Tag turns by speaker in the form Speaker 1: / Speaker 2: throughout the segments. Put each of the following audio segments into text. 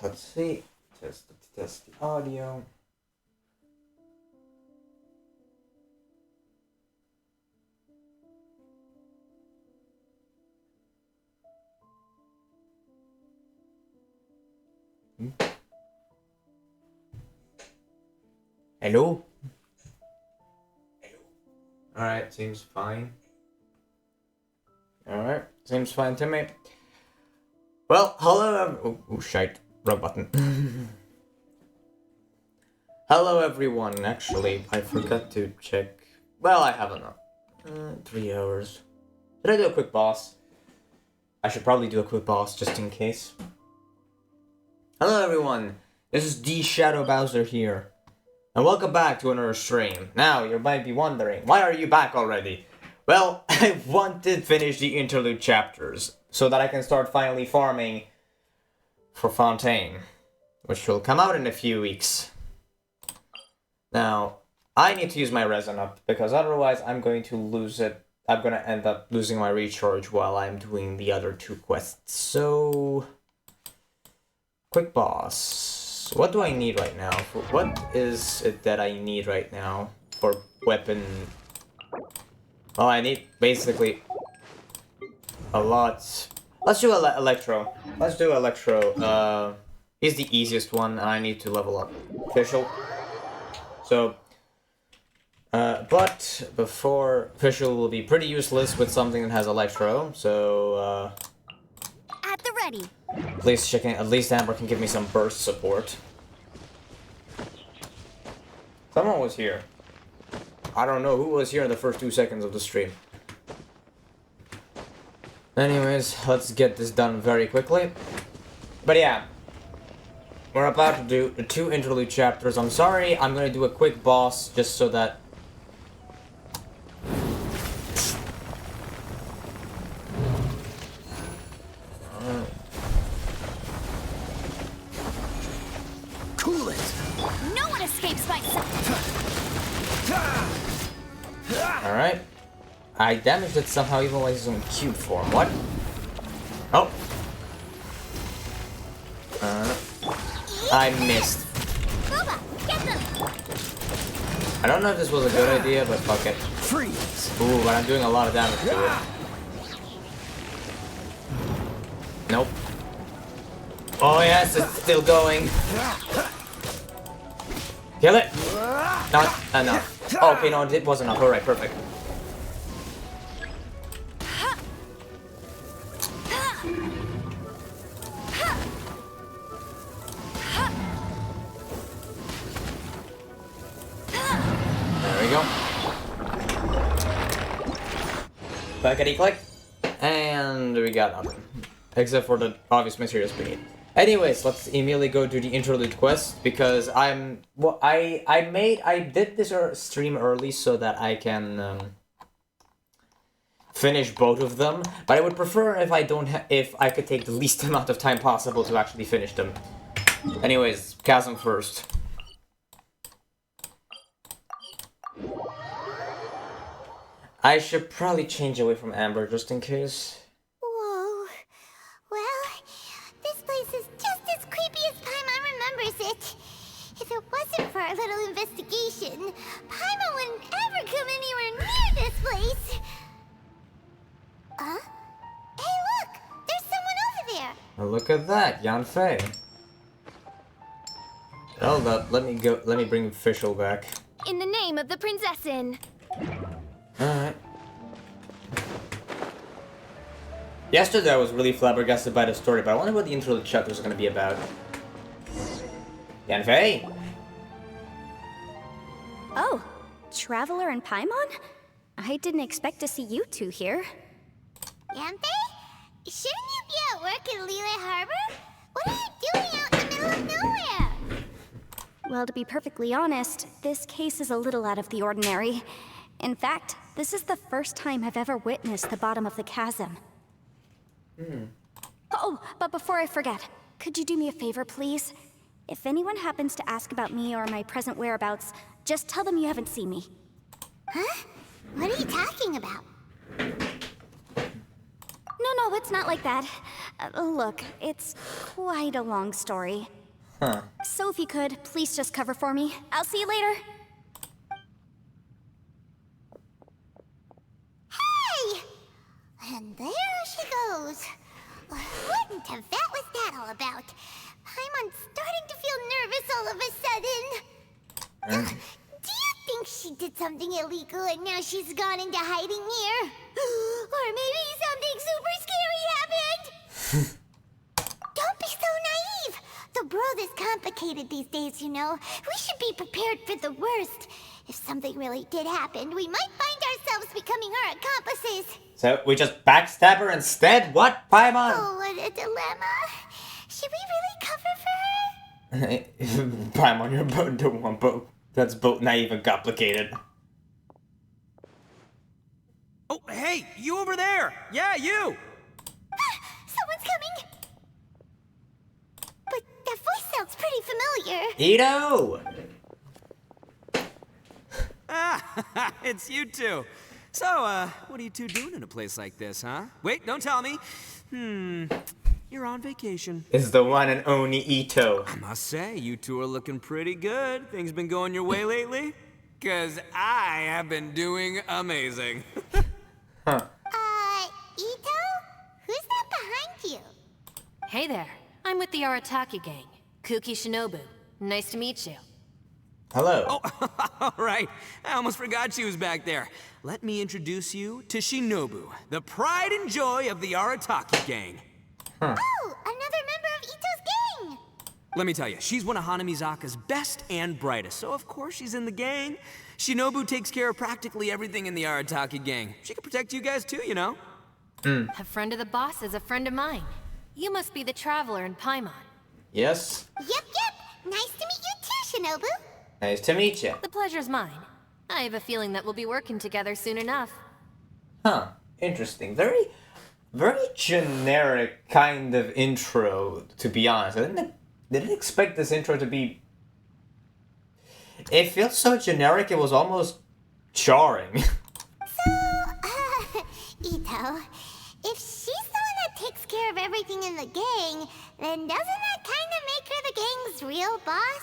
Speaker 1: let's see. Test the audio. Hello? Alright, seems fine. Alright, seems fine to me. Well, hello oh shite, wrong button. Hello everyone, actually, I forgot to check. Well, I have enough. 3 hours. Did I do a quick boss? I should probably do a quick boss just in case. Hello everyone, this is D Shadow Bowser here. And welcome back to another stream. Now, you might be wondering, why are you back already? Well, I want to finish the interlude chapters, so that I can start finally farming for Fontaine, which will come out in a few weeks. Now, I need to use my resin up, because otherwise I'm going to lose it. I'm going to end up losing my recharge while I'm doing the other 2 quests. So, quick boss. What do I need right now? What is it that I need right now for weapon? Well, I need basically a lot. Let's do Electro. Let's do Electro. He's the easiest one, and I need to level up Official. So, but before Official will be pretty useless with something that has Electro. So,
Speaker 2: at the ready.
Speaker 1: Please check in. At least Amber can give me some burst support. Someone was here. I don't know who was here in the first 2 seconds of the stream. Anyways, let's get this done very quickly. But yeah, we're about to do the 2 interlude chapters. I'm sorry, I'm gonna do a quick boss just so that...
Speaker 2: Cool it! No one escapes my sight!
Speaker 1: Alright. I damaged it somehow even while he's in cube form. What? Oh. I missed.
Speaker 2: Boba, get them!
Speaker 1: I don't know if this was a good idea, but fuck it.
Speaker 3: Freeze!
Speaker 1: Ooh, but I'm doing a lot of damage to it. Nope. Oh yes, it's still going. Kill it! Not enough. Oh, okay, no, it was enough. Alright, perfect. There we go. Buckety click. And we got nothing. Except for the obvious materials we need. Anyways, let's immediately go to the interlude quest because I did this stream early so that I can finish both of them, but I would prefer if if I could take the least amount of time possible to actually finish them. Anyways, Chasm first. I should probably change away from Amber just in case.
Speaker 2: Whoa. Well, this place is just as creepy as Paimon remembers it. If it wasn't for our little investigation, Paimon wouldn't ever come anywhere near this place. Huh? Hey, look! There's someone over there!
Speaker 1: Well, look at that, Yanfei. Hold up, let me bring Official back.
Speaker 2: In the name of the Prinzessin.
Speaker 1: Alright. Yesterday I was really flabbergasted by the story, but I wonder what the interlude chapter is going to be about. Yanfei?
Speaker 4: Oh, Traveler and Paimon? I didn't expect to see you two here.
Speaker 2: Yanfei? Shouldn't you be at work in Liyue Harbor? What are you doing out in the middle of nowhere?
Speaker 4: Well, to be perfectly honest, this case is a little out of the ordinary. In fact, this is the first time I've ever witnessed the bottom of the chasm. Oh, but before I forget, could you do me a favor, please? If anyone happens to ask about me or my present whereabouts, just tell them you haven't seen me.
Speaker 2: Huh? What are you talking about?
Speaker 4: No, it's not like that. Look, it's quite a long story.
Speaker 1: Huh.
Speaker 4: So if you could, please just cover for me. I'll see you later.
Speaker 2: Hey! And there she goes. What in Tibet was that all about? Paimon's starting to feel nervous all of a sudden. Do you think she did something illegal and now she's gone into hiding here? Or maybe something super scary happened? Don't be so naive. The world is complicated these days, you know. We should be prepared for the worst. If something really did happen, we might find ourselves becoming her accomplices.
Speaker 1: So we just backstab her instead? What, Paimon?
Speaker 2: Oh, what a dilemma. Should we really cover for her?
Speaker 1: Paimon, you're both that's both naive and complicated.
Speaker 3: Oh, hey, you over there! Yeah, you!
Speaker 2: Someone's coming. But that voice sounds pretty familiar.
Speaker 1: Ito!
Speaker 3: Ah, it's you two. So, what are you two doing in a place like this, huh? Wait, don't tell me. You're on vacation.
Speaker 1: Is the one and only Ito.
Speaker 3: I must say, you two are looking pretty good. Things been going your way lately? 'Cause I have been doing amazing.
Speaker 1: Huh.
Speaker 2: Ito? Who's that behind you?
Speaker 5: Hey there, I'm with the Arataki gang. Kuki Shinobu. Nice to meet you.
Speaker 1: Hello.
Speaker 3: All right, I almost forgot she was back there. Let me introduce you to Shinobu, the pride and joy of the Arataki gang.
Speaker 1: Huh.
Speaker 2: Oh, another member of Ito's gang!
Speaker 3: Let me tell you, she's one of Hanamizaka's best and brightest, so of course she's in the gang. Shinobu takes care of practically everything in the Arataki gang. She can protect you guys too, you know?
Speaker 5: A friend of the boss is a friend of mine. You must be the traveler in Paimon.
Speaker 1: Yes.
Speaker 2: Yep. Nice to meet you too, Shinobu.
Speaker 1: Nice to meet you.
Speaker 5: The pleasure's mine. I have a feeling that we'll be working together soon enough.
Speaker 1: Huh. Interesting. Very generic kind of intro, to be honest. I didn't expect this intro to be... It feels so generic, it was almost jarring.
Speaker 2: Ito, if she's the one that takes care of everything in the gang, then doesn't that kind of make her the gang's real boss?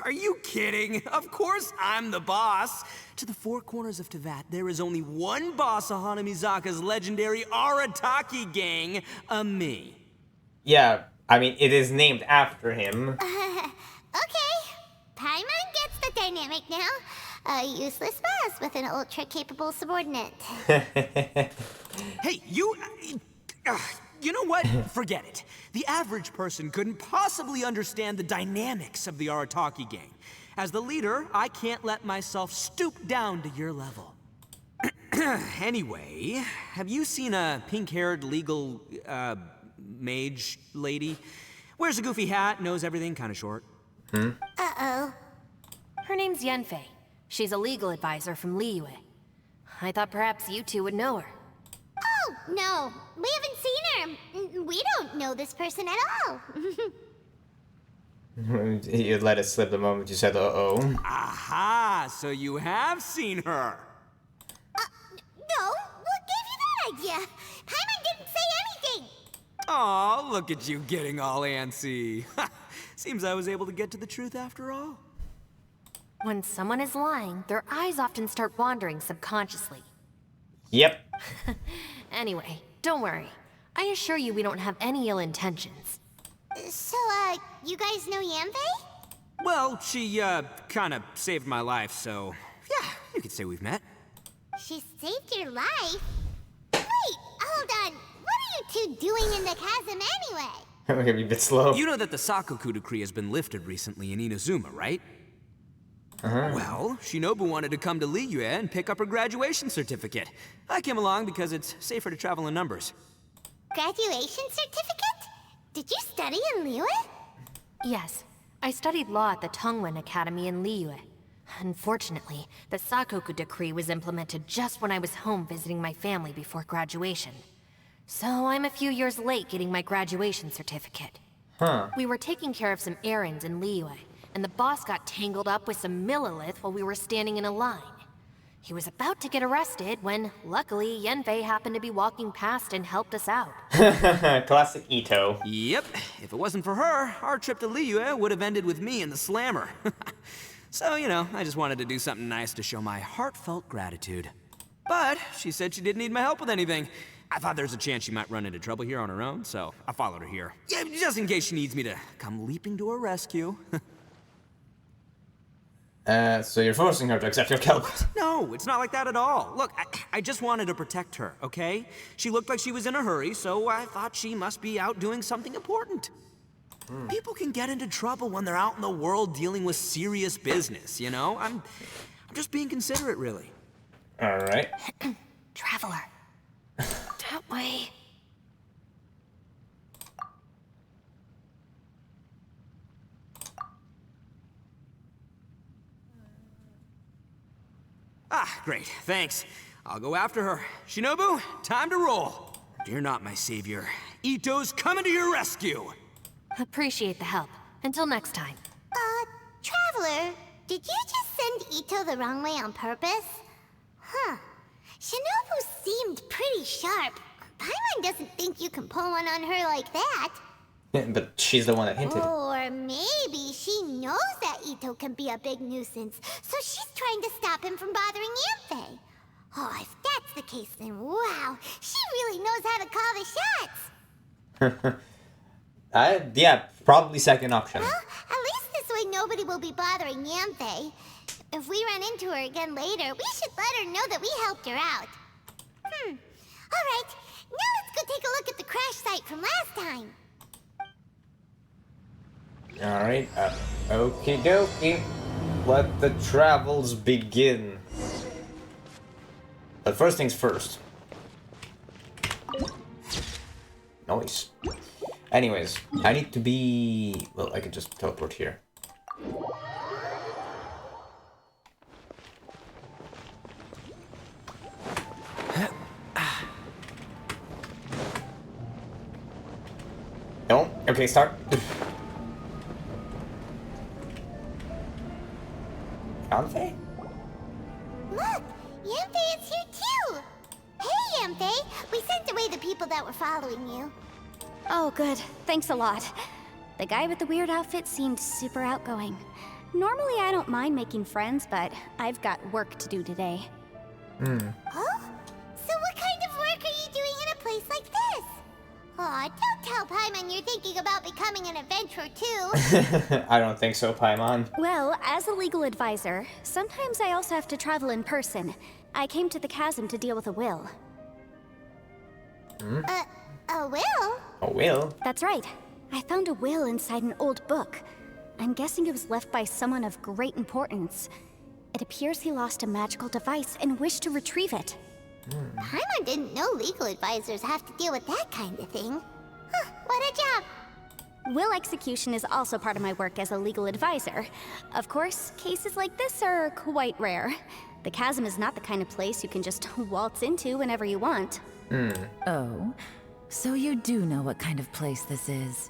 Speaker 3: Are you kidding? Of course I'm the boss. To the four corners of Teyvat, there is only one boss of Hanamizaka's legendary Arataki gang, me.
Speaker 1: Yeah, I mean, it is named after him.
Speaker 2: Okay, Paimon gets the dynamic now. A useless boss with an ultra-capable subordinate.
Speaker 3: Hey, you know what? Forget it. The average person couldn't possibly understand the dynamics of the Arataki gang. As the leader, I can't let myself stoop down to your level. Anyway, have you seen a pink-haired legal, mage lady? Wears a goofy hat, knows everything, kinda short.
Speaker 2: Uh-oh.
Speaker 5: Her name's Yenfei. She's a legal advisor from Liyue. I thought perhaps you two would know her.
Speaker 2: Oh, no. We haven't seen her. We don't know this person at all.
Speaker 1: You let it slip the moment you said, uh-oh.
Speaker 3: Aha! So you have seen her.
Speaker 2: No, what gave you that idea? Paimon didn't say anything.
Speaker 3: Aw, look at you getting all antsy. Seems I was able to get to the truth after all.
Speaker 5: When someone is lying, their eyes often start wandering subconsciously.
Speaker 1: Yep.
Speaker 5: Anyway, don't worry. I assure you we don't have any ill intentions.
Speaker 2: So, you guys know Yanfei?
Speaker 3: Well, she, kinda saved my life, so... yeah, you could say we've met.
Speaker 2: She saved your life? Wait, hold on. What are you two doing in the chasm anyway?
Speaker 1: I'm gonna be a bit slow.
Speaker 3: You know that the Sakoku decree has been lifted recently in Inazuma, right? Well, Shinobu wanted to come to Liyue and pick up her graduation certificate. I came along because it's safer to travel in numbers.
Speaker 2: Graduation certificate? Did you study in Liyue?
Speaker 5: Yes, I studied law at the Tongwen Academy in Liyue. Unfortunately, the Sakoku decree was implemented just when I was home visiting my family before graduation. So I'm a few years late getting my graduation certificate.
Speaker 1: Huh.
Speaker 5: We were taking care of some errands in Liyue, and the boss got tangled up with some Millilith while we were standing in a line. He was about to get arrested when, luckily, Yanfei happened to be walking past and helped us out.
Speaker 1: Classic Ito.
Speaker 3: Yep, if it wasn't for her, our trip to Liyue would have ended with me in the slammer. So, you know, I just wanted to do something nice to show my heartfelt gratitude. But she said she didn't need my help with anything. I thought there's a chance she might run into trouble here on her own, so I followed her here. Yeah, just in case she needs me to come leaping to her rescue.
Speaker 1: So you're forcing her to accept your help.
Speaker 3: No, it's not like that at all. Look, I just wanted to protect her, okay? She looked like she was in a hurry, so I thought she must be out doing something important. People can get into trouble when they're out in the world dealing with serious business, you know? I'm just being considerate, really.
Speaker 1: All right.
Speaker 5: Traveler. That way.
Speaker 3: Ah, great, thanks. I'll go after her. Shinobu, time to roll. Fear not, my savior. Ito's coming to your rescue.
Speaker 5: Appreciate the help. Until next time.
Speaker 2: Traveler, did you just send Ito the wrong way on purpose? Huh. Shinobu seemed pretty sharp. Paimon doesn't think you can pull one on her like that.
Speaker 1: But she's the one that hinted.
Speaker 2: Or maybe she knows that Ito can be a big nuisance, so she's trying to stop him from bothering Yanfei. Oh, if that's the case, then wow, she really knows how to call the shots.
Speaker 1: Yeah, probably second option.
Speaker 2: Well, at least this way nobody will be bothering Yanfei. If we run into her again later, we should let her know that we helped her out. Alright, now let's go take a look at the crash site from last time.
Speaker 1: Alright, okie dokie. Let the travels begin. But first things first. Nice. Anyways, I need to be... Well, I could just teleport here. No? Okay, start. Yanfei?
Speaker 2: Look, Yanfei is here too! Hey, Yanfei! We sent away the people that were following you.
Speaker 4: Oh, good. Thanks a lot. The guy with the weird outfit seemed super outgoing. Normally, I don't mind making friends, but I've got work to do today.
Speaker 2: Oh? So what kind of work are you doing in a place like this? Aw, don't tell Paimon you're thinking about becoming an adventurer too.
Speaker 1: I don't think so, Paimon.
Speaker 4: Well, as a legal advisor, sometimes I also have to travel in person. I came to the chasm to deal with a will.
Speaker 2: A will?
Speaker 1: Oh, will?
Speaker 4: That's right. I found a will inside an old book. I'm guessing it was left by someone of great importance. It appears he lost a magical device and wished to retrieve it.
Speaker 2: Paimon didn't know legal advisors have to deal with that kind of thing. Huh, what a job.
Speaker 4: Will execution is also part of my work as a legal advisor. Of course, cases like this are quite rare. The chasm is not the kind of place you can just waltz into whenever you want.
Speaker 6: Oh, so you do know what kind of place this is.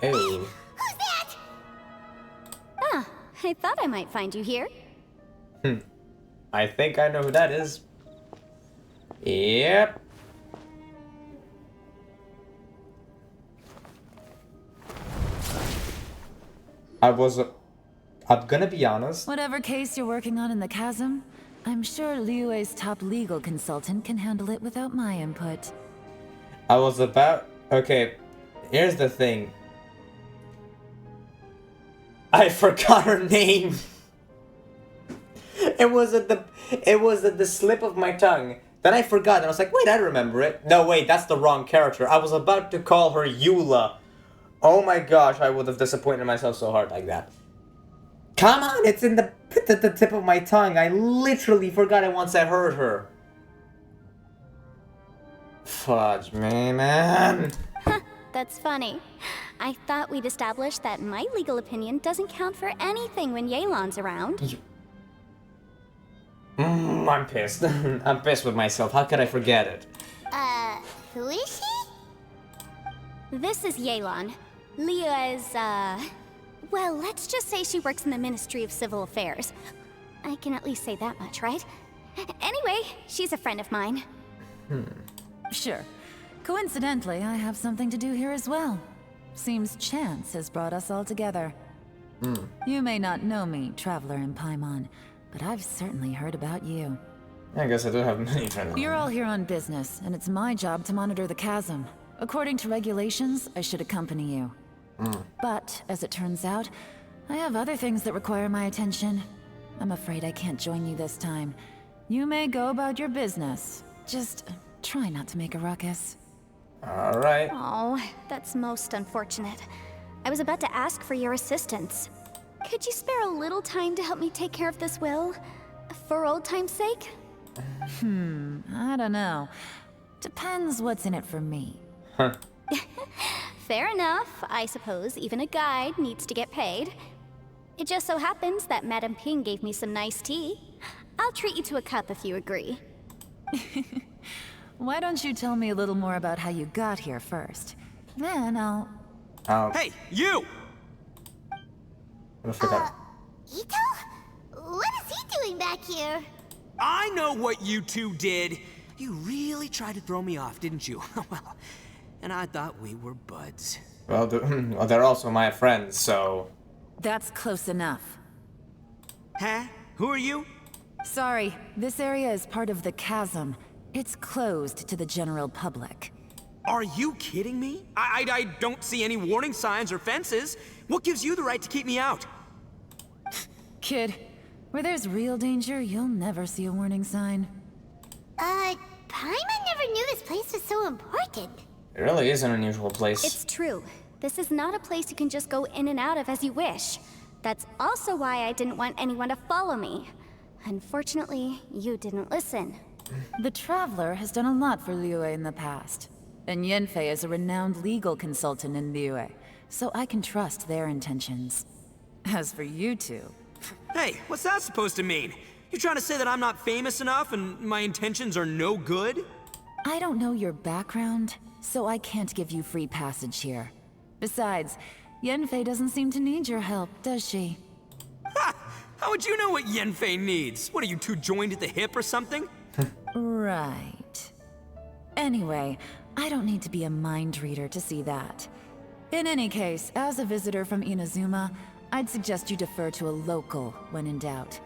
Speaker 1: Oh.
Speaker 2: Who's that?
Speaker 4: Ah, I thought I might find you here.
Speaker 1: I think I know who that is. Yep. I'm gonna be honest.
Speaker 6: Whatever case you're working on in the chasm, I'm sure Liyue's top legal consultant can handle it without my input.
Speaker 1: Okay, here's the thing. I forgot her name. It was at the slip of my tongue. Then I forgot, and I was like, wait, I remember it. No, wait, that's the wrong character. I was about to call her Eula. Oh my gosh, I would have disappointed myself so hard like that. Come on, it's in the tip of my tongue. I literally forgot it once I heard her. Fudge me, man.
Speaker 4: That's funny. I thought we'd established that my legal opinion doesn't count for anything when Yelan's around.
Speaker 1: I'm pissed. I'm pissed with myself. How could I forget it?
Speaker 2: Who is she?
Speaker 4: This is Yelan. Leah is, well, let's just say she works in the Ministry of Civil Affairs. I can at least say that much, right? Anyway, she's a friend of mine.
Speaker 6: Sure. Coincidentally, I have something to do here as well. Seems chance has brought us all together. You may not know me, Traveler in Paimon, but I've certainly heard about you.
Speaker 1: I guess I do have many friends.
Speaker 6: You're all here on business, and it's my job to monitor the chasm. According to regulations, I should accompany you. But, as it turns out, I have other things that require my attention. I'm afraid I can't join you this time. You may go about your business. Just try not to make a ruckus.
Speaker 1: Alright.
Speaker 4: Oh, that's most unfortunate. I was about to ask for your assistance. Could you spare a little time to help me take care of this will? For old time's sake?
Speaker 6: I don't know. Depends what's in it for me.
Speaker 4: Fair enough. I suppose even a guide needs to get paid. It just so happens that Madame Ping gave me some nice tea. I'll treat you to a cup if you agree.
Speaker 6: Why don't you tell me a little more about how you got here first? Then I'll...
Speaker 3: Hey, you!
Speaker 1: I forgot.
Speaker 2: Ito? What is he doing back here?
Speaker 3: I know what you two did. You really tried to throw me off, didn't you? Well, and I thought we were buds.
Speaker 1: Well, they're also my friends, so...
Speaker 6: That's close enough.
Speaker 3: Huh? Who are you?
Speaker 6: Sorry, this area is part of the chasm. It's closed to the general public.
Speaker 3: Are you kidding me? I don't see any warning signs or fences. What gives you the right to keep me out?
Speaker 6: Kid, where there's real danger, you'll never see a warning sign.
Speaker 2: Paimon never knew this place was so important.
Speaker 1: It really is an unusual place.
Speaker 4: It's true. This is not a place you can just go in and out of as you wish. That's also why I didn't want anyone to follow me. Unfortunately, you didn't listen.
Speaker 6: The Traveler has done a lot for Liyue in the past. And Yanfei is a renowned legal consultant in Liyue, so I can trust their intentions. As for you two...
Speaker 3: Hey, what's that supposed to mean? You trying to say that I'm not famous enough and my intentions are no good?
Speaker 6: I don't know your background, so I can't give you free passage here. Besides, Yanfei doesn't seem to need your help, does she?
Speaker 3: Ha! How would you know what Yanfei needs? What, are you two joined at the hip or something?
Speaker 6: Right. Anyway, I don't need to be a mind reader to see that. In any case, as a visitor from Inazuma, I'd suggest you defer to a local when in doubt.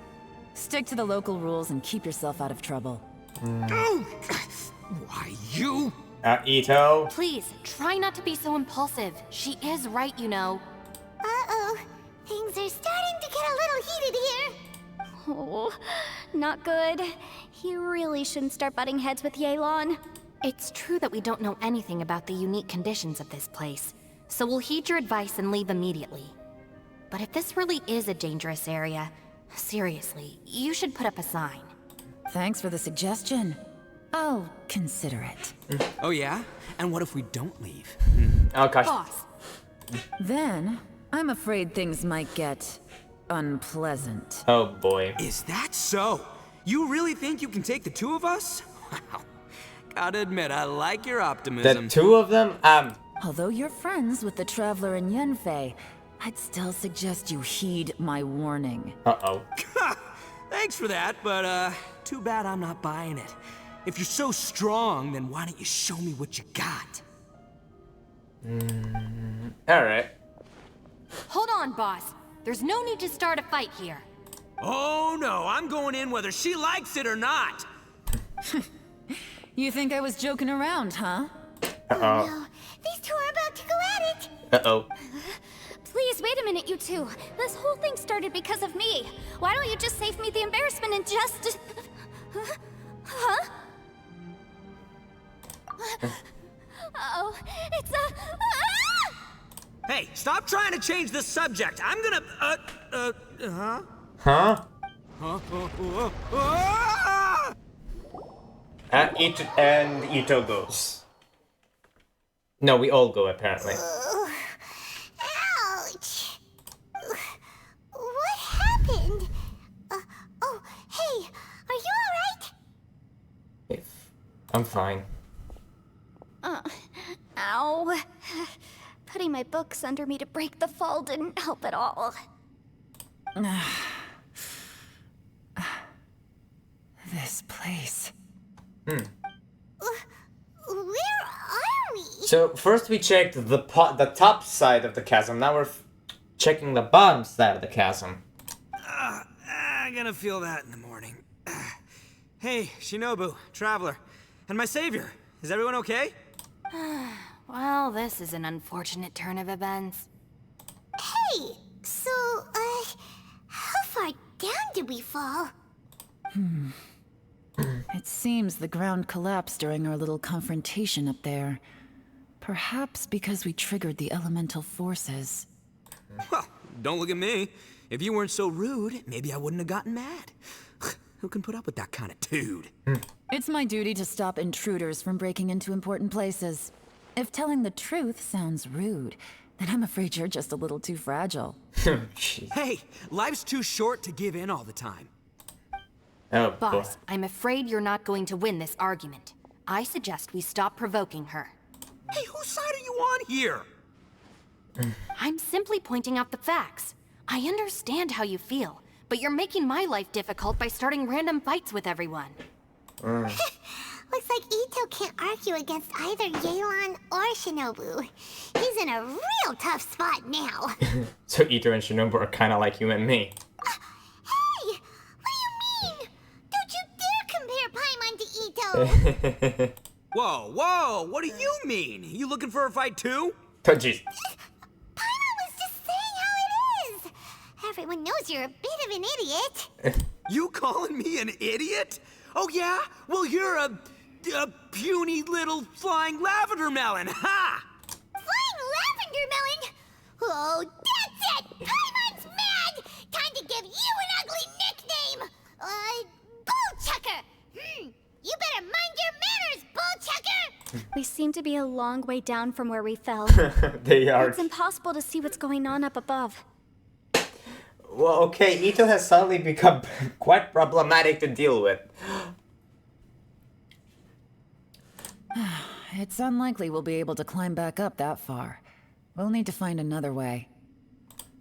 Speaker 6: Stick to the local rules and keep yourself out of trouble.
Speaker 3: Oh! Why, you?
Speaker 1: Ito?
Speaker 5: Please, try not to be so impulsive. She is right, you know.
Speaker 2: Uh-oh. Things are starting to get a little heated here.
Speaker 4: Oh, not good. You really shouldn't start butting heads with Yelan.
Speaker 5: It's true that we don't know anything about the unique conditions of this place, so we'll heed your advice and leave immediately. But if this really is a dangerous area, seriously, you should put up a sign.
Speaker 6: Thanks for the suggestion. I'll consider it.
Speaker 3: Oh yeah? And what if we don't leave?
Speaker 1: Oh gosh.
Speaker 5: Boss,
Speaker 6: Then, I'm afraid things might get... unpleasant.
Speaker 1: Oh boy.
Speaker 3: Is that so? You really think you can take the two of us? Wow. Gotta admit, I like your optimism.
Speaker 1: The two of them?
Speaker 6: Although you're friends with the Traveler and Yanfei, I'd still suggest you heed my warning.
Speaker 1: Uh-oh.
Speaker 3: Thanks for that, but too bad I'm not buying it. If you're so strong, then why don't you show me what you got?
Speaker 1: Alright.
Speaker 5: hold on, boss. There's no need to start a fight here.
Speaker 3: Oh no, I'm going in whether she likes it or not.
Speaker 6: You think I was joking around, huh?
Speaker 1: Uh-oh.
Speaker 2: No, these two are about to go at it.
Speaker 1: Uh-oh.
Speaker 4: Please, wait a minute, you two. This whole thing started because of me. Why don't you just save me the embarrassment and just... Huh? Uh-oh, it's a... Ah!
Speaker 3: Hey, stop trying to change the subject. I'm gonna, huh?
Speaker 1: Huh?
Speaker 3: Huh? Ah!
Speaker 1: And Ito goes. No, we all go, apparently.
Speaker 2: Ouch! What happened? Oh, hey, are you alright?
Speaker 1: I'm fine.
Speaker 4: Ow. Putting my books under me to break the fall didn't help at all.
Speaker 6: This This place.
Speaker 2: Where are we?
Speaker 1: So first we checked the top side of the chasm. Now we're checking the bottom side of the chasm.
Speaker 3: I'm gonna feel that in the morning. Hey, Shinobu, Traveler, and my savior. Is everyone okay?
Speaker 5: Well, this is an unfortunate turn of events.
Speaker 2: Hey, so, how far down did we fall?
Speaker 6: It seems the ground collapsed during our little confrontation up there. Perhaps because we triggered the elemental forces.
Speaker 3: Well, don't look at me. If you weren't so rude, maybe I wouldn't have gotten mad. Who can put up with that kind of dude?
Speaker 6: It's my duty to stop intruders from breaking into important places. If telling the truth sounds rude, then I'm afraid you're just a little too fragile.
Speaker 1: Jeez.
Speaker 3: Hey, life's too short to give in all the time.
Speaker 1: Oh boy.
Speaker 5: Boss, I'm afraid you're not going to win this argument. I suggest we stop provoking her.
Speaker 3: Hey, whose side are you on here?
Speaker 5: I'm simply pointing out the facts. I understand how you feel, but you're making my life difficult by starting random fights with everyone.
Speaker 2: Looks like Ito can't argue against either Yelan or Shinobu. He's in a real tough spot now.
Speaker 1: So Ito and Shinobu are kind of like you and me.
Speaker 2: Hey! What do you mean? Don't you dare compare Paimon to Ito!
Speaker 3: Whoa, what do you mean? You looking for a fight too?
Speaker 1: Oh jeez.
Speaker 2: Paimon was just saying how it is! Everyone knows you're a bit of an idiot.
Speaker 3: You calling me an idiot? Oh yeah? Well, you're a puny little flying lavender melon, ha!
Speaker 2: Flying lavender melon? Oh, that's it! Paimon's mad! Time to give you an ugly nickname! Bullchucker! You better mind your manners, Bullchucker!
Speaker 4: We seem to be a long way down from where we fell.
Speaker 1: They are.
Speaker 4: It's impossible to see what's going on up above.
Speaker 1: Well, okay, Ito has suddenly become quite problematic to deal with.
Speaker 6: It's unlikely we'll be able to climb back up that far. We'll need to find another way.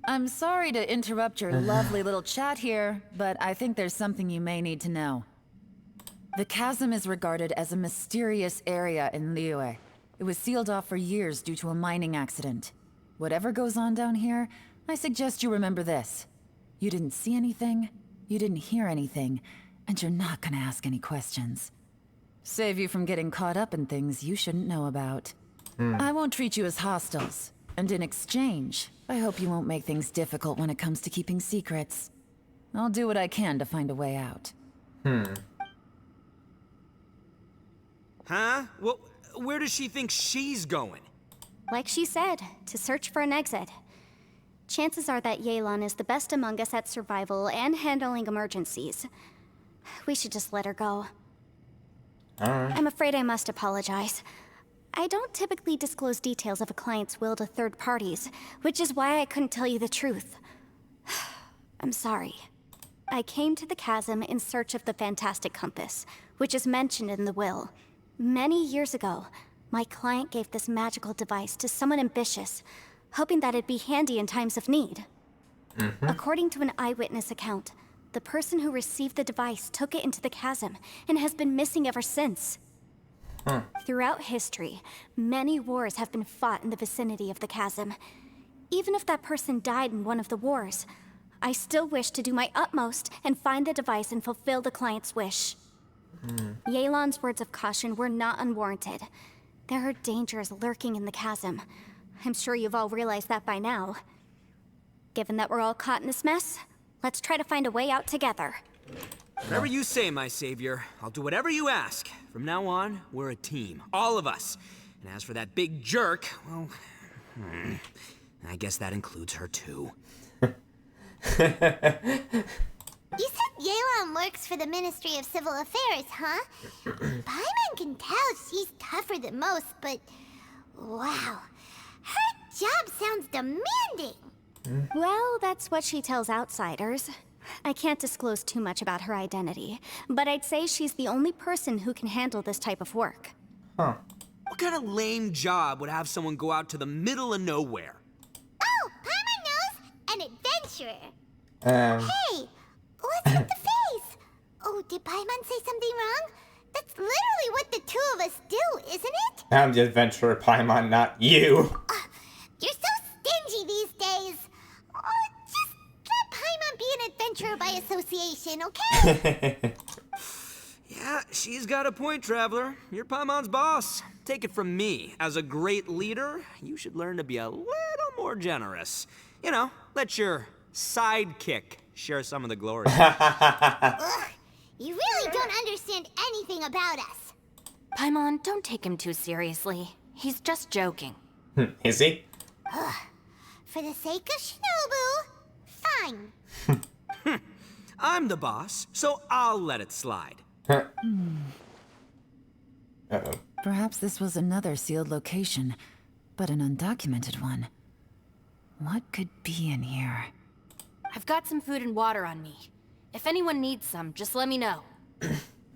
Speaker 6: I'm sorry to interrupt your lovely little chat here, but I think there's something you may need to know. The chasm is regarded as a mysterious area in Liyue. It was sealed off for years due to a mining accident. Whatever goes on down here, I suggest you remember this. You didn't see anything, you didn't hear anything, and you're not gonna ask any questions. Save you from getting caught up in things you shouldn't know about. I won't treat you as hostiles, and in exchange, I hope you won't make things difficult when it comes to keeping secrets. I'll do what I can to find a way out.
Speaker 3: Huh? Well, where does she think she's going?
Speaker 4: Like she said, to search for an exit. Chances are that Yelan is the best among us at survival and handling emergencies. We should just let her go.
Speaker 1: Alright.
Speaker 4: I'm afraid I must apologize. I don't typically disclose details of a client's will to third parties, which is why I couldn't tell you the truth. I'm sorry. I came to the chasm in search of the Fantastic Compass, which is mentioned in the will. Many years ago, my client gave this magical device to someone ambitious, hoping that it'd be handy in times of need. According to an eyewitness account, the person who received the device took it into the chasm and has been missing ever since. Throughout history, many wars have been fought in the vicinity of the chasm. Even if that person died in one of the wars, I still wish to do my utmost and find the device and fulfill the client's wish. Yelan's words of caution were not unwarranted. There are dangers lurking in the chasm. I'm sure you've all realized that by now. Given that we're all caught in this mess, let's try to find a way out together.
Speaker 3: Whatever you say, my savior. I'll do whatever you ask. From now on, we're a team. All of us. And as for that big jerk, well... I guess that includes her too.
Speaker 2: You said Yelan works for the Ministry of Civil Affairs, huh? Paimon can tell she's tougher than most, but... wow. Her job sounds demanding.
Speaker 4: Well, that's what she tells outsiders. I can't disclose too much about her identity, but I'd say she's the only person who can handle this type of work.
Speaker 3: What kind of lame job would have someone go out to the middle of nowhere?
Speaker 2: Oh, Paimon knows! An adventurer.
Speaker 1: Um,
Speaker 2: Hey, what's with the face? Oh, did Paimon say something wrong? That's literally what the two of us do, isn't it?
Speaker 1: I'm the adventurer, Paimon, not you.
Speaker 2: You're so stingy these days. Oh, just let Paimon be an adventurer by association, okay?
Speaker 3: Yeah, she's got a point, Traveler. You're Paimon's boss. Take it from me. As a great leader, you should learn to be a little more generous. You know, let your sidekick share some of the glory.
Speaker 2: Ugh, you really don't understand anything about us.
Speaker 5: Paimon, don't take him too seriously. He's just joking.
Speaker 1: Is he?
Speaker 2: For the sake of Shinobu, fine.
Speaker 3: I'm the boss, so I'll let it slide.
Speaker 1: Uh-oh.
Speaker 6: Perhaps this was another sealed location, but an undocumented one. What could be in here?
Speaker 5: I've got some food and water on me. If anyone needs some, just let me know.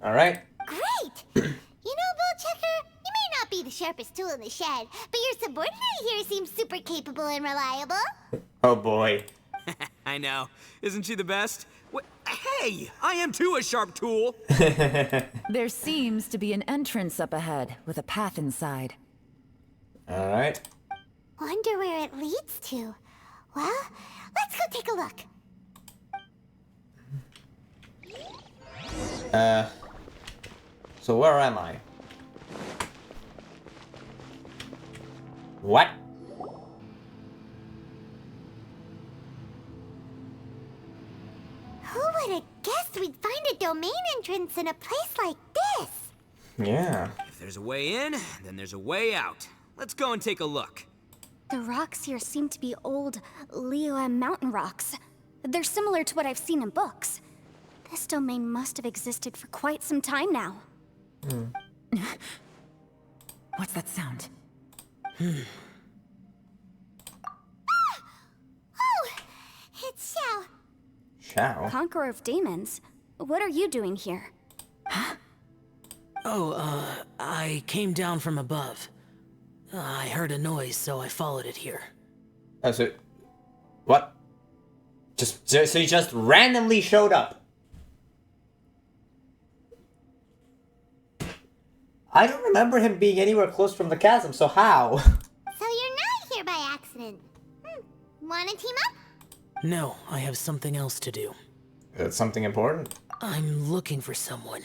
Speaker 1: Alright.
Speaker 2: Great! You know, Bullchecker, you may not be the sharpest tool in the shed, but your subordinate here seems super capable and reliable.
Speaker 1: Oh boy.
Speaker 3: I know. Isn't she the best? Hey, I am too a sharp tool.
Speaker 6: There seems to be an entrance up ahead, with a path inside.
Speaker 1: Alright.
Speaker 2: Wonder where it leads to. Well, let's go take a look.
Speaker 1: So where am I? What?
Speaker 2: Who would have guessed we'd find a domain entrance in a place like this?
Speaker 1: Yeah.
Speaker 3: If there's a way in, then there's a way out. Let's go and take a look.
Speaker 4: The rocks here seem to be old Liyue mountain rocks. They're similar to what I've seen in books. This domain must have existed for quite some time now.
Speaker 6: What's that sound?
Speaker 2: Oh, it's Xiao.
Speaker 1: Ciao.
Speaker 4: Conqueror of Demons, what are you doing here?
Speaker 7: I came down from above. I heard a noise, so I followed it here.
Speaker 1: Oh, so... What? So he just randomly showed up. I don't remember him being anywhere close from the chasm, so how?
Speaker 2: So you're not here by accident. Wanna team up?
Speaker 7: No, I have something else to do.
Speaker 1: That's something important.
Speaker 7: I'm looking for someone.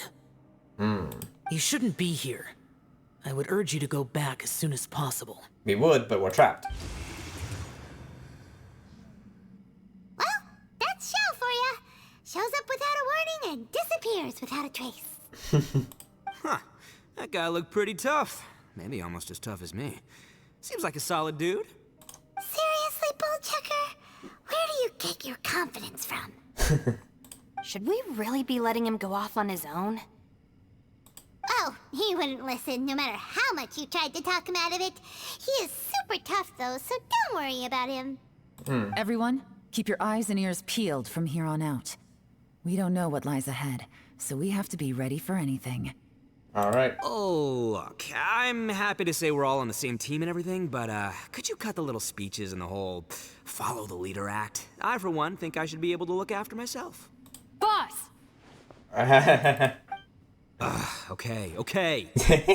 Speaker 7: You shouldn't be here. I would urge you to go back as soon as possible.
Speaker 1: We would, but we're trapped.
Speaker 2: Well, that's Xiao for ya. Shows up without a warning and disappears without a trace.
Speaker 3: Huh. That guy looked pretty tough. Maybe almost as tough as me. Seems like a solid dude.
Speaker 2: Seriously, Bullchecker? Where do you get your confidence from?
Speaker 5: Should we really be letting him go off on his own?
Speaker 2: Oh, he wouldn't listen no matter how much you tried to talk him out of it. He is super tough though, so don't worry about him.
Speaker 6: Everyone, keep your eyes and ears peeled from here on out. We don't know what lies ahead, so we have to be ready for anything.
Speaker 1: Alright.
Speaker 3: Oh, look, I'm happy to say we're all on the same team and everything, but could you cut the little speeches and the whole follow the leader act? I, for one, think I should be able to look after myself.
Speaker 5: Boss!
Speaker 3: Okay.
Speaker 2: Besides,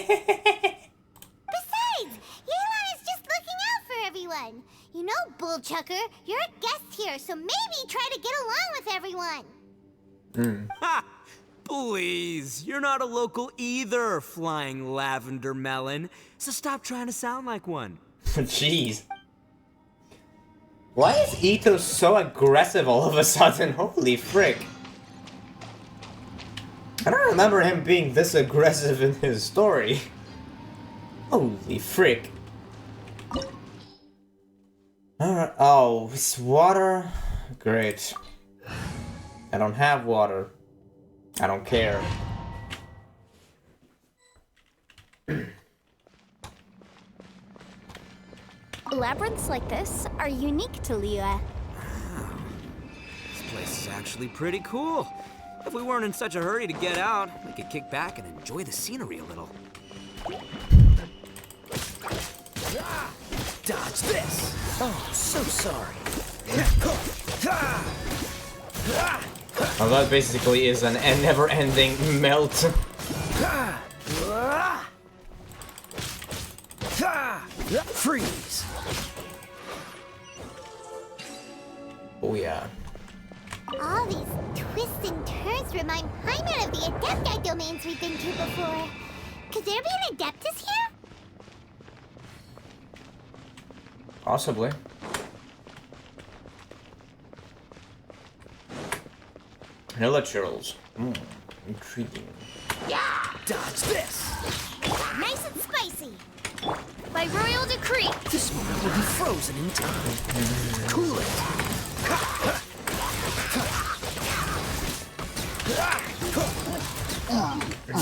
Speaker 2: Yelan is just looking out for everyone. You know, Bullchucker, you're a guest here, so maybe try to get along with everyone.
Speaker 3: Ha! Please, you're not a local either, flying lavender melon. So stop trying to sound like one.
Speaker 1: Jeez. Why is Ito so aggressive all of a sudden? Holy frick. I don't remember him being this aggressive in his story. Holy frick. Alright. Oh, it's water? Great. I don't have water. I don't care.
Speaker 4: Labyrinths like this are unique to Liyue.
Speaker 3: This place is actually pretty cool. If we weren't in such a hurry to get out, we could kick back and enjoy the scenery a little.
Speaker 7: Dodge this! Oh, so sorry.
Speaker 1: Well, that basically is an never-ending melt.
Speaker 7: Freeze!
Speaker 1: Oh yeah.
Speaker 2: All these twists and turns remind Paimon of the Adepti domains we've been to before. Could there be an Adeptus here?
Speaker 1: Possibly. Hilichurls. Intriguing.
Speaker 7: Dodge this!
Speaker 2: Nice and spicy.
Speaker 5: By royal decree!
Speaker 7: This moment will be frozen in time. Cool it!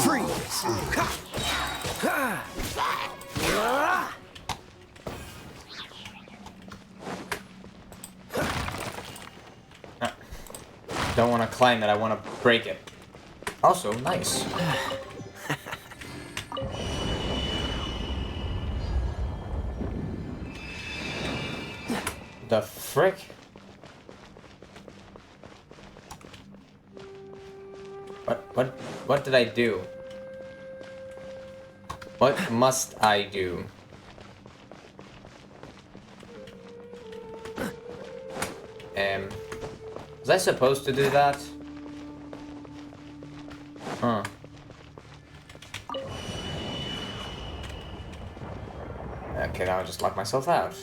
Speaker 7: Freeze!
Speaker 1: Don't want to climb it, I want to break it. Also, nice. The frick? What did I do? What must I do? Was I supposed to do that? Huh. Okay, now I'll just lock myself out.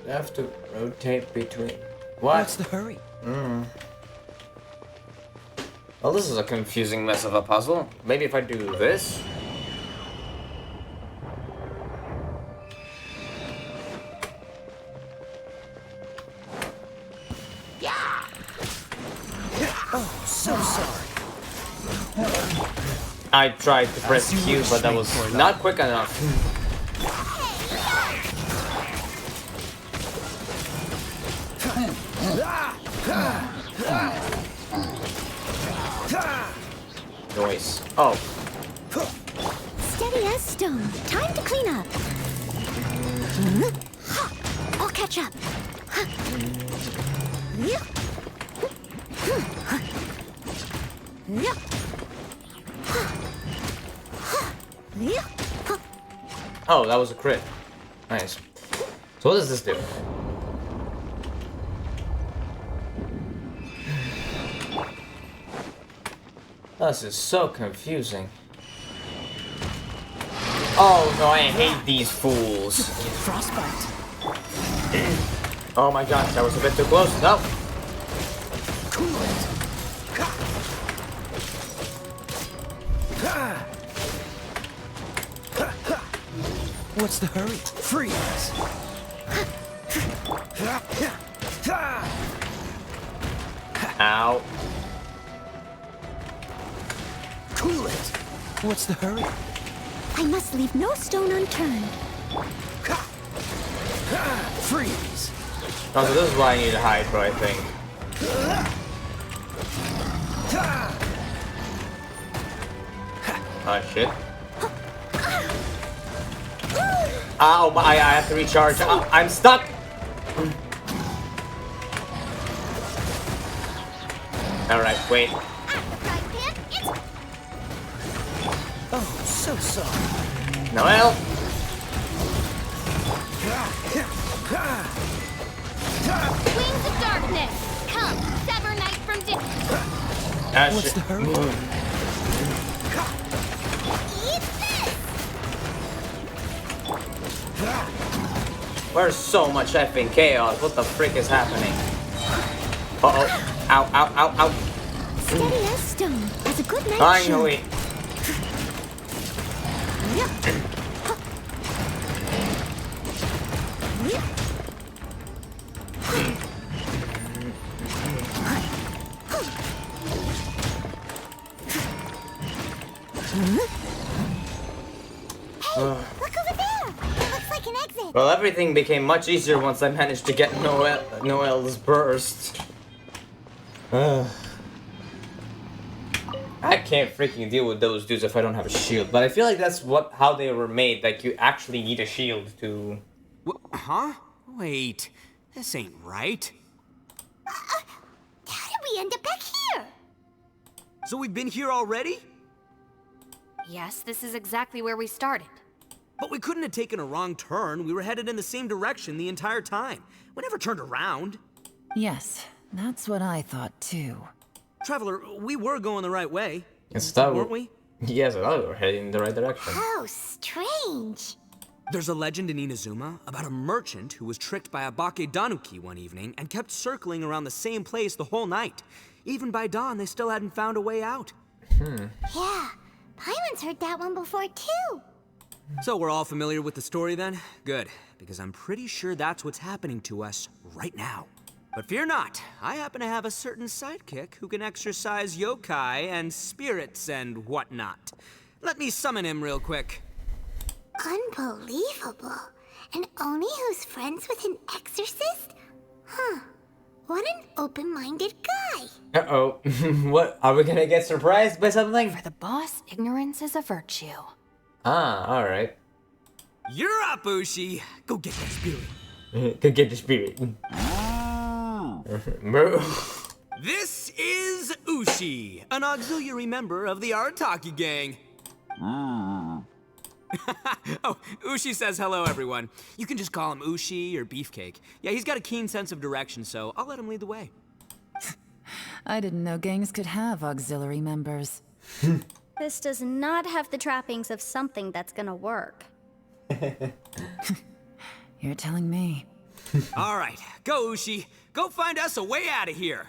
Speaker 1: I have to rotate between... What?
Speaker 7: What's the hurry?
Speaker 1: Well, this is a confusing mess of a puzzle. Maybe if I do this...
Speaker 7: Oh, so sorry.
Speaker 1: I tried to press Q, but that was not quick enough. Noise. Oh.
Speaker 4: Steady as stone. Time to clean up. I'll catch up.
Speaker 1: Oh, that was a crit. Nice. So what does this do? This is so confusing. Oh no, I hate these fools.
Speaker 7: Frostbite.
Speaker 1: Oh my gosh, that was a bit too close. No.
Speaker 7: Cool it. What's the hurry? Freeze.
Speaker 1: Ow.
Speaker 7: Cool it. What's the hurry?
Speaker 4: I must leave no stone unturned.
Speaker 7: Freeze.
Speaker 1: Oh, so this is why I need to hide, but I think. Oh shit. Ow, I have to recharge. I'm stuck. Alright, wait.
Speaker 7: Oh, so sorry.
Speaker 1: Noel?
Speaker 5: Wings of darkness! Come, sever night from day.
Speaker 7: What's the hurry?
Speaker 1: Where's so much effing chaos? What the frick is happening? Uh-oh. Ow, ow, ow, ow.
Speaker 4: Steady as stone. That's a good night.
Speaker 1: Finally.
Speaker 2: Look over there! Looks like an exit.
Speaker 1: Well, everything became much easier once I managed to get Noel's burst. I can't freaking deal with those dudes if I don't have a shield. But I feel like that's how they were made. Like, you actually need a shield to...
Speaker 3: Huh? Wait, this ain't right.
Speaker 2: How did we end up back here?
Speaker 3: So we've been here already?
Speaker 5: Yes, this is exactly where we started.
Speaker 3: But we couldn't have taken a wrong turn. We were headed in the same direction the entire time. We never turned around.
Speaker 6: Yes, that's what I thought too.
Speaker 3: Traveler, we were going the right way.
Speaker 1: Weren't
Speaker 3: we?
Speaker 1: Yes, I thought we were heading in the right direction.
Speaker 2: How strange.
Speaker 3: There's a legend in Inazuma about a merchant who was tricked by a Bakedanuki one evening and kept circling around the same place the whole night. Even by dawn, they still hadn't found a way out.
Speaker 2: Yeah, Paimon's heard that one before too.
Speaker 3: So we're all familiar with the story then? Good, because I'm pretty sure that's what's happening to us right now. But fear not, I happen to have a certain sidekick who can exercise yokai and spirits and whatnot. Let me summon him real quick.
Speaker 2: Unbelievable. An Oni who's friends with an exorcist? Huh. What an open-minded guy.
Speaker 1: Uh-oh. What? Are we gonna get surprised by something?
Speaker 5: For the boss, ignorance is a virtue.
Speaker 1: Ah, alright.
Speaker 3: You're up, Ushi. Go get that spirit.
Speaker 1: Go get the spirit. Bro.
Speaker 3: This is Ushi, an auxiliary member of the Arataki gang. Oh, Ushi says hello, everyone. You can just call him Ushi or Beefcake. Yeah, he's got a keen sense of direction, so I'll let him lead the way.
Speaker 6: I didn't know gangs could have auxiliary members.
Speaker 4: This does not have the trappings of something that's gonna work.
Speaker 6: You're telling me.
Speaker 3: All right, go, Ushi. Go find us a way out of here.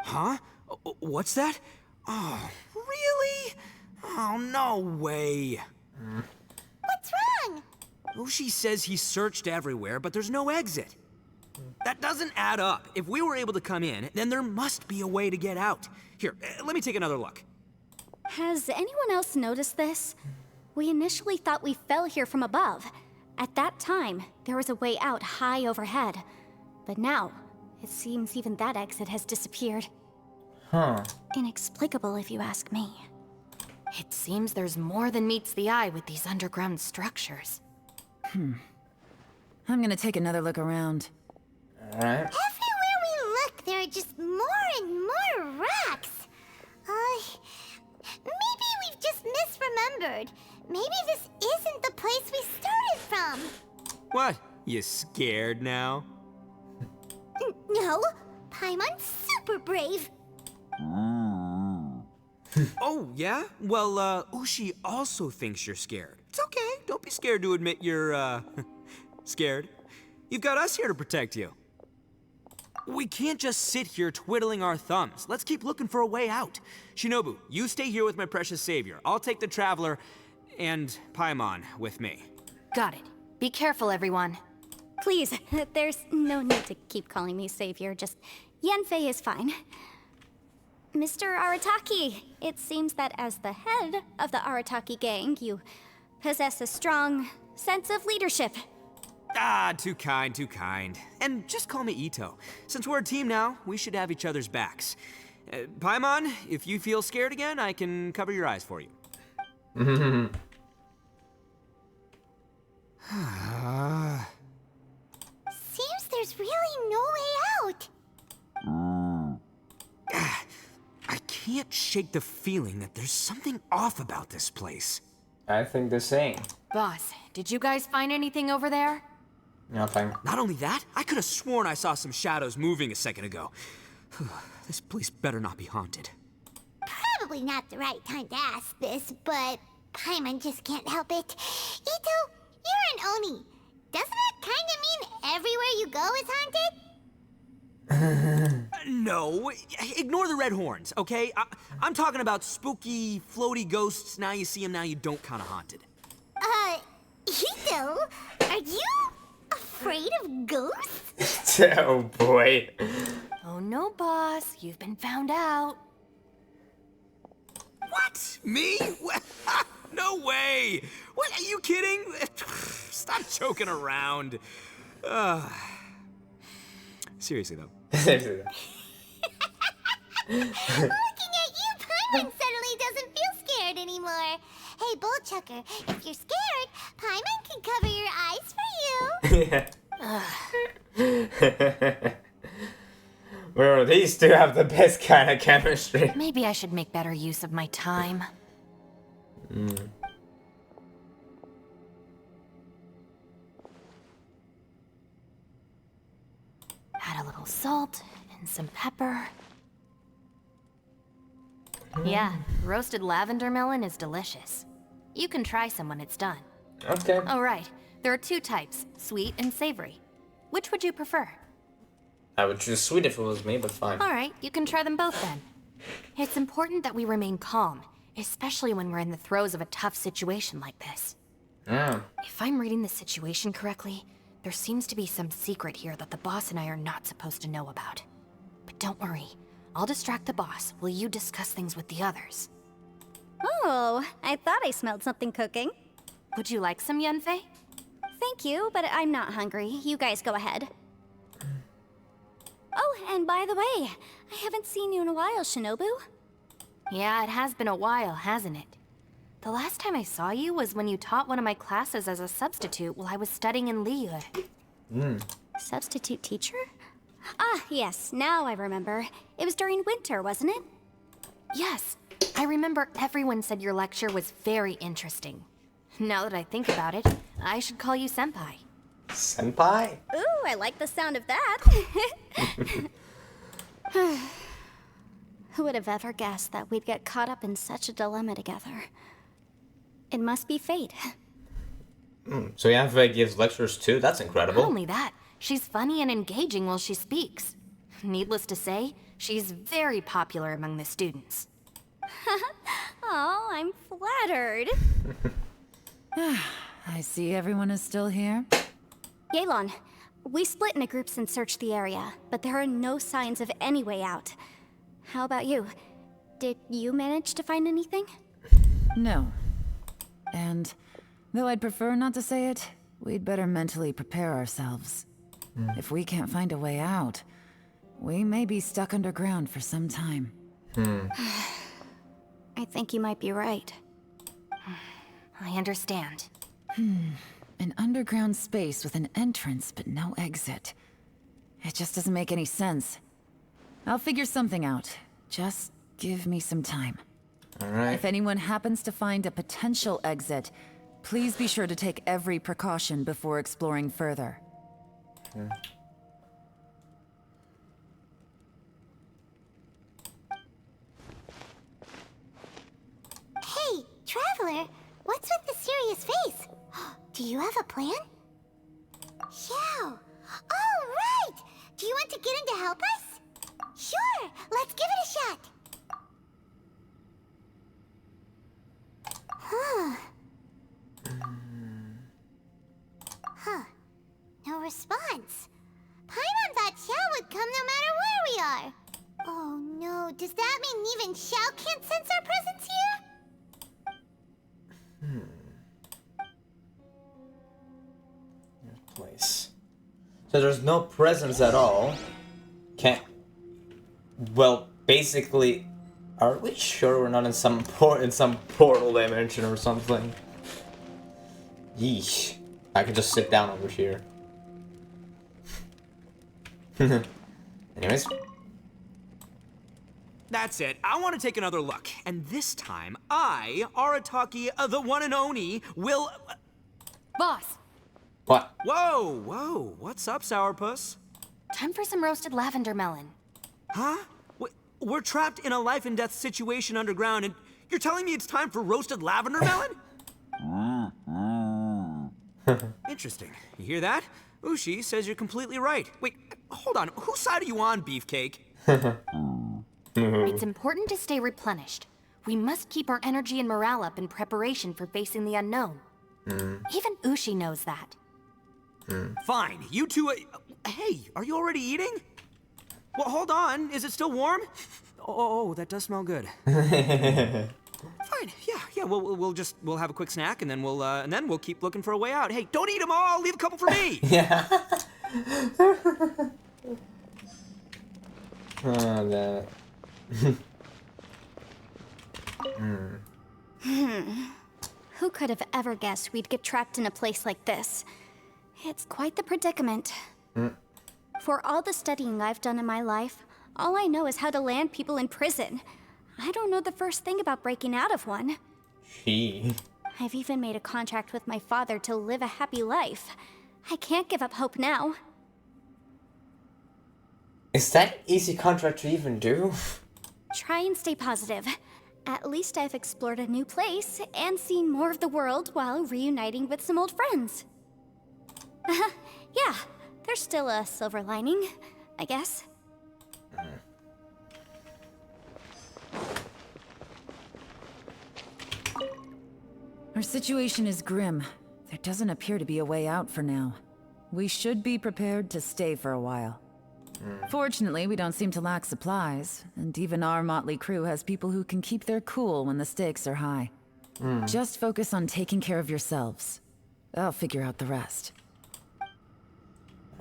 Speaker 3: Huh? What's that? Oh, really? Oh, no way.
Speaker 2: What's wrong?
Speaker 3: Ushi says he searched everywhere, but there's no exit. That doesn't add up. If we were able to come in, then there must be a way to get out. Here, let me take another look.
Speaker 4: Has anyone else noticed this? We initially thought we fell here from above. At that time, there was a way out high overhead. But now, it seems even that exit has disappeared.
Speaker 1: Huh.
Speaker 4: Inexplicable, if you ask me.
Speaker 5: It seems there's more than meets the eye with these underground structures.
Speaker 6: I'm gonna take another look around.
Speaker 1: Alright.
Speaker 2: Everywhere we look, there are just more and more rocks. Maybe we've just misremembered. Maybe this isn't the place we started from.
Speaker 3: What? You scared now?
Speaker 2: No, Paimon's super brave.
Speaker 3: Oh, yeah? Well, Ushi also thinks you're scared. It's okay. Don't be scared to admit you're, scared. You've got us here to protect you. We can't just sit here twiddling our thumbs. Let's keep looking for a way out. Shinobu, you stay here with my precious savior. I'll take the Traveler and Paimon with me.
Speaker 5: Got it. Be careful, everyone.
Speaker 4: Please, there's no need to keep calling me savior, just Yanfei is fine. Mr. Arataki, it seems that as the head of the Arataki gang, you possess a strong sense of leadership.
Speaker 3: Ah, too kind, too kind. And just call me Ito. Since we're a team now, we should have each other's backs. Paimon, if you feel scared again, I can cover your eyes for you.
Speaker 2: Seems there's really no way out.
Speaker 3: I can't shake the feeling that there's something off about this place.
Speaker 1: I think the same.
Speaker 5: Boss, did you guys find anything over there?
Speaker 1: Nothing.
Speaker 3: Not only that, I could have sworn I saw some shadows moving a second ago. This place better not be haunted.
Speaker 2: Probably not the right time to ask this, but Paimon just can't help it. Ito, you're an Oni. Doesn't it kind of mean everywhere you go is haunted?
Speaker 3: No, ignore the red horns, okay? I'm talking about spooky, floaty ghosts, now you see them, now you don't kind of haunted.
Speaker 2: Ito, are you afraid of ghosts?
Speaker 1: Oh boy.
Speaker 5: Oh no, boss. You've been found out.
Speaker 3: What? Me? No way! What, are you kidding? Stop joking around. Seriously, though.
Speaker 1: Seriously.
Speaker 2: Looking at you, Paimon suddenly doesn't feel scared anymore. Hey, Bullchucker, if you're scared, Paimon can cover your eyes for you.
Speaker 1: Bro, these two have the best kind of chemistry.
Speaker 5: Maybe I should make better use of my time. Add a little salt and some pepper. Yeah, roasted lavender melon is delicious. You can try some when it's done.
Speaker 1: Okay.
Speaker 5: Oh, right. There are two types, sweet and savory. Which would you prefer?
Speaker 1: I would choose sweet if it was me, but fine.
Speaker 5: All right, you can try them both then. It's important that we remain calm, especially when we're in the throes of a tough situation like this. If I'm reading the situation correctly, there seems to be some secret here that the boss and I are not supposed to know about. But don't worry, I'll distract the boss while you discuss things with the others.
Speaker 4: Oh, I thought I smelled something cooking.
Speaker 5: Would you like some, Yunfei?
Speaker 4: Thank you, but I'm not hungry. You guys go ahead. Oh, and by the way, I haven't seen you in a while, Shinobu.
Speaker 5: Yeah, it has been a while, hasn't it? The last time I saw you was when you taught one of my classes as a substitute while I was studying in Liyue.
Speaker 4: Substitute teacher? Ah, yes, now I remember. It was during winter, wasn't it?
Speaker 5: Yes, I remember everyone said your lecture was very interesting. Now that I think about it, I should call you Senpai.
Speaker 1: Senpai?
Speaker 4: Ooh, I like the sound of that. Who would have ever guessed that we'd get caught up in such a dilemma together? It must be fate.
Speaker 1: So Yanfei gives lectures too? That's incredible.
Speaker 5: Not only that, she's funny and engaging while she speaks. Needless to say, she's very popular among the students.
Speaker 4: Oh, I'm flattered.
Speaker 6: I see everyone is still here.
Speaker 4: Yelan, we split into groups and searched the area, but there are no signs of any way out. How about you? Did you manage to find anything?
Speaker 6: No. And though I'd prefer not to say it, we'd better mentally prepare ourselves. If we can't find a way out, we may be stuck underground for some time.
Speaker 4: I think you might be right.
Speaker 5: I understand.
Speaker 6: An underground space with an entrance but no exit. It just doesn't make any sense. I'll figure something out. Just give me some time.
Speaker 1: Alright.
Speaker 6: If anyone happens to find a potential exit, please be sure to take every precaution before exploring further.
Speaker 2: Hey, Traveler, what's with the serious face? Do you have a plan? Xiao! Oh, right! Do you want to get in to help us? Sure, let's give it a shot. Huh. No response. Paimon thought Xiao would come no matter where we are. Oh no, does that mean even Xiao can't sense our presence here?
Speaker 1: Place. So there's no presence at all. Can't. Well, basically, are we sure we're not in some portal dimension or something? Yeesh. I could just sit down over here. Anyways.
Speaker 3: That's it. I want to take another look. And this time, I, Arataki, the one and only, will...
Speaker 5: Boss,
Speaker 1: What?
Speaker 3: Whoa, whoa. What's up, Sourpuss?
Speaker 5: time for some roasted lavender melon.
Speaker 3: Huh? We're trapped in a life and death situation underground, and you're telling me it's time for roasted lavender melon? Interesting. You hear that? Ushi says you're completely right. Wait, hold on. Whose side are you on, Beefcake?
Speaker 5: It's important to stay replenished. We must keep our energy and morale up in preparation for facing the unknown. Even Ushi knows that.
Speaker 3: Fine. You two... hey, are you already eating? Well, hold on. Is it still warm? Oh, that does smell good. Fine. Yeah. We'll have a quick snack and then we'll keep looking for a way out. Hey, don't eat them all. Leave a couple for me.
Speaker 1: Yeah. Oh, damn it.
Speaker 4: Who could have ever guessed we'd get trapped in a place like this? It's quite the predicament. For all the studying I've done in my life, all I know is how to land people in prison. I don't know the first thing about breaking out of one.
Speaker 1: Gee.
Speaker 4: I've even made a contract with my father to live a happy life. I can't give up hope now.
Speaker 1: Is that an easy contract to even do?
Speaker 4: Try and stay positive. At least I've explored a new place and seen more of the world while reuniting with some old friends. Yeah, there's still a silver lining, I guess.
Speaker 6: Our situation is grim. There doesn't appear to be a way out for now. We should be prepared to stay for a while. Fortunately, we don't seem to lack supplies, and even our motley crew has people who can keep their cool when the stakes are high. Just focus on taking care of yourselves. I'll figure out the rest.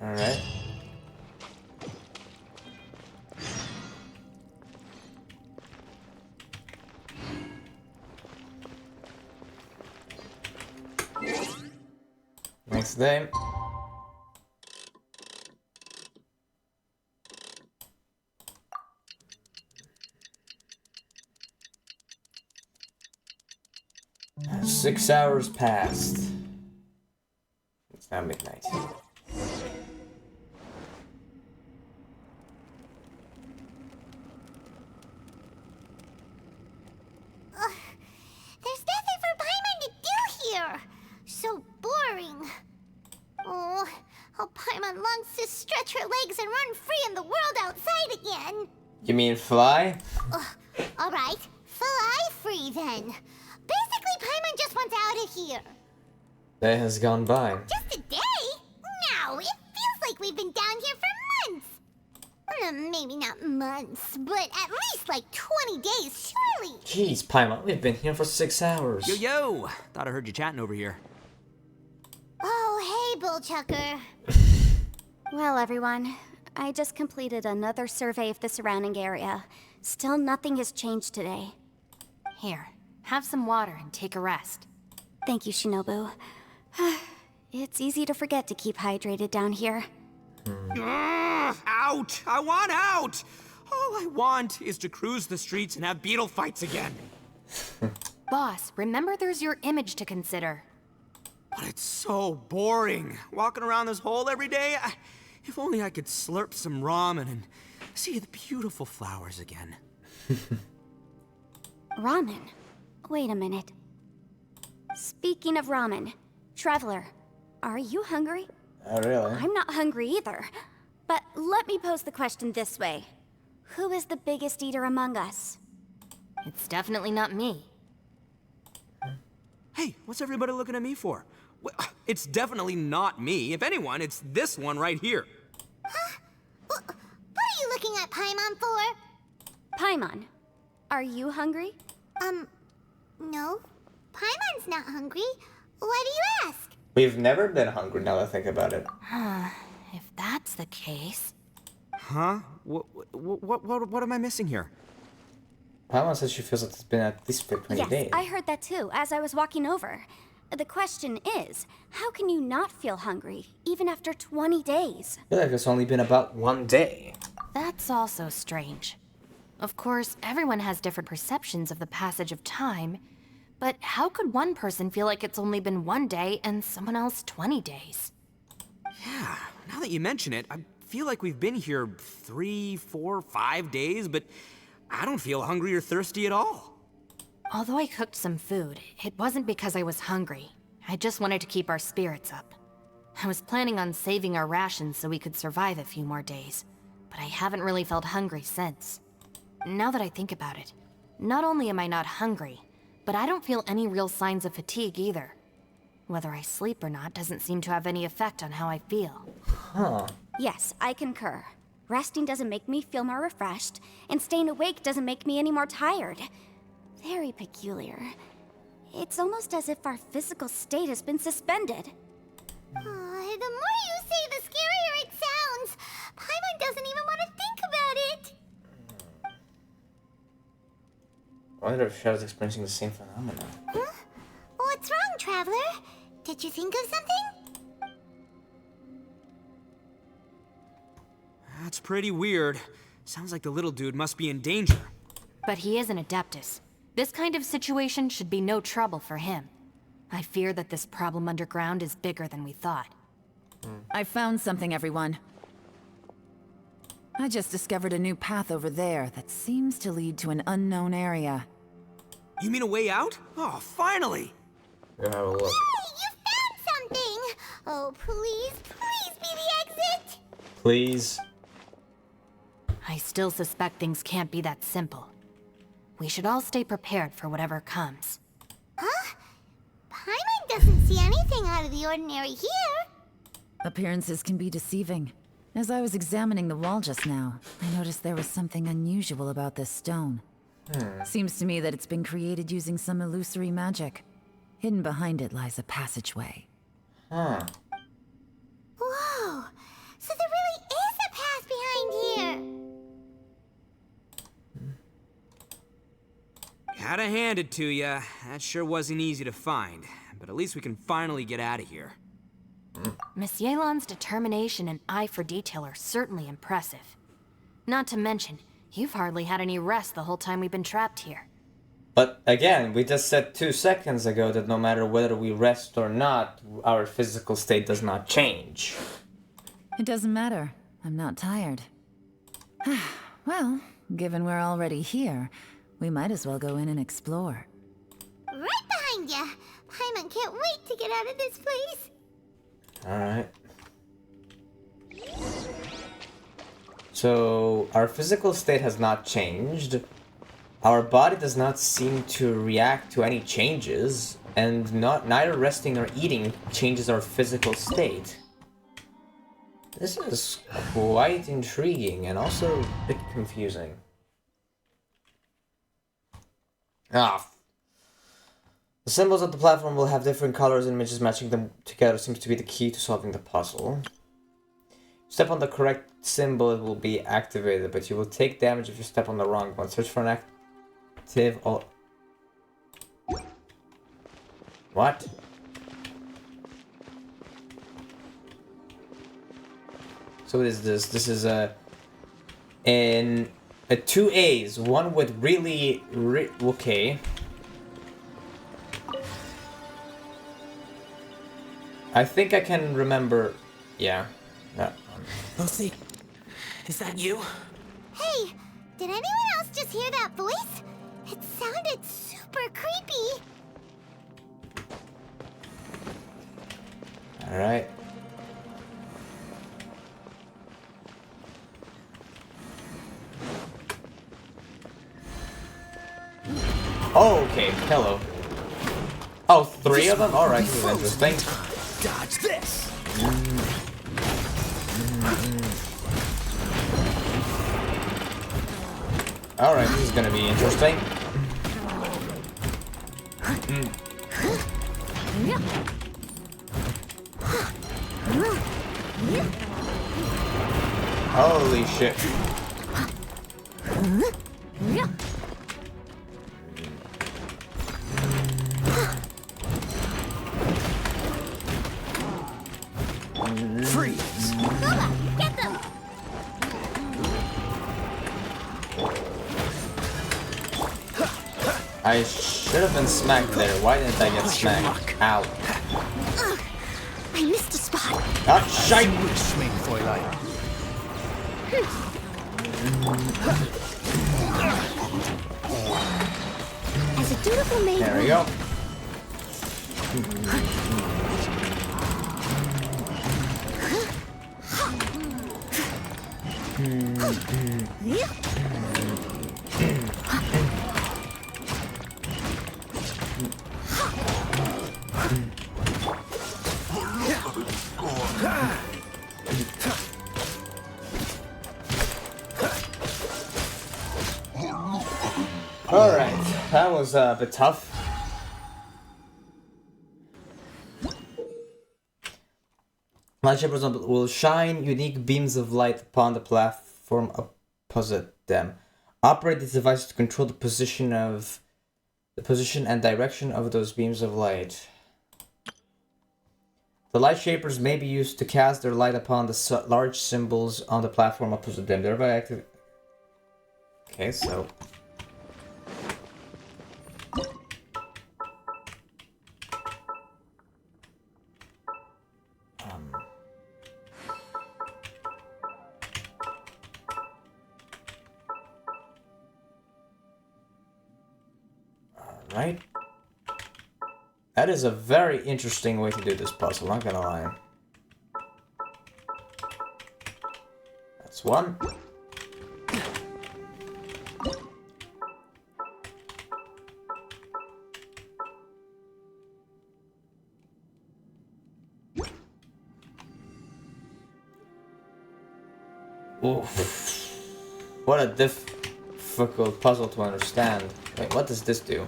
Speaker 1: Alright. Next day. Six hours passed. It's now midnight.
Speaker 2: There's nothing for Paimon to do here. So boring. Oh, how Paimon longs to stretch her legs and run free in the world outside again.
Speaker 1: You mean fly?
Speaker 2: Alright, fly free then. Basically, Paimon just wants out of here.
Speaker 1: Day has gone by.
Speaker 2: Just a day? No, it feels like we've been down here for months. Maybe not months, but at least like 20 days, surely.
Speaker 1: Jeez, Paimon, we've been here for 6 hours.
Speaker 3: Yo. Thought I heard you chatting over here.
Speaker 2: Oh, hey, Bullchucker.
Speaker 4: Well, everyone, I just completed another survey of the surrounding area. Still nothing has changed today.
Speaker 5: Here, have some water and take a rest.
Speaker 4: Thank you, Shinobu. It's easy to forget to keep hydrated down here.
Speaker 3: Out! I want out! All I want is to cruise the streets and have beetle fights again.
Speaker 5: Boss, remember there's your image to consider.
Speaker 3: But it's so boring. Walking around this hole every day. If only I could slurp some ramen and see the beautiful flowers again.
Speaker 4: Ramen? Wait a minute. Speaking of ramen, Traveler, are you hungry?
Speaker 1: Oh, really?
Speaker 4: I'm not hungry either. But let me pose the question this way. Who is the biggest eater among us?
Speaker 5: It's definitely not me.
Speaker 3: Hey, what's everybody looking at me for? It's definitely not me. If anyone, it's this one right here.
Speaker 2: Huh? What are you looking at Paimon for?
Speaker 4: Paimon, are you hungry?
Speaker 2: No. Paimon's not hungry. Why do you ask?
Speaker 1: We've never been hungry now that I think about it.
Speaker 5: If that's the case...
Speaker 3: Huh? What am I missing here?
Speaker 1: Paimon says she feels like it's been at least 20
Speaker 4: Yes,
Speaker 1: days.
Speaker 4: I heard that too, as I was walking over. The question is, how can you not feel hungry, even after 20 days?
Speaker 1: I feel like it's only been about 1 day.
Speaker 5: That's also strange. Of course, everyone has different perceptions of the passage of time, but how could one person feel like it's only been 1 day and someone else 20 days?
Speaker 3: Yeah, now that you mention it, I feel like we've been here 3, 4, 5 days, but I don't feel hungry or thirsty at all.
Speaker 5: Although I cooked some food, it wasn't because I was hungry. I just wanted to keep our spirits up. I was planning on saving our rations so we could survive a few more days, but I haven't really felt hungry since. Now that I think about it, not only am I not hungry, but I don't feel any real signs of fatigue either. Whether I sleep or not doesn't seem to have any effect on how I feel.
Speaker 1: Huh.
Speaker 4: Yes, I concur. Resting doesn't make me feel more refreshed, and staying awake doesn't make me any more tired. Very peculiar. It's almost as if our physical state has been suspended.
Speaker 2: The more you say, the scarier it sounds. Paimon doesn't even want to think about it.
Speaker 1: I wonder if Shadow's experiencing the same phenomenon.
Speaker 2: Huh? What's wrong, Traveler? Did you think of something?
Speaker 3: That's pretty weird. Sounds like the little dude must be in danger.
Speaker 5: But he is an Adeptus. This kind of situation should be no trouble for him. I fear that this problem underground is bigger than we thought.
Speaker 6: I found something, everyone. I just discovered a new path over there that seems to lead to an unknown area.
Speaker 3: You mean a way out? Oh, finally!
Speaker 1: Go have a look.
Speaker 2: Hey, you found something! Oh, please, please be the exit!
Speaker 1: Please.
Speaker 5: I still suspect things can't be that simple. We should all stay prepared for whatever comes.
Speaker 2: Huh? Paimon doesn't see anything out of the ordinary here.
Speaker 6: Appearances can be deceiving. As I was examining the wall just now, I noticed there was something unusual about this stone. Seems to me that it's been created using some illusory magic. Hidden behind it lies a passageway.
Speaker 1: Huh.
Speaker 2: Whoa! So there really is a path behind here!
Speaker 3: Gotta hand it to ya. That sure wasn't easy to find. But at least we can finally get out of here.
Speaker 5: Miss Yelan's determination and eye for detail are certainly impressive. Not to mention, you've hardly had any rest the whole time we've been trapped here.
Speaker 1: But again, we just said 2 seconds ago that no matter whether we rest or not, our physical state does not change.
Speaker 6: It doesn't matter. I'm not tired. Well, given we're already here, we might as well go in and explore.
Speaker 2: Right behind ya! Paimon can't wait to get out of this place!
Speaker 1: Alright. So, our physical state has not changed. Our body does not seem to react to any changes, and neither resting nor eating changes our physical state. This is quite intriguing and also a bit confusing. The symbols of the platform will have different colors and images. Matching them together seems to be the key to solving the puzzle. Step on the correct symbol, it will be activated, but you will take damage if you step on the wrong one. Search for an active... What? So what is this? This is a 2 A's, one with really okay. I think I can remember. Yeah. That one.
Speaker 7: Lucy, is that you?
Speaker 2: Hey, did anyone else just hear that voice? It sounded super creepy.
Speaker 1: All right. Oh, okay. Hello. Oh, 3 of them? Alright, this is interesting.
Speaker 7: Dodge this!
Speaker 1: Alright, this is gonna be interesting. Holy shit.
Speaker 7: Freeze!
Speaker 2: Get them!
Speaker 1: I should have been smacked there. Why didn't I get smacked? Ow.
Speaker 2: I missed a spot.
Speaker 1: Ah, shite!
Speaker 2: As a dutiful maid.
Speaker 1: There we go. Alright. that was a bit tough. Light shapers will shine unique beams of light upon the platform opposite them. Operate these devices to control the position and direction of those beams of light. The light shapers may be used to cast their light upon the large symbols on the platform opposite them, thereby active. Okay, so. Alright. That is a very interesting way to do this puzzle, not gonna lie. That's one. Oof. What a difficult puzzle to understand. Wait, what does this do?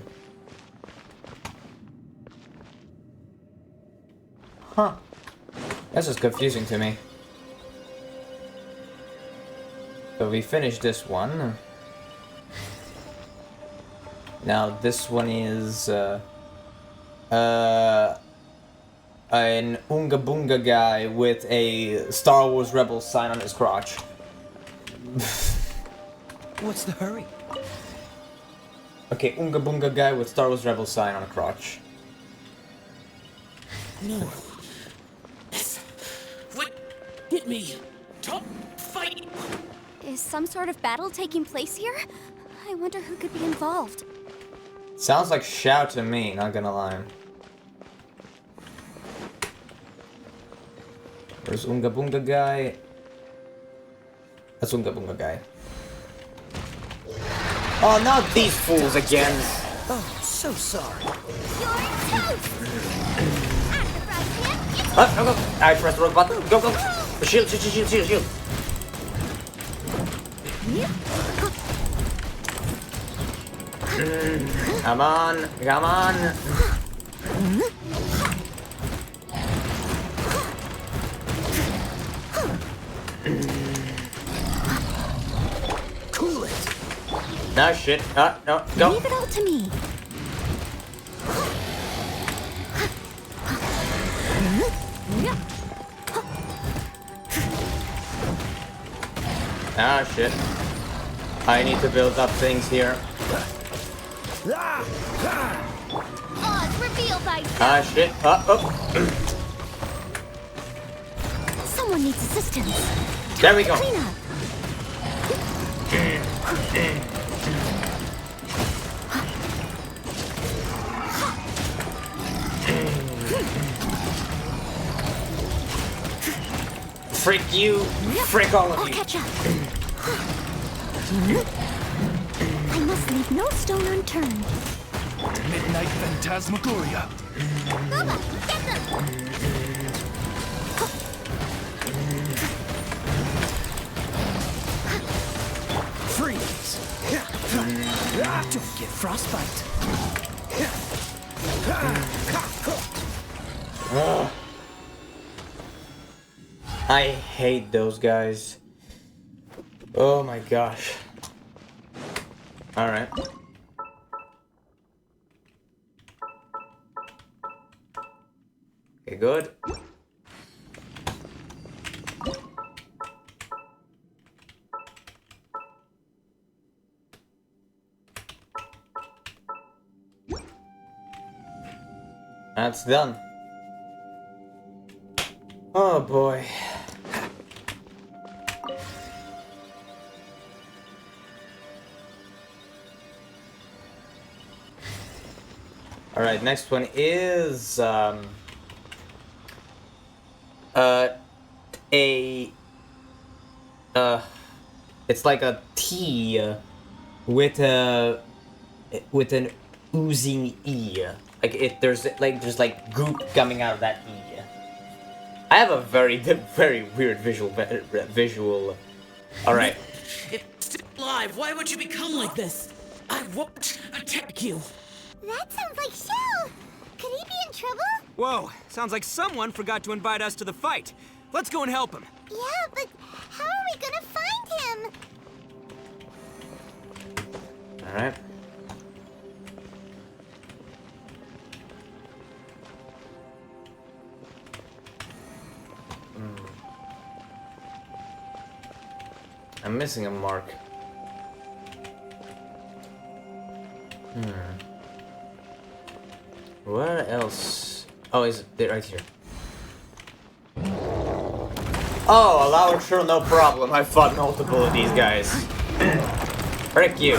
Speaker 1: Huh. This is confusing to me. So we finished this one. Now this one is an Oonga Boonga guy with a Star Wars Rebels sign on his crotch.
Speaker 3: What's the hurry?
Speaker 1: Okay, Oonga Boonga guy with Star Wars Rebels sign on a crotch.
Speaker 7: No. What? Hit me. Top fight.
Speaker 4: Is some sort of battle taking place here? I wonder who could be involved.
Speaker 1: Sounds like Shao to me, not gonna lie. Where's Oonga Boonga guy? That's Oonga Boonga guy. Oh, not these fools again!
Speaker 3: Oh, so sorry.
Speaker 1: Go, go! I pressed the wrong button. Go, go! Shield, shield, shield, shield, shield! Come on, come on!
Speaker 3: Cool it.
Speaker 1: No shit. No, go.
Speaker 4: Leave it all to me.
Speaker 1: Ah shit. I need to build up things here.
Speaker 2: Odds revealed by
Speaker 1: Ah shit. Oh.
Speaker 4: Someone needs assistance.
Speaker 1: There we go.
Speaker 4: Clean up.
Speaker 1: Frick you. Frick all of
Speaker 4: I'll
Speaker 1: you.
Speaker 4: catch up. I must leave no stone unturned.
Speaker 8: Midnight Phantasmagoria.
Speaker 2: Bubba, get them!
Speaker 3: Freeze. Don't get frostbite.
Speaker 1: I hate those guys. Oh my gosh. Alright. Okay, good. That's done. Oh boy. Alright, next one is it's like a T with an oozing E. Like there's goop coming out of that E. I have a very weird visual. All right.
Speaker 7: It's still alive. Why would you become like this? I won't attack you.
Speaker 2: That sounds like Shell. Could he be in trouble?
Speaker 3: Whoa, sounds like someone forgot to invite us to the fight. Let's go and help him.
Speaker 2: Yeah, but how are we gonna find him?
Speaker 1: Alright. I'm missing a mark. Where else? Oh, is it right here? Oh, allow sure, no problem. I fought multiple of these guys. Frick you.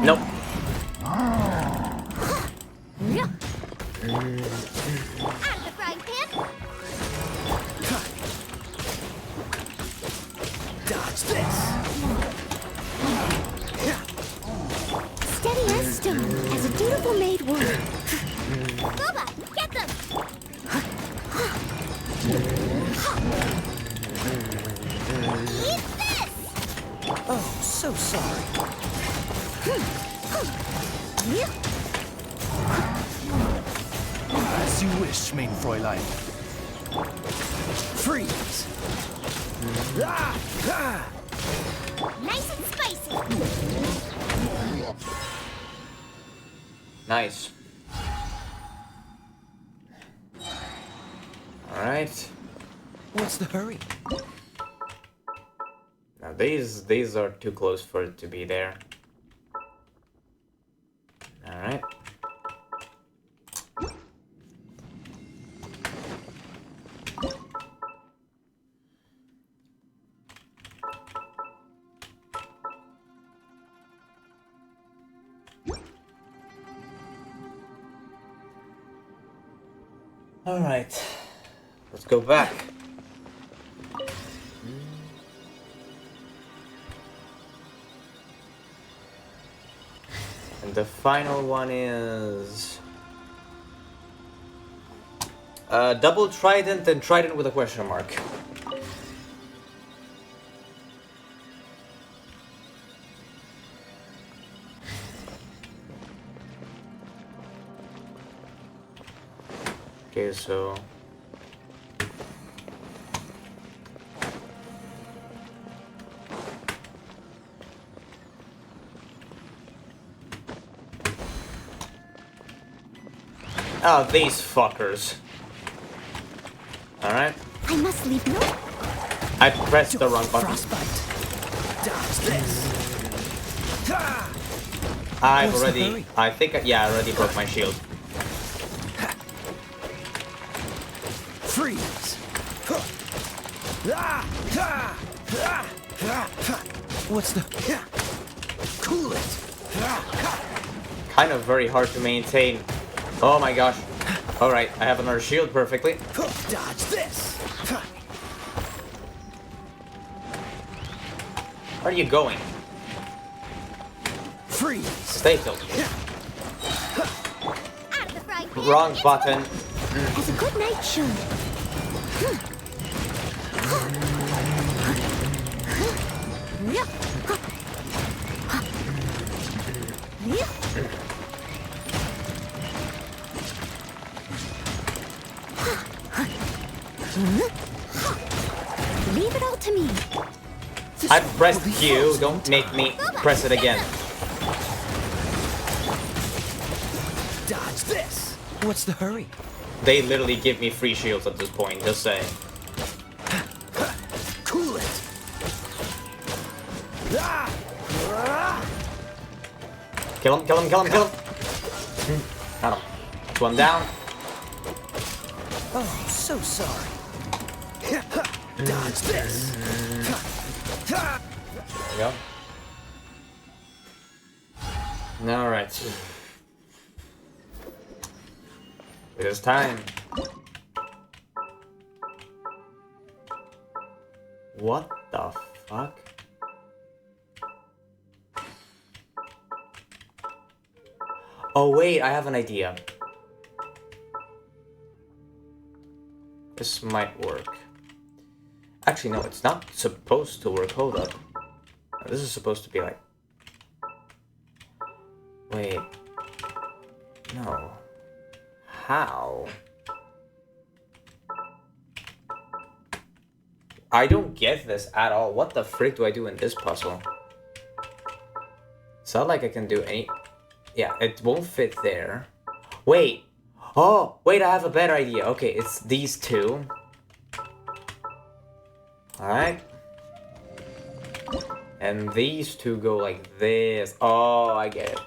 Speaker 1: Nope.
Speaker 2: Out of the frying pan.
Speaker 7: Dodge this.
Speaker 4: Steady as stone, as a dutiful maid would.
Speaker 2: Boba, get them! Eat this!
Speaker 7: Oh, so sorry.
Speaker 8: As you wish, main Fräulein.
Speaker 7: Freeze.
Speaker 2: Nice and spicy!
Speaker 1: Nice. Alright.
Speaker 7: What's the hurry?
Speaker 1: Now these are too close for it to be there. Alright. Alright. Let's go back. And the final one is double trident and trident with a question mark. Okay, so oh, these fuckers. Alright.
Speaker 4: I must leave no.
Speaker 1: I pressed the wrong button.
Speaker 7: Frostbite. Dodge this.
Speaker 1: I've
Speaker 7: What's the
Speaker 1: already,
Speaker 7: hurry?
Speaker 1: I think, I already broke my shield.
Speaker 7: Freeze. What's the... Cool it.
Speaker 1: Kind of very hard to maintain. Oh my gosh. Alright, I have another shield perfectly.
Speaker 7: Dodge this.
Speaker 1: Where are you going?
Speaker 7: Freeze.
Speaker 1: Stay still.
Speaker 2: Out of the frying pan.
Speaker 1: Wrong
Speaker 2: It's
Speaker 1: button.
Speaker 4: As a good knight should. Leave it all to me.
Speaker 1: I pressed Q, don't make me press it again.
Speaker 7: Dodge this. What's the hurry?
Speaker 1: They literally give me free shields at this point, just saying.
Speaker 7: Cool it.
Speaker 1: Kill him, kill him, kill him, kill him! Got him. One down.
Speaker 7: Oh, so sorry. Dodge this.
Speaker 1: There we go. Alright. It is time. What the fuck? Oh wait, I have an idea. This might work. Actually, no, it's not supposed to work. Hold up. This is supposed to be like... Wait. No. How? I don't get this at all. What the frick do I do in this puzzle? It's not like I can do any... Yeah, it won't fit there. Wait! Oh! Wait, I have a better idea. Okay, it's these two. Alright. And these two go like this. Oh, I get it.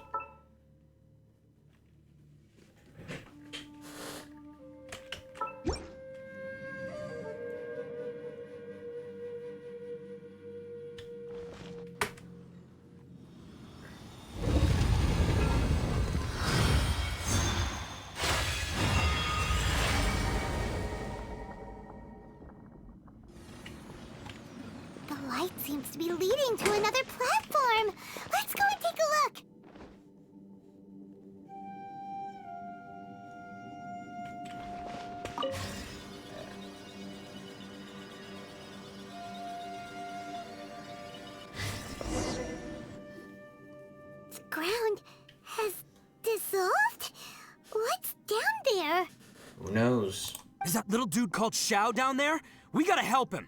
Speaker 2: The light seems to be leading to another platform. Let's go and take a look. The ground has dissolved? What's down there?
Speaker 1: Who knows?
Speaker 3: Is that little dude called Xiao down there? We gotta help him.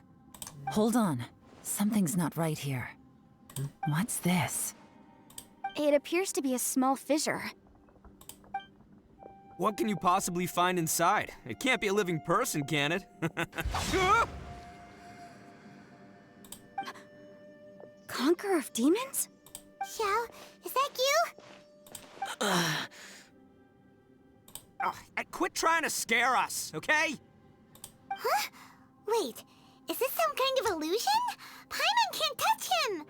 Speaker 6: Hold on. Something's not right here. What's this?
Speaker 4: It appears to be a small fissure.
Speaker 3: What can you possibly find inside? It can't be a living person, can it?
Speaker 4: Conqueror of demons?
Speaker 2: Xiao, is that you?
Speaker 3: Quit trying to scare us, okay?
Speaker 2: Huh? Wait, is this some kind of illusion? Paimon can't touch him!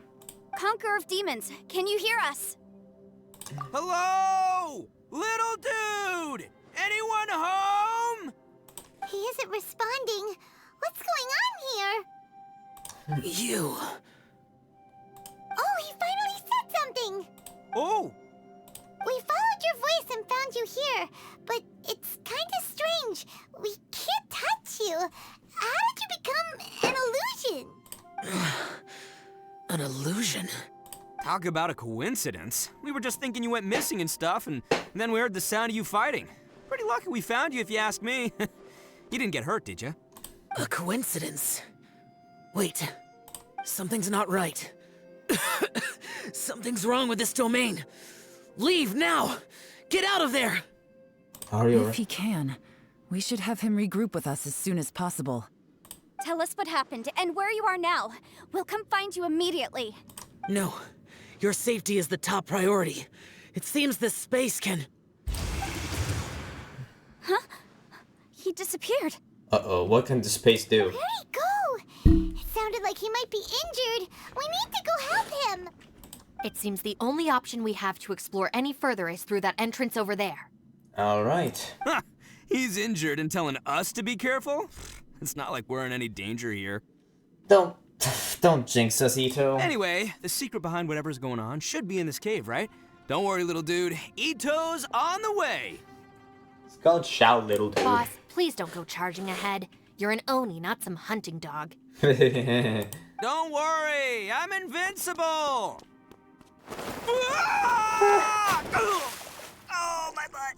Speaker 4: Conqueror of demons, can you hear us?
Speaker 3: Hello? Little dude! Anyone home?
Speaker 2: He isn't responding. What's going on here?
Speaker 7: You.
Speaker 2: Oh, he finally said something!
Speaker 3: Oh!
Speaker 2: We followed your voice and found you here, but it's kinda strange. We can't touch you. How did you become an illusion?
Speaker 7: An illusion?
Speaker 3: Talk about a coincidence. We were just thinking you went missing and stuff, and then we heard the sound of you fighting. Pretty lucky we found you, if you ask me. You didn't get hurt, did you?
Speaker 7: A coincidence? Wait. Something's not right. Something's wrong with this domain. Leave now! Get out of there!
Speaker 1: Are you?
Speaker 6: If he can, we should have him regroup with us as soon as possible.
Speaker 4: Tell us what happened and where you are now. We'll come find you immediately.
Speaker 7: No. Your safety is the top priority. It seems this space can...
Speaker 4: Huh? He disappeared.
Speaker 1: Uh-oh, what can the space do?
Speaker 2: Where'd he go? It sounded like he might be injured. We need to go help him.
Speaker 5: It seems the only option we have to explore any further is through that entrance over there.
Speaker 1: Alright.
Speaker 3: Ha! He's injured and telling us to be careful? It's not like we're in any danger here.
Speaker 1: Don't jinx us, Ito.
Speaker 3: Anyway, the secret behind whatever's going on should be in this cave, right? Don't worry, little dude. Ito's on the way!
Speaker 1: It's called Shout Little Dude.
Speaker 5: Boss, please don't go charging ahead. You're an Oni, not some hunting dog.
Speaker 3: Don't worry, I'm invincible! Ah! Oh, my butt!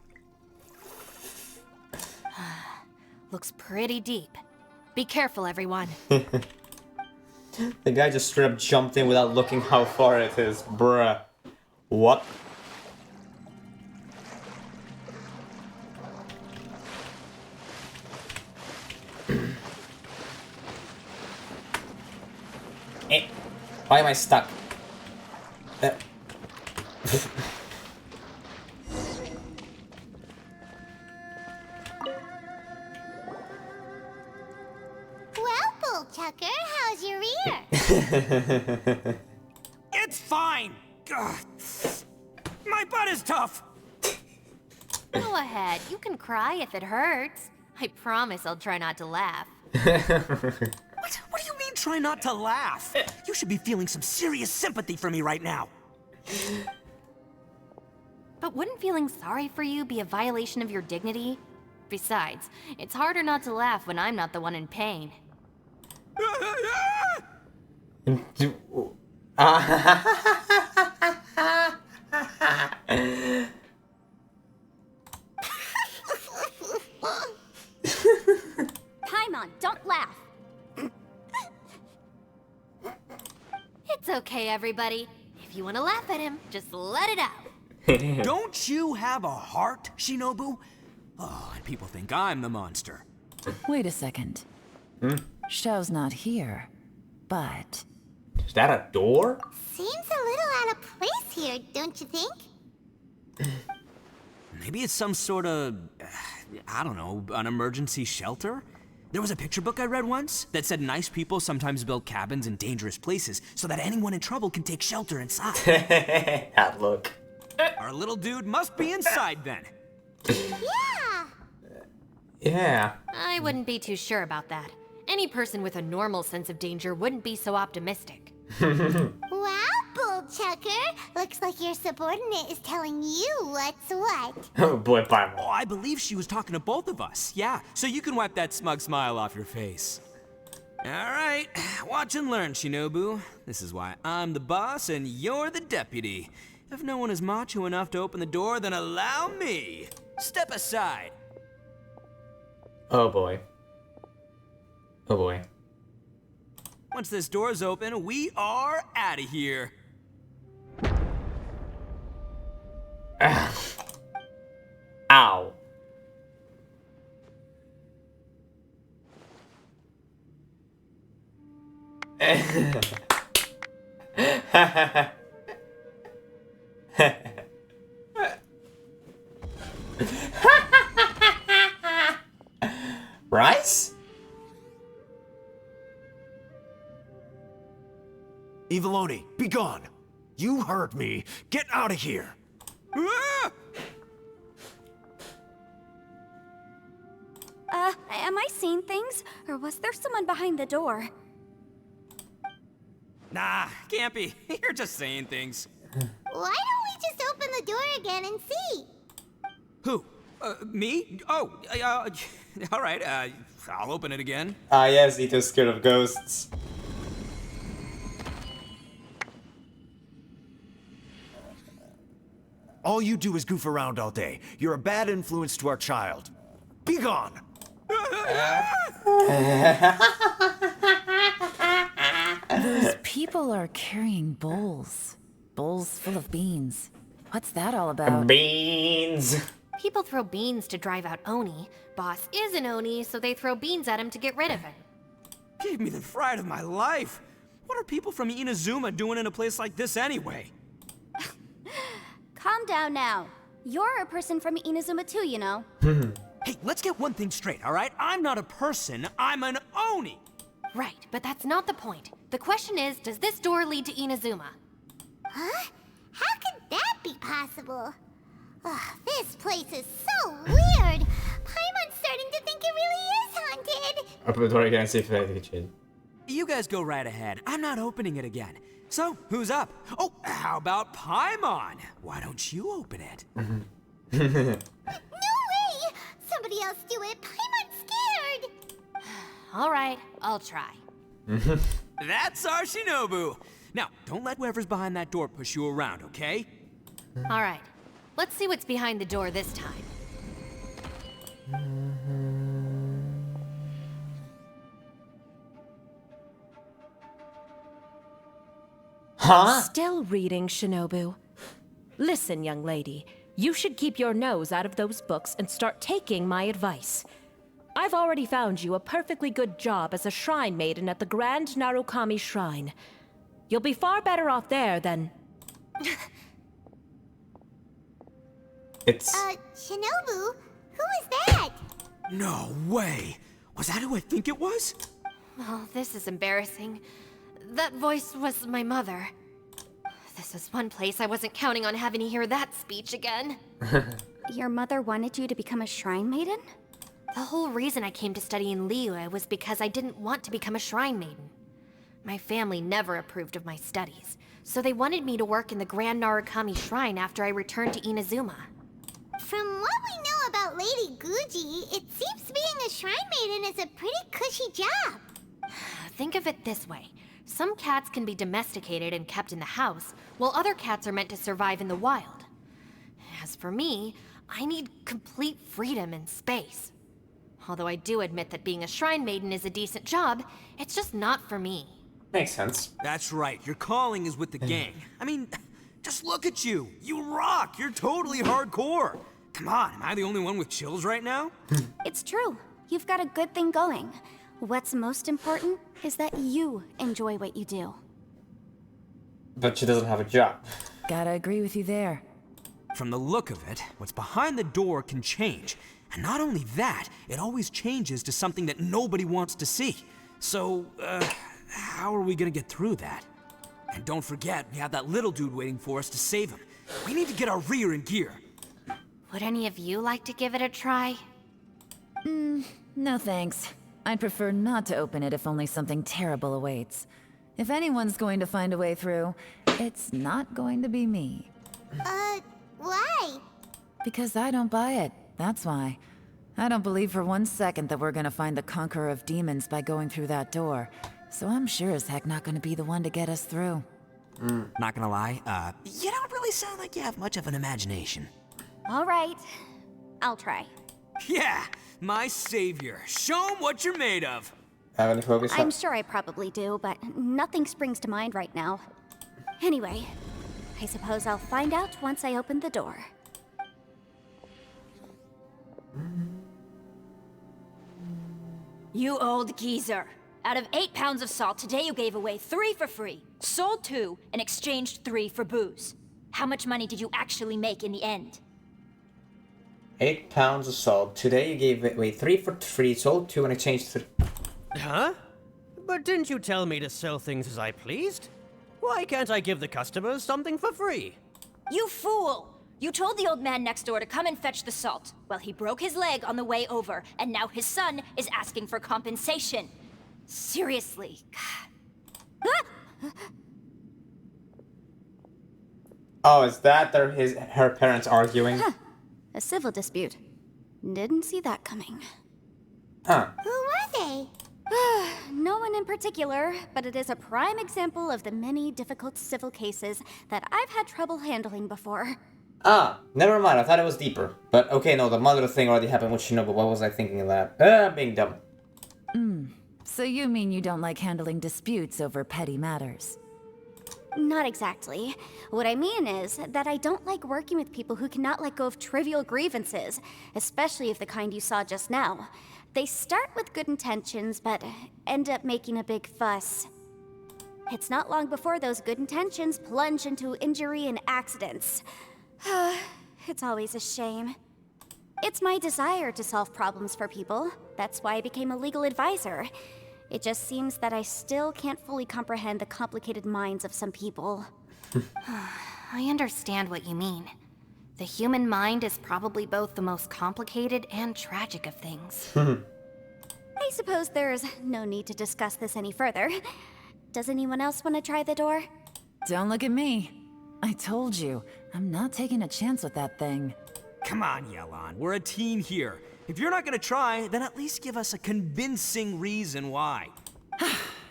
Speaker 5: Looks pretty deep. Be careful, everyone.
Speaker 1: The guy just straight up jumped in without looking how far it is. Bruh. What? Eh. Why am I stuck?
Speaker 2: Well, Bullchucker, how's your ear?
Speaker 3: It's fine! Ugh. My butt is tough!
Speaker 5: Go ahead, you can cry if it hurts. I promise I'll try not to laugh.
Speaker 3: What do you mean, try not to laugh? You should be feeling some serious sympathy for me right now.
Speaker 5: But wouldn't feeling sorry for you be a violation of your dignity? Besides, it's harder not to laugh when I'm not the one in pain.
Speaker 4: Paimon, don't laugh.
Speaker 5: It's okay, everybody. If you want to laugh at him, just let it out.
Speaker 3: Don't you have a heart, Shinobu? Oh, and people think I'm the monster.
Speaker 6: Wait a second. Xiao's not here, but...
Speaker 1: Is that a door?
Speaker 2: Seems a little out of place here, don't you think?
Speaker 3: Maybe it's some sort of, I don't know, an emergency shelter? There was a picture book I read once that said nice people sometimes build cabins in dangerous places so that anyone in trouble can take shelter inside.
Speaker 1: That look.
Speaker 3: Our little dude must be inside then.
Speaker 2: Yeah!
Speaker 1: Yeah.
Speaker 5: I wouldn't be too sure about that. Any person with a normal sense of danger wouldn't be so optimistic.
Speaker 2: Wow, Bull Chucker! Looks like your subordinate is telling you what's what.
Speaker 1: Oh boy, Paimon.
Speaker 3: Oh, I believe she was talking to both of us. Yeah, so you can wipe that smug smile off your face. All right, watch and learn, Shinobu. This is why I'm the boss and you're the deputy. If no one is macho enough to open the door, then allow me. Step aside.
Speaker 1: Oh boy. Oh boy.
Speaker 3: Once this door's open, we are out of here.
Speaker 1: Ow. Rice?
Speaker 8: Eviloni, be gone! You heard me. Get out of here!
Speaker 3: Ah!
Speaker 4: Am I seeing things? Or was there someone behind the door?
Speaker 3: Nah, can't be. You're just saying things.
Speaker 2: Why don't we just open the door again and see?
Speaker 3: Who? Me? Oh, all right, I'll open it again.
Speaker 1: Ah, yes, Ito's scared of ghosts.
Speaker 8: All you do is goof around all day. You're a bad influence to our child. Be gone!
Speaker 6: Those people are carrying bowls. Bowls full of beans. What's that all about?
Speaker 1: Beans.
Speaker 5: People throw beans to drive out Oni. Boss is an Oni, so they throw beans at him to get rid of him.
Speaker 3: Gave me the fright of my life. What are people from Inazuma doing in a place like this anyway?
Speaker 4: Calm down now. You're a person from Inazuma too, you know.
Speaker 3: Hey, let's get one thing straight, all right? I'm not a person, I'm an Oni.
Speaker 5: Right, but that's not the point. The question is, does this door lead to Inazuma?
Speaker 2: Huh? How could that be possible? Ugh, this place is so weird. Paimon's starting to think it really is haunted.
Speaker 1: Open the door again and see if anything can change.
Speaker 3: You guys go right ahead. I'm not opening it again. So, who's up? Oh, how about Paimon? Why don't you open it?
Speaker 2: No way! Somebody else do it. Paimon's scared.
Speaker 5: All right, I'll try.
Speaker 3: That's our Shinobu. Now, don't let whoever's behind that door push you around, okay?
Speaker 5: All right, let's see what's behind the door this time.
Speaker 1: Huh?
Speaker 9: Still reading, Shinobu. Listen, young lady. You should keep your nose out of those books and start taking my advice. I've already found you a perfectly good job as a shrine maiden at the Grand Narukami Shrine. You'll be far better off there than...
Speaker 1: It's...
Speaker 2: Shinobu? Who is that?
Speaker 3: No way. Was that who I think it was?
Speaker 5: Oh, this is embarrassing. That voice was my mother. This is one place I wasn't counting on having to hear that speech again.
Speaker 4: Your mother wanted you to become a shrine maiden?
Speaker 5: The whole reason I came to study in Liyue was because I didn't want to become a shrine maiden. My family never approved of my studies, so they wanted me to work in the Grand Narukami Shrine after I returned to Inazuma.
Speaker 2: From what we know about Lady Guji, it seems being a shrine maiden is a pretty cushy job.
Speaker 5: Think of it this way. Some cats can be domesticated and kept in the house, while other cats are meant to survive in the wild. As for me, I need complete freedom and space. Although I do admit that being a shrine maiden is a decent job, it's just not for me.
Speaker 1: Makes sense.
Speaker 3: That's right, your calling is with the gang. I mean, just look at you. You rock. You're totally hardcore. Come on, am I the only one with chills right now?
Speaker 4: It's true. You've got a good thing going. What's most important is that you enjoy what you do.
Speaker 1: But she doesn't have a job.
Speaker 6: Gotta agree with you there.
Speaker 3: From the look of it, what's behind the door can change. And not only that, it always changes to something that nobody wants to see. So, how are we gonna get through that? And don't forget, we have that little dude waiting for us to save him. We need to get our rear in gear.
Speaker 5: Would any of you like to give it a try?
Speaker 6: No thanks. I'd prefer not to open it if only something terrible awaits. If anyone's going to find a way through, it's not going to be me.
Speaker 2: Why?
Speaker 6: Because I don't buy it, that's why. I don't believe for 1 second that we're gonna find the Conqueror of Demons by going through that door. So I'm sure as heck not gonna be the one to get us through.
Speaker 3: Not gonna lie, you don't really sound like you have much of an imagination.
Speaker 4: All right, I'll try.
Speaker 3: Yeah, my savior. Show him what you're made of.
Speaker 1: Have any focus?
Speaker 4: I'm sure I probably do, but nothing springs to mind right now. Anyway, I suppose I'll find out once I open the door.
Speaker 10: You old geezer. Out of 8 pounds of salt, today you gave away 3 for free, sold 2, and exchanged 3 for booze. How much money did you actually make in the end?
Speaker 1: 8 pounds of salt. Today you gave away 3 for free, sold 2, and exchanged 3.
Speaker 11: Huh? But didn't you tell me to sell things as I pleased? Why can't I give the customers something for free?
Speaker 10: You fool! You told the old man next door to come and fetch the salt. Well, he broke his leg on the way over, and now his son is asking for compensation. Seriously.
Speaker 1: Oh, is that her parents arguing?
Speaker 4: A civil dispute. Didn't see that coming.
Speaker 1: Huh.
Speaker 2: Who were they?
Speaker 4: No one in particular, but it is a prime example of the many difficult civil cases that I've had trouble handling before.
Speaker 1: Ah, never mind. I thought it was deeper. But okay, no, the mother thing already happened with Shinobu. What was I thinking of that? Being dumb.
Speaker 6: So you mean you don't like handling disputes over petty matters?
Speaker 4: Not exactly. What I mean is that I don't like working with people who cannot let go of trivial grievances, especially of the kind you saw just now. They start with good intentions, but end up making a big fuss. It's not long before those good intentions plunge into injury and accidents. It's always a shame. It's my desire to solve problems for people. That's why I became a legal advisor. It just seems that I still can't fully comprehend the complicated minds of some people.
Speaker 5: I understand what you mean. The human mind is probably both the most complicated and tragic of things.
Speaker 4: I suppose there's no need to discuss this any further. Does anyone else want to try the door?
Speaker 6: Don't look at me. I told you, I'm not taking a chance with that thing.
Speaker 3: Come on, Yelan. We're a team here. If you're not gonna try, then at least give us a convincing reason why.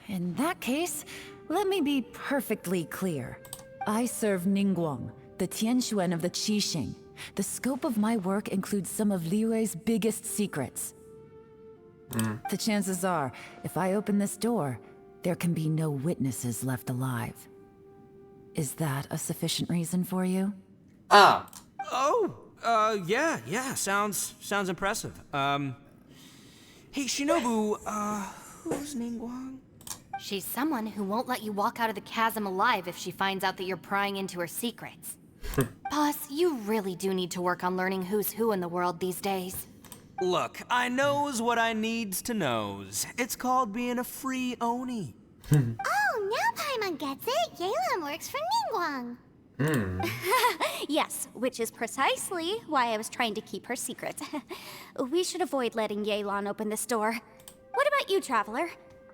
Speaker 6: In that case, let me be perfectly clear. I serve Ningguang, the Tianxuan of the Qixing. The scope of my work includes some of Liyue's biggest secrets. The chances are, if I open this door, there can be no witnesses left alive. Is that a sufficient reason for you?
Speaker 1: Ah,
Speaker 3: Oh, yeah, sounds impressive. Hey, Shinobu, who's Ningguang?
Speaker 5: She's someone who won't let you walk out of the chasm alive if she finds out that you're prying into her secrets. Boss, you really do need to work on learning who's who in the world these days.
Speaker 3: Look, I knows what I needs to knows. It's called being a free Oni.
Speaker 2: Oh, now Paimon gets it. Yelan works for Ningguang.
Speaker 4: Yes, which is precisely why I was trying to keep her secret. We should avoid letting Yelan open this door. What about you, Traveler?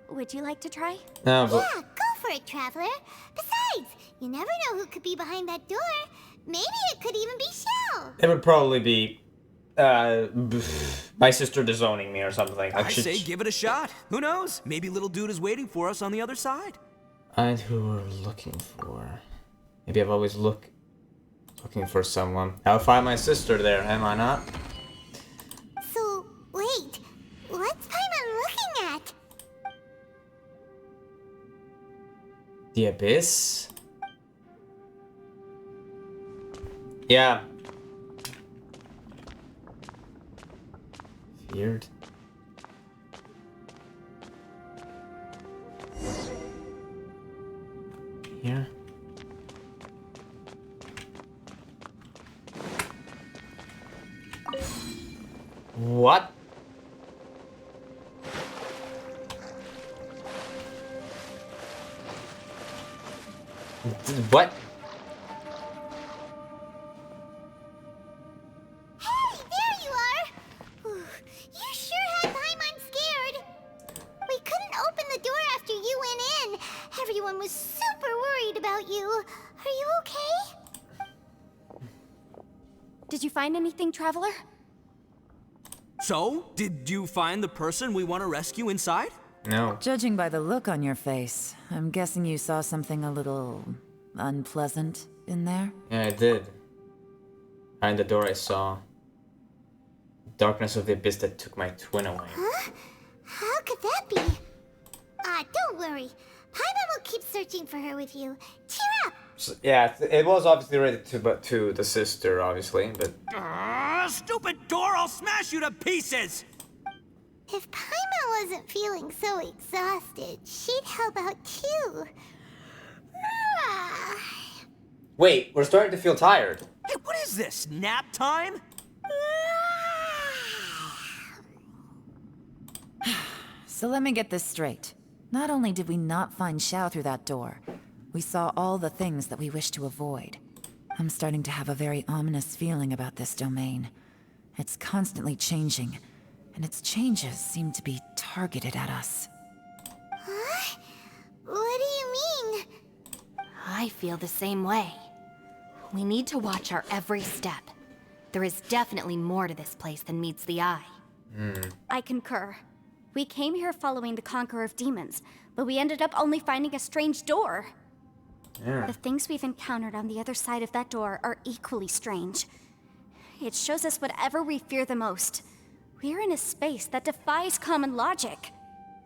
Speaker 4: Would you like to try?
Speaker 1: no, but
Speaker 2: Yeah, go for it, Traveler. Besides, you never know who could be behind that door. Maybe it could even be Shell.
Speaker 1: it would probably be my sister disowning me or something.
Speaker 3: I say give it a shot. Who knows? Maybe little dude is waiting for us on the other side.
Speaker 1: And who we're looking for. Maybe I've always looking for someone. I'll find my sister there, am I not?
Speaker 2: So, wait. What's Paimon looking at?
Speaker 1: The abyss? Yeah. Weird. Here. What? What?
Speaker 2: Hey, there you are! Whew, you sure had Paimon scared. We couldn't open the door after you went in. Everyone was super worried about you. Are you okay?
Speaker 4: Did you find anything, Traveler?
Speaker 3: So, did you find the person we want to rescue inside?
Speaker 1: No.
Speaker 6: Judging by the look on your face, I'm guessing you saw something a little unpleasant in there?
Speaker 1: Yeah, I did. Behind the door I saw darkness of the abyss that took my twin away.
Speaker 2: Huh? How could that be? Don't worry. Paimon will keep searching for her with you. Cheer up!
Speaker 1: So, yeah, it was obviously related to the sister, obviously, but...
Speaker 3: Stupid door! I'll smash you to pieces!
Speaker 2: If Paimon wasn't feeling so exhausted, she'd help out too. Ah.
Speaker 1: Wait, we're starting to feel tired.
Speaker 3: Hey, what is this? Nap time?
Speaker 6: So let me get this straight. Not only did we not find Xiao through that door, we saw all the things that we wish to avoid. I'm starting to have a very ominous feeling about this domain. It's constantly changing, and its changes seem to be targeted at us.
Speaker 2: Huh? What do you mean?
Speaker 5: I feel the same way. We need to watch our every step. There is definitely more to this place than meets the eye.
Speaker 4: I concur. We came here following the Conqueror of Demons, but we ended up only finding a strange door.
Speaker 1: Yeah.
Speaker 4: The things we've encountered on the other side of that door are equally strange. It shows us whatever we fear the most. We're in a space that defies common logic.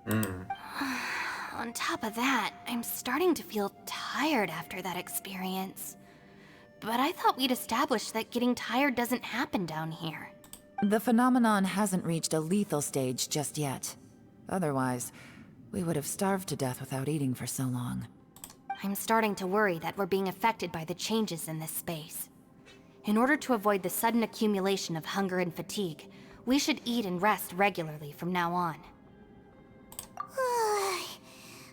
Speaker 5: On top of that, I'm starting to feel tired after that experience. But I thought we'd established that getting tired doesn't happen down here.
Speaker 6: The phenomenon hasn't reached a lethal stage just yet. Otherwise, we would have starved to death without eating for so long.
Speaker 5: I'm starting to worry that we're being affected by the changes in this space. In order to avoid the sudden accumulation of hunger and fatigue, we should eat and rest regularly from now on.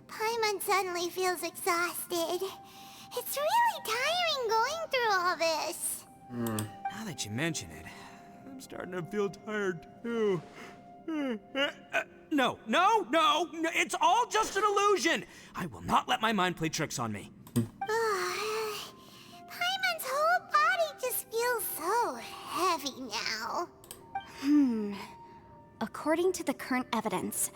Speaker 2: Paimon suddenly feels exhausted. It's really tiring going through all this.
Speaker 3: Now that you mention it, I'm starting to feel tired too. No, it's all just an illusion! I will not let my mind play tricks on me.
Speaker 2: Paimon's whole body just feels so heavy now.
Speaker 4: According to the current evidence,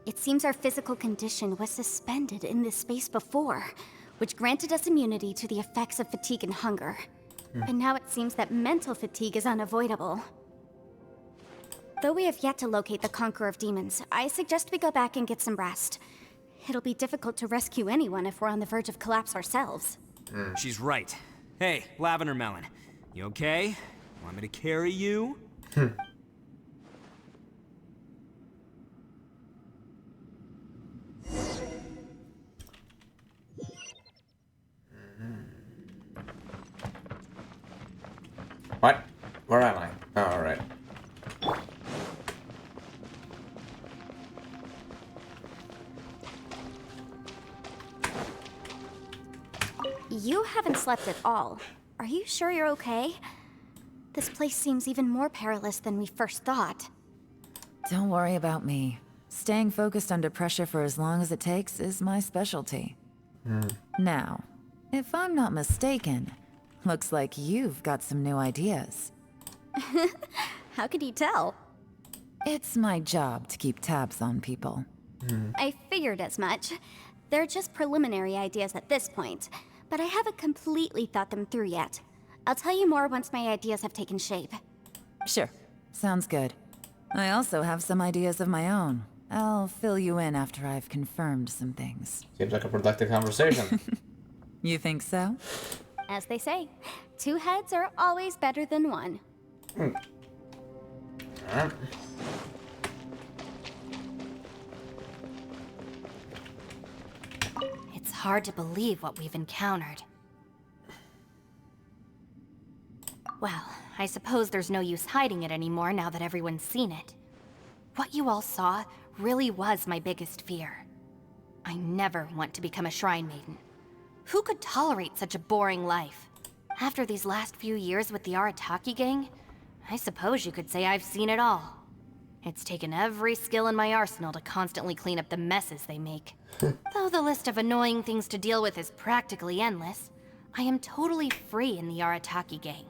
Speaker 4: it seems our physical condition was suspended in this space before, which granted us immunity to the effects of fatigue and hunger. But now it seems that mental fatigue is unavoidable. Though we have yet to locate the Conqueror of Demons, I suggest we go back and get some rest. It'll be difficult to rescue anyone if we're on the verge of collapse ourselves.
Speaker 3: She's right. Hey, Lavender Melon, you okay? Want me to carry you?
Speaker 1: What? Where am I? Oh, alright.
Speaker 4: You haven't slept at all. Are you sure you're okay? This place seems even more perilous than we first thought.
Speaker 6: Don't worry about me. Staying focused under pressure for as long as it takes is my specialty. Now, if I'm not mistaken, looks like you've got some new ideas.
Speaker 4: How could you tell?
Speaker 6: It's my job to keep tabs on people.
Speaker 4: I figured as much. They're just preliminary ideas at this point, but I haven't completely thought them through yet. I'll tell you more once my ideas have taken shape.
Speaker 6: Sure. Sounds good. I also have some ideas of my own. I'll fill you in after I've confirmed some things.
Speaker 1: Seems like a productive conversation.
Speaker 6: You think so?
Speaker 4: As they say, 2 heads are always better than 1.
Speaker 1: Alright.
Speaker 5: It's hard to believe what we've encountered. Well, I suppose there's no use hiding it anymore now that everyone's seen it. What you all saw really was my biggest fear. I never want to become a Shrine Maiden. Who could tolerate such a boring life? After these last few years with the Arataki gang, I suppose you could say I've seen it all. It's taken every skill in my arsenal to constantly clean up the messes they make. Though the list of annoying things to deal with is practically endless, I am totally free in the Arataki gang.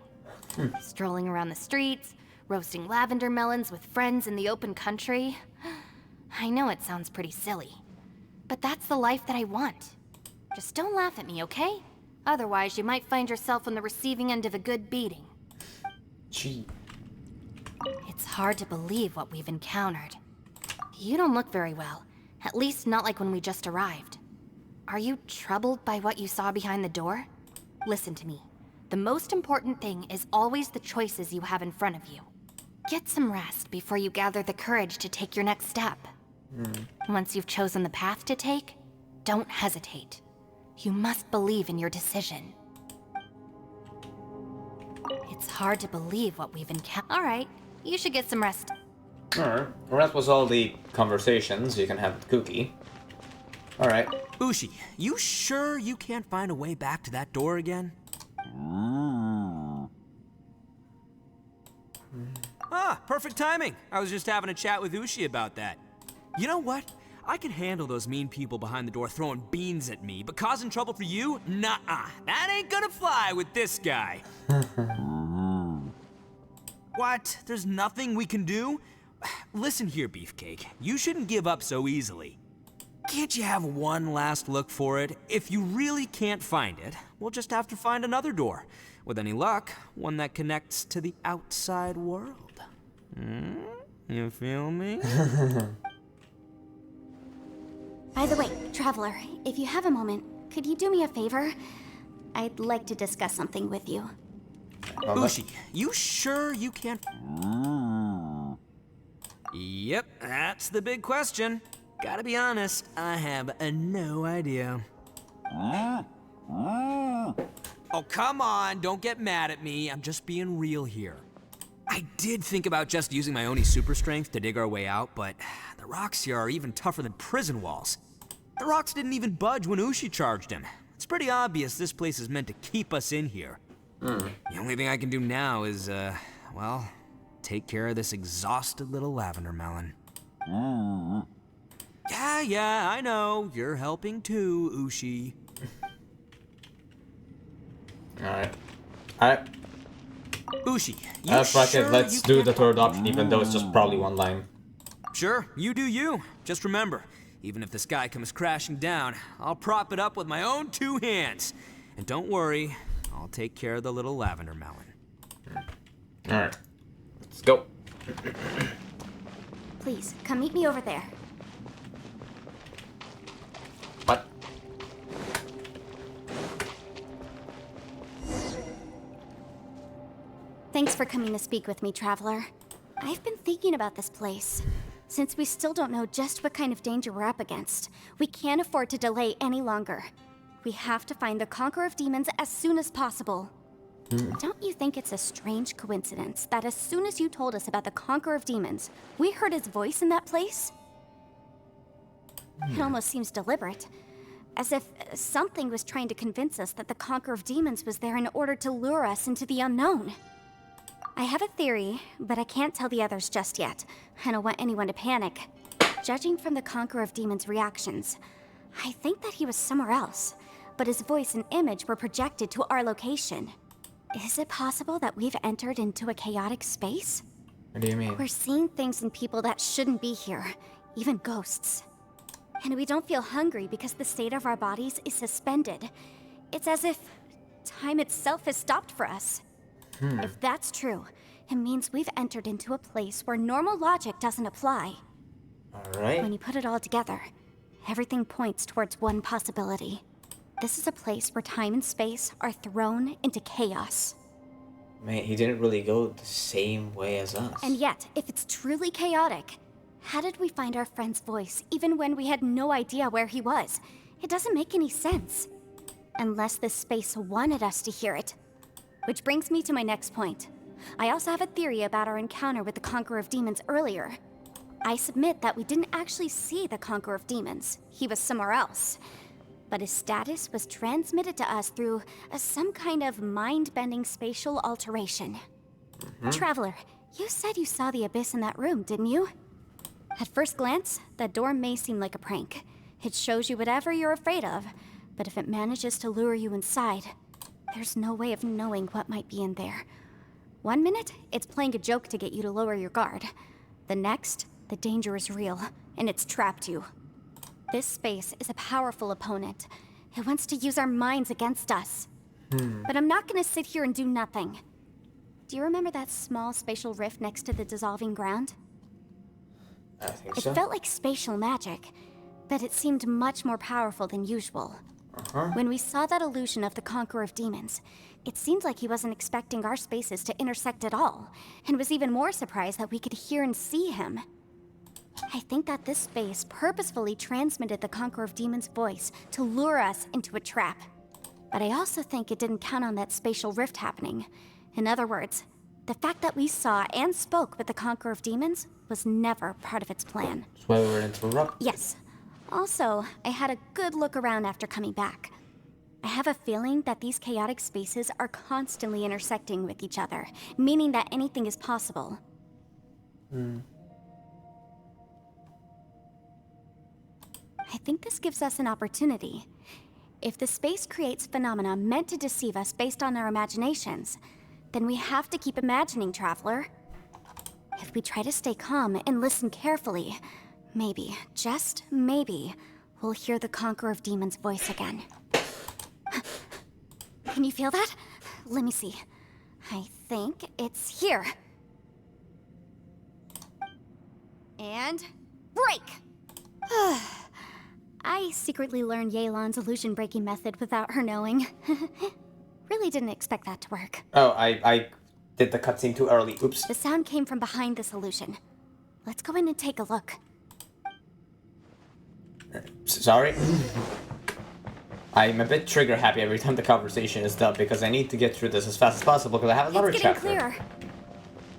Speaker 5: Strolling around the streets, roasting lavender melons with friends in the open country. I know it sounds pretty silly, but that's the life that I want. Just don't laugh at me, okay? Otherwise, you might find yourself on the receiving end of a good beating.
Speaker 1: Gee.
Speaker 5: It's hard to believe what we've encountered. You don't look very well, at least not like when we just arrived. Are you troubled by what you saw behind the door? Listen to me. The most important thing is always the choices you have in front of you. Get some rest before you gather the courage to take your next step. Once you've chosen the path to take, don't hesitate. You must believe in your decision. It's hard to believe what we've encountered. Alright, you should get some rest.
Speaker 1: Alright. Well, that was all the conversations you can have with Cookie. Alright.
Speaker 3: Ushi, you sure you can't find a way back to that door again? Ah, perfect timing. I was just having a chat with Ushi about that. You know what? I can handle those mean people behind the door throwing beans at me, but causing trouble for you? Nuh-uh. That ain't gonna fly with this guy. What? There's nothing we can do? Listen here, Beefcake. You shouldn't give up so easily. Can't you have one last look for it? If you really can't find it, we'll just have to find another door. With any luck, one that connects to the outside world. You feel me?
Speaker 4: By the way, Traveler, if you have a moment, could you do me a favor? I'd like to discuss something with you.
Speaker 3: Ushi, you sure you can't... Yep, that's the big question. Gotta be honest, I have no idea. Oh, come on, don't get mad at me. I'm just being real here. I did think about just using my Oni super strength to dig our way out, but the rocks here are even tougher than prison walls. The rocks didn't even budge when Ushi charged him. It's pretty obvious this place is meant to keep us in here. The only thing I can do now is, well, take care of this exhausted little lavender melon. Yeah, I know. You're helping too, Ushi.
Speaker 1: Alright.
Speaker 3: Ushi, you
Speaker 1: Fuck
Speaker 3: sure
Speaker 1: it, let's
Speaker 3: you
Speaker 1: do
Speaker 3: can't...
Speaker 1: the third option, even though it's just probably one line.
Speaker 3: Sure, you do you. Just remember, even if the sky comes crashing down, I'll prop it up with my own 2 hands. And don't worry, I'll take care of the little lavender melon.
Speaker 1: Alright. Let's go.
Speaker 4: Please, come meet me over there.
Speaker 1: What?
Speaker 4: Thanks for coming to speak with me, Traveler. I've been thinking about this place. Since we still don't know just what kind of danger we're up against, we can't afford to delay any longer. We have to find the Conqueror of Demons as soon as possible. Don't you think it's a strange coincidence that as soon as you told us about the Conqueror of Demons, we heard his voice in that place? It almost seems deliberate. As if something was trying to convince us that the Conqueror of Demons was there in order to lure us into the unknown. I have a theory, but I can't tell the others just yet. I don't want anyone to panic. Judging from the Conqueror of Demons' reactions, I think that he was somewhere else, but his voice and image were projected to our location. Is it possible that we've entered into a chaotic space?
Speaker 1: What do you mean?
Speaker 4: We're seeing things in people that shouldn't be here, even ghosts. And we don't feel hungry because the state of our bodies is suspended. It's as if time itself has stopped for us. If that's true, it means we've entered into a place where normal logic doesn't apply.
Speaker 1: Alright.
Speaker 4: When you put it all together, everything points towards one possibility. This is a place where time and space are thrown into chaos.
Speaker 1: Man, he didn't really go the same way as us.
Speaker 4: And yet, if it's truly chaotic, how did we find our friend's voice even when we had no idea where he was? It doesn't make any sense. Unless this space wanted us to hear it. Which brings me to my next point. I also have a theory about our encounter with the Conqueror of Demons earlier. I submit that we didn't actually see the Conqueror of Demons. He was somewhere else. But his status was transmitted to us through some kind of mind-bending spatial alteration. Traveler, you said you saw the abyss in that room, didn't you? At first glance, that door may seem like a prank. It shows you whatever you're afraid of, but if it manages to lure you inside, there's no way of knowing what might be in there. One minute, it's playing a joke to get you to lower your guard. The next, the danger is real, and it's trapped you. This space is a powerful opponent. It wants to use our minds against us. But I'm not gonna sit here and do nothing. Do you remember that small spatial rift next to the dissolving ground?
Speaker 1: I think
Speaker 4: It
Speaker 1: so.
Speaker 4: felt like spatial magic, but it seemed much more powerful than usual. When we saw that illusion of the Conqueror of Demons, it seemed like he wasn't expecting our spaces to intersect at all, and was even more surprised that we could hear and see him. I think that this space purposefully transmitted the Conqueror of Demons' voice to lure us into a trap. But I also think it didn't count on that spatial rift happening. In other words, the fact that we saw and spoke with the Conqueror of Demons was never part of its plan.
Speaker 1: That's why we were interrupted.
Speaker 4: Yes. Also, I had a good look around after coming back. I have a feeling that these chaotic spaces are constantly intersecting with each other, meaning that anything is possible. I think this gives us an opportunity. If the space creates phenomena meant to deceive us based on our imaginations, then we have to keep imagining, Traveler. If we try to stay calm and listen carefully, maybe, just maybe, we'll hear the Conqueror of Demons' voice again. Can you feel that? Let me see. I think it's here. And break! I secretly learned Yelan's illusion-breaking method without her knowing. Really didn't expect that to work.
Speaker 1: Oh, I did the cutscene too early. Oops.
Speaker 4: The sound came from behind this illusion. Let's go in and take a look.
Speaker 1: Sorry. I'm a bit trigger happy every time the conversation is done because I need to get through this as fast as possible because I have another
Speaker 4: It's getting
Speaker 1: chapter.
Speaker 4: clearer.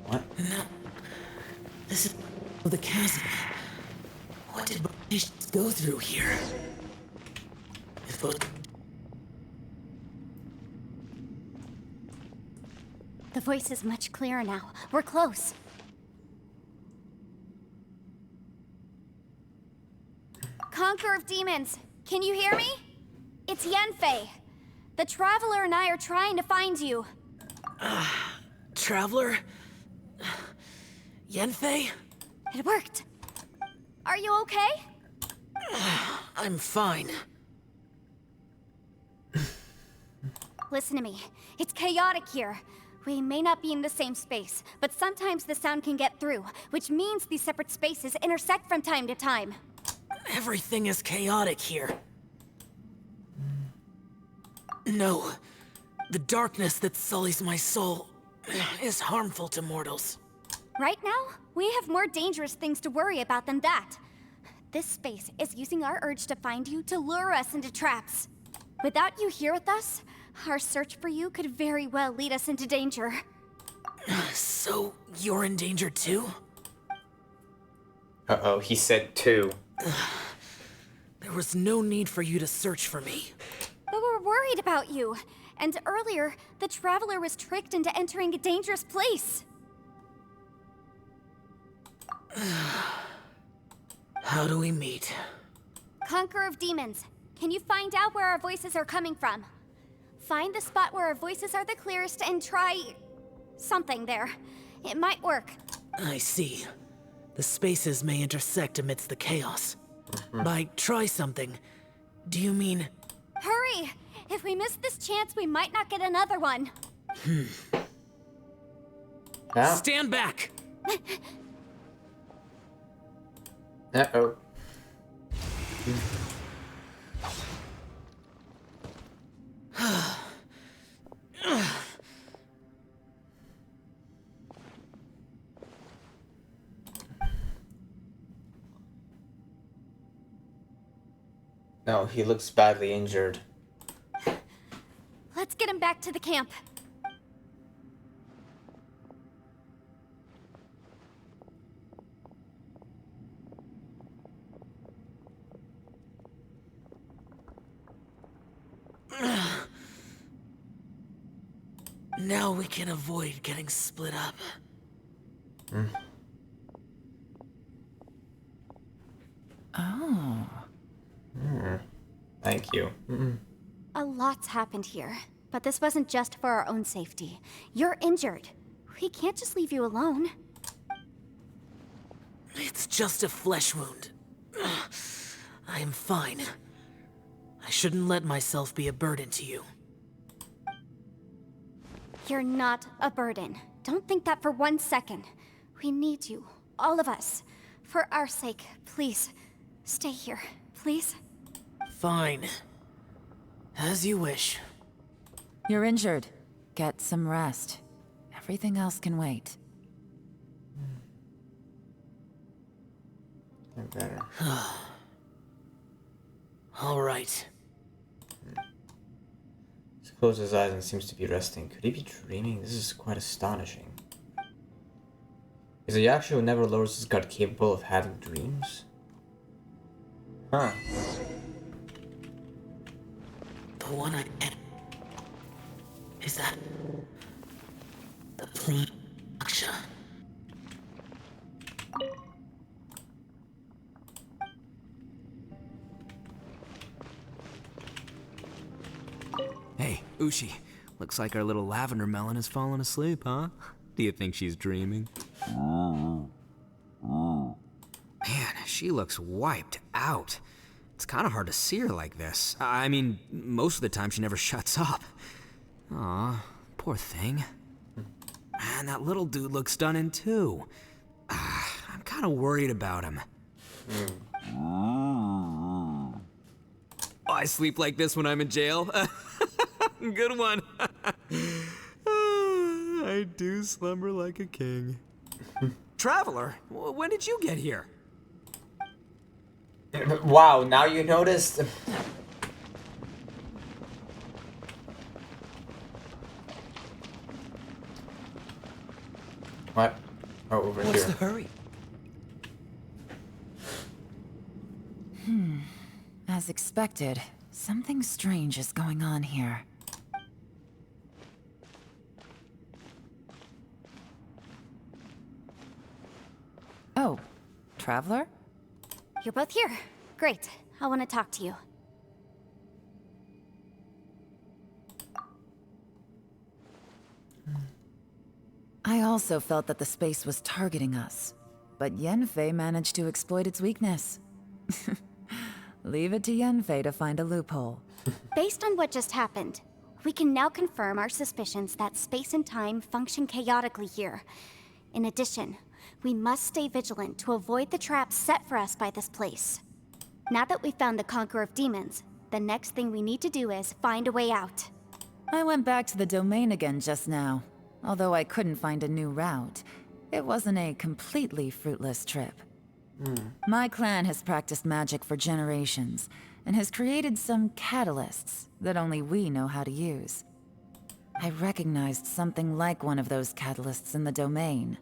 Speaker 1: What?
Speaker 7: No. This is the chasm. What did patients go through here? If both
Speaker 4: The voice is much clearer now. We're close. Conqueror of Demons, can you hear me? It's Yenfei. The Traveler and I are trying to find you.
Speaker 7: Traveler? Yenfei?
Speaker 4: It worked. Are you okay?
Speaker 7: I'm fine.
Speaker 4: Listen to me. It's chaotic here. We may not be in the same space, but sometimes the sound can get through, which means these separate spaces intersect from time to time.
Speaker 7: Everything is chaotic here. No. The darkness that sullies my soul is harmful to mortals.
Speaker 4: Right now, we have more dangerous things to worry about than that. This space is using our urge to find you to lure us into traps. Without you here with us, our search for you could very well lead us into danger.
Speaker 7: So, you're in danger too?
Speaker 1: Uh-oh, he said two.
Speaker 7: There was no need for you to search for me.
Speaker 4: But we're worried about you. And earlier, the Traveler was tricked into entering a dangerous place.
Speaker 7: How do we meet?
Speaker 4: Conqueror of Demons, can you find out where our voices are coming from? Find the spot where our voices are the clearest and try something there. It might work.
Speaker 7: I see. The spaces may intersect amidst the chaos. By try something, do you mean...
Speaker 4: Hurry! If we miss this chance, we might not get another one.
Speaker 1: Yeah.
Speaker 7: Stand back!
Speaker 1: Uh-oh. No, he looks badly injured.
Speaker 4: Let's get him back to the camp.
Speaker 7: Now we can avoid getting split up.
Speaker 6: Oh.
Speaker 1: Thank you.
Speaker 4: A lot's happened here, but this wasn't just for our own safety. You're injured. We can't just leave you alone.
Speaker 7: It's just a flesh wound. I am fine. I shouldn't let myself be a burden to you.
Speaker 4: You're not a burden. Don't think that for 1 second. We need you, all of us. For our sake, please, stay here, please.
Speaker 7: Fine. As you wish.
Speaker 6: You're injured. Get some rest. Everything else can wait.
Speaker 1: Better.
Speaker 7: All right.
Speaker 1: He closes his eyes and seems to be resting. Could he be dreaming? This is quite astonishing. Is a Yaksha who never lowers his guard capable of having dreams? Huh.
Speaker 7: The one I am. Is that... the plain Yaksha?
Speaker 3: Hey, Ushi. Looks like our little lavender melon has fallen asleep, huh? Do you think she's dreaming? Man, she looks wiped out. It's kind of hard to see her like this. I mean, most of the time she never shuts up. Aw, poor thing. Man, that little dude looks stunning too. I'm kind of worried about him. I sleep like this when I'm in jail. Good one. I do slumber like a king. Traveler, when did you get here?
Speaker 1: Wow, now you noticed? What? Oh, over
Speaker 7: What's
Speaker 1: here.
Speaker 7: the hurry?
Speaker 6: As expected, something strange is going on here. Oh, Traveler?
Speaker 4: You're both here. Great. I want to talk to you.
Speaker 6: I also felt that the space was targeting us, but Yenfei managed to exploit its weakness. Leave it to Yenfei to find a loophole.
Speaker 4: Based on what just happened, we can now confirm our suspicions that space and time function chaotically here. In addition, we must stay vigilant to avoid the traps set for us by this place. Now that we've found the Conqueror of Demons, the next thing we need to do is find a way out.
Speaker 6: I went back to the domain again just now. Although I couldn't find a new route, it wasn't a completely fruitless trip. My clan has practiced magic for generations, and has created some catalysts that only we know how to use. I recognized something like one of those catalysts in the domain.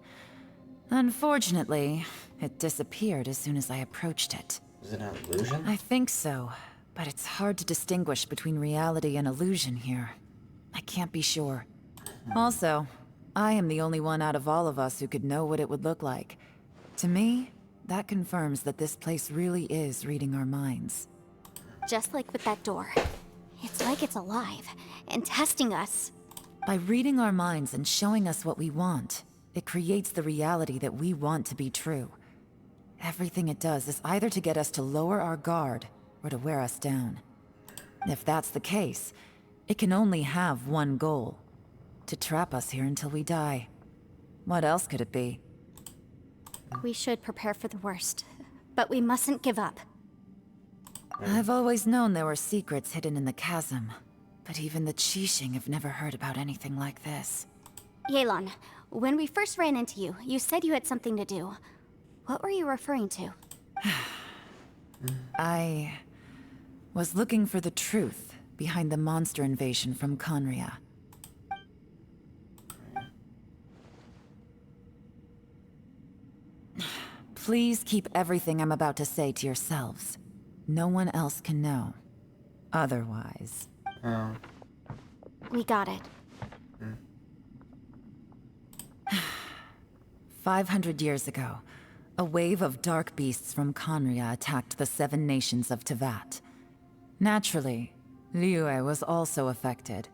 Speaker 6: Unfortunately, it disappeared as soon as I approached it.
Speaker 1: Is it an illusion?
Speaker 6: I think so, but it's hard to distinguish between reality and illusion here. I can't be sure. Also, I am the only one out of all of us who could know what it would look like. To me, that confirms that this place really is reading our minds.
Speaker 4: Just like with that door. It's like it's alive, and testing us.
Speaker 6: By reading our minds and showing us what we want, it creates the reality that we want to be true. Everything it does is either to get us to lower our guard or to wear us down. If that's the case, it can only have one goal: to trap us here until we die. What else could it be?
Speaker 4: We should prepare for the worst, but we mustn't give up.
Speaker 6: I've always known there were secrets hidden in the chasm, but even the Qixing have never heard about anything like this.
Speaker 4: Yelan, when we first ran into you, you said you had something to do. What were you referring to?
Speaker 6: I was looking for the truth behind the monster invasion from Conria. Please keep everything I'm about to say to yourselves. No one else can know. Otherwise...
Speaker 1: Oh.
Speaker 4: We got it.
Speaker 6: 500 years ago, a wave of dark beasts from Conria attacked the 7 nations of Tevat. Naturally, Liyue was also affected.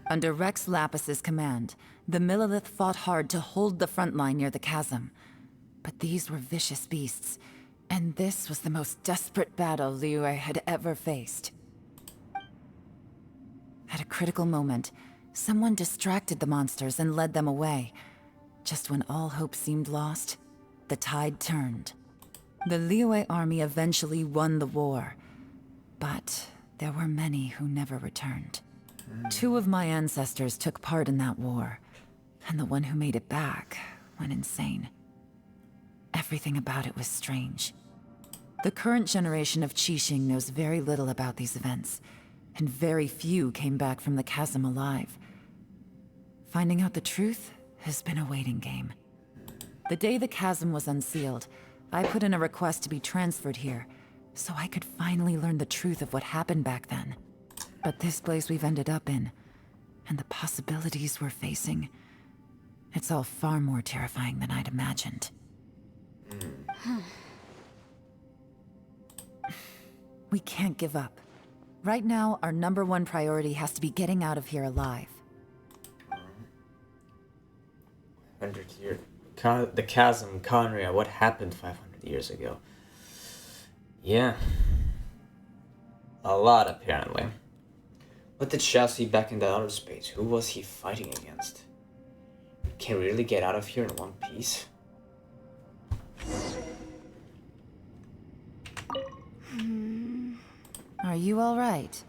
Speaker 6: Under Rex Lapis's command, the Millelith fought hard to hold the front line near the chasm. But these were vicious beasts, and this was the most desperate battle Liyue had ever faced. At a critical moment, someone distracted the monsters and led them away. Just when all hope seemed lost, the tide turned. The Liyue army eventually won the war, but there were many who never returned. 2 of my ancestors took part in that war, and the one who made it back went insane. Everything about it was strange. The current generation of Qixing knows very little about these events, and very few came back from the chasm alive. Finding out the truth has been a waiting game. The day the chasm was unsealed, I put in a request to be transferred here, so I could finally learn the truth of what happened back then. But this place we've ended up in, and the possibilities we're facing, it's all far more terrifying than I'd imagined. We can't give up. Right now, our #1 priority has to be getting out of here alive.
Speaker 1: 100 years. The chasm, Conria, what happened 500 years ago? Yeah. A lot, apparently. What did Shao see back in that outer space? Who was he fighting against? Can we really get out of here in one piece?
Speaker 6: Are you all right?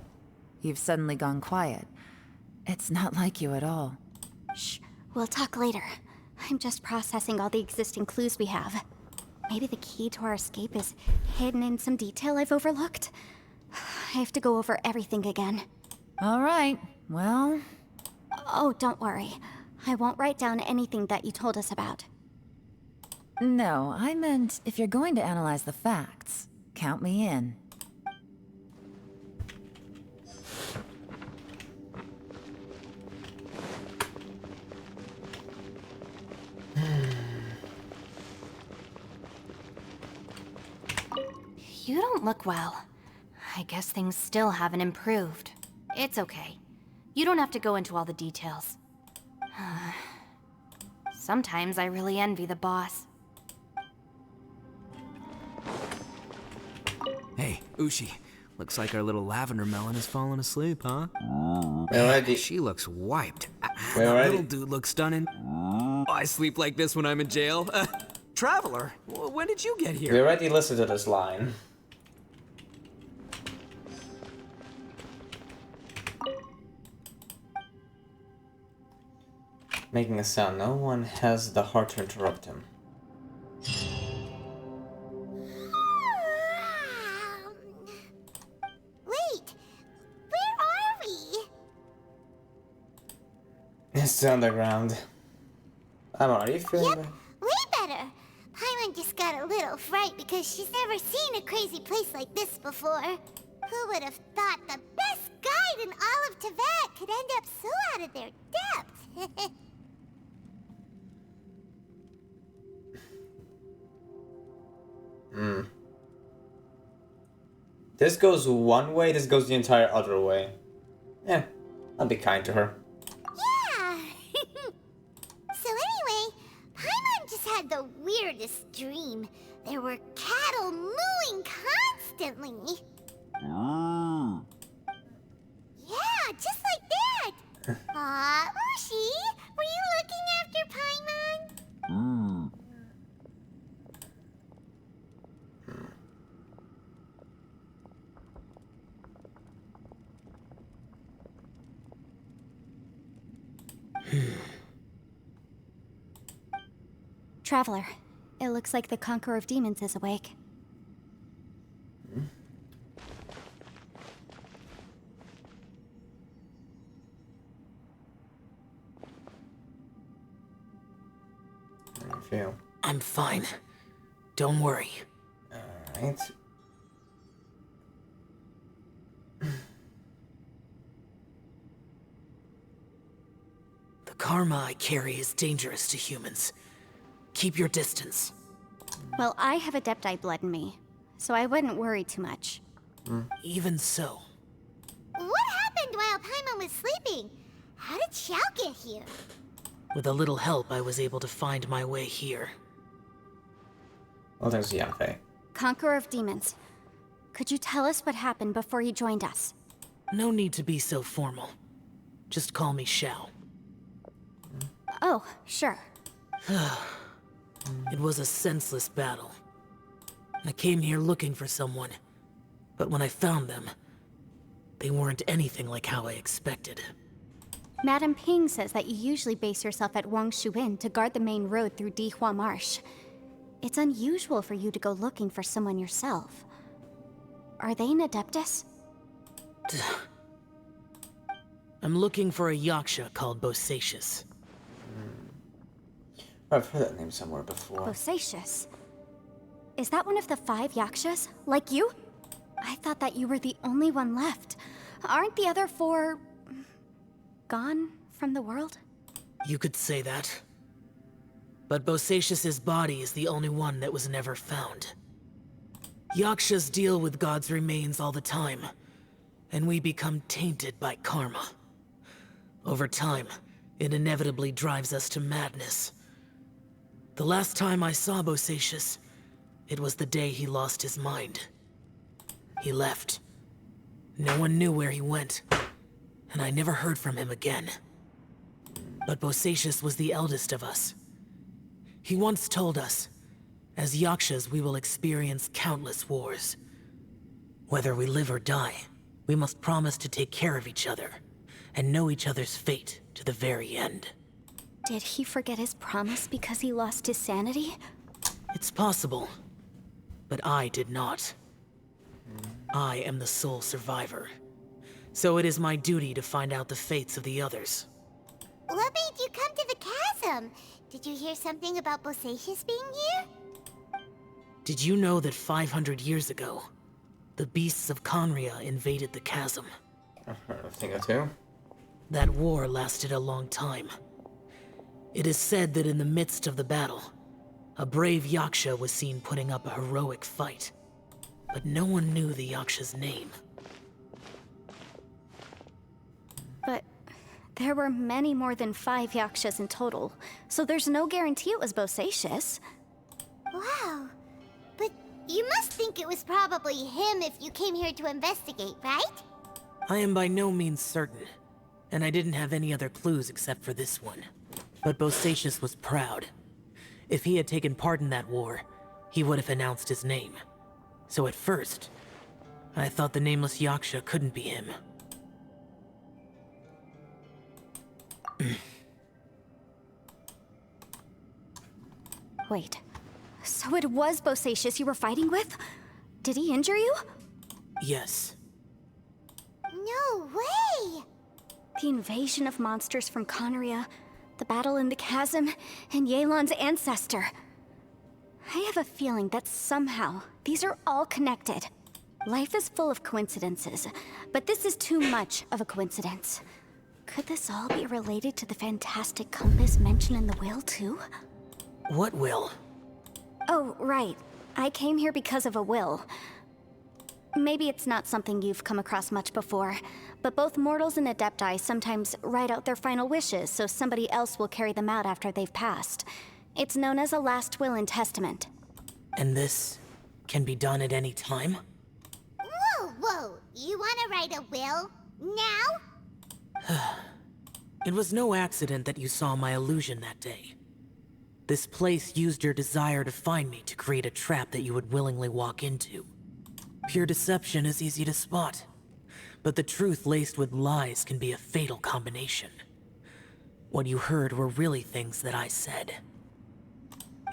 Speaker 6: You've suddenly gone quiet. It's not like you at all.
Speaker 4: Shh, we'll talk later. I'm just processing all the existing clues we have. Maybe the key to our escape is hidden in some detail I've overlooked. I have to go over everything again.
Speaker 6: All right, well...
Speaker 4: Oh, don't worry. I won't write down anything that you told us about.
Speaker 6: No, I meant if you're going to analyze the facts, count me in.
Speaker 5: You don't look well. I guess things still haven't improved. It's okay. You don't have to go into all the details. Sometimes I really envy the boss.
Speaker 3: Hey, Ushi. Looks like our little lavender melon has fallen asleep, huh?
Speaker 1: Alrighty.
Speaker 3: She looks wiped.
Speaker 1: Wait,
Speaker 3: That
Speaker 1: alrighty.
Speaker 3: little dude looks stunning. I sleep like this when I'm in jail. Traveler, when did you get
Speaker 1: We
Speaker 3: here?
Speaker 1: already listened to this line. Making a sound. No one has the heart to interrupt him.
Speaker 2: Wait, where are we?
Speaker 1: It's the underground. I don't know, are you feeling
Speaker 2: Yep,
Speaker 1: that?
Speaker 2: way better. Paimon just got a little fright because she's never seen a crazy place like this before. Who would have thought the best guide in all of Tevat could end up so out of their depth?
Speaker 1: This goes one way, this goes the entire other way. Yeah, I'll be kind to her.
Speaker 2: Yeah. So anyway, Paimon just had the weirdest dream. There were cattle mooing constantly. Yeah, just like that. Aw, Ushi, were you looking after Paimon?
Speaker 4: Traveler, it looks like the Conqueror of Demons is awake.
Speaker 1: How do you feel?
Speaker 7: I'm fine. Don't worry.
Speaker 1: Alright.
Speaker 7: The karma I carry is dangerous to humans. Keep your distance.
Speaker 4: Well, I have Adepti blood in me, so I wouldn't worry too much.
Speaker 7: Even so,
Speaker 2: What happened while Paimon was sleeping? How did Xiao get here?
Speaker 7: with a little help, I was able to find my way here.
Speaker 1: Well, there's Yanfei.
Speaker 4: Conqueror of Demons, could you tell us what happened before you joined us?
Speaker 7: No need to be so formal. Just call me Xiao.
Speaker 4: Oh, sure.
Speaker 7: It was a senseless battle. I came here looking for someone, but when I found them, they weren't anything like how I expected.
Speaker 4: Madame Ping says that you usually base yourself at Wangshu Inn to guard the main road through Dihua Marsh. It's unusual for you to go looking for someone yourself. Are they an Adeptus?
Speaker 7: I'm looking for a yaksha called Bosacius.
Speaker 1: I've heard that name somewhere before.
Speaker 4: Bosacius? Is that one of the 5 Yakshas? Like you? I thought that you were the only one left. Aren't the other 4... gone from the world?
Speaker 7: You could say that. But Bosacius's body is the only one that was never found. Yakshas deal with God's remains all the time, and we become tainted by karma. Over time, it inevitably drives us to madness. The last time I saw Bosacius, it was the day he lost his mind. He left. No one knew where he went, and I never heard from him again. But Bosacius was the eldest of us. He once told us, as Yakshas we will experience countless wars. Whether we live or die, we must promise to take care of each other, and know each other's fate to the very end.
Speaker 4: Did he forget his promise because he lost his sanity?
Speaker 7: It's possible, but I did not. I am the sole survivor, so it is my duty to find out the fates of the others.
Speaker 2: What made you come to the chasm? Did you hear something about Bosacius being here?
Speaker 7: Did you know that 500 years ago, the beasts of Conria invaded the chasm?
Speaker 1: I've heard a thing or two.
Speaker 7: That war lasted a long time. It is said that in the midst of the battle, a brave Yaksha was seen putting up a heroic fight. But no one knew the Yaksha's name.
Speaker 4: But there were many more than 5 Yakshas in total, so there's no guarantee it was Bosacius.
Speaker 2: Wow. But you must think it was probably him if you came here to investigate, right?
Speaker 7: I am by no means certain, and I didn't have any other clues except for this one. But Bosacius was proud. If he had taken part in that war, he would have announced his name. So at first, I thought the nameless Yaksha couldn't be him.
Speaker 4: Wait, so it was Bosacius you were fighting with? Did he injure you?
Speaker 7: Yes.
Speaker 2: No way!
Speaker 4: The invasion of monsters from Conria, the battle in the chasm, and Yelan's ancestor. I have a feeling that somehow these are all connected. Life is full of coincidences, but this is too much of a coincidence. Could this all be related to the fantastic compass mentioned in the will, too?
Speaker 7: What will?
Speaker 4: Oh, right. I came here because of a will. Maybe it's not something you've come across much before, but both mortals and Adepti sometimes write out their final wishes so somebody else will carry them out after they've passed. It's known as a last will and testament.
Speaker 7: And this can be done at any time?
Speaker 2: Whoa, whoa! You wanna write a will? Now?
Speaker 7: It was no accident that you saw my illusion that day. This place used your desire to find me to create a trap that you would willingly walk into. Pure deception is easy to spot, but the truth laced with lies can be a fatal combination. What you heard were really things that I said.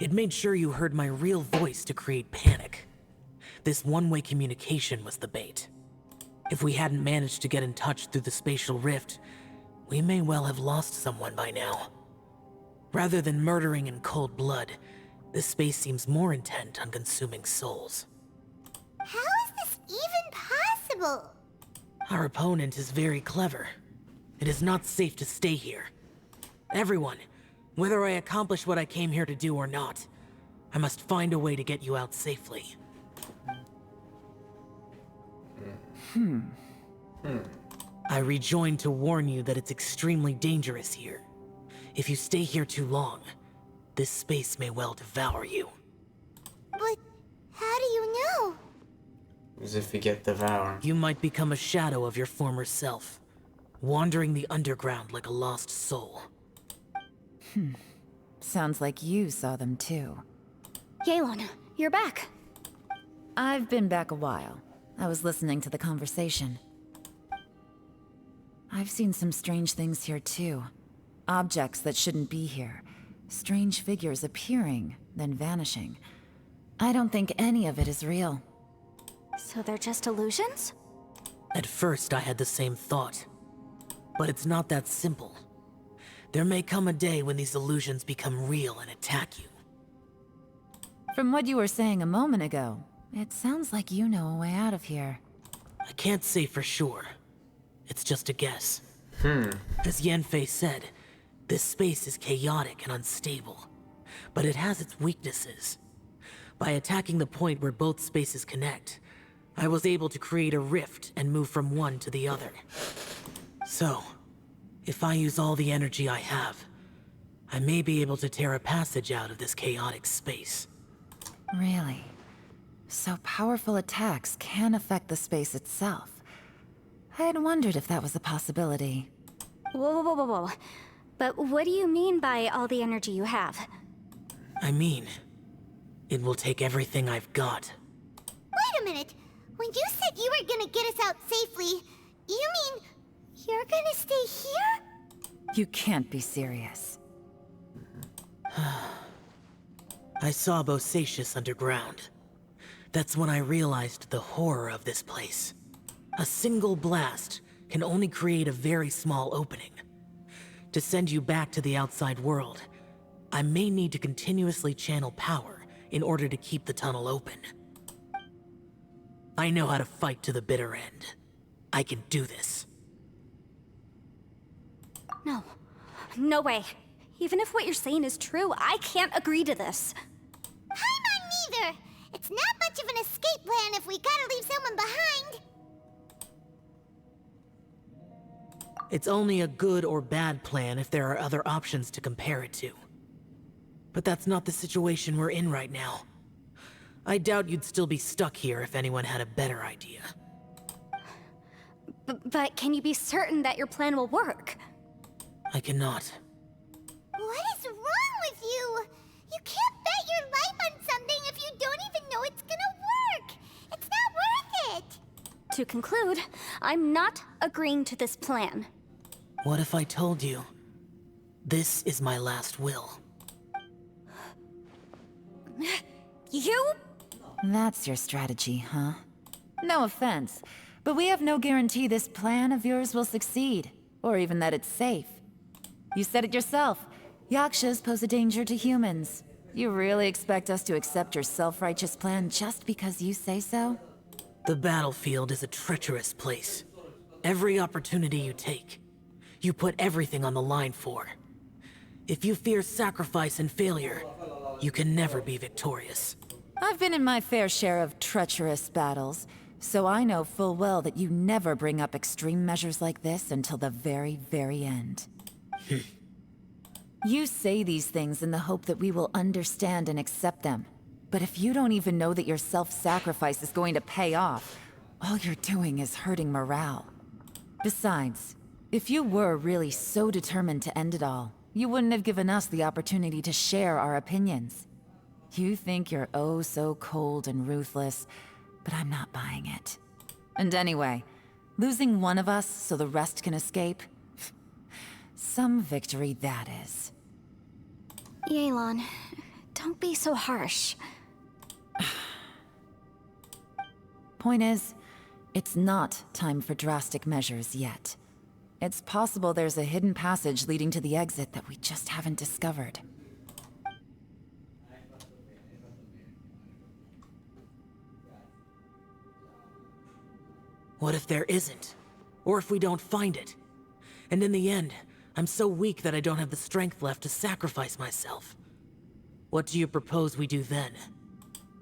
Speaker 7: It made sure you heard my real voice to create panic. This one-way communication was the bait. If we hadn't managed to get in touch through the spatial rift, we may well have lost someone by now. Rather than murdering in cold blood, this space seems more intent on consuming souls.
Speaker 2: How is this even possible?
Speaker 7: Our opponent is very clever. It is not safe to stay here. Everyone, whether I accomplish what I came here to do or not, I must find a way to get you out safely. I rejoined to warn you that it's extremely dangerous here. If you stay here too long, this space may well devour you.
Speaker 2: But how do you know?
Speaker 1: As if we get devoured.
Speaker 7: You might become a shadow of your former self, wandering the underground like a lost soul.
Speaker 6: Sounds like you saw them too.
Speaker 4: Yelan, you're back.
Speaker 6: I've been back a while. I was listening to the conversation. I've seen some strange things here too. Objects that shouldn't be here. Strange figures appearing, then vanishing. I don't think any of it is real.
Speaker 4: So they're just illusions?
Speaker 7: At first, I had the same thought. But it's not that simple. There may come a day when these illusions become real and attack you.
Speaker 6: From what you were saying a moment ago, it sounds like you know a way out of here.
Speaker 7: I can't say for sure. It's just a guess. As Yanfei said, this space is chaotic and unstable, but it has its weaknesses. By attacking the point where both spaces connect, I was able to create a rift and move from one to the other. So, if I use all the energy I have, I may be able to tear a passage out of this chaotic space.
Speaker 6: Really? So powerful attacks can affect the space itself. I had wondered if that was a possibility.
Speaker 4: Whoa, whoa, whoa, whoa. But what do you mean by all the energy you have?
Speaker 7: I mean, it will take everything I've got.
Speaker 2: Wait a minute. When you said you were gonna get us out safely, you mean you're gonna stay here?
Speaker 6: You can't be serious.
Speaker 7: I saw Bosacius underground. That's when I realized the horror of this place. A single blast can only create a very small opening. To send you back to the outside world, I may need to continuously channel power in order to keep the tunnel open. I know how to fight to the bitter end. I can do this.
Speaker 4: No. No way. Even if what you're saying is true, I can't agree to this.
Speaker 2: Paimon neither! It's not much of an escape plan if we gotta leave someone behind!
Speaker 7: It's only a good or bad plan if there are other options to compare it to. But that's not the situation we're in right now. I doubt you'd still be stuck here if anyone had a better idea.
Speaker 4: But can you be certain that your plan will work?
Speaker 7: I cannot.
Speaker 2: What is wrong with you? You can't bet your life on something if you don't even know it's gonna work! It's not worth it!
Speaker 4: To conclude, I'm not agreeing to this plan.
Speaker 7: What if I told you, this is my last will?
Speaker 4: You?
Speaker 6: That's your strategy, huh? No offense, but we have no guarantee this plan of yours will succeed, or even that it's safe. You said it yourself. Yakshas pose a danger to humans. You really expect us to accept your self-righteous plan just because you say so?
Speaker 7: The battlefield is a treacherous place. Every opportunity you take, you put everything on the line for. If you fear sacrifice and failure, you can never be victorious.
Speaker 6: I've been in my fair share of treacherous battles, so I know full well that you never bring up extreme measures like this until the very, very end. You say these things in the hope that we will understand and accept them. But if you don't even know that your self-sacrifice is going to pay off, all you're doing is hurting morale. Besides, if you were really so determined to end it all, you wouldn't have given us the opportunity to share our opinions. You think you're oh so cold and ruthless, but I'm not buying it. And anyway, losing one of us so the rest can escape? Some victory that is.
Speaker 4: Yelan, don't be so harsh.
Speaker 6: Point is, it's not time for drastic measures yet. It's possible there's a hidden passage leading to the exit that we just haven't discovered.
Speaker 7: What if there isn't? Or if we don't find it? And in the end, I'm so weak that I don't have the strength left to sacrifice myself. What do you propose we do then?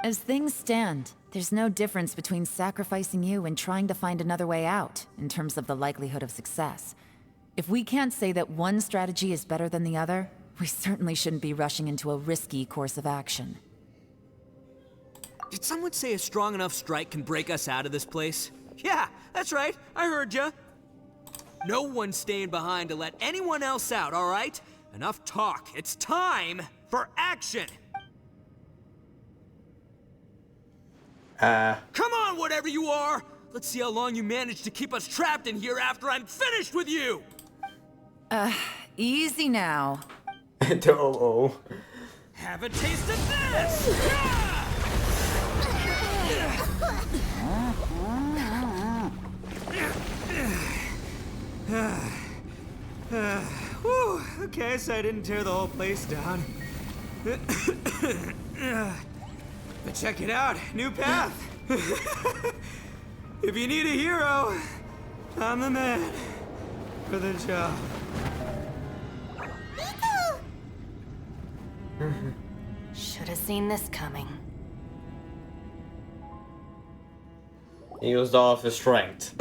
Speaker 6: As things stand, there's no difference between sacrificing you and trying to find another way out, in terms of the likelihood of success. If we can't say that one strategy is better than the other, we certainly shouldn't be rushing into a risky course of action.
Speaker 3: Did someone say a strong enough strike can break us out of this place? Yeah, that's right. I heard ya. No one's staying behind to let anyone else out, all right? Enough talk. It's time for action. Come on, whatever you are! Let's see how long you manage to keep us trapped in here after I'm finished with you!
Speaker 6: Easy now.
Speaker 1: To OO.
Speaker 3: Have a taste of this! Whew, okay, so I didn't tear the whole place down. But check it out, new path. If you need a hero, I'm the man for the job.
Speaker 5: Should have seen this coming.
Speaker 1: He used all of his strength.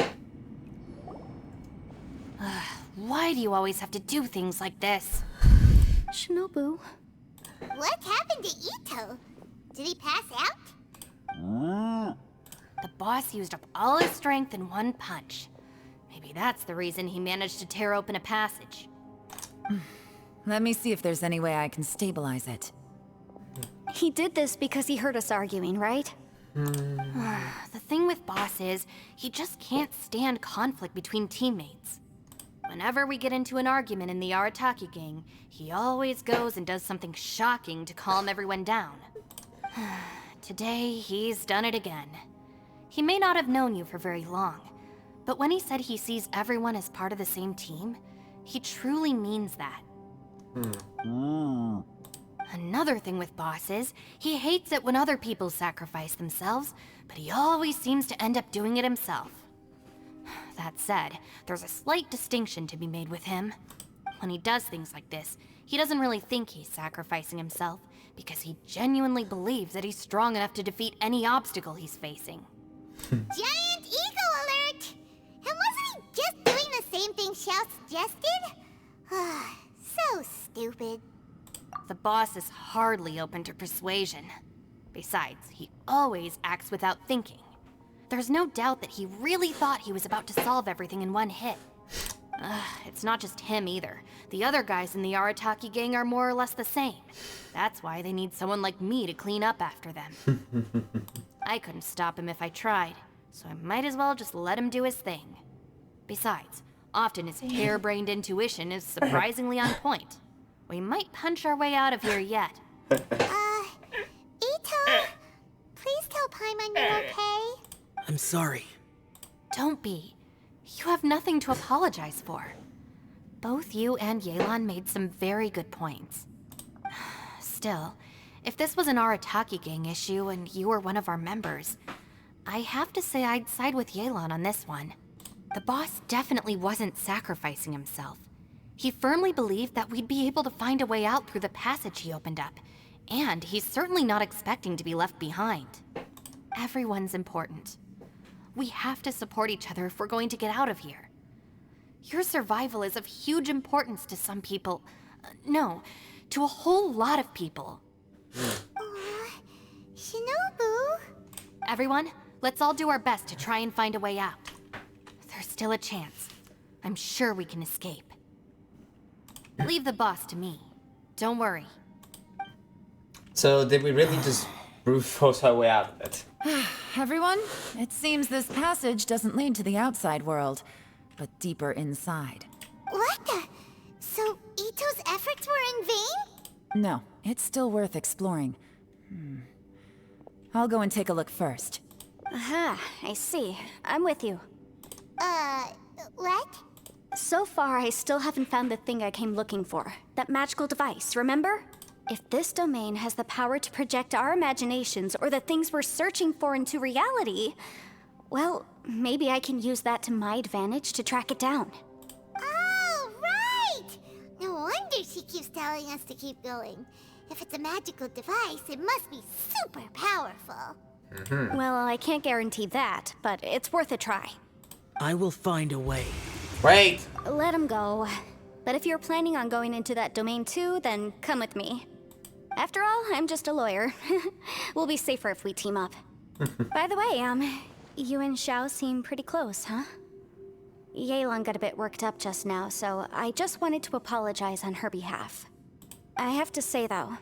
Speaker 5: Why do you always have to do things like this?
Speaker 4: Shinobu.
Speaker 2: What happened to Ito? Did he pass out?
Speaker 5: The boss used up all his strength in one punch. Maybe that's the reason he managed to tear open a passage.
Speaker 6: Let me see if there's any way I can stabilize it.
Speaker 4: He did this because he heard us arguing, right?
Speaker 5: The thing with Boss is, he just can't stand conflict between teammates. Whenever we get into an argument in the Arataki gang, he always goes and does something shocking to calm everyone down. Today, he's done it again. He may not have known you for very long, but when he said he sees everyone as part of the same team, he truly means that. Another thing with Boss is, he hates it when other people sacrifice themselves, but he always seems to end up doing it himself. That said, there's a slight distinction to be made with him. When he does things like this, he doesn't really think he's sacrificing himself, because he genuinely believes that he's strong enough to defeat any obstacle he's facing.
Speaker 2: Giant ego alert! And wasn't he just doing the same thing Xiao suggested? So stupid.
Speaker 5: The boss is hardly open to persuasion. Besides, he always acts without thinking. There's no doubt that he really thought he was about to solve everything in one hit. It's not just him either. The other guys in the Arataki gang are more or less the same. That's why they need someone like me to clean up after them. I couldn't stop him if I tried, so I might as well just let him do his thing. Besides, often his harebrained intuition is surprisingly on point. We might punch our way out of here yet.
Speaker 2: Ito, please tell Paimon you're okay.
Speaker 7: I'm sorry.
Speaker 5: Don't be. You have nothing to apologize for. Both you and Yelan made some very good points. Still, if this was an Arataki gang issue and you were one of our members, I have to say I'd side with Yelan on this one. The boss definitely wasn't sacrificing himself. He firmly believed that we'd be able to find a way out through the passage he opened up, and he's certainly not expecting to be left behind. Everyone's important. We have to support each other if we're going to get out of here. Your survival is of huge importance to some people. No, to a whole lot of people.
Speaker 2: Shinobu?
Speaker 5: Everyone, let's all do our best to try and find a way out. There's still a chance. I'm sure we can escape. Leave the boss to me. Don't worry.
Speaker 1: So did we really just brute force our way out of it?
Speaker 6: Everyone, it seems this passage doesn't lead to the outside world, but deeper inside.
Speaker 2: What the? So Ito's efforts were in vain?
Speaker 6: No, it's still worth exploring. I'll go and take a look first.
Speaker 4: Aha, I see. I'm with you.
Speaker 2: What?
Speaker 4: So far, I still haven't found the thing I came looking for. That magical device, remember? If this domain has the power to project our imaginations or the things we're searching for into reality, well, maybe I can use that to my advantage to track it down.
Speaker 2: Oh, right! No wonder she keeps telling us to keep going. If it's a magical device, it must be super powerful.
Speaker 4: Well, I can't guarantee that, but it's worth a try.
Speaker 7: I will find a way.
Speaker 1: Wait!
Speaker 4: Let him go. But if you're planning on going into that domain too, then come with me. After all, I'm just a lawyer. We'll be safer if we team up. By the way, you and Xiao seem pretty close, huh? Yelan got a bit worked up just now, so I just wanted to apologize on her behalf. I have to say though,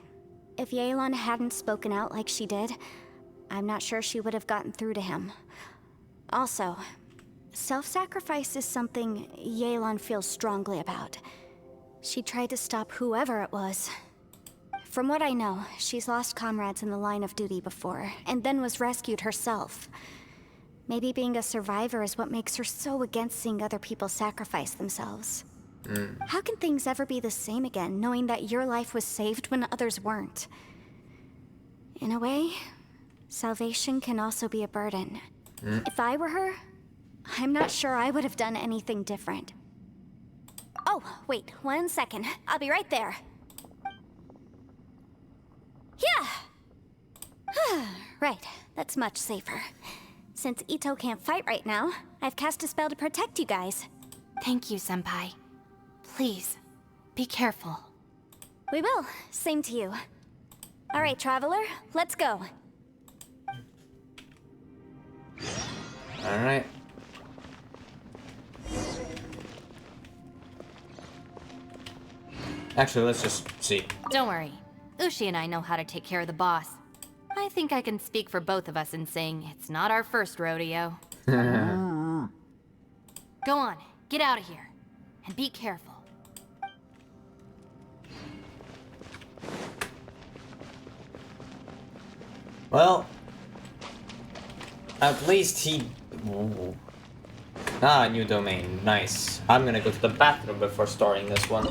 Speaker 4: if Yelan hadn't spoken out like she did, I'm not sure she would have gotten through to him. Also, self-sacrifice is something Yelan feels strongly about. She tried to stop whoever it was. From what I know, she's lost comrades in the line of duty before, and then was rescued herself. Maybe being a survivor is what makes her so against seeing other people sacrifice themselves. How can things ever be the same again, knowing that your life was saved when others weren't? In a way, salvation can also be a burden. If I were her, I'm not sure I would have done anything different. Oh, wait, 1 second. I'll be right there. Yeah! Right, that's much safer. Since Ito can't fight right now, I've cast a spell to protect you guys.
Speaker 5: Thank you, Senpai. Please, be careful.
Speaker 4: We will. Same to you. All right, Traveler, let's go.
Speaker 1: Alright. Actually, let's just see.
Speaker 5: Don't worry. Ushi and I know how to take care of the boss. I think I can speak for both of us in saying it's not our first rodeo. Go on, get out of here. And be careful.
Speaker 1: Well, at least he... Ooh. Ah, new domain. Nice. I'm gonna go to the bathroom before starting this one.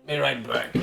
Speaker 1: Be right back.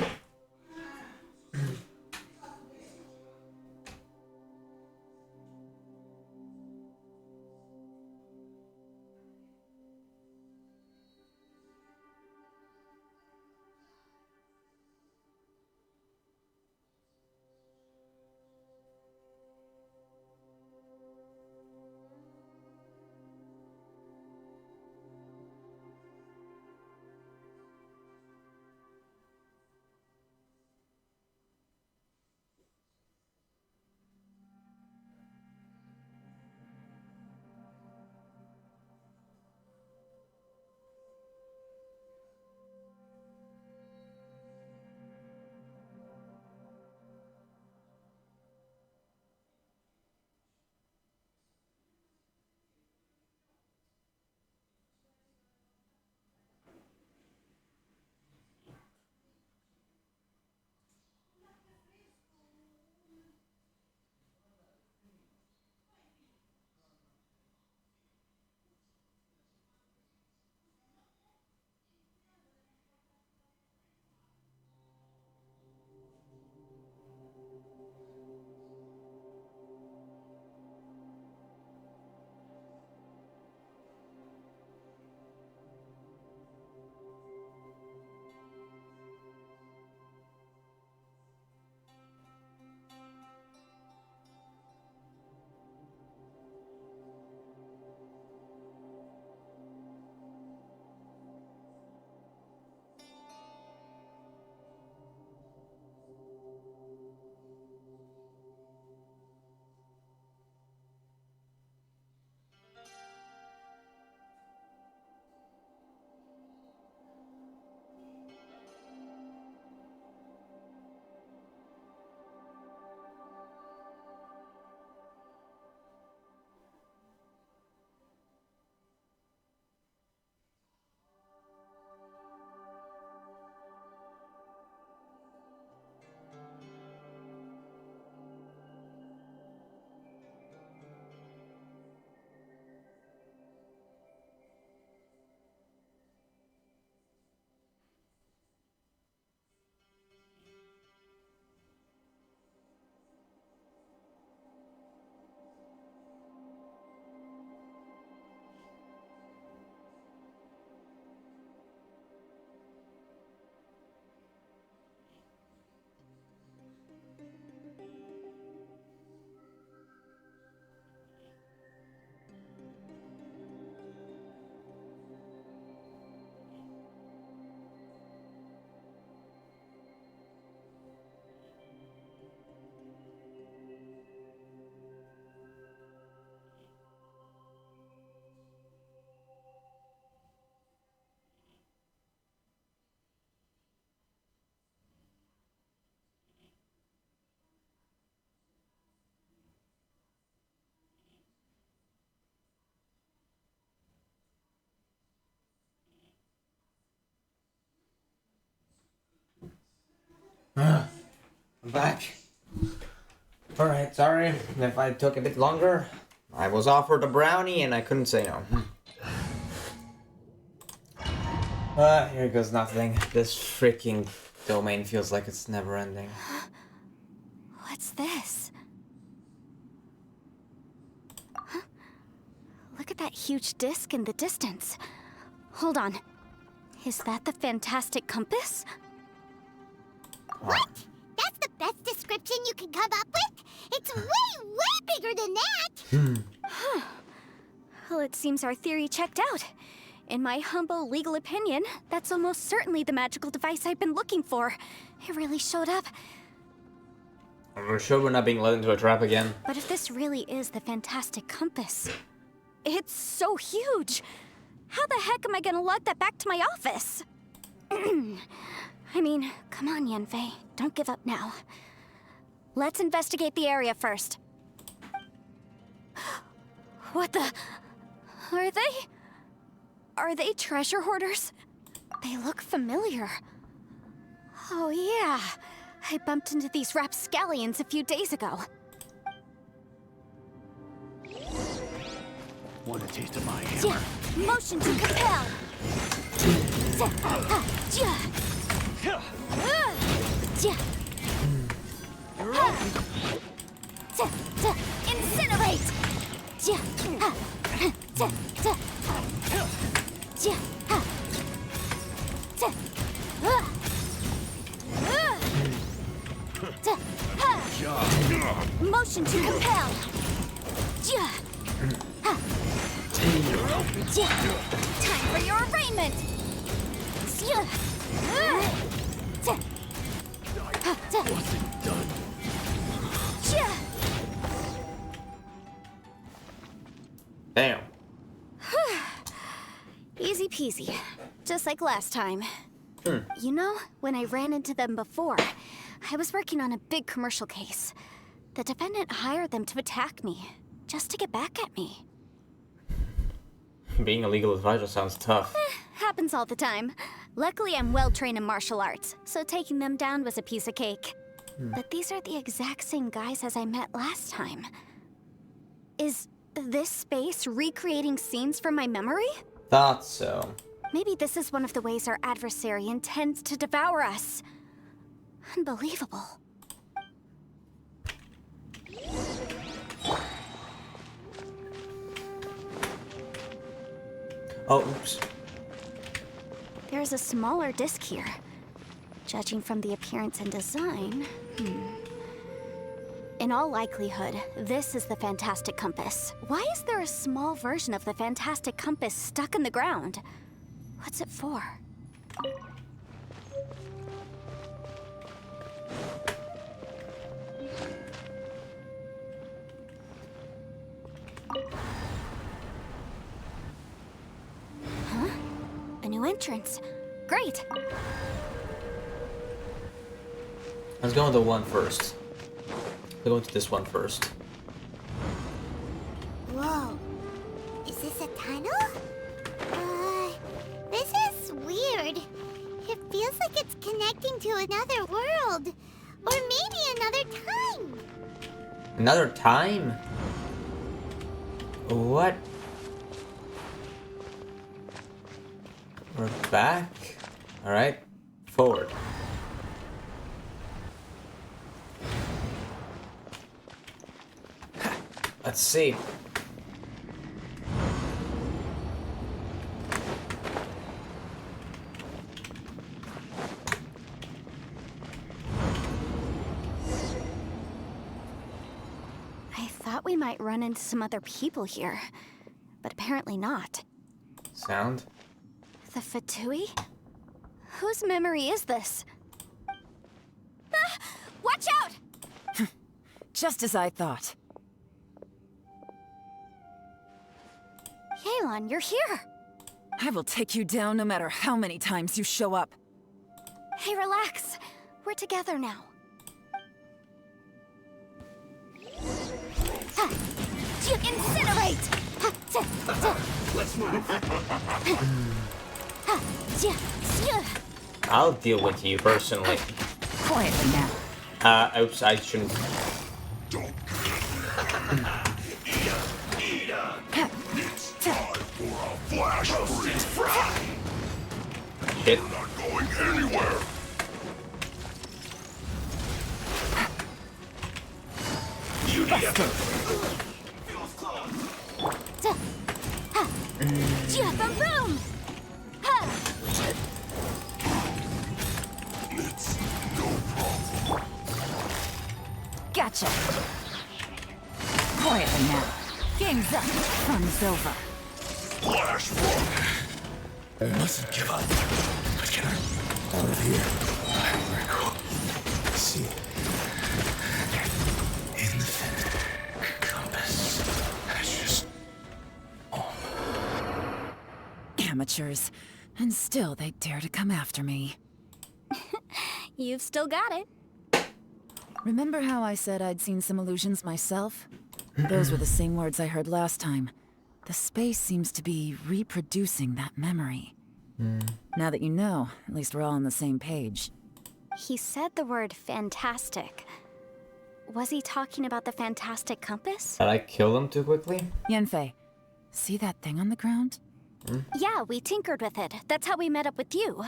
Speaker 1: I'm back. Alright, sorry if I took a bit longer. I was offered a brownie and I couldn't say no. Here goes nothing. This freaking domain feels like it's never ending.
Speaker 4: What's this? Huh? Look at that huge disc in the distance. Hold on. Is that the fantastic compass?
Speaker 2: What? That's the best description you can come up with? It's way, way bigger than that!
Speaker 4: Well, it seems our theory checked out. In my humble legal opinion, that's almost certainly the magical device I've been looking for. It really showed up.
Speaker 1: We're sure we're not being led into a trap again.
Speaker 4: But if this really is the fantastic compass, it's so huge. How the heck am I gonna lug that back to my office? I mean, come on, Yanfei. Don't give up now. Let's investigate the area first. What the... Are they treasure hoarders? They look familiar. Oh yeah, I bumped into these rapscallions a few days ago.
Speaker 8: Want a taste of my hammer?
Speaker 2: Motion to compel! Incinerate! Motion to compel! Time for your arraignment!
Speaker 8: Wasn't done.
Speaker 1: Damn.
Speaker 4: Easy peasy. Just like last time. You know, when I ran into them before, I was working on a big commercial case. The defendant hired them to attack me, just to get back at me.
Speaker 1: Being a legal advisor sounds tough.
Speaker 4: Happens all the time. Luckily, I'm well trained in martial arts, so taking them down was a piece of cake. But these are the exact same guys as I met last time. Is this space recreating scenes from my memory?
Speaker 1: Thought so.
Speaker 4: Maybe this is one of the ways our adversary intends to devour us. Unbelievable.
Speaker 1: Oh, oops.
Speaker 4: There's a smaller disc here. Judging from the appearance and design, In all likelihood, this is the Fantastic Compass. Why is there a small version of the Fantastic Compass stuck in the ground? What's it for? Huh? A new entrance. Great!
Speaker 1: Let's go with the one first. We'll go into this one first.
Speaker 2: Whoa. Is this a tunnel? This is weird. It feels like it's connecting to another world. Or maybe another time.
Speaker 1: Another time? What? We're back? Alright. Forward. Let's see.
Speaker 4: I thought we might run into some other people here, but apparently not.
Speaker 1: Sound?
Speaker 4: The Fatui? Whose memory is this? Ah! Watch out!
Speaker 6: Just as I thought.
Speaker 4: Yelan, you're here!
Speaker 6: I will take you down no matter how many times you show up.
Speaker 4: Hey, relax. We're together now.
Speaker 2: Incinerate!
Speaker 8: Let's move.
Speaker 1: I'll deal with you personally.
Speaker 6: Quietly now.
Speaker 1: Oops, I shouldn't. Shit.
Speaker 12: Not going anywhere. You need a
Speaker 2: Boom! Ha!
Speaker 12: It's no problem.
Speaker 6: Gotcha. Quietly now. Game's up. Fun's over.
Speaker 12: Flash rock. I mustn't give up. But can I? Out of here. I recall. See. In the compass. I just.
Speaker 6: Amateurs. And still they dare to come after me.
Speaker 4: You've still got it.
Speaker 6: Remember how I said I'd seen some illusions myself? Those were the same words I heard last time. The space seems to be reproducing that memory. Now that you know, at least we're all on the same page.
Speaker 4: He said the word fantastic. Was he talking about the fantastic compass?
Speaker 1: Did I kill them too quickly?
Speaker 6: Yanfei, see that thing on the ground?
Speaker 4: Yeah, we tinkered with it. That's how we met up with you.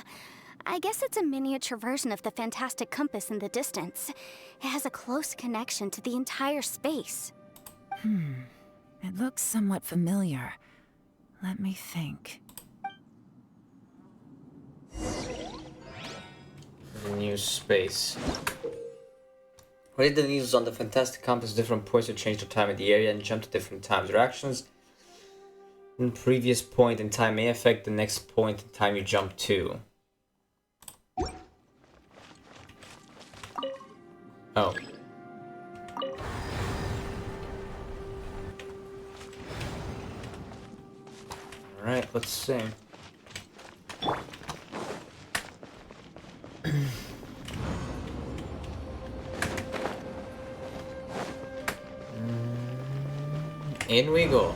Speaker 4: I guess it's a miniature version of the fantastic compass in the distance. It has a close connection to the entire space.
Speaker 6: It looks somewhat familiar. Let me think.
Speaker 1: The new space. Read the news on the fantastic compass different points to change the time in the area and jump to different times. Your actions in previous point in time may affect the next point in time you jump to. Oh. Alright, let's see. In we go.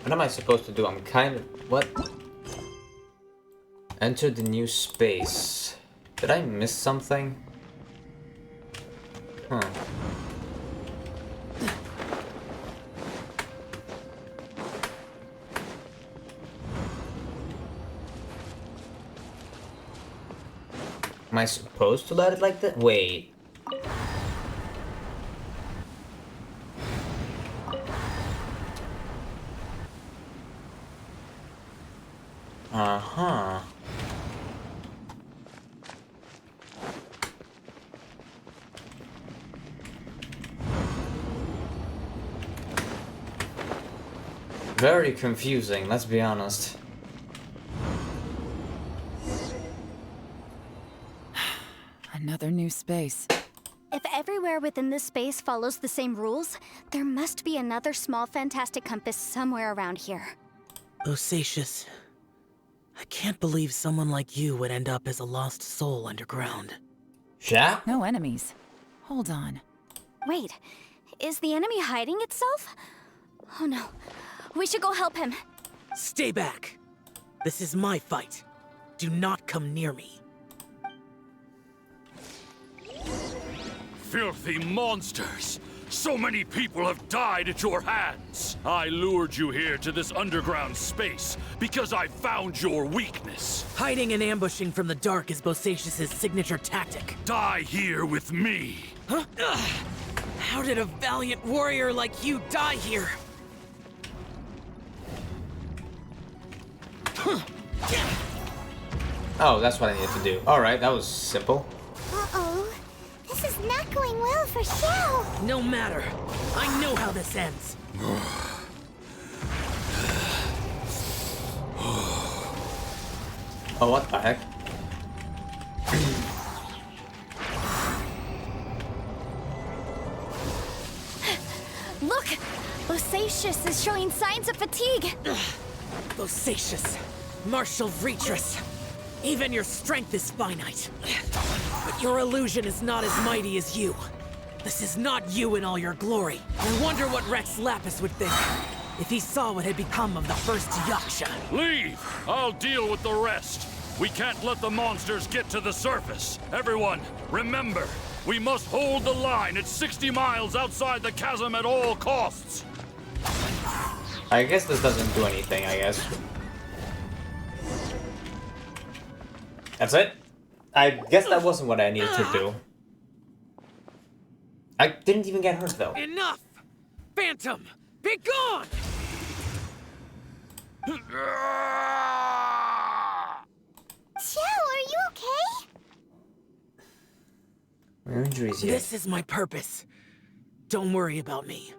Speaker 1: What am I supposed to do? I'm kind of... What? Enter the new space. Did I miss something? Huh. Am I supposed to let it like that? Wait. Uh-huh. Very confusing, let's be honest.
Speaker 6: Another new space.
Speaker 4: If everywhere within this space follows the same rules, there must be another small fantastic compass somewhere around here.
Speaker 7: Bosacius, I can't believe someone like you would end up as a lost soul underground.
Speaker 1: Yeah?
Speaker 6: No enemies. Hold on.
Speaker 4: Wait, is the enemy hiding itself? Oh no, we should go help him.
Speaker 7: Stay back. This is my fight. Do not come near me.
Speaker 12: Filthy monsters! So many people have died at your hands! I lured you here to this underground space because I found your weakness.
Speaker 7: Hiding and ambushing from the dark is Bosacius' signature tactic.
Speaker 12: Die here with me!
Speaker 7: Huh? Ugh. How did a valiant warrior like you die here?
Speaker 1: Oh, that's what I needed to do. Alright, that was simple.
Speaker 2: Uh-oh. This is not going well for Xiao.
Speaker 7: No matter. I know how this ends.
Speaker 1: Oh, what the heck?
Speaker 4: Bosacius is showing signs of fatigue.
Speaker 7: Bosacius, Marshal Vreetress, even your strength is finite. But your illusion is not as mighty as you. This is not you in all your glory. I wonder what Rex Lapis would think if he saw what had become of the first Yaksha.
Speaker 12: Leave! I'll deal with the rest. We can't let the monsters get to the surface. Everyone, remember, we must hold the line at 60 miles outside the chasm at all costs.
Speaker 1: I guess this doesn't do anything, I guess. That's it? I guess that wasn't what I needed to do. I didn't even get hurt, though.
Speaker 7: Enough! Phantom, be gone!
Speaker 2: Joe, are you okay?
Speaker 1: Your injuries here.
Speaker 7: This is my purpose. Don't worry about me.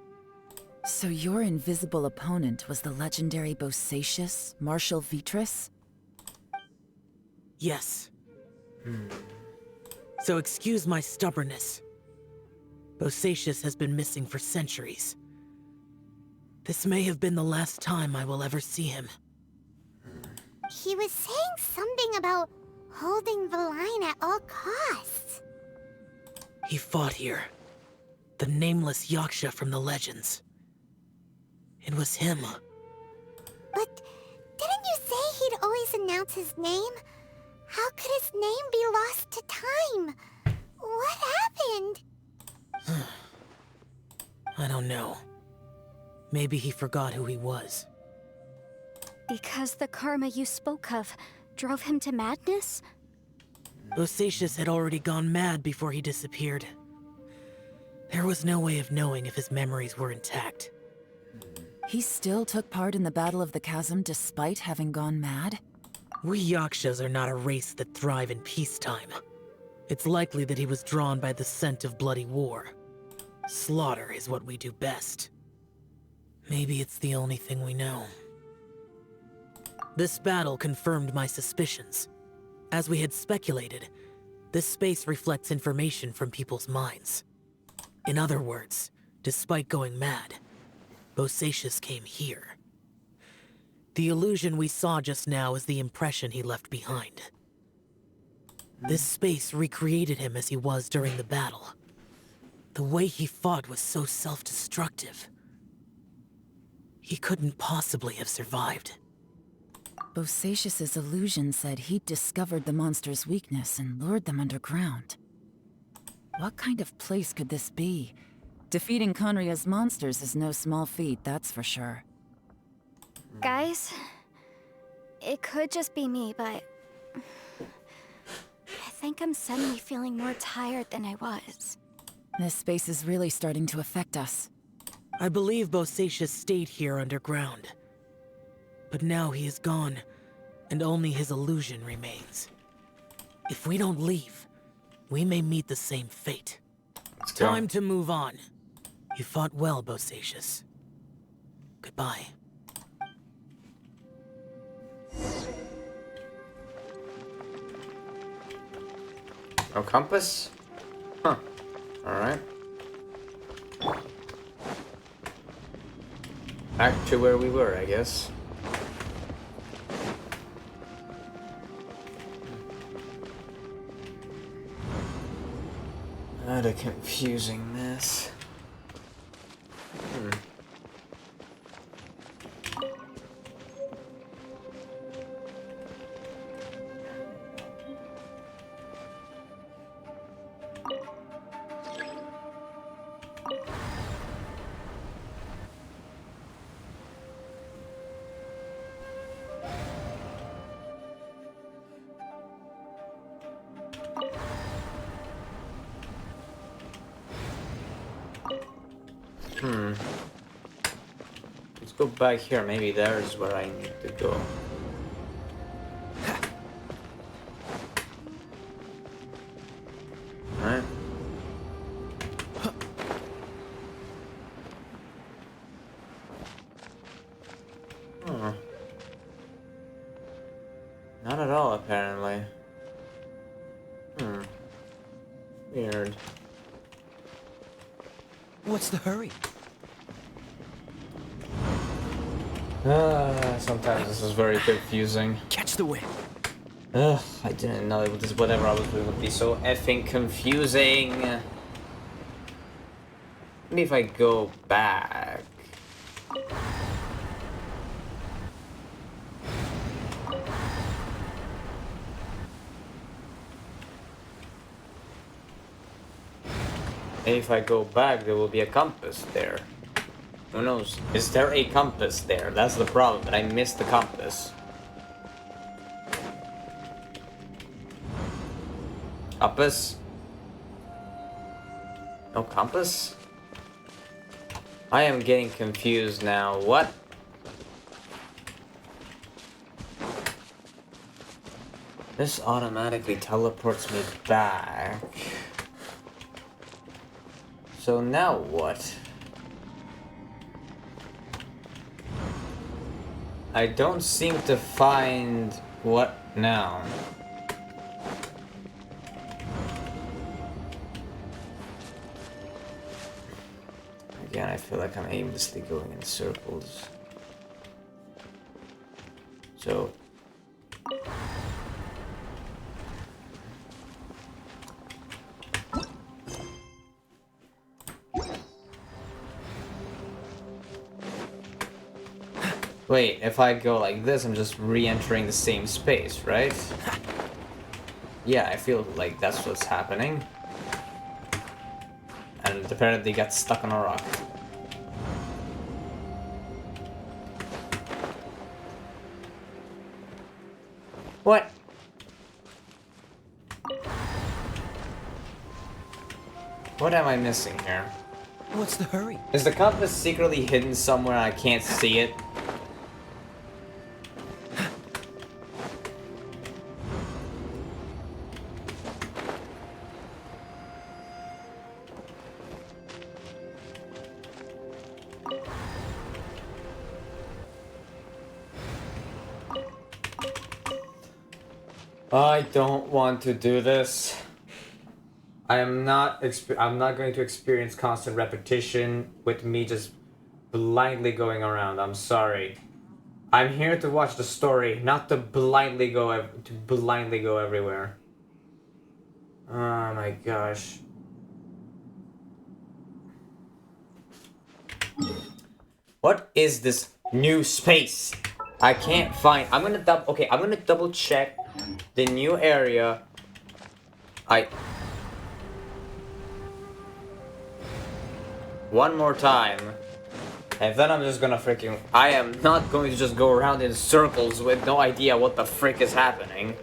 Speaker 6: So your invisible opponent was the legendary Bosacius, Marshal Vreetress?
Speaker 7: Yes. So excuse my stubbornness. Bosacius has been missing for centuries. This may have been the last time I will ever see him.
Speaker 2: He was saying something about holding the line at all costs.
Speaker 7: He fought here. The nameless Yaksha from the legends. It was him.
Speaker 2: But didn't you say he'd always announce his name? How could his name be lost to time? What happened?
Speaker 7: I don't know. Maybe he forgot who he was.
Speaker 4: Because the karma you spoke of drove him to madness?
Speaker 7: Bosacius had already gone mad before he disappeared. There was no way of knowing if his memories were intact.
Speaker 6: He still took part in the Battle of the Chasm despite having gone mad?
Speaker 7: We Yakshas are not a race that thrive in peacetime. It's likely that he was drawn by the scent of bloody war. Slaughter is what we do best. Maybe it's the only thing we know. This battle confirmed my suspicions. As we had speculated, this space reflects information from people's minds. In other words, despite going mad, Bosacius came here. The illusion we saw just now is the impression he left behind. This space recreated him as he was during the battle. The way he fought was so self-destructive. He couldn't possibly have survived.
Speaker 6: Bosacius's illusion said he'd discovered the monster's weakness and lured them underground. What kind of place could this be? Defeating Conria's monsters is no small feat, that's for sure.
Speaker 4: Guys, it could just be me, but I think I'm suddenly feeling more tired than I was.
Speaker 6: This space is really starting to affect us.
Speaker 7: I believe Bosacius stayed here underground. But now he is gone, and only his illusion remains. If we don't leave, we may meet the same fate.
Speaker 1: Let's go.
Speaker 7: Time to move on. You fought well, Bosacius. Goodbye.
Speaker 1: No compass? Huh. Alright. Back to where we were, I guess. What a confusing mess. Let's go back here. Maybe there's where I need to go. Alright. Huh. Not at all, apparently. Weird.
Speaker 3: What's the hurry?
Speaker 1: Sometimes this is very confusing.
Speaker 3: Catch the wind.
Speaker 1: Ugh, I didn't know it was whatever I was doing would be so effing confusing. Maybe if I go back. Maybe if I go back, there will be a compass there. Who knows? Is there a compass there? That's the problem, that I missed the compass. Compass? No compass? I am getting confused now. What? This automatically teleports me back. So now what? I don't seem to find what now. Again, I feel like I'm aimlessly going in circles. So... Wait, if I go like this, I'm just re-entering the same space, right? Yeah, I feel like that's what's happening. And apparently got stuck on a rock. What? What am I missing here?
Speaker 3: What's the hurry?
Speaker 1: Is the compass secretly hidden somewhere and I can't see it? I don't want to do this. I'm not going to experience constant repetition with me just blindly going around. I'm sorry. I'm here to watch the story, not to blindly go everywhere. Oh my gosh. What is this new space? I can't find. I'm gonna double check the new area. One more time. And then I'm just gonna freaking... I am not going to just go around in circles with no idea what the frick is happening.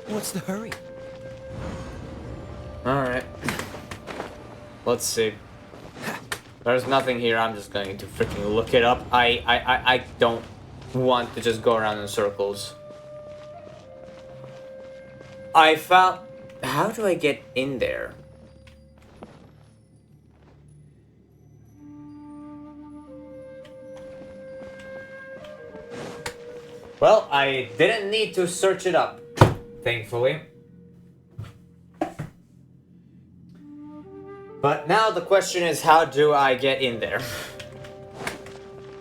Speaker 3: What's the hurry?
Speaker 1: Alright. Let's see. There's nothing here, I'm just going to freaking look it up. I don't want to just go around in circles. I found... How do I get in there? Well, I didn't need to search it up, thankfully. But now the question is, how do I get in there?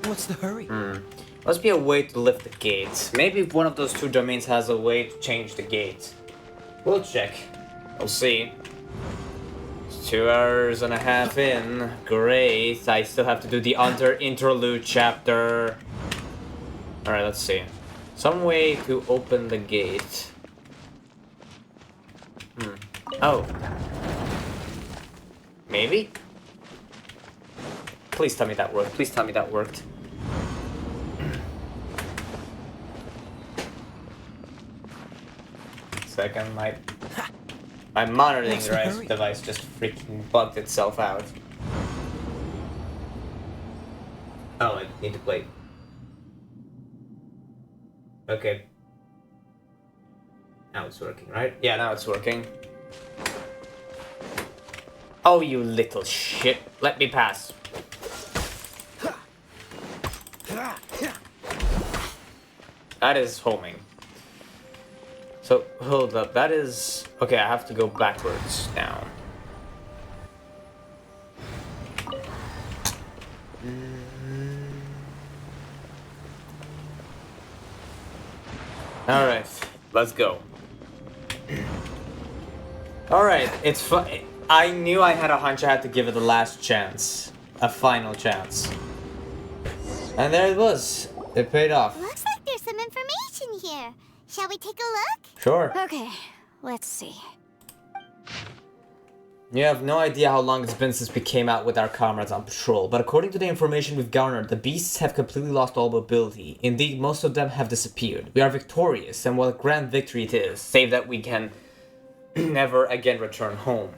Speaker 3: What's the hurry?
Speaker 1: Must be a way to lift the gates. Maybe one of those two domains has a way to change the gates. We'll check. We'll see. It's 2 hours and a half in. Great. I still have to do the interlude chapter. Alright, let's see. Some way to open the gate. Oh. Maybe? Please tell me that worked. Please tell me that worked. Second, my monitoring device just freaking bugged itself out. Oh, I need to play. Okay. Now it's working, right? Yeah, now it's working. Oh, you little shit. Let me pass. That is homing. So, hold up. That is... Okay, I have to go backwards now. Alright, let's go. Alright, it's fun. I knew I had a hunch I had to give it the last chance. A final chance. And there it was. It paid off.
Speaker 2: Looks like there's some information here. Shall we take a look?
Speaker 1: Sure.
Speaker 4: Okay, let's see.
Speaker 1: You have no idea how long it's been since we came out with our comrades on patrol, but according to the information we've garnered, the beasts have completely lost all mobility. Indeed, most of them have disappeared. We are victorious, and what a grand victory it is, save that we can never again return home.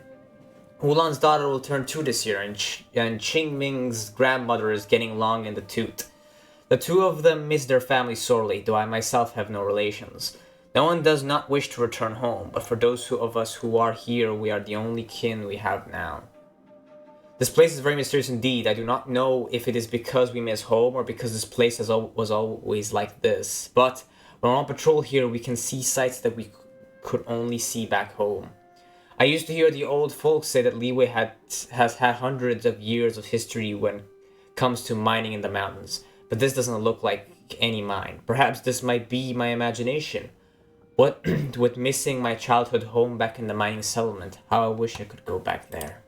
Speaker 1: Wulan's daughter will turn 2 this year, and Qingming's grandmother is getting long in the tooth. The two of them miss their family sorely, though I myself have no relations. No one does not wish to return home, but for those of us who are here, we are the only kin we have now. This place is very mysterious indeed. I do not know if it is because we miss home or because this place was always like this. But when we're on patrol here, we can see sights that we could only see back home. I used to hear the old folks say that Liyue has had hundreds of years of history when it comes to mining in the mountains. But this doesn't look like any mine. Perhaps this might be my imagination. What with missing my childhood home back in the mining settlement, how I wish I could go back there.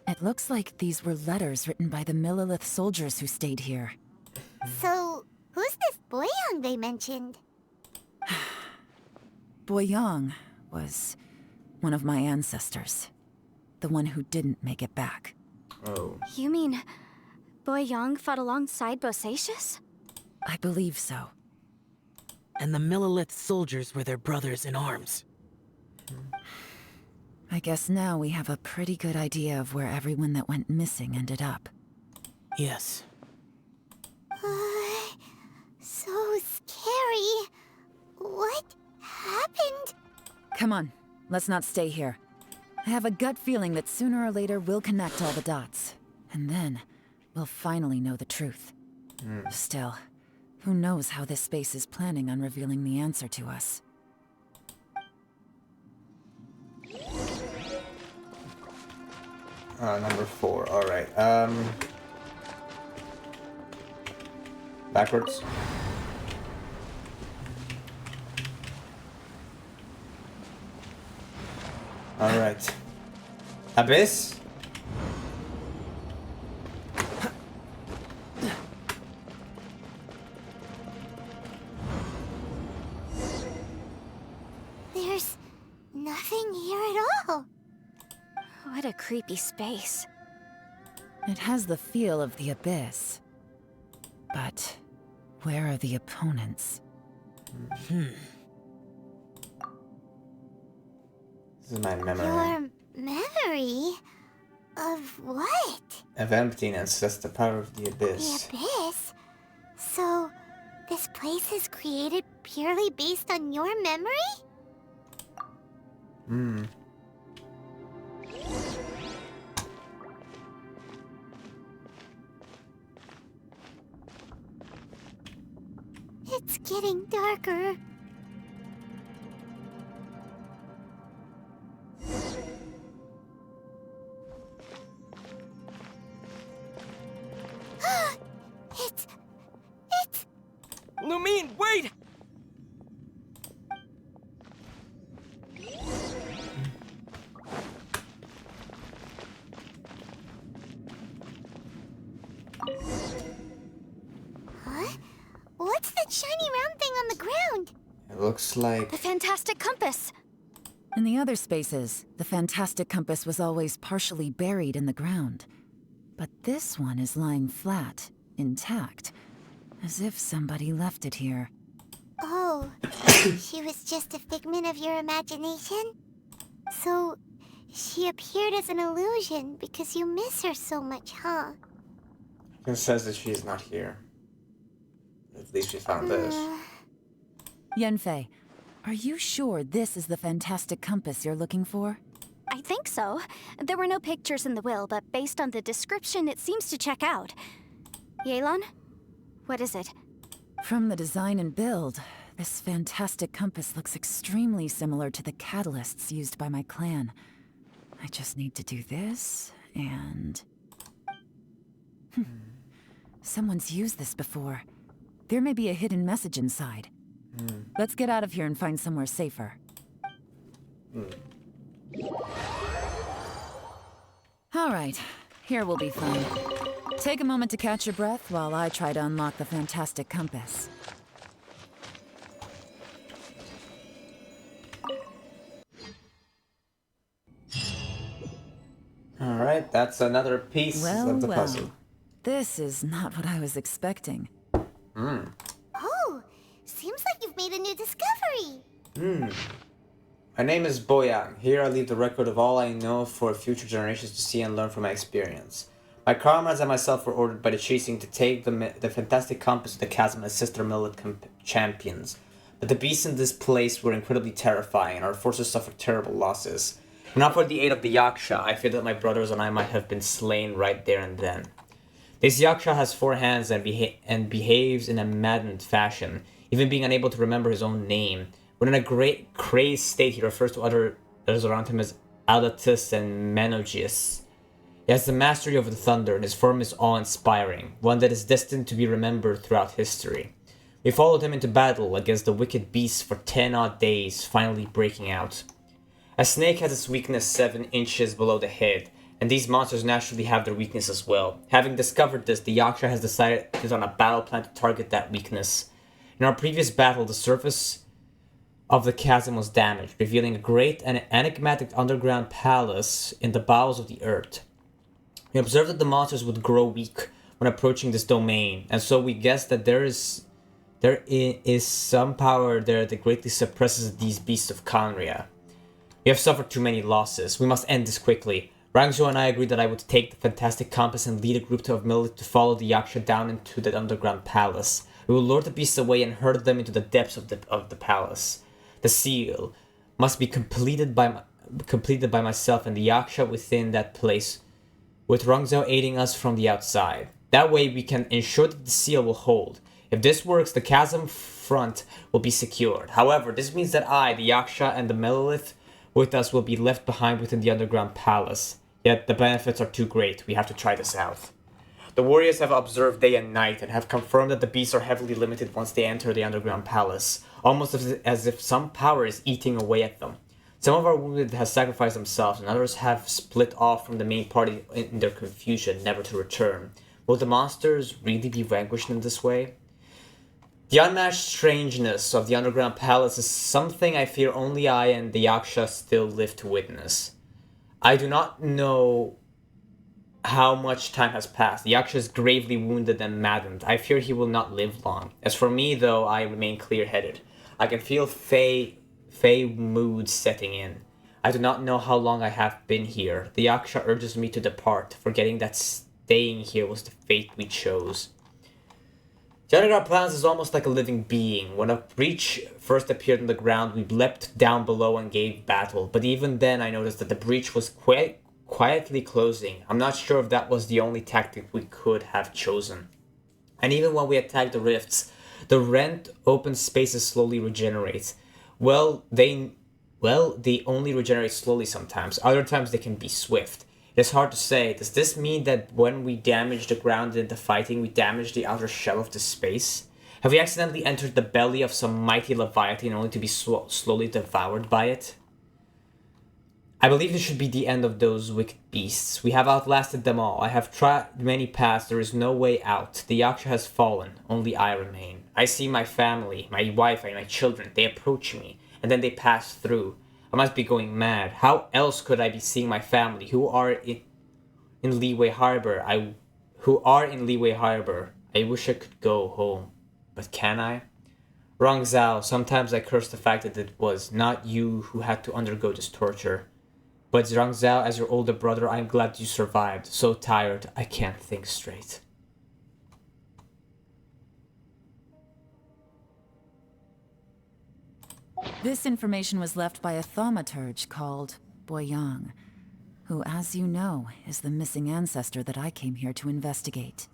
Speaker 6: It looks like these were letters written by the Millilith soldiers who stayed here.
Speaker 2: So, who's this Boyang they mentioned?
Speaker 6: Boyang was one of my ancestors. The one who didn't make it back.
Speaker 1: Oh.
Speaker 4: You mean Boyang fought alongside Bosacius?
Speaker 6: I believe so.
Speaker 7: And the Millilith soldiers were their brothers in arms.
Speaker 6: I guess now we have a pretty good idea of where everyone that went missing ended up.
Speaker 7: Yes.
Speaker 2: So scary. What happened?
Speaker 6: Come on, let's not stay here. I have a gut feeling that sooner or later we'll connect all the dots. And then, we'll finally know the truth. Still, who knows how this space is planning on revealing the answer to us.
Speaker 1: Number 4, alright. Backwards. Alright. Abyss?
Speaker 2: There's nothing here at all.
Speaker 4: What a creepy space.
Speaker 6: It has the feel of the Abyss. But where are the opponents?
Speaker 1: This is my memory.
Speaker 2: Your memory? Of what?
Speaker 1: Of emptiness, that's the power of the
Speaker 2: The
Speaker 1: Abyss.
Speaker 2: Abyss? So, this place is created purely based on your memory? It's getting darker. It's...
Speaker 11: Lumine, wait!
Speaker 2: Huh? What's that shiny round thing on the ground?
Speaker 1: It looks like...
Speaker 4: The fantastic compass!
Speaker 6: In the other spaces, the fantastic compass was always partially buried in the ground. But this one is lying flat, intact, as if somebody left it here.
Speaker 2: Oh, she was just a figment of your imagination? So, she appeared as an illusion because you miss her so much, huh?
Speaker 1: It says that she is not here. At least we found this.
Speaker 6: Yanfei, Are you sure this is the fantastic compass you're looking for?
Speaker 4: I think so. There were no pictures in the will, but based on the description, it seems to check out. Yelan? What is it?
Speaker 6: From the design and build, this fantastic compass looks extremely similar to the catalysts used by my clan. I just need to do this, and... Someone's used this before. There may be a hidden message inside. Let's get out of here and find somewhere safer. All right, here will be fun. Take a moment to catch your breath while I try to unlock the fantastic compass.
Speaker 1: Alright, that's another piece of the puzzle.
Speaker 6: This is not what I was expecting.
Speaker 2: Oh, seems like you've made a new discovery.
Speaker 1: My name is Boyang. Here I leave the record of all I know for future generations to see and learn from my experience. My comrades and myself were ordered by the Chasing to take the fantastic compass to the chasm as sister millet champions. But the beasts in this place were incredibly terrifying, and our forces suffered terrible losses. If not for the aid of the Yaksha, I fear that my brothers and I might have been slain right there and then. This Yaksha has 4 hands and behaves in a maddened fashion, even being unable to remember his own name. When in a great crazed state, he refers to others around him as Alatus and Menogius. He has the mastery over the thunder, and his form is awe-inspiring, one that is destined to be remembered throughout history. We followed him into battle against the wicked beasts for 10 odd days, finally breaking out. A snake has its weakness 7 inches below the head, and these monsters naturally have their weakness as well. Having discovered this, the Yaksha has decided on a battle plan to target that weakness. In our previous battle, the surface of the chasm was damaged, revealing a great and enigmatic underground palace in the bowels of the earth. We observed that the monsters would grow weak when approaching this domain, and so we guessed that there is some power there that greatly suppresses these beasts of Conria. We have suffered too many losses. We must end this quickly. Rangzhou and I agreed that I would take the fantastic compass and lead a group of millet to follow the Yaksha down into the underground palace. We will lure the beasts away and herd them into the depths of the palace. The seal must be completed by myself and the Yaksha within that place, with Rangzhou aiding us from the outside. That way we can ensure that the seal will hold. If this works, the chasm front will be secured. However, this means that I, the Yaksha, and the Melolith with us will be left behind within the underground palace. Yet the benefits are too great. We have to try this out. The warriors have observed day and night and have confirmed that the beasts are heavily limited once they enter the underground palace, almost as if some power is eating away at them. Some of our wounded have sacrificed themselves, and others have split off from the main party in their confusion, never to return. Will the monsters really be vanquished in this way? The unmatched strangeness of the underground palace is something I fear only I and the Yaksha still live to witness. I do not know how much time has passed. The Yaksha is gravely wounded and maddened. I fear he will not live long. As for me, though, I remain clear-headed. I can feel Fey mood setting in. I do not know how long I have been here. The Yaksha urges me to depart, forgetting that staying here was the fate we chose. The underground palace is almost like a living being. When a breach first appeared on the ground, we leapt down below and gave battle. But even then, I noticed that the breach was quietly closing. I'm not sure if that was the only tactic we could have chosen. And even when we attacked the rifts, the rent open spaces slowly regenerate. They only regenerate slowly sometimes. Other times they can be swift. It's hard to say. Does this mean that when we damage the ground in the fighting, we damage the outer shell of the space? Have we accidentally entered the belly of some mighty leviathan only to be slowly devoured by it? I believe this should be the end of those wicked beasts. We have outlasted them all. I have tried many paths. There is no way out. The Yaksha has fallen. Only I remain. I see my family, my wife, and my children. They approach me, and then they pass through. I must be going mad. How else could I be seeing my family, who are in Liyue Harbor? I wish I could go home, but can I? Rangzhou, sometimes I curse the fact that it was not you who had to undergo this torture. But Rangzhou, as your older brother, I am glad you survived. So tired, I can't think straight.
Speaker 6: This information was left by a thaumaturge called Boyang, who, as you know, is the missing ancestor that I came here to investigate.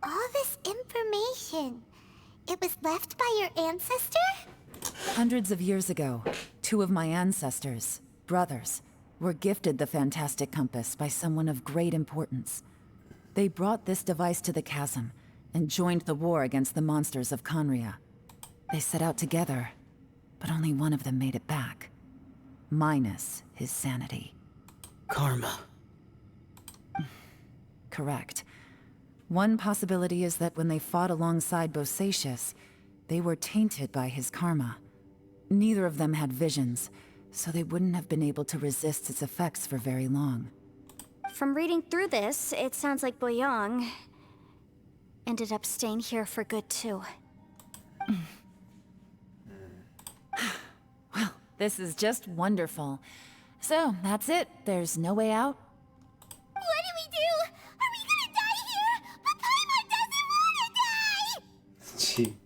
Speaker 2: All this information, it was left by your ancestor?
Speaker 6: Hundreds of years ago, two of my ancestors, brothers, were gifted the fantastic compass by someone of great importance. They brought this device to the chasm and joined the war against the monsters of Conria. They set out together, but only one of them made it back. Minus his sanity.
Speaker 7: Karma.
Speaker 6: Correct. One possibility is that when they fought alongside Bosacius, they were tainted by his karma. Neither of them had visions, so they wouldn't have been able to resist its effects for very long.
Speaker 4: From reading through this, it sounds like Boyang ended up staying here for good too.
Speaker 6: Well, this is just wonderful. So, that's it. There's no way out?
Speaker 2: What do we do? Are we gonna die here? But Paimon doesn't wanna die!
Speaker 1: Gee.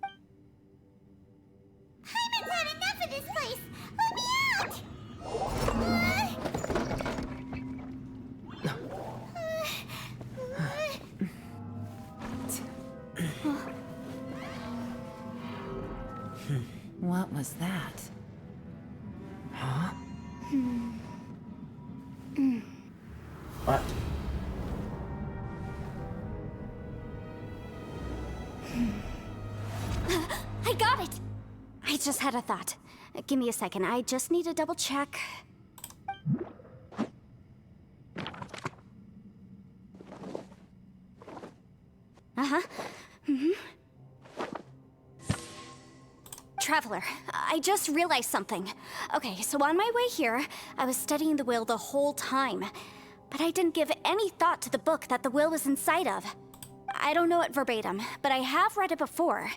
Speaker 2: Paimon's had enough of this place! Let me out!
Speaker 6: What was that?
Speaker 1: What?
Speaker 4: I got it! I just had a thought. Give me a second, I just need to double check. Uh-huh. Traveler, I just realized something. Okay, so on my way here, I was studying the will the whole time. But I didn't give any thought to the book that the will was inside of. I don't know it verbatim, but I have read it before.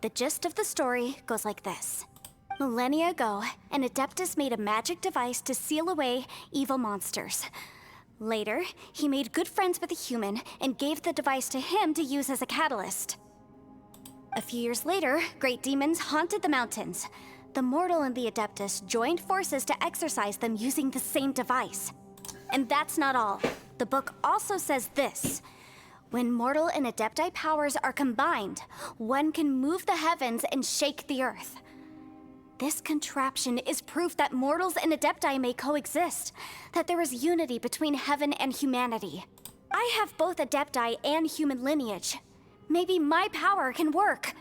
Speaker 4: The gist of the story goes like this. Millennia ago, an Adeptus made a magic device to seal away evil monsters. Later, he made good friends with a human and gave the device to him to use as a catalyst. A few years later, great demons haunted the mountains. The mortal and the Adeptus joined forces to exorcise them using the same device. And that's not all. The book also says this. When mortal and Adepti powers are combined, one can move the heavens and shake the earth. This contraption is proof that mortals and Adepti may coexist, that there is unity between heaven and humanity. I have both Adepti and human lineage. Maybe my power can work.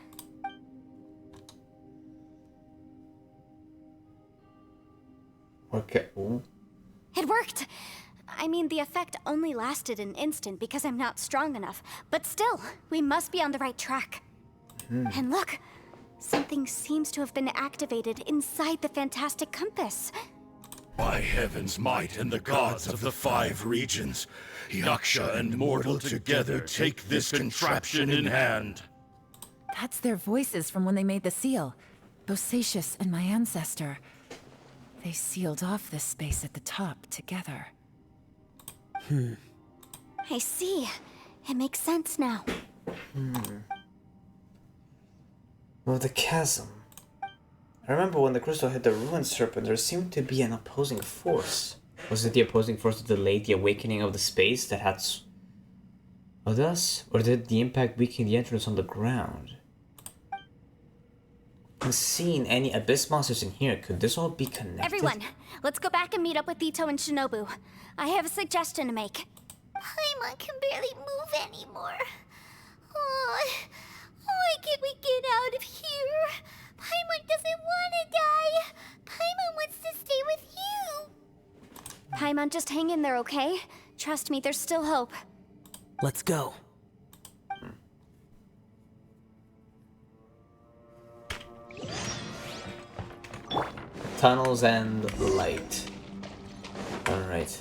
Speaker 1: Okay. Ooh.
Speaker 4: It worked! I mean, the effect only lasted an instant because I'm not strong enough. But still, we must be on the right track. And look, something seems to have been activated inside the fantastic compass.
Speaker 12: By heaven's might and the gods of the 5 regions, Yaksha and mortal together take this contraption in hand.
Speaker 6: That's their voices from when they made the seal. Bosacius and my ancestor. They sealed off this space at the top together.
Speaker 4: I see. It makes sense now.
Speaker 1: Well, the chasm. I remember when the crystal hit the ruined serpent, there seemed to be an opposing force. Was it the opposing force that delayed the awakening of the space that had with us? Or did the impact weaken the entrance on the ground? And seeing any abyss monsters in here, could this all be connected?
Speaker 4: Everyone, let's go back and meet up with Ito and Shinobu. I have a suggestion to make.
Speaker 2: Paimon can barely move anymore. Oh, why can't we get out of here? Paimon doesn't want to die. Paimon wants to stay with you.
Speaker 4: Paimon, just hang in there, okay? Trust me, there's still hope.
Speaker 7: Let's go.
Speaker 1: Tunnels and light. Alright.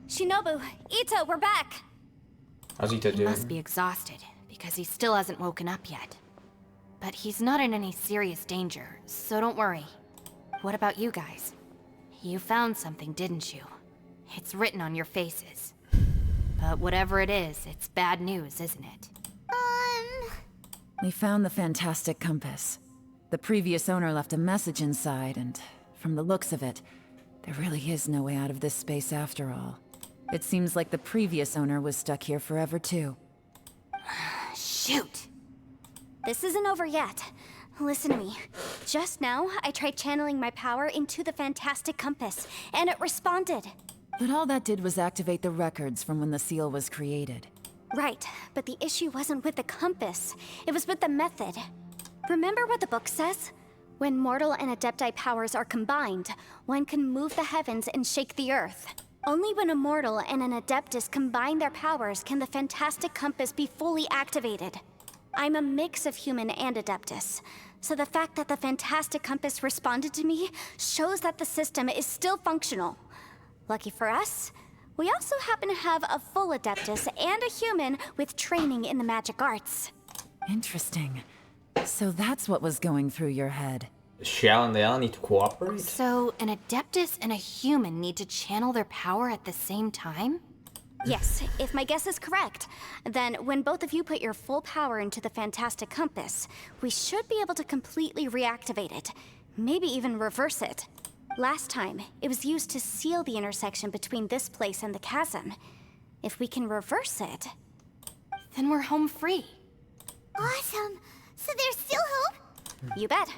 Speaker 4: Shinobu, Ito, we're back!
Speaker 1: How's Ito
Speaker 5: He
Speaker 1: doing?
Speaker 5: must be exhausted, because he still hasn't woken up yet. But he's not in any serious danger, so don't worry. What about you guys? You found something, didn't you? It's written on your faces. But whatever it is, it's bad news, isn't it?
Speaker 6: We found the fantastic compass. The previous owner left a message inside, and from the looks of it, there really is no way out of this space after all. It seems like the previous owner was stuck here forever too.
Speaker 5: Shoot!
Speaker 4: This isn't over yet. Listen to me. Just now, I tried channeling my power into the fantastic compass, and it responded.
Speaker 6: But all that did was activate the records from when the seal was created.
Speaker 4: Right, but the issue wasn't with the compass. It was with the method. Remember what the book says? When mortal and Adepti powers are combined, one can move the heavens and shake the earth. Only when a mortal and an Adeptus combine their powers can the fantastic compass be fully activated. I'm a mix of human and Adeptus, so the fact that the fantastic compass responded to me shows that the system is still functional. Lucky for us, we also happen to have a full Adeptus and a human with training in the magic arts.
Speaker 6: Interesting. So that's what was going through your head.
Speaker 1: Shell and Dale need to cooperate?
Speaker 5: So, an Adeptus and a human need to channel their power at the same time?
Speaker 4: Yes, if my guess is correct, then when both of you put your full power into the fantastic compass, we should be able to completely reactivate it, maybe even reverse it. Last time, it was used to seal the intersection between this place and the chasm. If we can reverse it,
Speaker 5: then we're home free.
Speaker 2: Awesome. So there's still hope?
Speaker 4: You bet.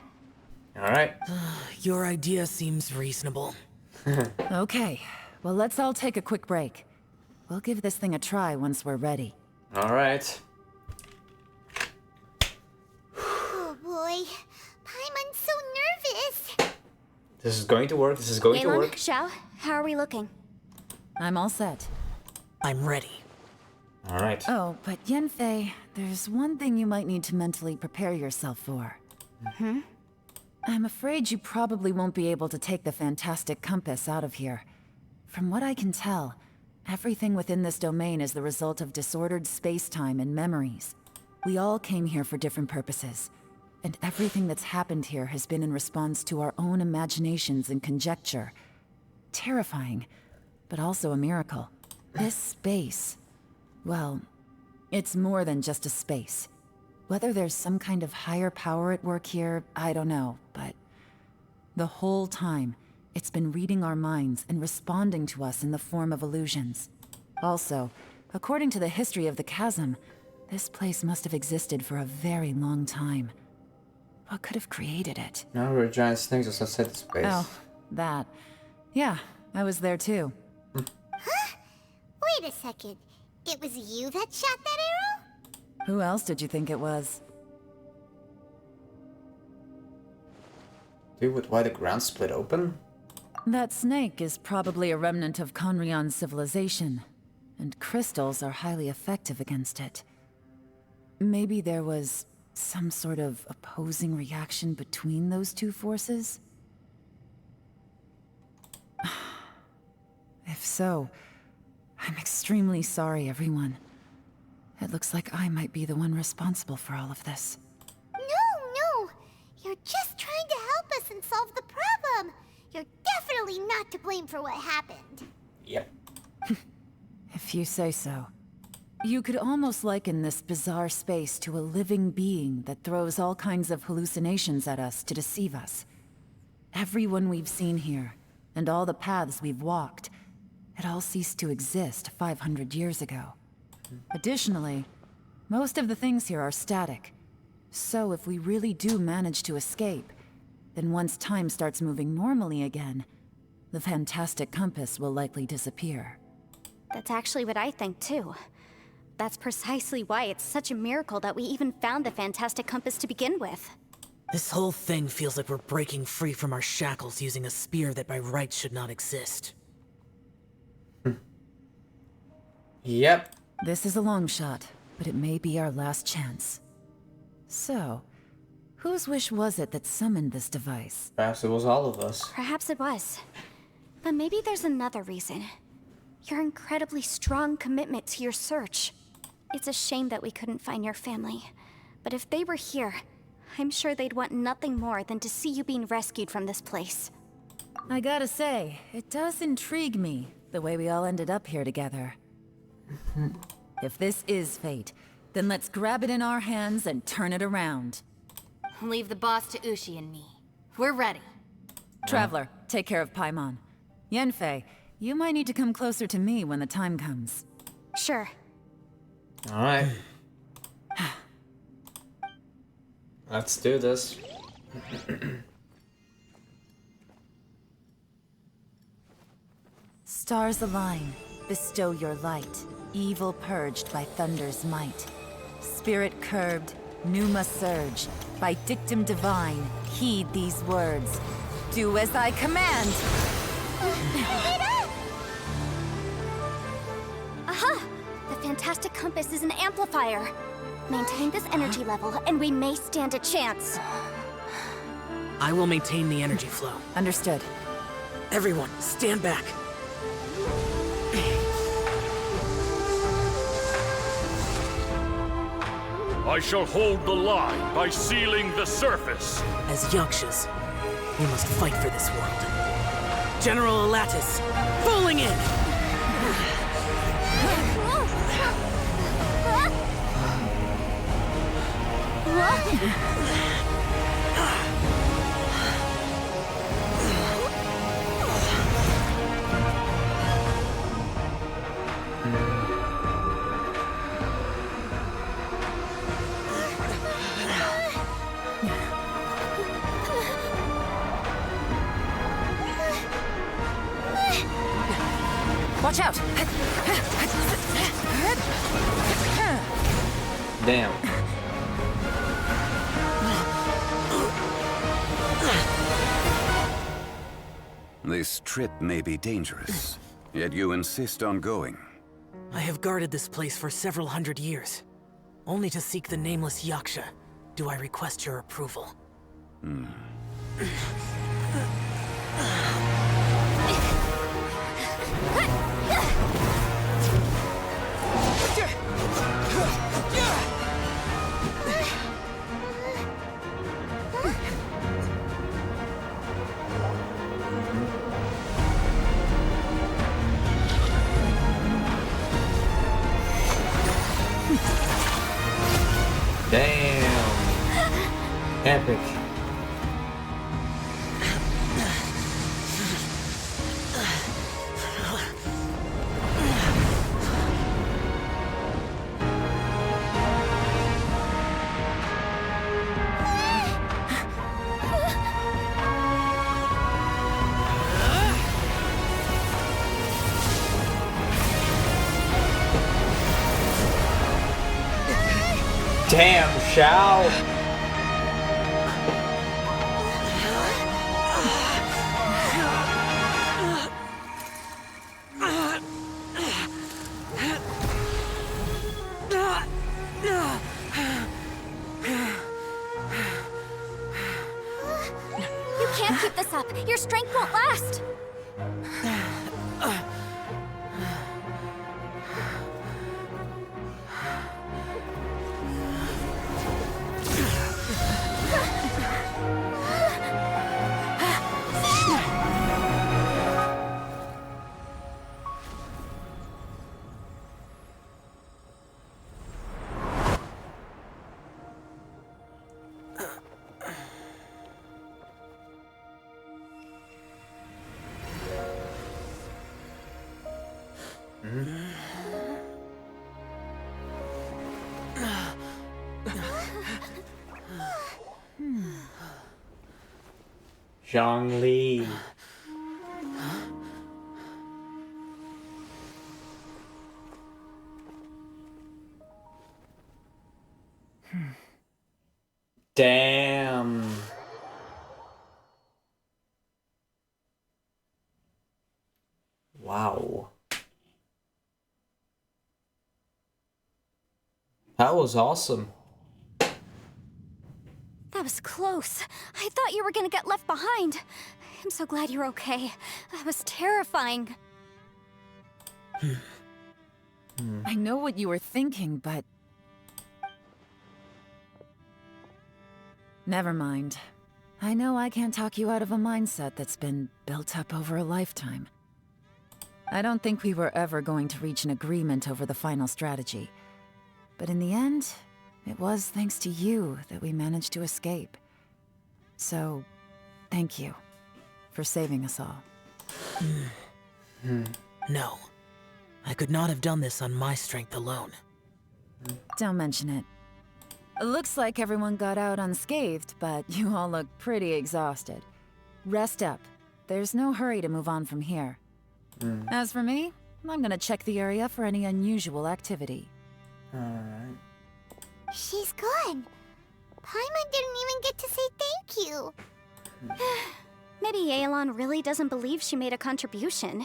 Speaker 1: Alright.
Speaker 7: Your idea seems reasonable.
Speaker 6: Okay, well let's all take a quick break. We'll give this thing a try once we're ready.
Speaker 1: Alright.
Speaker 2: Oh boy. Paimon's so nervous.
Speaker 1: This is going to work. This is going to
Speaker 4: Galen,
Speaker 1: work.
Speaker 4: Xiao, how are we looking?
Speaker 6: I'm all set.
Speaker 7: I'm ready.
Speaker 1: Alright.
Speaker 6: Oh, but Yanfei, there's one thing you might need to mentally prepare yourself for. I'm afraid you probably won't be able to take the fantastic compass out of here. From what I can tell, everything within this domain is the result of disordered space-time and memories. We all came here for different purposes, and everything that's happened here has been in response to our own imaginations and conjecture. Terrifying, but also a miracle. This space, well, it's more than just a space. Whether there's some kind of higher power at work here, I don't know, but the whole time, it's been reading our minds and responding to us in the form of illusions. Also, according to the history of the chasm, this place must have existed for a very long time. What could have created it?
Speaker 1: Now we're giant snakes just outside the space.
Speaker 6: Oh, that. Yeah, I was there too.
Speaker 2: Huh? Wait a second. It was you that shot that arrow?
Speaker 6: Who else did you think it was?
Speaker 1: Dude, with why the ground split open?
Speaker 6: That snake is probably a remnant of Conrion's civilization, and crystals are highly effective against it. Maybe there was some sort of opposing reaction between those two forces? If so, I'm extremely sorry, everyone. It looks like I might be the one responsible for all of this.
Speaker 2: No. You're just trying to help us and solve the problem. You're definitely not to blame for what happened.
Speaker 1: Yep.
Speaker 6: If you say so. You could almost liken this bizarre space to a living being that throws all kinds of hallucinations at us to deceive us. Everyone we've seen here, and all the paths we've walked, it all ceased to exist 500 years ago. Additionally, most of the things here are static. So if we really do manage to escape, then once time starts moving normally again, the fantastic compass will likely disappear.
Speaker 4: That's actually what I think too. That's precisely why it's such a miracle that we even found the fantastic compass to begin with.
Speaker 7: This whole thing feels like we're breaking free from our shackles using a spear that by rights should not exist.
Speaker 1: Yep.
Speaker 6: This is a long shot, but it may be our last chance. So, whose wish was it that summoned this device?
Speaker 1: Perhaps it was all of us.
Speaker 4: Perhaps it was. But maybe there's another reason. Your incredibly strong commitment to your search. It's a shame that we couldn't find your family. But if they were here, I'm sure they'd want nothing more than to see you being rescued from this place.
Speaker 6: I gotta say, it does intrigue me, the way we all ended up here together. If this is fate, then let's grab it in our hands and turn it around.
Speaker 5: Leave the boss to Ushi and me. We're ready.
Speaker 6: Traveler, take care of Paimon. Yanfei, you might need to come closer to me when the time comes.
Speaker 4: Sure.
Speaker 1: Alright. Let's do this.
Speaker 6: Stars align, bestow your light. Evil purged by thunder's might. Spirit curbed, pneuma surge. By dictum divine, heed these words. Do as I command!
Speaker 4: Aha! The fantastic compass is an amplifier. Maintain this energy level, and we may stand a chance.
Speaker 7: I will maintain the energy flow.
Speaker 6: Understood.
Speaker 7: Everyone, stand back.
Speaker 12: I shall hold the line by sealing the surface.
Speaker 7: As Yakshas, we must fight for this world. General Elatus, falling in!
Speaker 6: Watch out!
Speaker 1: Damn.
Speaker 13: This trip may be dangerous, yet you insist on going.
Speaker 7: I have guarded this place for several hundred years. Only to seek the nameless Yaksha do I request your approval.
Speaker 1: Damn. Epic. Damn, Shao!
Speaker 4: You can't keep this up. Your strength won't last.
Speaker 1: Zhongli. Damn. Wow. That was awesome.
Speaker 4: That was close. I thought you were gonna get left behind. I'm so glad you're okay. That was terrifying.
Speaker 6: I know what you were thinking, but... Never mind. I know I can't talk you out of a mindset that's been built up over a lifetime. I don't think we were ever going to reach an agreement over the final strategy. But in the end, it was thanks to you that we managed to escape. So, thank you for saving us all.
Speaker 7: No. I could not have done this on my strength alone.
Speaker 6: Don't mention it. Looks like everyone got out unscathed, but you all look pretty exhausted. Rest up. There's no hurry to move on from here. As for me, I'm gonna check the area for any unusual activity.
Speaker 1: Alright.
Speaker 2: She's gone. Paimon didn't even get to say thank you.
Speaker 4: Maybe Yelan really doesn't believe she made a contribution.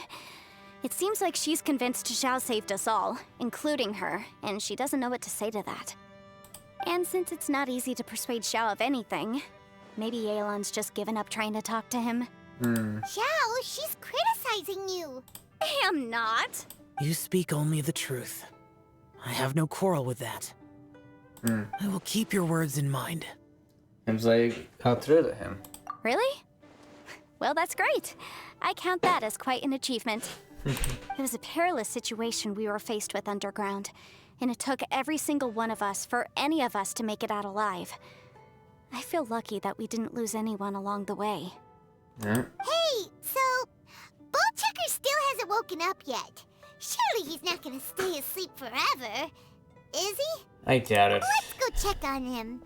Speaker 4: It seems like she's convinced Xiao saved us all, including her, and she doesn't know what to say to that. And since it's not easy to persuade Xiao of anything, maybe Yelan's just given up trying to talk to him.
Speaker 2: Xiao, she's criticizing you.
Speaker 4: I am not.
Speaker 7: You speak only the truth. I have no quarrel with that. I will keep your words in mind.
Speaker 1: Seems like got through to him.
Speaker 4: Really? Well, that's great. I count that as quite an achievement. It was a perilous situation we were faced with underground, and it took every single one of us for any of us to make it out alive. I feel lucky that we didn't lose anyone along the way.
Speaker 2: Hey, so Bullchecker still hasn't woken up yet. Surely he's not gonna stay asleep forever, is he?
Speaker 1: I doubt it.
Speaker 2: Let's go check on him.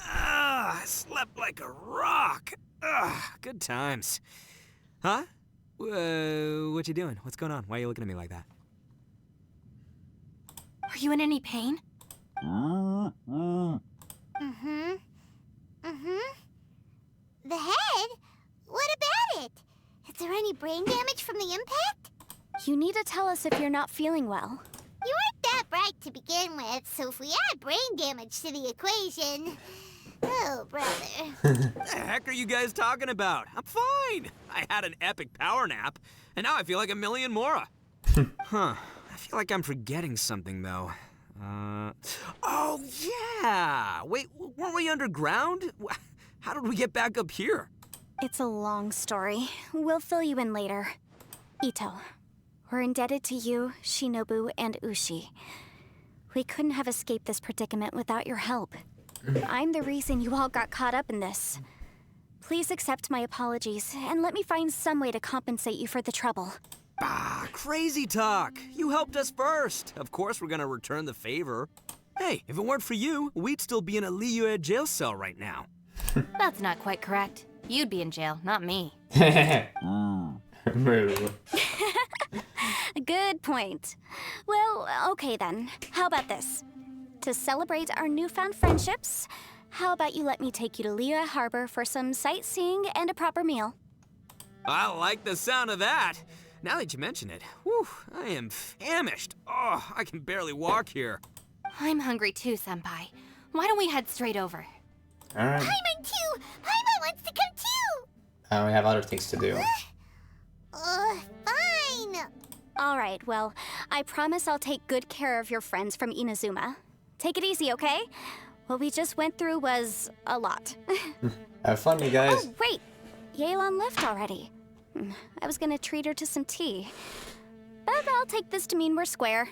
Speaker 3: I slept like a rock. Good times. Huh? What you doing? What's going on? Why are you looking at me like that?
Speaker 5: Are you in any pain?
Speaker 2: The head? What about it? Is there any brain damage from the impact?
Speaker 4: You need to tell us if you're not feeling well.
Speaker 2: You weren't that bright to begin with, so if we add brain damage to the equation... Oh, brother.
Speaker 3: What the heck are you guys talking about? I'm fine. I had an epic power nap, and now I feel like a million Mora. Huh. I feel like I'm forgetting something, though. Oh, yeah! Wait, weren't we underground? How did we get back up here?
Speaker 4: It's a long story. We'll fill you in later. Ito, we're indebted to you, Shinobu, and Ushi. We couldn't have escaped this predicament without your help. I'm the reason you all got caught up in this. Please accept my apologies, and let me find some way to compensate you for the trouble.
Speaker 3: Crazy talk. You helped us first. Of course we're gonna return the favor. Hey, if it weren't for you, we'd still be in a Liyue jail cell right now.
Speaker 5: That's not quite correct. You'd be in jail, not me.
Speaker 1: Moo.
Speaker 4: Good point. Well, okay then. How about this? To celebrate our newfound friendships, how about you let me take you to Liyue Harbor for some sightseeing and a proper meal?
Speaker 3: I like the sound of that. Now that you mention it, whew, I am famished. Oh, I can barely walk here.
Speaker 5: I'm hungry too, Senpai. Why don't we head straight over?
Speaker 1: Alright.
Speaker 2: Paimon too! Paimon wants to come too!
Speaker 1: We have other things to do.
Speaker 2: Fine!
Speaker 4: Alright, well, I promise I'll take good care of your friends from Inazuma. Take it easy, okay? What we just went through was a lot.
Speaker 1: Have fun, you guys.
Speaker 4: Oh, wait! Yelan left already. I was gonna treat her to some tea. But I'll take this to mean we're square.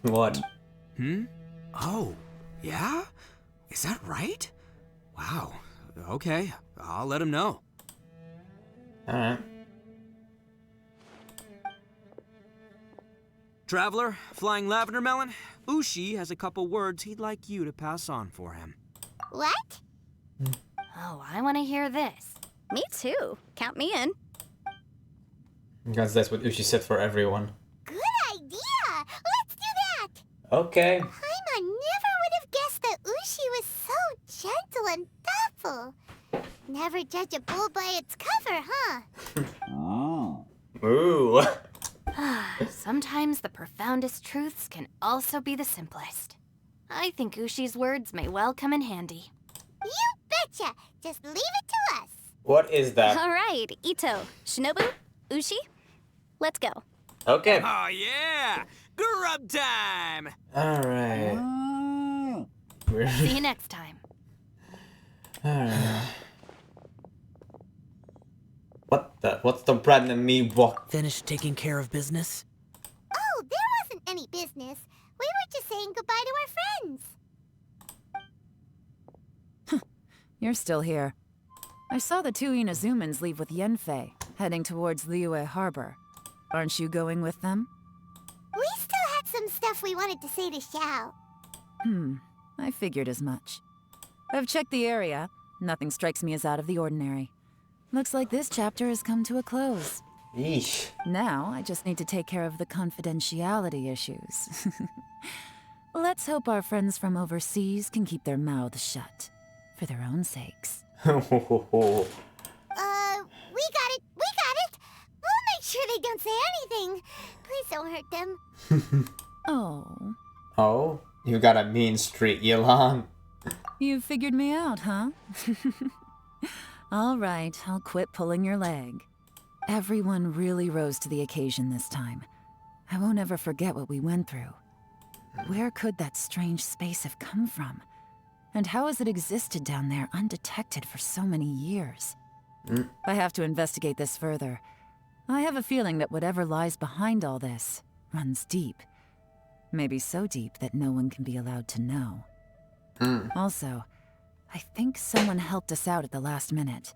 Speaker 1: What?
Speaker 3: Oh, yeah? Is that right? Wow. Okay, I'll let him know.
Speaker 1: Alright.
Speaker 3: Traveler, Flying Lavender Melon, Ushi has a couple words he'd like you to pass on for him.
Speaker 2: What?
Speaker 5: Oh, I want to hear this.
Speaker 4: Me too. Count me in.
Speaker 1: Because that's what Ushi said for everyone.
Speaker 2: Good idea! Let's do that!
Speaker 1: Okay.
Speaker 2: Paimon never would have guessed that Ushi was so gentle and thoughtful. Never judge a bull by its cover, huh?
Speaker 1: Ooh.
Speaker 5: Sometimes the profoundest truths can also be the simplest. I think Ushi's words may well come in handy.
Speaker 2: You betcha! Just leave it to us!
Speaker 1: What is that?
Speaker 4: All right, Ito, Shinobu, Ushi, let's go.
Speaker 1: Okay.
Speaker 3: Oh, yeah! Grub time!
Speaker 1: Alright.
Speaker 5: See you next time.
Speaker 1: Alright. What's the brand and me walk?
Speaker 7: Finished taking care of business?
Speaker 2: Oh, there wasn't any business. We were just saying goodbye to our friends.
Speaker 6: You're still here. I saw the two Inazumans leave with Yenfei, heading towards Liyue Harbor. Aren't you going with them?
Speaker 2: We still had some stuff we wanted to say to Xiao.
Speaker 6: I figured as much. I've checked the area. Nothing strikes me as out of the ordinary. Looks like this chapter has come to a close.
Speaker 1: Yeesh.
Speaker 6: Now, I just need to take care of the confidentiality issues. Let's hope our friends from overseas can keep their mouths shut. For their own sakes.
Speaker 2: We got it. We'll make sure they don't say anything. Please don't hurt them.
Speaker 6: Oh.
Speaker 1: Oh? You got a mean streak, Yelan.
Speaker 6: You figured me out, huh? All right, I'll quit pulling your leg. Everyone really rose to the occasion this time. I won't ever forget what we went through. Where could that strange space have come from? And how has it existed down there undetected for so many years? I have to investigate this further. I have a feeling that whatever lies behind all this runs deep. Maybe so deep that no one can be allowed to know. Also, I think someone helped us out at the last minute.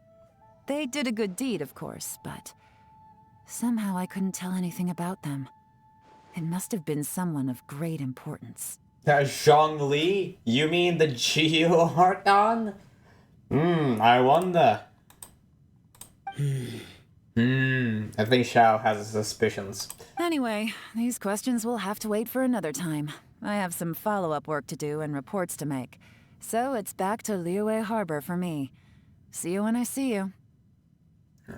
Speaker 6: They did a good deed, of course, but somehow I couldn't tell anything about them. It must have been someone of great importance.
Speaker 1: Zhongli? You mean the Geo Archon? I wonder. I think Xiao has his suspicions.
Speaker 6: Anyway, these questions will have to wait for another time. I have some follow-up work to do and reports to make. So it's back to Liyue Harbor for me. See you when I see you.
Speaker 2: Bye,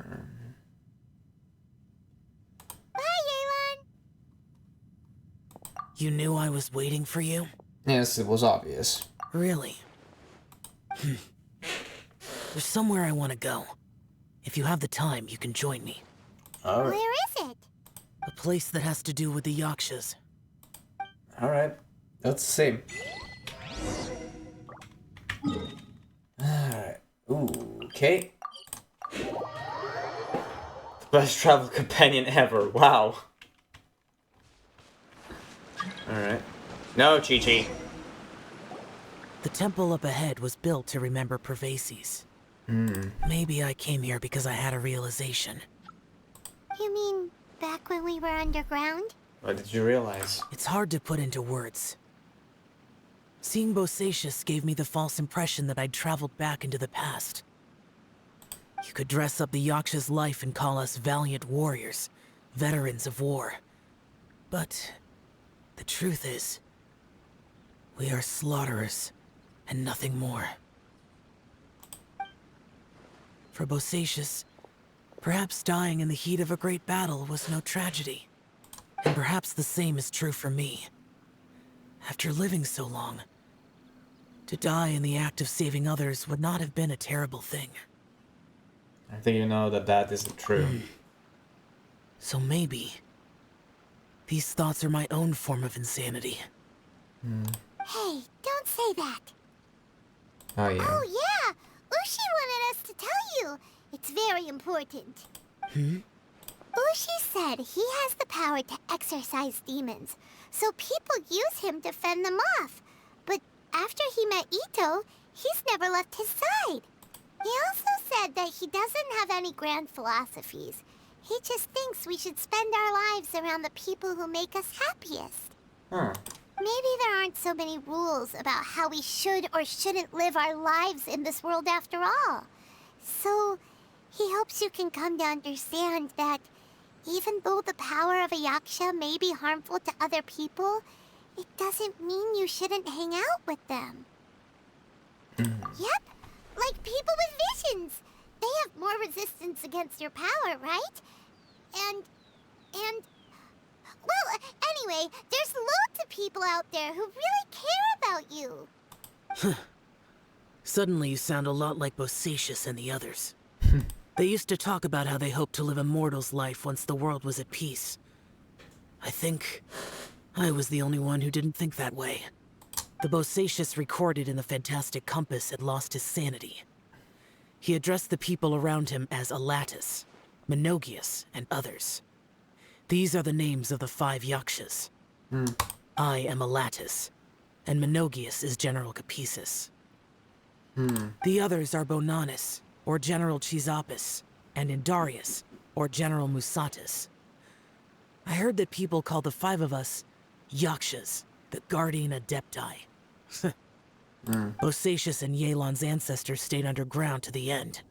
Speaker 2: Yelan.
Speaker 7: You knew I was waiting for you?
Speaker 1: Yes, it was obvious.
Speaker 7: Really? There's somewhere I want to go. If you have the time, you can join me.
Speaker 1: Alright.
Speaker 2: Where is it?
Speaker 7: A place that has to do with the Yakshas.
Speaker 1: Alright. Let's see. Alright. Okay. Best travel companion ever. Wow. Alright. No, Chi-Chi.
Speaker 7: The temple up ahead was built to remember Pervases. Maybe I came here because I had a realization.
Speaker 2: You mean back when we were underground?
Speaker 1: What did you realize?
Speaker 7: It's hard to put into words. Seeing Bosacius gave me the false impression that I'd traveled back into the past. You could dress up the Yaksha's life and call us valiant warriors, veterans of war. But the truth is, we are slaughterers and nothing more. For Bosacius, perhaps dying in the heat of a great battle was no tragedy. And perhaps the same is true for me. After living so long, to die in the act of saving others would not have been a terrible thing.
Speaker 1: I think you know that that isn't true.
Speaker 7: So maybe these thoughts are my own form of insanity.
Speaker 2: Hey, don't say that.
Speaker 1: Oh, yeah.
Speaker 2: Oh, yeah. Ushi wanted us to tell you. It's very important. Ushi said he has the power to exorcise demons, so people use him to fend them off. But after he met Ito, he's never left his side. He also said that he doesn't have any grand philosophies. He just thinks we should spend our lives around the people who make us happiest. Maybe there aren't so many rules about how we should or shouldn't live our lives in this world after all. So, he hopes you can come to understand that even though the power of a yaksha may be harmful to other people, it doesn't mean you shouldn't hang out with them. Yep, like people with visions. They have more resistance against your power, right? And... Well, anyway, there's loads of people out there who really care about you.
Speaker 7: Suddenly you sound a lot like Bosacius and the others. They used to talk about how they hoped to live a mortal's life once the world was at peace. I think I was the only one who didn't think that way. The Bosacius recorded in the Fantastic Compass had lost his sanity. He addressed the people around him as Alatus, Menogius, and others. These are the names of the 5 Yakshas. I am Alatus, and Menogius is General Capisis. The others are Bonanis, or General Chisapis, and Indarius, or General Musatus. I heard that people call the 5 of us Yakshas, the Guardian Adepti. Bosacius and Yelan's ancestors stayed underground to the end.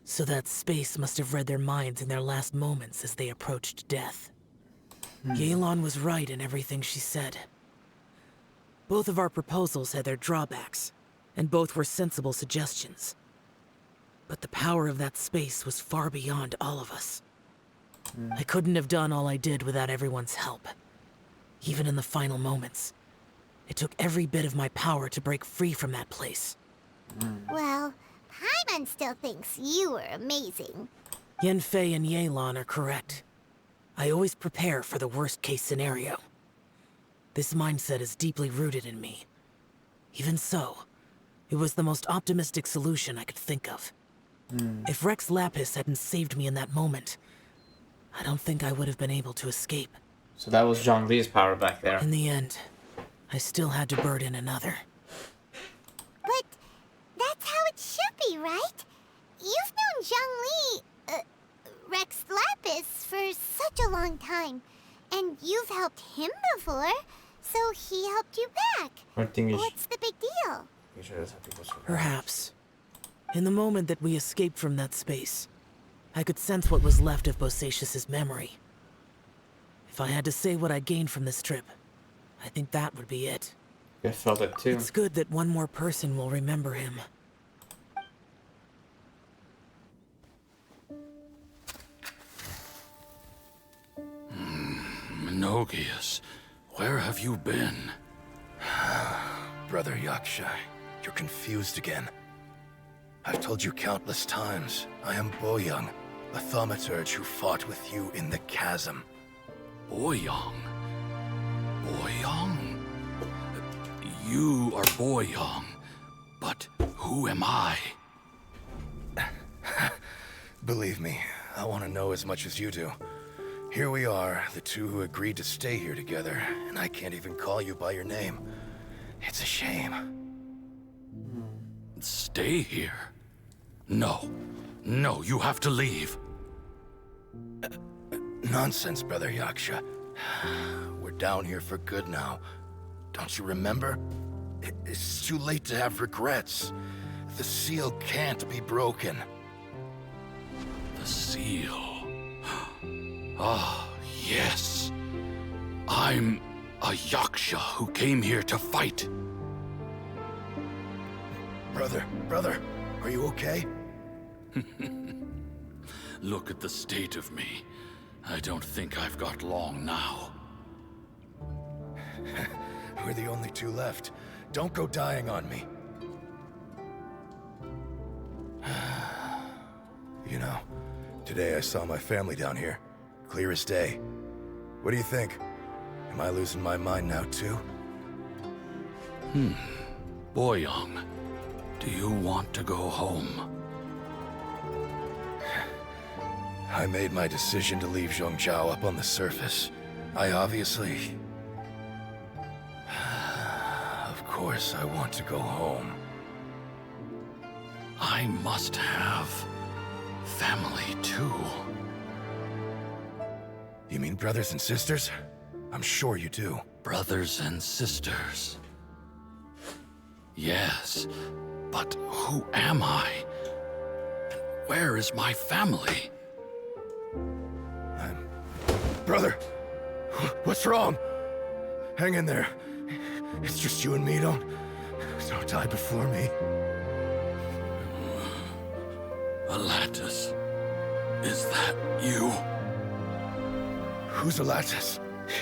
Speaker 7: So that space must have read their minds in their last moments as they approached death. Yelan was right in everything she said. Both of our proposals had their drawbacks, and both were sensible suggestions. But the power of that space was far beyond all of us. I couldn't have done all I did without everyone's help. Even in the final moments, it took every bit of my power to break free from that place.
Speaker 2: Well, Paimon still thinks you were amazing.
Speaker 7: Yanfei and Yelan are correct. I always prepare for the worst-case scenario. This mindset is deeply rooted in me. Even so, it was the most optimistic solution I could think of. If Rex Lapis hadn't saved me in that moment, I don't think I would have been able to escape.
Speaker 1: So that was Zhongli's power back there.
Speaker 7: In the end, I still had to burden another.
Speaker 2: But that's how it should be, right? You've known Zhongli, Rex Lapis, for such a long time. And you've helped him before, so he helped you back. What's the big deal?
Speaker 7: Perhaps. In the moment that we escaped from that space, I could sense what was left of Bosacius's memory. If I had to say what I gained from this trip, I think that would be it.
Speaker 1: I felt it too.
Speaker 7: It's good that one more person will remember him.
Speaker 12: Menogius, where have you been?
Speaker 14: Brother Yaksha, you're confused again. I've told you countless times, I am Boyoung, a thaumaturge who fought with you in the chasm.
Speaker 12: Boyoung? Boyoung? You are Boyoung, but who am I?
Speaker 14: Believe me, I want to know as much as you do. Here we are, the two who agreed to stay here together, and I can't even call you by your name. It's a shame.
Speaker 12: Stay here? No. No, you have to leave.
Speaker 14: Nonsense, Brother Yaksha. We're down here for good now. Don't you remember? It's too late to have regrets. The seal can't be broken.
Speaker 12: The seal. Ah, yes. I'm a Yaksha who came here to fight.
Speaker 14: Brother, are you okay?
Speaker 12: Look at the state of me. I don't think I've got long now.
Speaker 14: We're the only two left. Don't go dying on me. You know, today I saw my family down here. Clear as day. What do you think? Am I losing my mind now too?
Speaker 12: Boyoung, do you want to go home?
Speaker 14: I made my decision to leave Zhongzhou up on the surface. I obviously... Of course I want to go home.
Speaker 12: I must have family too.
Speaker 14: You mean brothers and sisters? I'm sure you do.
Speaker 12: Brothers and sisters. Yes, but who am I? And where is my family?
Speaker 14: Brother! What's wrong? Hang in there. It's just you and me, don't die before me.
Speaker 12: Alatus, is that you?
Speaker 14: Who's Alatus?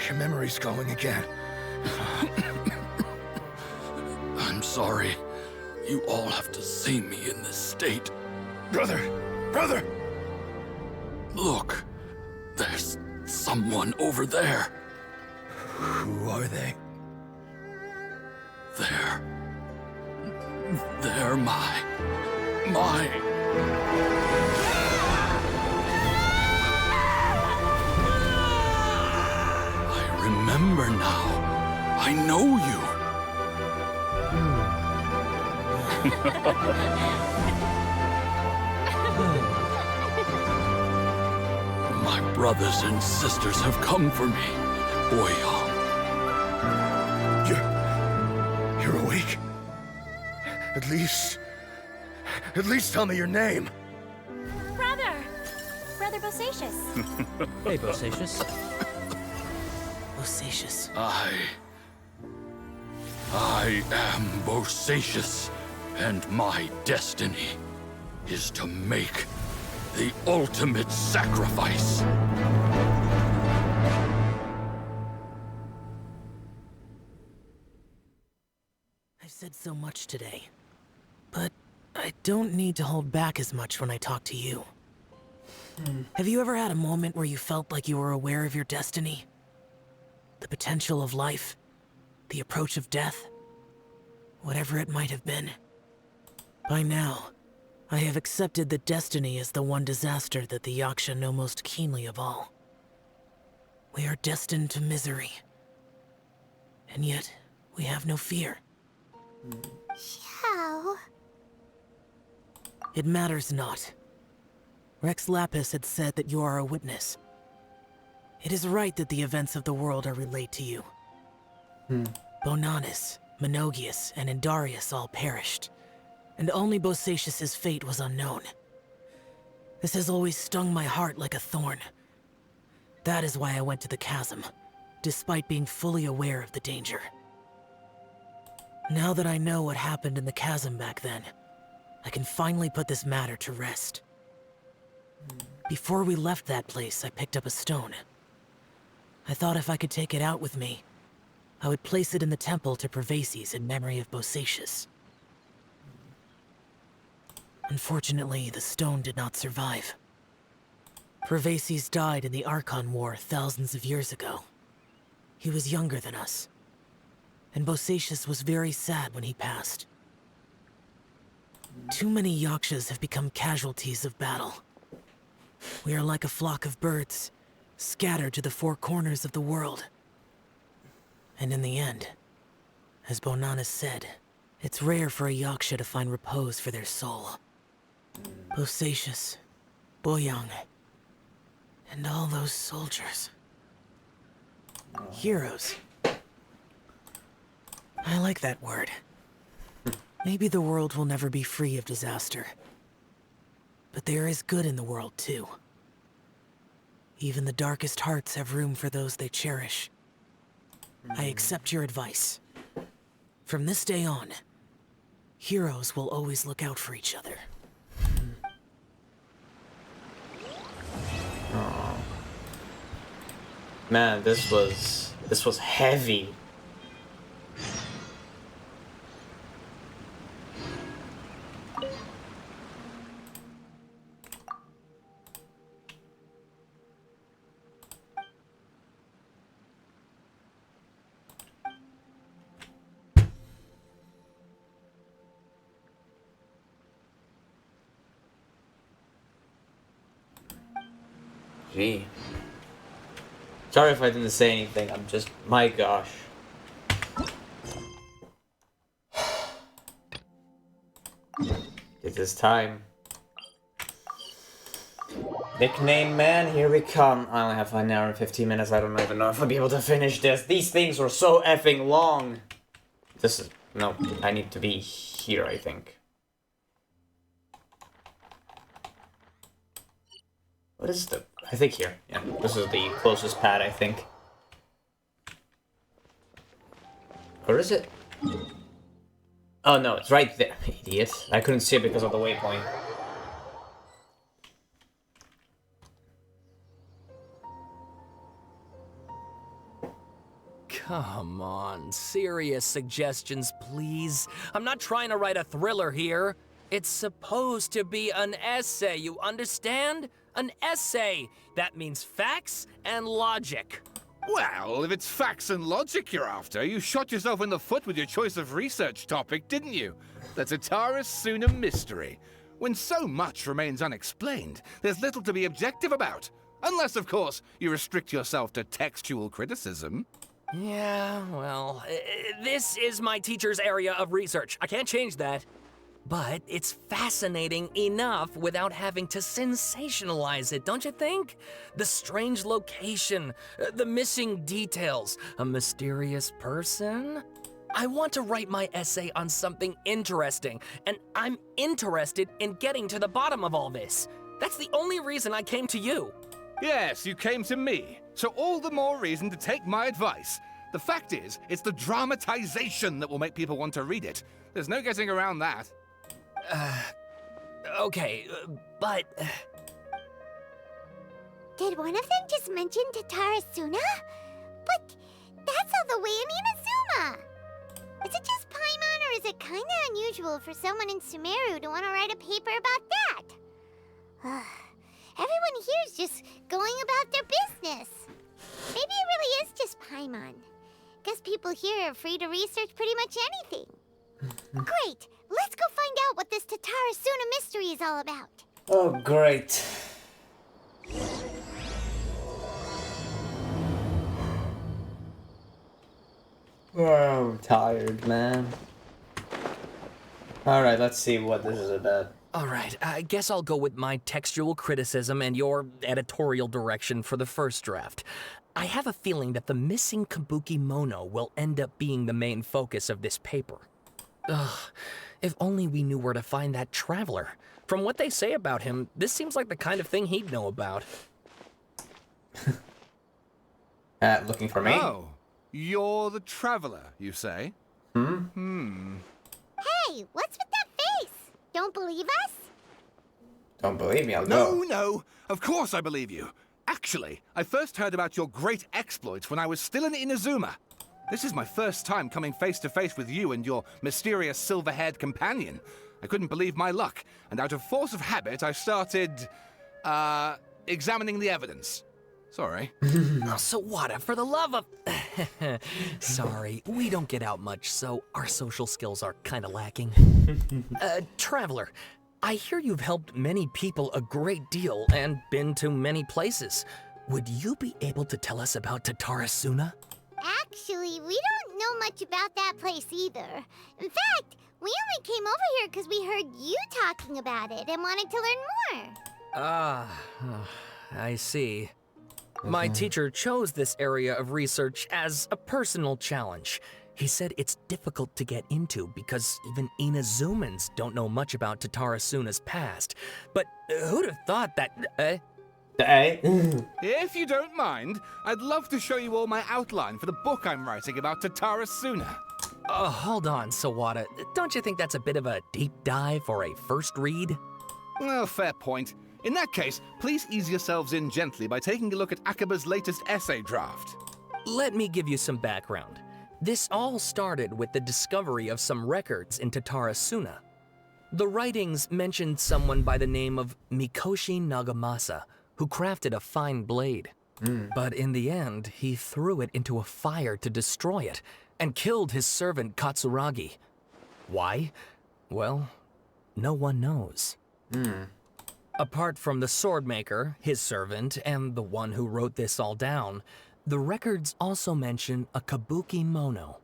Speaker 14: Your memory's going again.
Speaker 12: I'm sorry. You all have to see me in this state.
Speaker 14: Brother!
Speaker 12: Look, there's someone over there.
Speaker 14: Who are they?
Speaker 12: They're my... I remember now. I know you. My brothers and sisters have come for me, Boyong.
Speaker 14: You're awake? At least tell me your name.
Speaker 10: Brother Bosacius.
Speaker 11: Hey, Bosacius. Bosacius.
Speaker 12: I am Bosacius, and my destiny is to make the ultimate sacrifice.
Speaker 7: I've said so much today, but I don't need to hold back as much when I talk to you. Have you ever had a moment where you felt like you were aware of your destiny? The potential of life? The approach of death? Whatever it might have been. By now, I have accepted that destiny is the one disaster that the Yaksha know most keenly of all. We are destined to misery. And yet, we have no fear.
Speaker 2: Xiao.
Speaker 7: It matters not. Rex Lapis had said that you are a witness. It is right that the events of the world are relayed to you. Bonanis, Menogius, and Indarius all perished, and only Bosacius' fate was unknown. This has always stung my heart like a thorn. That is why I went to the chasm, despite being fully aware of the danger. Now that I know what happened in the chasm back then, I can finally put this matter to rest. Before we left that place, I picked up a stone. I thought if I could take it out with me, I would place it in the temple to Pervases in memory of Bosacius. Unfortunately, the stone did not survive. Pervases died in the Archon War thousands of years ago. He was younger than us, and Bosacius was very sad when he passed. Too many Yakshas have become casualties of battle. We are like a flock of birds, scattered to the four corners of the world. And in the end, as Bonanis said, it's rare for a Yaksha to find repose for their soul. Bosacius, Boyang, and all those soldiers. Heroes. I like that word. Maybe the world will never be free of disaster. But there is good in the world, too. Even the darkest hearts have room for those they cherish. I accept your advice. From this day on, heroes will always look out for each other.
Speaker 1: Oh. Man, this was heavy. Gee. Sorry if I didn't say anything, I'm just... my gosh. It is time. Nickname man, here we come. I only have 1 hour and 15 minutes, I don't even know if I'll be able to finish this. These things are so effing long. This is... no, I need to be here, I think. What is the... I think here. Yeah, this is the closest pad, I think. Or is it? Oh no, it's right there. Idiot. I couldn't see it because of the waypoint.
Speaker 15: Come on, serious suggestions, please. I'm not trying to write a thriller here. It's supposed to be an essay, you understand? An essay! That means facts and logic.
Speaker 16: Well, if it's facts and logic you're after, you shot yourself in the foot with your choice of research topic, didn't you? The Tatara Suna mystery. When so much remains unexplained, there's little to be objective about. Unless, of course, you restrict yourself to textual criticism.
Speaker 15: Yeah, well, this is my teacher's area of research. I can't change that. But it's fascinating enough without having to sensationalize it, don't you think? The strange location, the missing details, a mysterious person. I want to write my essay on something interesting, and I'm interested in getting to the bottom of all this. That's the only reason I came to you.
Speaker 16: Yes, you came to me, so all the more reason to take my advice. The fact is, it's the dramatization that will make people want to read it. There's no getting around that.
Speaker 15: Okay, but...
Speaker 2: Did one of them just mention Tatara Suna? But that's all the way in Inazuma! Is it just Paimon, or is it kinda unusual for someone in Sumeru to want to write a paper about that? Everyone here's just going about their business. Maybe it really is just Paimon. Guess people here are free to research pretty much anything. Great! Let's go find out what this Tatara Suna mystery is all about.
Speaker 1: Oh, great. Oh, I'm tired, man. Alright, let's see what this is about.
Speaker 15: Alright, I guess I'll go with my textual criticism and your editorial direction for the first draft. I have a feeling that the missing Kabuki Mono will end up being the main focus of this paper. Ugh, if only we knew where to find that traveler. From what they say about him, this seems like the kind of thing he'd know about.
Speaker 1: Looking for me?
Speaker 16: Oh, you're the traveler, you say?
Speaker 2: Hey, what's with that face? Don't believe us?
Speaker 1: Don't believe me, I'll go.
Speaker 16: No, of course I believe you. Actually, I first heard about your great exploits when I was still in Inazuma. This is my first time coming face to face with you and your mysterious silver-haired companion. I couldn't believe my luck, and out of force of habit, I started, examining the evidence. Sorry.
Speaker 15: Oh, Sawada, for the love of... Sorry, we don't get out much, so our social skills are kinda lacking. Traveler, I hear you've helped many people a great deal and been to many places. Would you be able to tell us about Tatara Suna?
Speaker 2: Actually, we don't know much about that place either. In fact, we only came over here because we heard you talking about it and wanted to learn more.
Speaker 15: I see. My teacher chose this area of research as a personal challenge. He said it's difficult to get into because even Inazumans don't know much about Tatara Suna's past. But who'd have thought that...
Speaker 16: If you don't mind, I'd love to show you all my outline for the book I'm writing about Tatara Suna.
Speaker 15: Hold on, Sawada. Don't you think that's a bit of a deep dive for a first read?
Speaker 16: Well, fair point. In that case, please ease yourselves in gently by taking a look at Akaba's latest essay draft.
Speaker 15: Let me give you some background. This all started with the discovery of some records in Tatara Suna. The writings mentioned someone by the name of Mikoshi Nagamasa, who crafted a fine blade. But in the end, he threw it into a fire to destroy it, and killed his servant Katsuragi. Why? Well, no one knows. Apart from the swordmaker, his servant, and the one who wrote this all down, the records also mention a Kabuki Mono.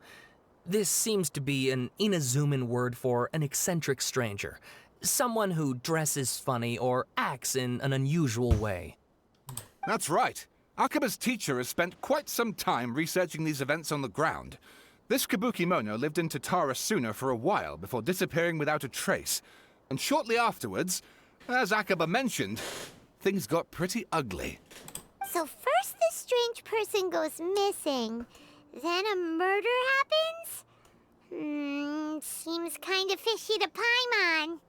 Speaker 15: This seems to be an Inazuman word for an eccentric stranger, someone who dresses funny or acts in an unusual way.
Speaker 16: That's right. Akaba's teacher has spent quite some time researching these events on the ground. This Kabuki Mono lived in Tatara Suna for a while before disappearing without a trace. And shortly afterwards, as Akaba mentioned, things got pretty ugly.
Speaker 2: So first this strange person goes missing, then a murder happens? Seems kinda fishy to Paimon.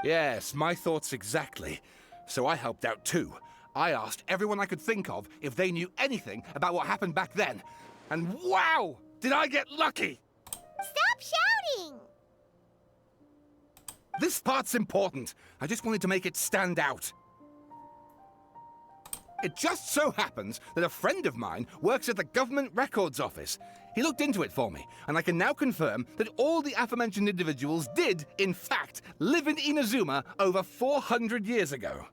Speaker 16: Yes, my thoughts exactly. So I helped out too. I asked everyone I could think of if they knew anything about what happened back then. And wow! Did I get lucky!
Speaker 2: Stop shouting!
Speaker 16: This part's important. I just wanted to make it stand out. It just so happens that a friend of mine works at the government records office. He looked into it for me, and I can now confirm that all the aforementioned individuals did, in fact, live in Inazuma over 400 years ago.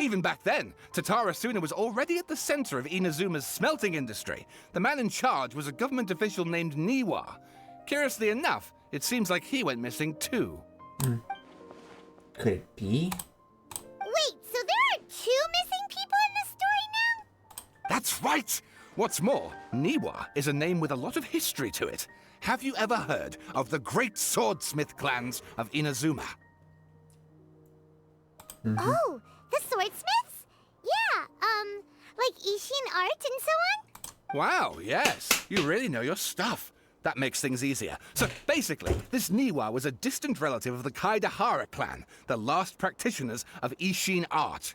Speaker 16: Even back then, Tatara Suna was already at the center of Inazuma's smelting industry. The man in charge was a government official named Niwa. Curiously enough, it seems like he went missing too.
Speaker 1: Could it be?
Speaker 2: Wait, so there are 2 missing people in this story now?
Speaker 16: That's right! What's more, Niwa is a name with a lot of history to it. Have you ever heard of the great swordsmith clans of Inazuma?
Speaker 2: Oh, the swordsmiths? Yeah, like Ishin art and so on?
Speaker 16: Wow, yes. You really know your stuff. That makes things easier. So basically, this Niwa was a distant relative of the Kaidahara clan, the last practitioners of Ishin art.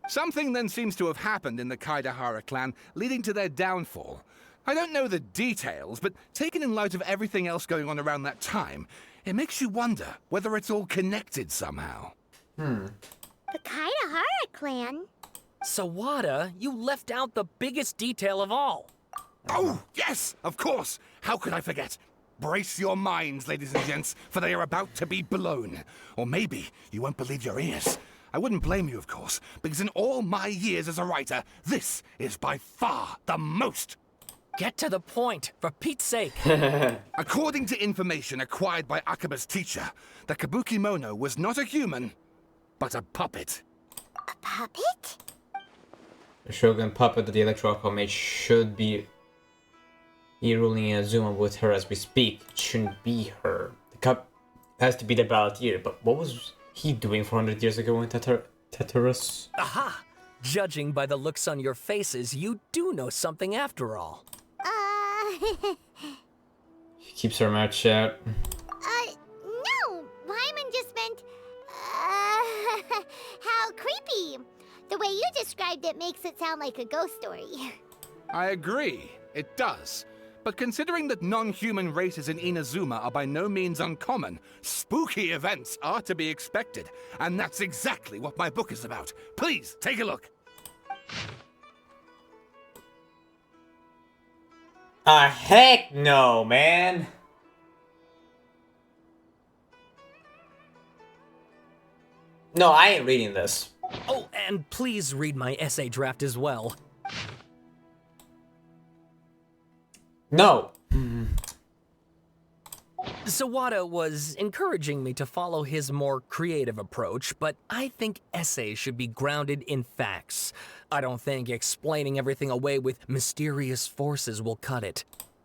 Speaker 16: Something then seems to have happened in the Kaidahara clan, leading to their downfall. I don't know the details, but taken in light of everything else going on around that time, it makes you wonder whether it's all connected somehow.
Speaker 2: The Kaidahara clan?
Speaker 15: Sawada, you left out the biggest detail of all.
Speaker 16: Oh, yes, of course. How could I forget? Brace your minds, ladies and gents, for they are about to be blown. Or maybe you won't believe your ears. I wouldn't blame you, of course, because in all my years as a writer, this is by far the most.
Speaker 15: Get to the point, for Pete's sake.
Speaker 16: According to information acquired by Akaba's teacher, the Kabukimono was not a human, but a puppet.
Speaker 2: A puppet?
Speaker 1: The Shogun puppet that the Electro made should be ruling Inazuma with her as we speak. It shouldn't be her. The cup has to be the balladeer, but what was he doing 400 years ago in Tartarus?
Speaker 15: Aha! Judging by the looks on your faces, you do know something after all.
Speaker 1: She keeps her mouth shut.
Speaker 2: No! Paimon just meant, how creepy. The way you described it makes it sound like a ghost story.
Speaker 16: I agree, it does. But considering that non-human races in Inazuma are by no means uncommon, spooky events are to be expected. And that's exactly what my book is about. Please, take a look.
Speaker 1: Heck no, man! No, I ain't reading this.
Speaker 15: Oh, and please read my essay draft as well.
Speaker 1: No!
Speaker 15: Sawada was encouraging me to follow his more creative approach, but I think essays should be grounded in facts. I don't think explaining everything away with mysterious forces will cut it.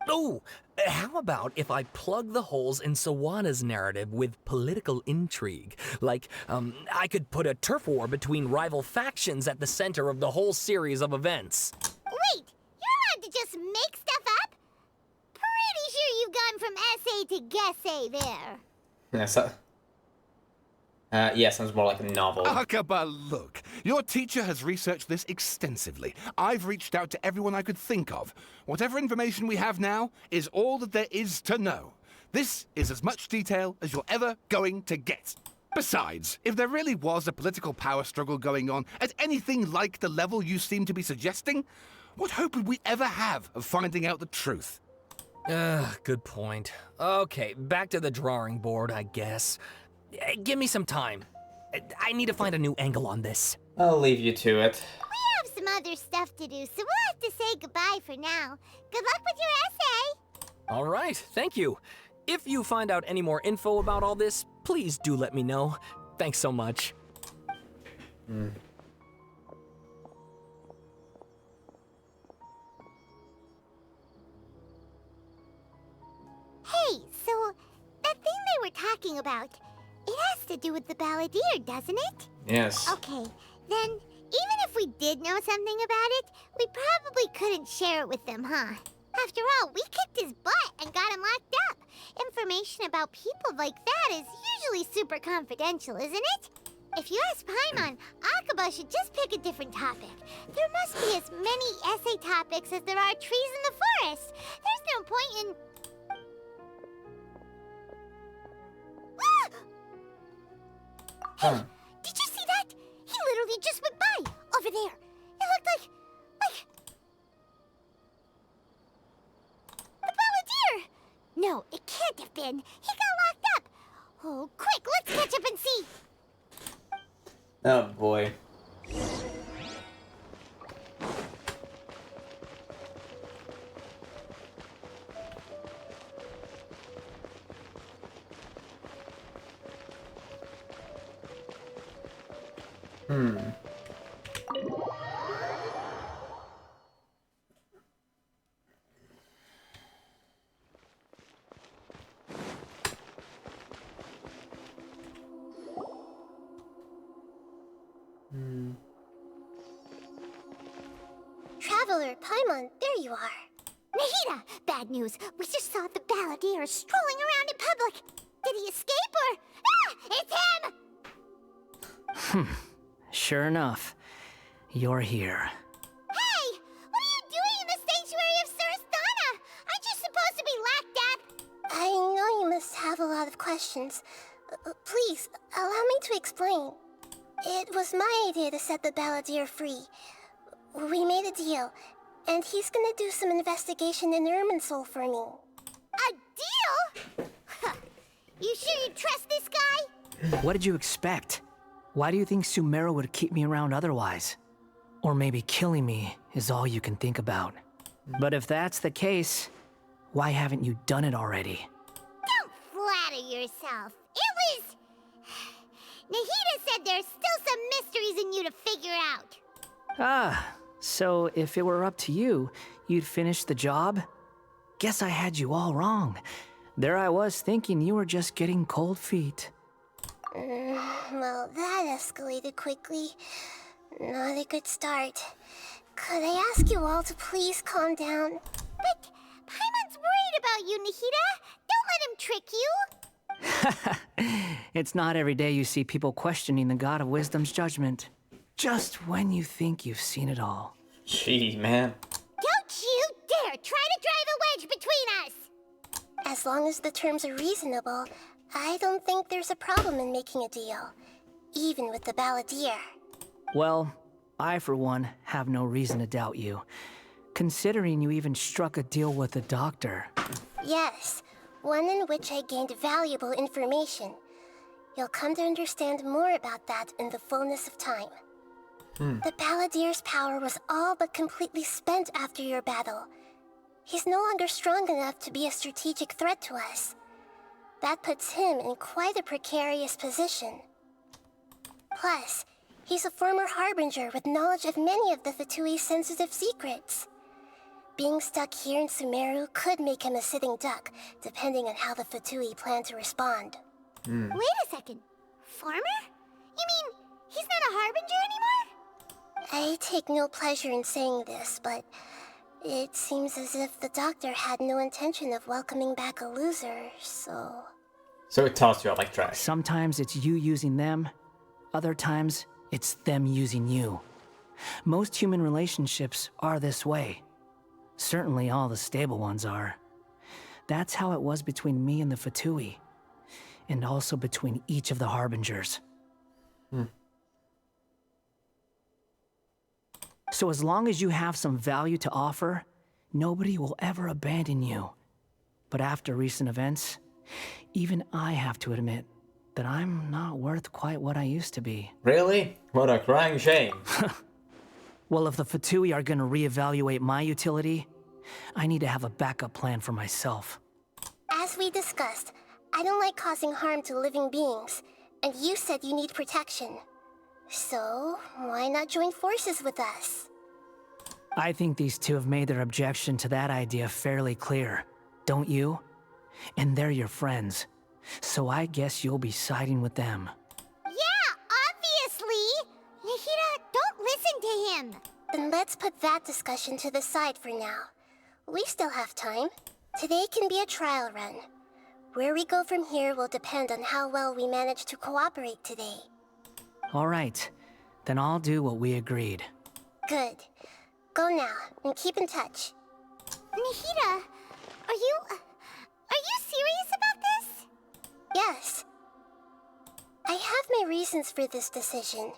Speaker 15: Oh, how about if I plug the holes in Sawada's narrative with political intrigue? Like, I could put a turf war between rival factions at the center of the whole series of events.
Speaker 2: Wait, you're allowed to just make stuff up? Pretty sure you've gone from essay to guessay there.
Speaker 1: Yeah, sounds more like a novel.
Speaker 16: Akaba, look. Your teacher has researched this extensively. I've reached out to everyone I could think of. Whatever information we have now is all that there is to know. This is as much detail as you're ever going to get. Besides, if there really was a political power struggle going on at anything like the level you seem to be suggesting, what hope would we ever have of finding out the truth?
Speaker 15: Good point. Okay, back to the drawing board, I guess. Give me some time. I need to find a new angle on this.
Speaker 1: I'll leave you to it.
Speaker 2: We have some other stuff to do, so we'll have to say goodbye for now. Good luck with your essay!
Speaker 15: All right, thank you. If you find out any more info about all this, please do let me know. Thanks so much.
Speaker 2: Hey, so that thing they were talking about, it has to do with the balladeer, doesn't it?
Speaker 1: Yes.
Speaker 2: Okay, then even if we did know something about it, we probably couldn't share it with them, huh? After all, we kicked his butt and got him locked up. Information about people like that is usually super confidential, isn't it? If you ask Paimon, Akaba should just pick a different topic. There must be as many essay topics as there are trees in the forest. There's no point in... Hey, did you see that? He literally just went by, over there. like... the Balladeer! No, it can't have been. He got locked up. Oh, quick, let's catch up and see.
Speaker 1: Oh boy.
Speaker 2: Traveler, Paimon, there you are. Nahida, bad news. We just saw the Balladeer strolling around in public. Did he escape or... Ah! It's him!
Speaker 17: Sure enough, you're here.
Speaker 2: Hey! What are you doing in the sanctuary of Surasthana? Aren't you supposed to be locked up? I know you must have a lot of questions. Please, allow me to explain. It was my idea to set the Balladeer free. We made a deal, and he's gonna do some investigation in Irminsul for me. A deal? You sure you trust this guy?
Speaker 17: What did you expect? Why do you think Sumeru would keep me around otherwise? Or maybe killing me is all you can think about. But if that's the case, why haven't you done it already?
Speaker 2: Don't flatter yourself. It was... Nahida said there's still some mysteries in you to figure out.
Speaker 17: Ah, so if it were up to you, you'd finish the job? Guess I had you all wrong. There I was thinking you were just getting cold feet.
Speaker 2: Well, that escalated quickly. Not a good start. Could I ask you all to please calm down? But Paimon's worried about you, Nahida. Don't let him trick you.
Speaker 17: It's not every day you see people questioning the God of Wisdom's judgment. Just when you think you've seen it all.
Speaker 1: Gee, man.
Speaker 2: Don't you dare try to drive a wedge between us! As long as the terms are reasonable, I don't think there's a problem in making a deal. Even with the Balladeer.
Speaker 17: Well, I for one have no reason to doubt you. Considering you even struck a deal with the doctor.
Speaker 2: Yes, one in which I gained valuable information. You'll come to understand more about that in the fullness of time. The Balladeer's power was all but completely spent after your battle. He's no longer strong enough to be a strategic threat to us. That puts him in quite a precarious position. Plus, he's a former Harbinger with knowledge of many of the Fatui's sensitive secrets. Being stuck here in Sumeru could make him a sitting duck, depending on how the Fatui plan to respond. Wait a second. Farmer? You mean he's not a Harbinger anymore? I take no pleasure in saying this, but it seems as if the doctor had no intention of welcoming back a loser, so...
Speaker 1: So it tossed you out like trash.
Speaker 17: Sometimes it's you using them, other times it's them using you. Most human relationships are this way. Certainly all the stable ones are. That's how it was between me and the Fatui. And also between each of the Harbingers. So as long as you have some value to offer, nobody will ever abandon you. But after recent events, even I have to admit that I'm not worth quite what I used to be.
Speaker 1: Really? What a crying shame.
Speaker 17: Well, if the Fatui are gonna reevaluate my utility, I need to have a backup plan for myself.
Speaker 2: As we discussed, I don't like causing harm to living beings, and you said you need protection. So, why not join forces with us?
Speaker 17: I think these two have made their objection to that idea fairly clear, don't you? And they're your friends, so I guess you'll be siding with them.
Speaker 2: Yeah, obviously! Nahida, don't listen to him! Then let's put that discussion to the side for now. We still have time. Today can be a trial run. Where we go from here will depend on how well we manage to cooperate today.
Speaker 17: All right, then I'll do what we agreed.
Speaker 2: Good. Go now, and keep in touch. Nahida, are you serious about this? Yes. I have my reasons for this decision.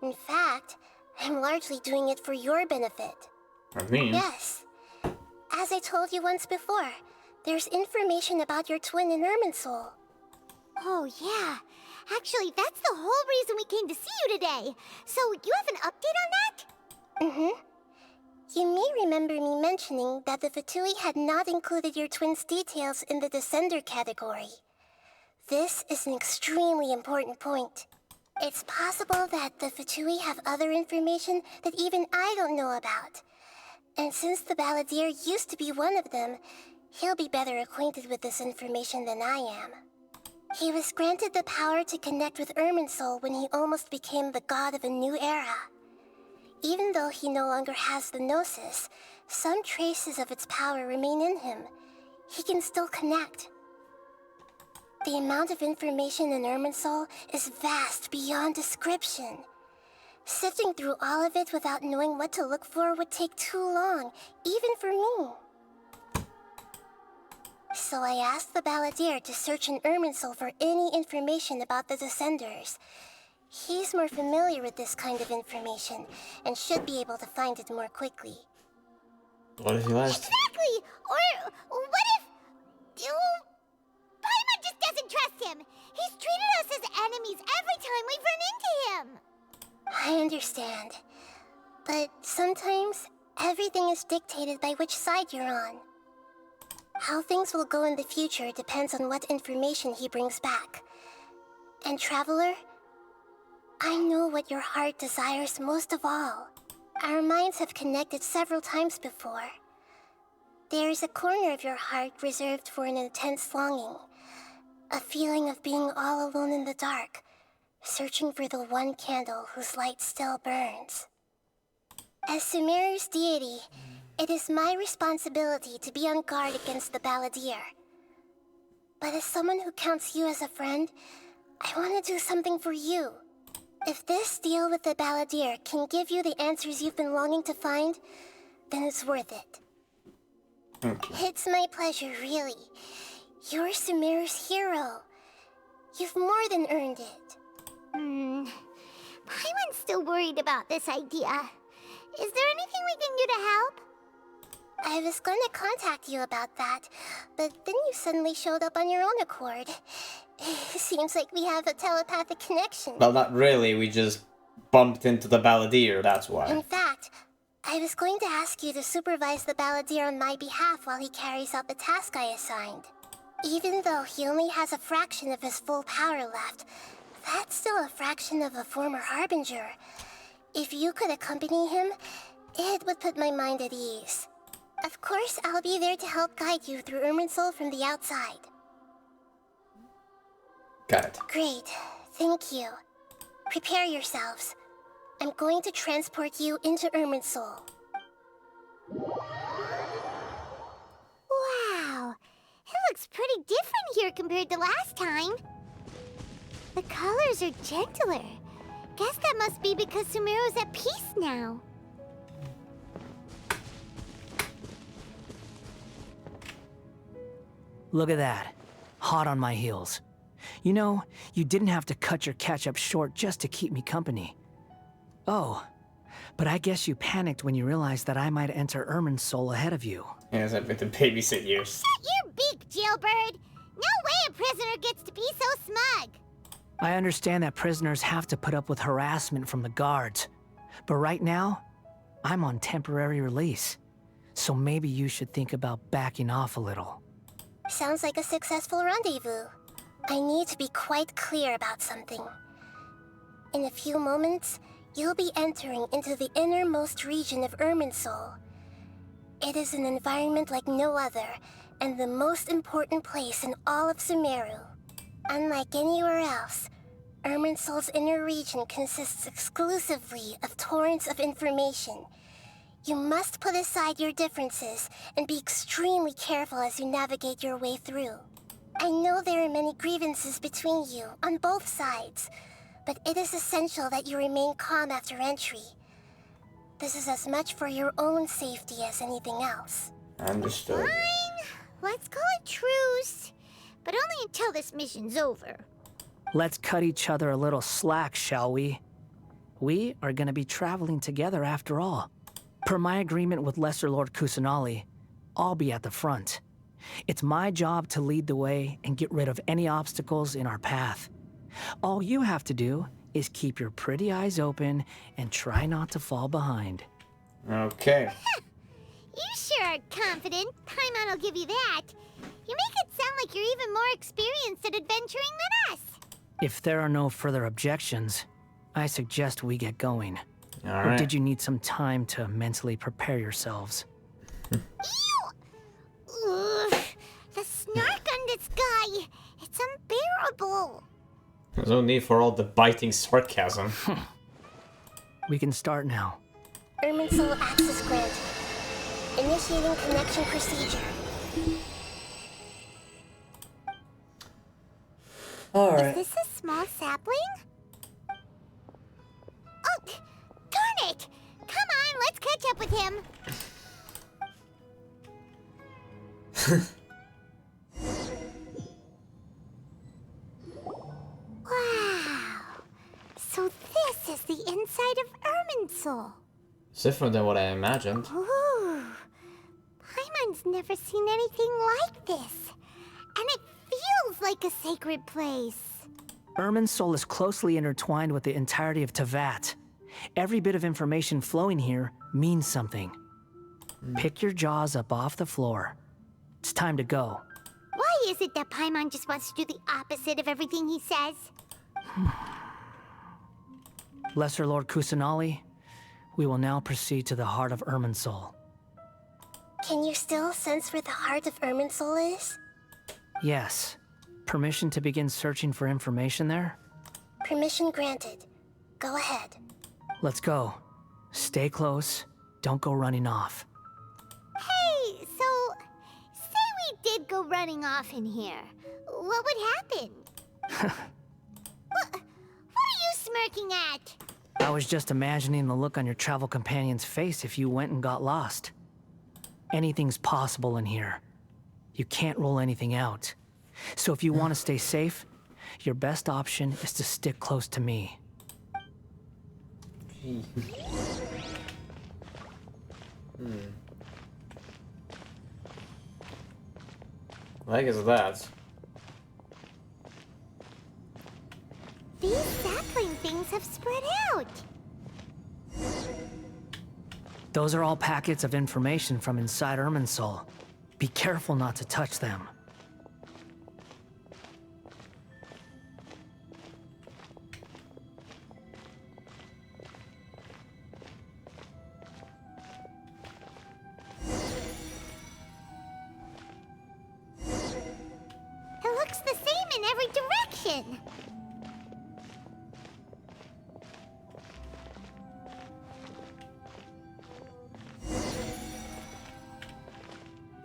Speaker 2: In fact, I'm largely doing it for your benefit.
Speaker 1: I mean...
Speaker 2: Yes. As I told you once before, there's information about your twin in Irminsul.
Speaker 18: Oh, yeah. Actually, that's the whole reason we came to see you today. So, you have an update on that?
Speaker 2: Mm-hmm. You may remember me mentioning that the Fatui had not included your twin's details in the Descender category. This is an extremely important point. It's possible that the Fatui have other information that even I don't know about. And since the Balladeer used to be one of them, he'll be better acquainted with this information than I am. He was granted the power to connect with Irminsul when he almost became the god of a new era. Even though he no longer has the Gnosis, some traces of its power remain in him. He can still connect. The amount of information in Irminsul is vast beyond description. Sifting through all of it without knowing what to look for would take too long, even for me. So I asked the Balladeer to search in Irminsul for any information about the Descenders. He's more familiar with this kind of information, and should be able to find it more quickly.
Speaker 1: What if he lies?
Speaker 18: Exactly! Or what if... Paimon just doesn't trust him! He's treated us as enemies every time we've run into him!
Speaker 2: I understand. But sometimes, everything is dictated by which side you're on. How things will go in the future depends on what information he brings back. And Traveler, I know what your heart desires most of all. Our minds have connected several times before. There is a corner of your heart reserved for an intense longing. A feeling of being all alone in the dark, searching for the one candle whose light still burns. As Sumeru's deity, it is my responsibility to be on guard against the Balladeer. But as someone who counts you as a friend, I want to do something for you. If this deal with the Balladeer can give you the answers you've been longing to find, then it's worth it.
Speaker 1: Okay.
Speaker 2: It's my pleasure, really. You're Sumeru's hero. You've more than earned it.
Speaker 18: Paimon's still worried about this idea. Is there anything we can do to help?
Speaker 2: I was going to contact you about that, but then you suddenly showed up on your own accord. Seems like we have a telepathic connection.
Speaker 1: Well, not really, we just bumped into the Balladeer, that's why.
Speaker 2: In fact, I was going to ask you to supervise the Balladeer on my behalf while he carries out the task I assigned. Even though he only has a fraction of his full power left, that's still a fraction of a former Harbinger. If you could accompany him, it would put my mind at ease. Of course, I'll be there to help guide you through Irminsul from the outside.
Speaker 1: Got it.
Speaker 2: Great. Thank you. Prepare yourselves. I'm going to transport you into Irminsul.
Speaker 18: Wow! It looks pretty different here compared to last time. The colors are gentler. Guess that must be because Sumeru's at peace now.
Speaker 17: Look at that. Hot on my heels. You know, you didn't have to cut your catch-up short just to keep me company. Oh, but I guess you panicked when you realized that I might enter Irminsul ahead of you.
Speaker 1: Yes, I've been to babysit you.
Speaker 18: Shut your beak, Jailbird! No way a prisoner gets to be so smug!
Speaker 17: I understand that prisoners have to put up with harassment from the guards. But right now, I'm on temporary release. So maybe you should think about backing off a little.
Speaker 2: Sounds like a successful rendezvous. I need to be quite clear about something. In a few moments, you'll be entering into the innermost region of Irminsul. It is an environment like no other, and the most important place in all of Sumeru. Unlike anywhere else, Irminsul's inner region consists exclusively of torrents of information. You must put aside your differences and be extremely careful as you navigate your way through. I know there are many grievances between you, on both sides, but it is essential that you remain calm after entry. This is as much for your own safety as anything else.
Speaker 1: Understood.
Speaker 18: Fine. Let's call it truce. But only until this mission's over.
Speaker 17: Let's cut each other a little slack, shall we? We are gonna be traveling together after all. Per my agreement with Lesser Lord Kusanali, I'll be at the front. It's my job to lead the way and get rid of any obstacles in our path. All you have to do is keep your pretty eyes open and try not to fall behind.
Speaker 1: Okay.
Speaker 18: You sure are confident. Paimon will give you that. You make it sound like you're even more experienced at adventuring than us.
Speaker 17: If there are no further objections, I suggest we get going.
Speaker 1: All
Speaker 17: Or
Speaker 1: right.
Speaker 17: did you need some time to mentally prepare yourselves?
Speaker 18: Ugh, the snark on this guy. It's unbearable.
Speaker 1: There's no need for all the biting sarcasm.
Speaker 17: We can start now.
Speaker 2: Irminsul access granted. Initiating connection procedure.
Speaker 1: Alright.
Speaker 18: Is this a small sapling? Oh, darn it! Come on, let's catch up with him. Wow. So this is the inside of Irminsul.
Speaker 1: It's different than what I imagined.
Speaker 18: Ooh. Paimon's never seen anything like this. And it feels like a sacred place.
Speaker 17: Irminsul is closely intertwined with the entirety of Tevat. Every bit of information flowing here means something. Pick your jaws up off the floor. It's time to go.
Speaker 18: Why is it that Paimon just wants to do the opposite of everything he says?
Speaker 17: Lesser Lord Kusanali, we will now proceed to the heart of Irminsul.
Speaker 2: Can you still sense where the heart of Irminsul is?
Speaker 17: Yes. Permission to begin searching for information there?
Speaker 2: Permission granted. Go ahead.
Speaker 17: Let's go. Stay close. Don't go running off.
Speaker 18: Hey, so say we did go running off in here. What would happen? What are you smirking at?
Speaker 17: I was just imagining the look on your travel companion's face if you went and got lost. Anything's possible in here. You can't rule anything out. So if you want to stay safe, your best option is to stick close to me.
Speaker 1: What is that?
Speaker 18: These sapling things have spread out.
Speaker 17: Those are all packets of information from inside Irminsul. Be careful not to touch them.
Speaker 18: It looks the same in every direction.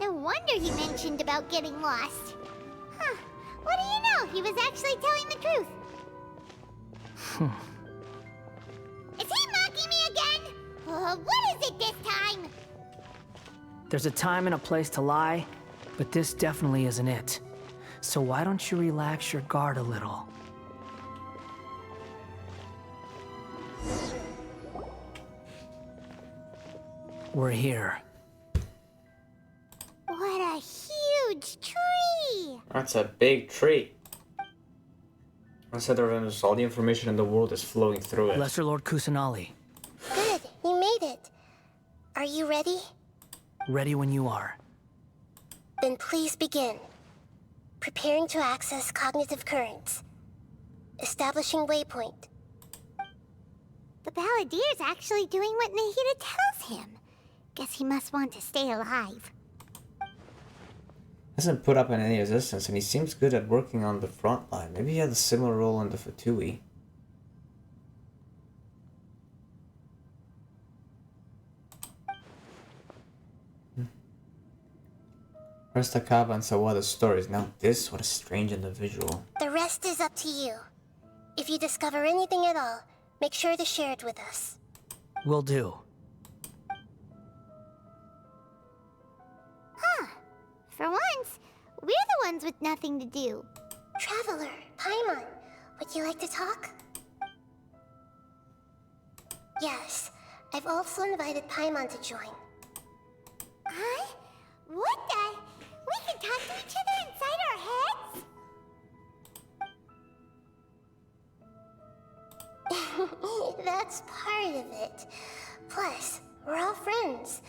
Speaker 18: No wonder he mentioned about getting lost. Huh. What do you know? He was actually telling the truth. Is he mocking me again? What is it this time?
Speaker 17: There's a time and a place to lie, but this definitely isn't it. So why don't you relax your guard a little? We're here.
Speaker 18: What a huge tree!
Speaker 1: That's a big tree. I said that all the information in the world is flowing through it.
Speaker 17: Lesser Lord Kusanali,
Speaker 2: Good, you made it. Are you ready?
Speaker 17: ready when you are.
Speaker 2: Then please begin. Preparing to access cognitive currents. Establishing waypoint.
Speaker 18: The Balladier's actually doing what Nahida tells him. Guess he must want to stay alive.
Speaker 1: Hasn't put up any resistance, and he seems good at working on the front line. Maybe he had a similar role in the Fatui. First Akaba and Sawada's stories. Now this, what a strange individual.
Speaker 2: The rest is up to you. If you discover anything at all, make sure to share it with us.
Speaker 17: Will do.
Speaker 18: Huh. For once, we're the ones with nothing to do.
Speaker 2: Traveler, Paimon, would you like to talk?
Speaker 18: Yes, I've also invited Paimon to join. Huh? What the? We can talk to each other inside our heads? That's part of it. Plus, we're all friends.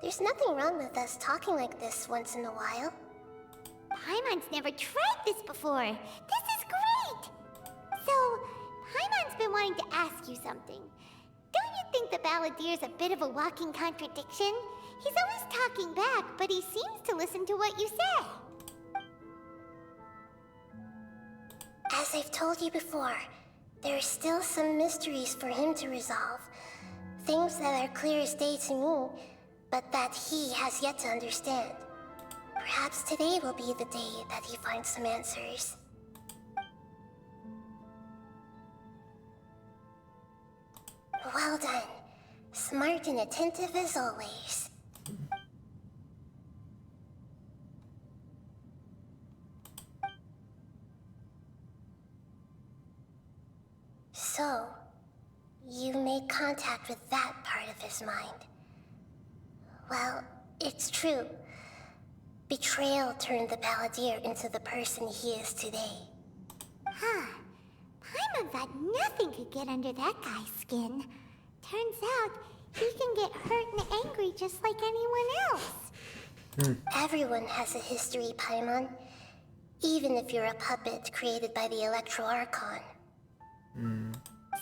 Speaker 18: There's nothing wrong with us talking like this once in a while. Paimon's never tried this before. This is great! So, Paimon's been wanting to ask you something. Don't you think the Balladier's a bit of a walking contradiction? He's always talking back, but he seems to listen to what you say. As I've told you before, there are still some mysteries for him to resolve. Things that are clear as day to me, but that he has yet to understand. Perhaps today will be the day that he finds some answers. Well done. Smart and attentive as always. So, you made contact with that part of his mind. Well, it's true. Betrayal turned the Balladeer into the person he is today. Huh. Paimon thought nothing could get under that guy's skin. Turns out, he can get hurt and angry just like anyone else. Everyone has a history, Paimon. Even if you're a puppet created by the Electro Archon.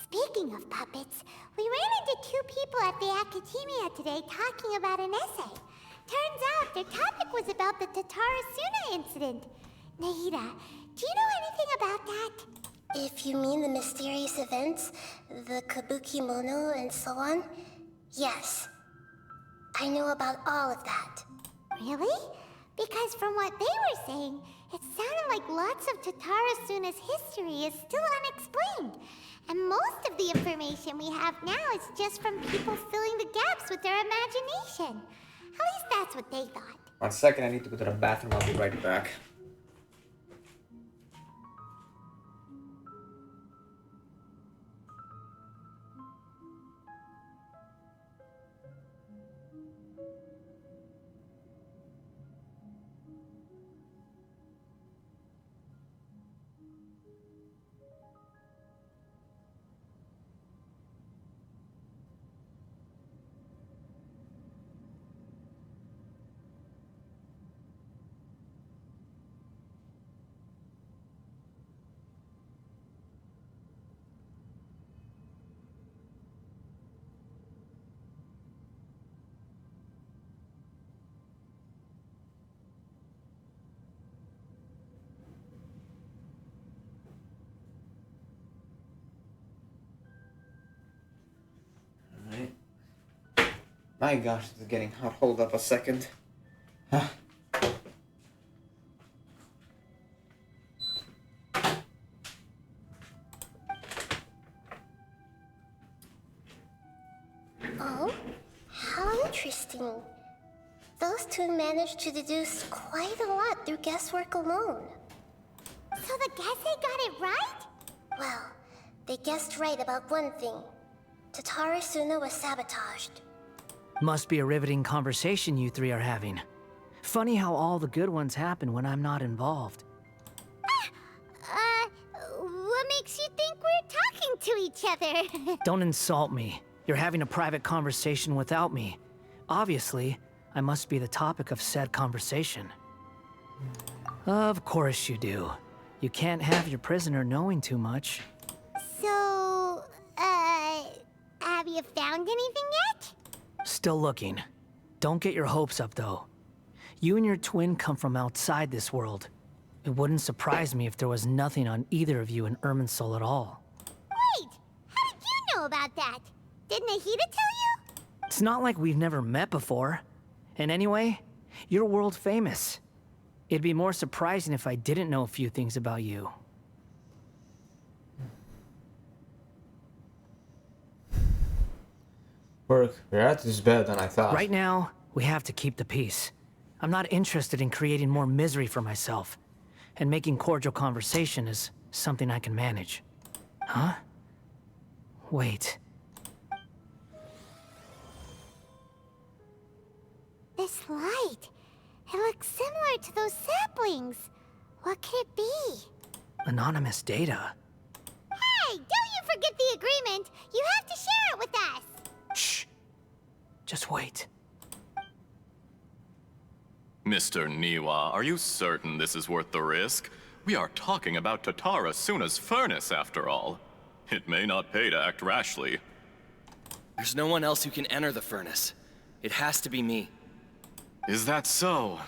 Speaker 18: Speaking of puppets, we ran into two people at the Academia today talking about an essay. Turns out their topic was about the Tatarasuna incident. Nahida, do you know anything about that? If you mean the mysterious events, the Kabuki Mono and so on, yes. I know about all of that. Really? Because from what they were saying, it sounded like lots of Tatarasuna's history is still unexplained. And most of the information we have now is just from people filling the gaps with their imagination. At least that's what they thought.
Speaker 1: 1 second, I need to go to the bathroom. I'll be right back. My gosh, it's getting hot. Hold up a second.
Speaker 18: Oh, how interesting. Those two managed to deduce quite a lot through guesswork alone. So the guessing got it right? Well, they guessed right about one thing. Tatarasuna was sabotaged.
Speaker 17: Must be a riveting conversation you three are having. Funny how all the good ones happen when I'm not involved.
Speaker 18: What makes you think we're talking to each other?
Speaker 17: Don't insult me. You're having a private conversation without me. Obviously, I must be the topic of said conversation. Of course you do. You can't have your prisoner knowing too much.
Speaker 18: So, have you found anything yet?
Speaker 17: Still looking. Don't get your hopes up, though. You and your twin come from outside this world. It wouldn't surprise me if there was nothing on either of you in Irminsul at all.
Speaker 18: Wait! How did you know about that? Did Nahida tell you?
Speaker 17: It's not like we've never met before. And anyway, you're world famous. It'd be more surprising if I didn't know a few things about you.
Speaker 1: We're at this better than I thought.
Speaker 17: Right now, we have to keep the peace. I'm not interested in creating more misery for myself. And making cordial conversation is something I can manage. Huh? Wait.
Speaker 2: This light. It looks similar to those saplings. What could it be?
Speaker 17: Anonymous data.
Speaker 2: Hey, don't you forget the agreement! You have to share it with us!
Speaker 17: Shh. Just wait.
Speaker 19: Mr. Niwa, are you certain this is worth the risk? We are talking about Tatara Suna's furnace, after all. It may not pay to act rashly.
Speaker 20: There's no one else who can enter the furnace. It has to be me.
Speaker 19: Is that so?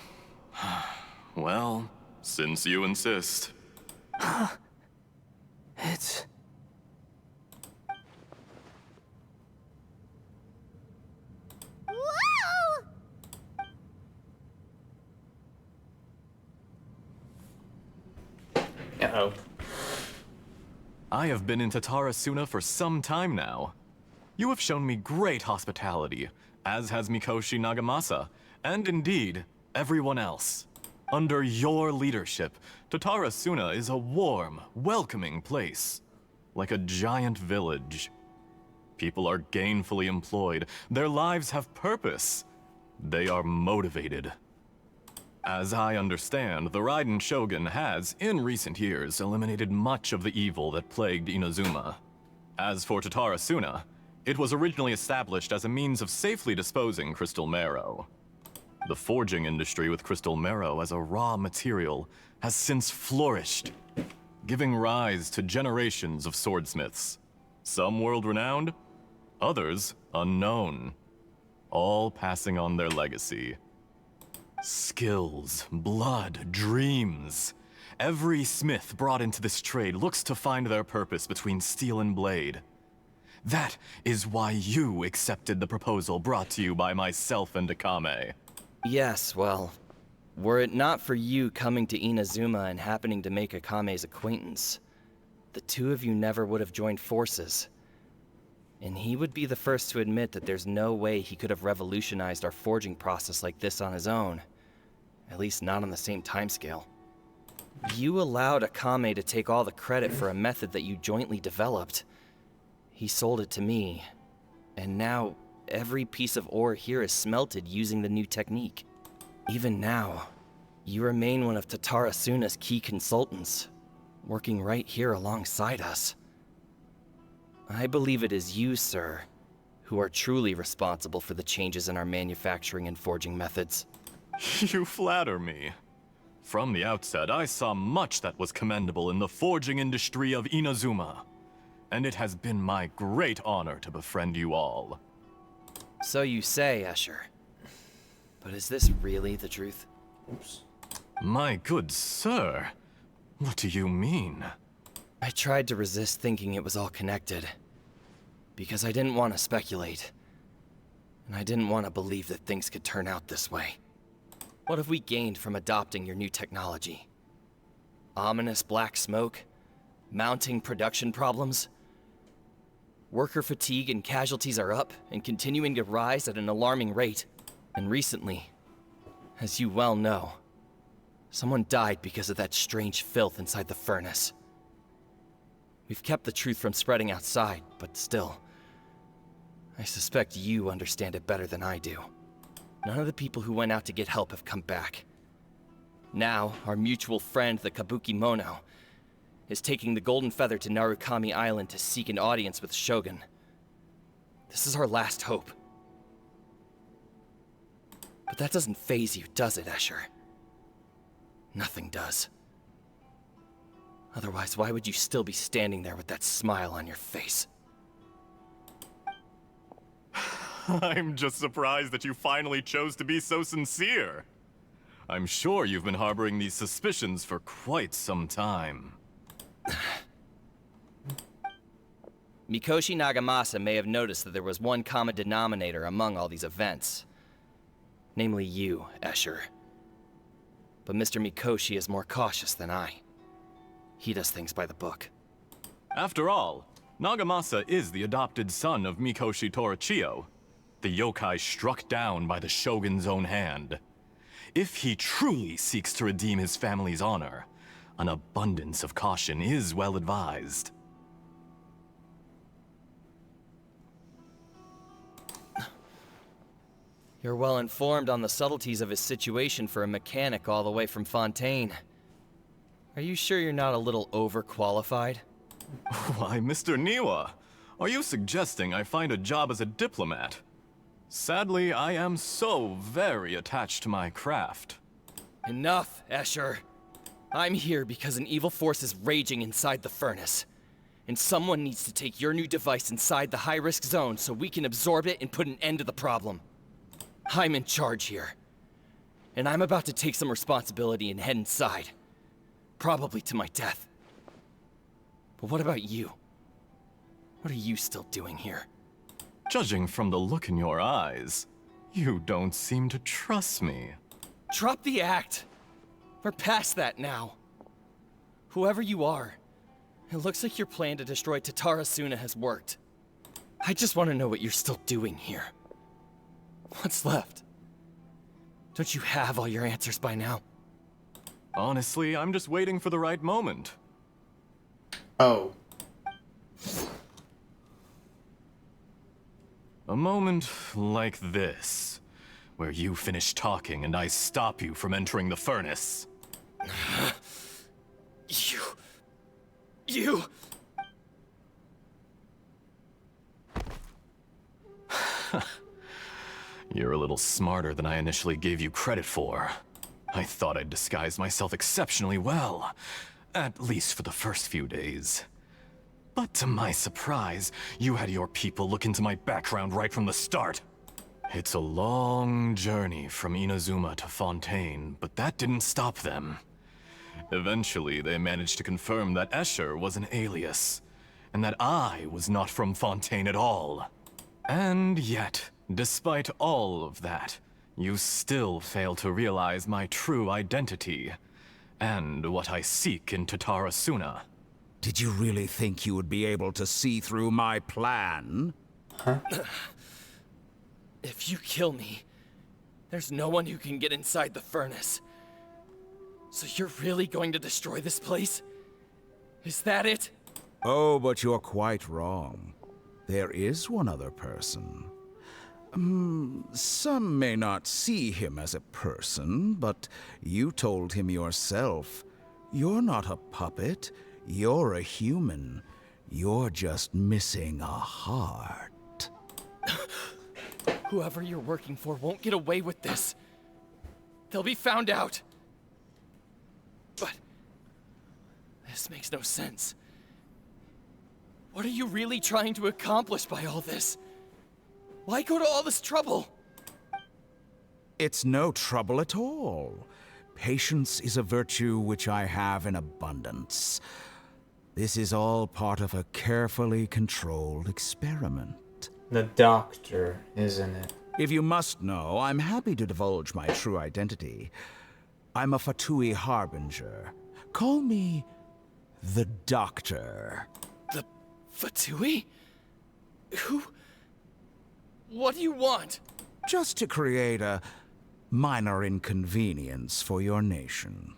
Speaker 19: Well, since you insist.
Speaker 17: It's...
Speaker 2: Whoa!
Speaker 1: Uh-oh.
Speaker 19: I have been in Tatara Suna for some time now. You have shown me great hospitality, as has Mikoshi Nagamasa, and indeed, everyone else. Under your leadership, Tatara Suna is a warm, welcoming place. Like a giant village. People are gainfully employed. Their lives have purpose. They are motivated. As I understand, the Raiden Shogun has, in recent years, eliminated much of the evil that plagued Inazuma. As for Tatara Suna, it was originally established as a means of safely disposing crystal marrow. The forging industry with crystal marrow as a raw material has since flourished, giving rise to generations of swordsmiths. Some world-renowned, others unknown, all passing on their legacy. Skills, blood, dreams. Every smith brought into this trade looks to find their purpose between steel and blade. That is why you accepted the proposal brought to you by myself and Akame.
Speaker 20: Yes, well, were it not for you coming to Inazuma and happening to make Akame's acquaintance, the two of you never would have joined forces. And he would be the first to admit that there's no way he could have revolutionized our forging process like this on his own. At least not on the same timescale. You allowed Akame to take all the credit for a method that you jointly developed. He sold it to me, and now every piece of ore here is smelted using the new technique. Even now, you remain one of Tatara Suna's key consultants, working right here alongside us. I believe it is you, sir, who are truly responsible for the changes in our manufacturing and forging methods.
Speaker 19: You flatter me. From the outset, I saw much that was commendable in the forging industry of Inazuma. And it has been my great honor to befriend you all.
Speaker 20: So you say, Escher. But is this really the truth?
Speaker 19: Oops. My good sir, what do you mean?
Speaker 20: I tried to resist thinking it was all connected. Because I didn't want to speculate. And I didn't want to believe that things could turn out this way. What have we gained from adopting your new technology? Ominous black smoke? Mounting production problems? Worker fatigue and casualties are up and continuing to rise at an alarming rate. And recently, as you well know, someone died because of that strange filth inside the furnace. We've kept the truth from spreading outside, but still, I suspect you understand it better than I do. None of the people who went out to get help have come back. Now, our mutual friend, the Kabuki Mono, is taking the Golden Feather to Narukami Island to seek an audience with Shogun. This is our last hope. But that doesn't faze you, does it, Escher? Nothing does. Otherwise, why would you still be standing there with that smile on your face?
Speaker 19: I'm just surprised that you finally chose to be so sincere. I'm sure you've been harboring these suspicions for quite some time.
Speaker 20: Mikoshi Nagamasa may have noticed that there was one common denominator among all these events. Namely you, Escher. But Mr. Mikoshi is more cautious than I. He does things by the book.
Speaker 19: After all, Nagamasa is the adopted son of Mikoshi Torichio, the yokai struck down by the Shogun's own hand. If he truly seeks to redeem his family's honor, an abundance of caution is well advised.
Speaker 20: You're well informed on the subtleties of his situation for a mechanic all the way from Fontaine. Are you sure you're not a little overqualified?
Speaker 19: Why, Mr. Niwa, are you suggesting I find a job as a diplomat? Sadly, I am so very attached to my craft.
Speaker 20: Enough, Escher. I'm here because an evil force is raging inside the furnace. And someone needs to take your new device inside the high-risk zone so we can absorb it and put an end to the problem. I'm in charge here. And I'm about to take some responsibility and head inside. Probably to my death. But what about you? What are you still doing here?
Speaker 19: Judging from the look in your eyes, you don't seem to trust me.
Speaker 20: Drop the act! We're past that now. Whoever you are, it looks like your plan to destroy Tatarasuna has worked. I just want to know what you're still doing here. What's left? Don't you have all your answers by now?
Speaker 19: Honestly, I'm just waiting for the right moment.
Speaker 1: Oh.
Speaker 19: A moment like this, where you finish talking and I stop you from entering the furnace.
Speaker 20: You...
Speaker 19: You're a little smarter than I initially gave you credit for. I thought I'd disguised myself exceptionally well, at least for the first few days. But to my surprise, you had your people look into my background right from the start. It's a long journey from Inazuma to Fontaine, but that didn't stop them. Eventually, they managed to confirm that Escher was an alias, and that I was not from Fontaine at all. And yet, despite all of that, you still fail to realize my true identity, and what I seek in Tatarasuna.
Speaker 21: Did you really think you would be able to see through my plan?
Speaker 1: Huh?
Speaker 20: If you kill me, there's no one who can get inside the furnace. So you're really going to destroy this place? Is that it?
Speaker 21: Oh, but you're quite wrong. There is one other person. Some may not see him as a person, but you told him yourself. You're not a puppet. You're a human. You're just missing a heart.
Speaker 20: Whoever you're working for won't get away with this. They'll be found out. But this makes no sense. What are you really trying to accomplish by all this? Why go to all this trouble?
Speaker 21: It's no trouble at all. Patience is a virtue which I have in abundance. This is all part of a carefully controlled experiment.
Speaker 1: The doctor, isn't it?
Speaker 21: If you must know, I'm happy to divulge my true identity. I'm a Fatui Harbinger. Call me the Doctor.
Speaker 20: The Fatui? Who? What do you want?
Speaker 21: Just to create a minor inconvenience for your nation.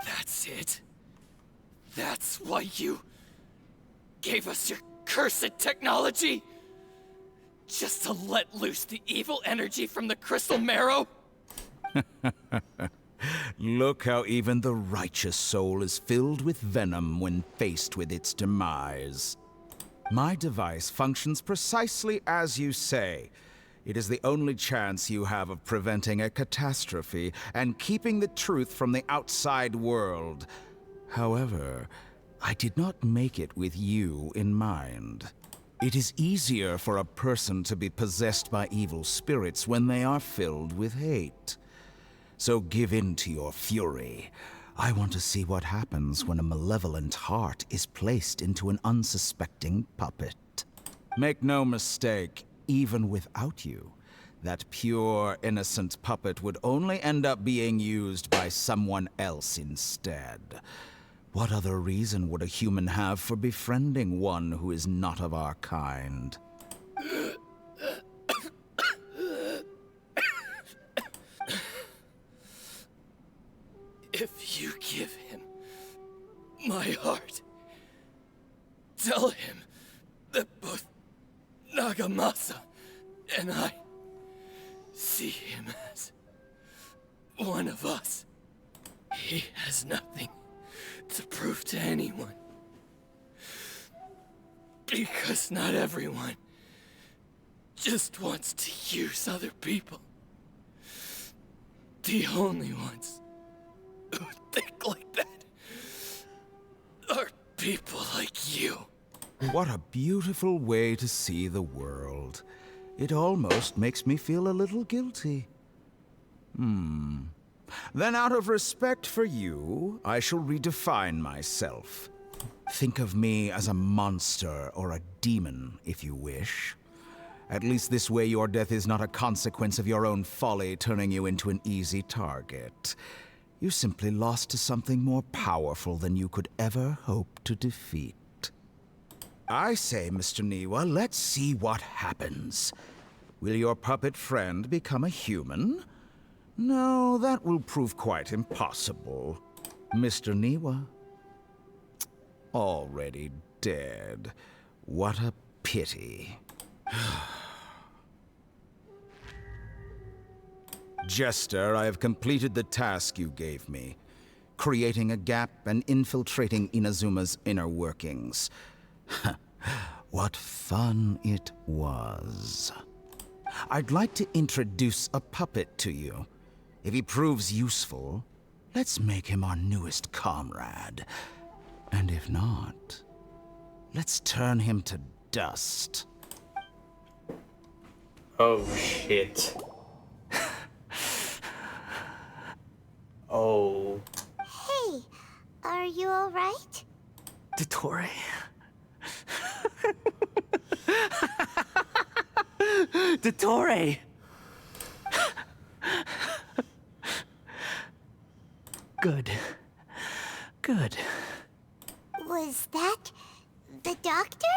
Speaker 20: That's it? That's why you gave us your cursed technology? Just to let loose the evil energy from the crystal marrow?
Speaker 21: Look how even the righteous soul is filled with venom when faced with its demise. My device functions precisely as you say. It is the only chance you have of preventing a catastrophe and keeping the truth from the outside world. However, I did not make it with you in mind. It is easier for a person to be possessed by evil spirits when they are filled with hate. So give in to your fury. I want to see what happens when a malevolent heart is placed into an unsuspecting puppet. Make no mistake, even without you, that pure, innocent puppet would only end up being used by someone else instead. What other reason would a human have for befriending one who is not of our kind?
Speaker 20: If you give him my heart, tell him that both Nagamasa and I see him as one of us. He has nothing to prove to anyone. Because not everyone just wants to use other people. The only ones who think like that are people like you.
Speaker 21: What a beautiful way to see the world. It almost makes me feel a little guilty. Then out of respect for you, I shall redefine myself. Think of me as a monster or a demon, if you wish. At least this way your death is not a consequence of your own folly turning you into an easy target. You simply lost to something more powerful than you could ever hope to defeat. I say, Mr. Niwa, let's see what happens. Will your puppet friend become a human? No, that will prove quite impossible. Mr. Niwa? Already dead. What a pity. Jester, I have completed the task you gave me. Creating a gap and infiltrating Inazuma's inner workings. What fun it was. I'd like to introduce a puppet to you. If he proves useful, let's make him our newest comrade. And if not, let's turn him to dust.
Speaker 1: Oh shit. Oh.
Speaker 2: Hey, are you alright?
Speaker 17: Dottore. Dottore! Good. Good.
Speaker 2: Was that the doctor?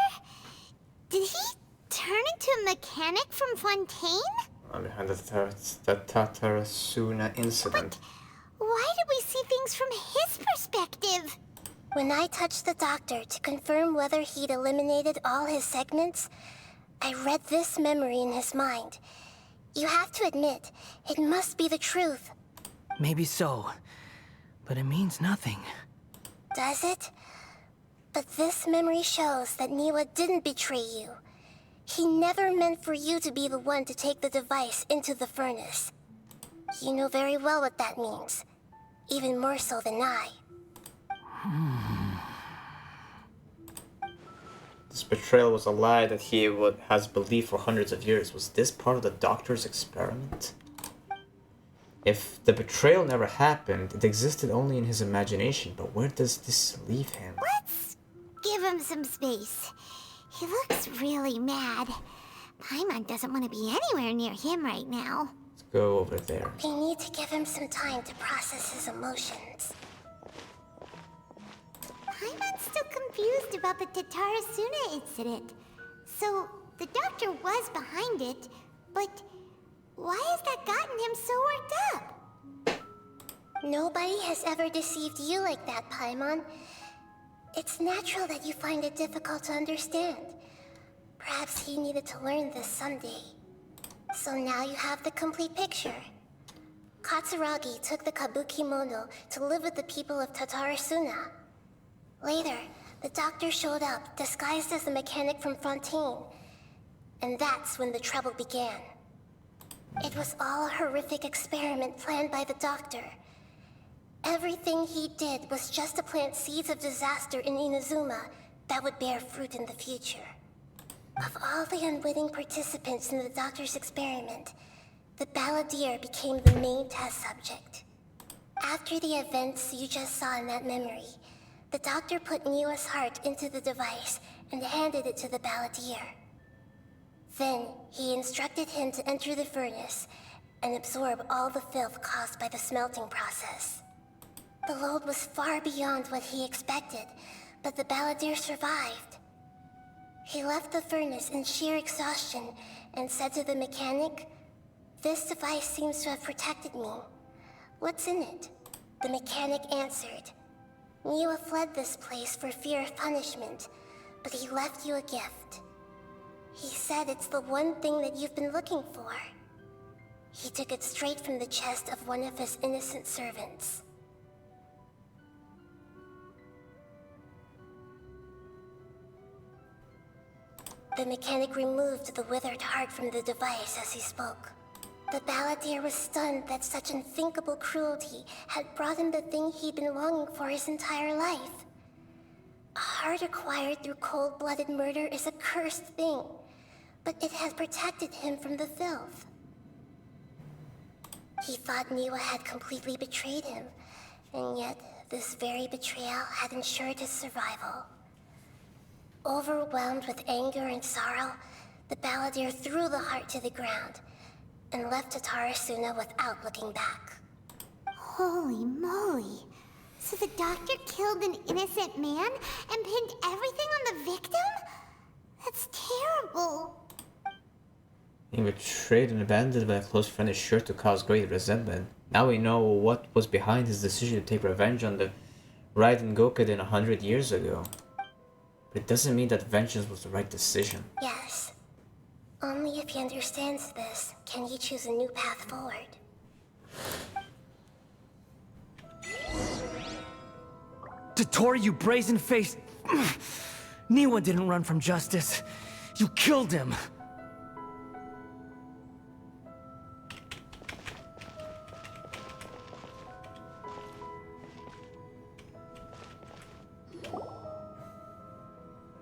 Speaker 2: Did he turn into a mechanic from Fontaine?
Speaker 1: I'm behind the Tatarasuna incident.
Speaker 2: Why did we see things from his perspective? When I touched the doctor to confirm whether he'd eliminated all his segments, I read this memory in his mind. You have to admit, it must be the truth.
Speaker 17: Maybe so, but it means nothing.
Speaker 2: Does it? But this memory shows that Niwa didn't betray you. He never meant for you to be the one to take the device into the furnace. You know very well what that means. Even more so than I.
Speaker 1: This betrayal was a lie that he has believed for hundreds of years. Was this part of the doctor's experiment? If the betrayal never happened, it existed only in his imagination, but where does this leave him?
Speaker 2: Let's give him some space. He looks really mad. Paimon doesn't want to be anywhere near him right now.
Speaker 1: Let's go over there.
Speaker 2: We need to give him some time to process his emotions. Paimon's still confused about the Tatarasuna incident. So, the doctor was behind it, but why has that gotten him so worked up? Nobody has ever deceived you like that, Paimon. It's natural that you find it difficult to understand. Perhaps he needed to learn this someday. So now you have the complete picture. Katsuragi took the Kabukimono to live with the people of Tatarasuna. Later, the doctor showed up, disguised as the mechanic from Fontaine. And that's when the trouble began. It was all a horrific experiment planned by the doctor. Everything he did was just to plant seeds of disaster in Inazuma that would bear fruit in the future. Of all the unwitting participants in the doctor's experiment, the balladeer became the main test subject. After the events you just saw in that memory, the doctor put Niwa's heart into the device and handed it to the balladeer. Then, he instructed him to enter the furnace and absorb all the filth caused by the smelting process. The load was far beyond what he expected, but the balladeer survived. He left the furnace in sheer exhaustion and said to the mechanic, "This device seems to have protected me. What's in it?" The mechanic answered, "Niwa fled this place for fear of punishment, but he left you a gift. He said it's the one thing that you've been looking for." He took it straight from the chest of one of his innocent servants. The mechanic removed the withered heart from the device as he spoke. The balladeer was stunned that such unthinkable cruelty had brought him the thing he'd been longing for his entire life. A heart acquired through cold-blooded murder is a cursed thing, but it has protected him from the filth. He thought Niwa had completely betrayed him, and yet this very betrayal had ensured his survival. Overwhelmed with anger and sorrow, the balladeer threw the heart to the ground and left Tatarasuna without looking back.
Speaker 18: Holy moly. So the doctor killed an innocent man and pinned everything on the victim? That's terrible.
Speaker 1: Being betrayed and abandoned by a close friend is sure to cause great resentment. Now we know what was behind his decision to take revenge on the Raiden Gokuden 100 years ago. But it doesn't mean that vengeance was the right decision.
Speaker 2: Yes. Only if he understands this can he choose a new path forward.
Speaker 17: Dotori, you brazen-faced... Niwa didn't run from justice. You killed him.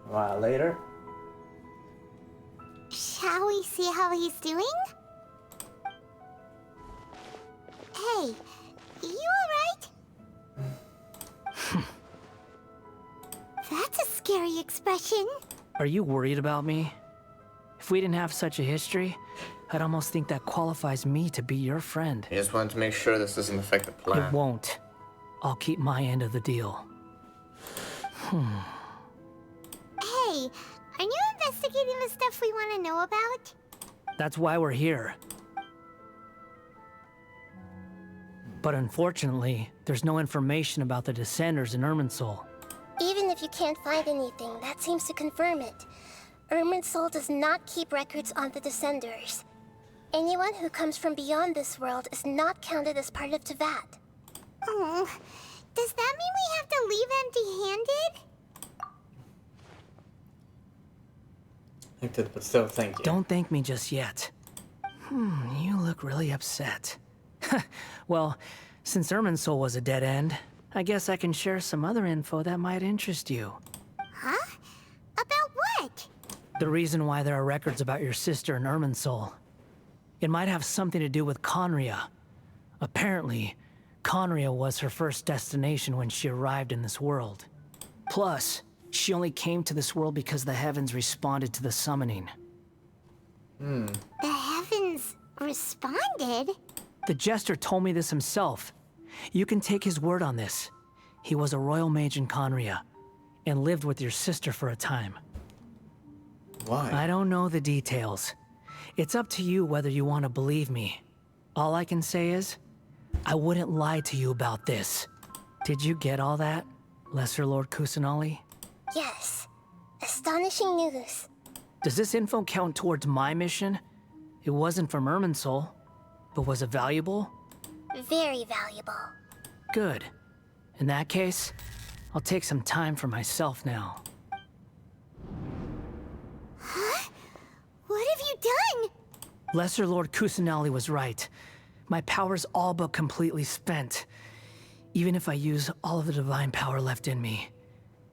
Speaker 1: A while later.
Speaker 18: Shall we see how he's doing? Hey, you alright? That's a scary expression.
Speaker 17: Are you worried about me? If we didn't have such a history, I'd almost think that qualifies me to be your friend.
Speaker 1: I just wanted to make sure this doesn't affect the plan.
Speaker 17: It won't. I'll keep my end of the deal.
Speaker 18: Hey, are you investigating the stuff we want to know about?
Speaker 17: That's why we're here. But unfortunately, there's no information about the Descenders in Irminsul.
Speaker 2: Even if you can't find anything, that seems to confirm it. Irminsul does not keep records on the Descenders. Anyone who comes from beyond this world is not counted as part of Teyvat.
Speaker 18: Oh, does that mean we have to leave empty-handed?
Speaker 1: But still, thank you.
Speaker 17: Don't thank me just yet. You look really upset. Well, since Irminsul was a dead end, I guess I can share some other info that might interest you.
Speaker 18: Huh? About what?
Speaker 17: The reason why there are records about your sister in Irminsul. It might have something to do with Conria. Apparently, Conria was her first destination when she arrived in this world. Plus, she only came to this world because the heavens responded to the summoning.
Speaker 18: The heavens responded?
Speaker 17: The Jester told me this himself. You can take his word on this. He was a royal mage in Conria, and lived with your sister for a time.
Speaker 1: Why?
Speaker 17: I don't know the details. It's up to you whether you want to believe me. All I can say is, I wouldn't lie to you about this. Did you get all that, Lesser Lord Kusanali?
Speaker 2: Yes. Astonishing news.
Speaker 17: Does this info count towards my mission? It wasn't from Irminsul, but was it valuable?
Speaker 2: Very valuable.
Speaker 17: Good. In that case, I'll take some time for myself now.
Speaker 18: Huh? What have you done?
Speaker 17: Lesser Lord Kusanali was right. My power's all but completely spent. Even if I use all of the divine power left in me,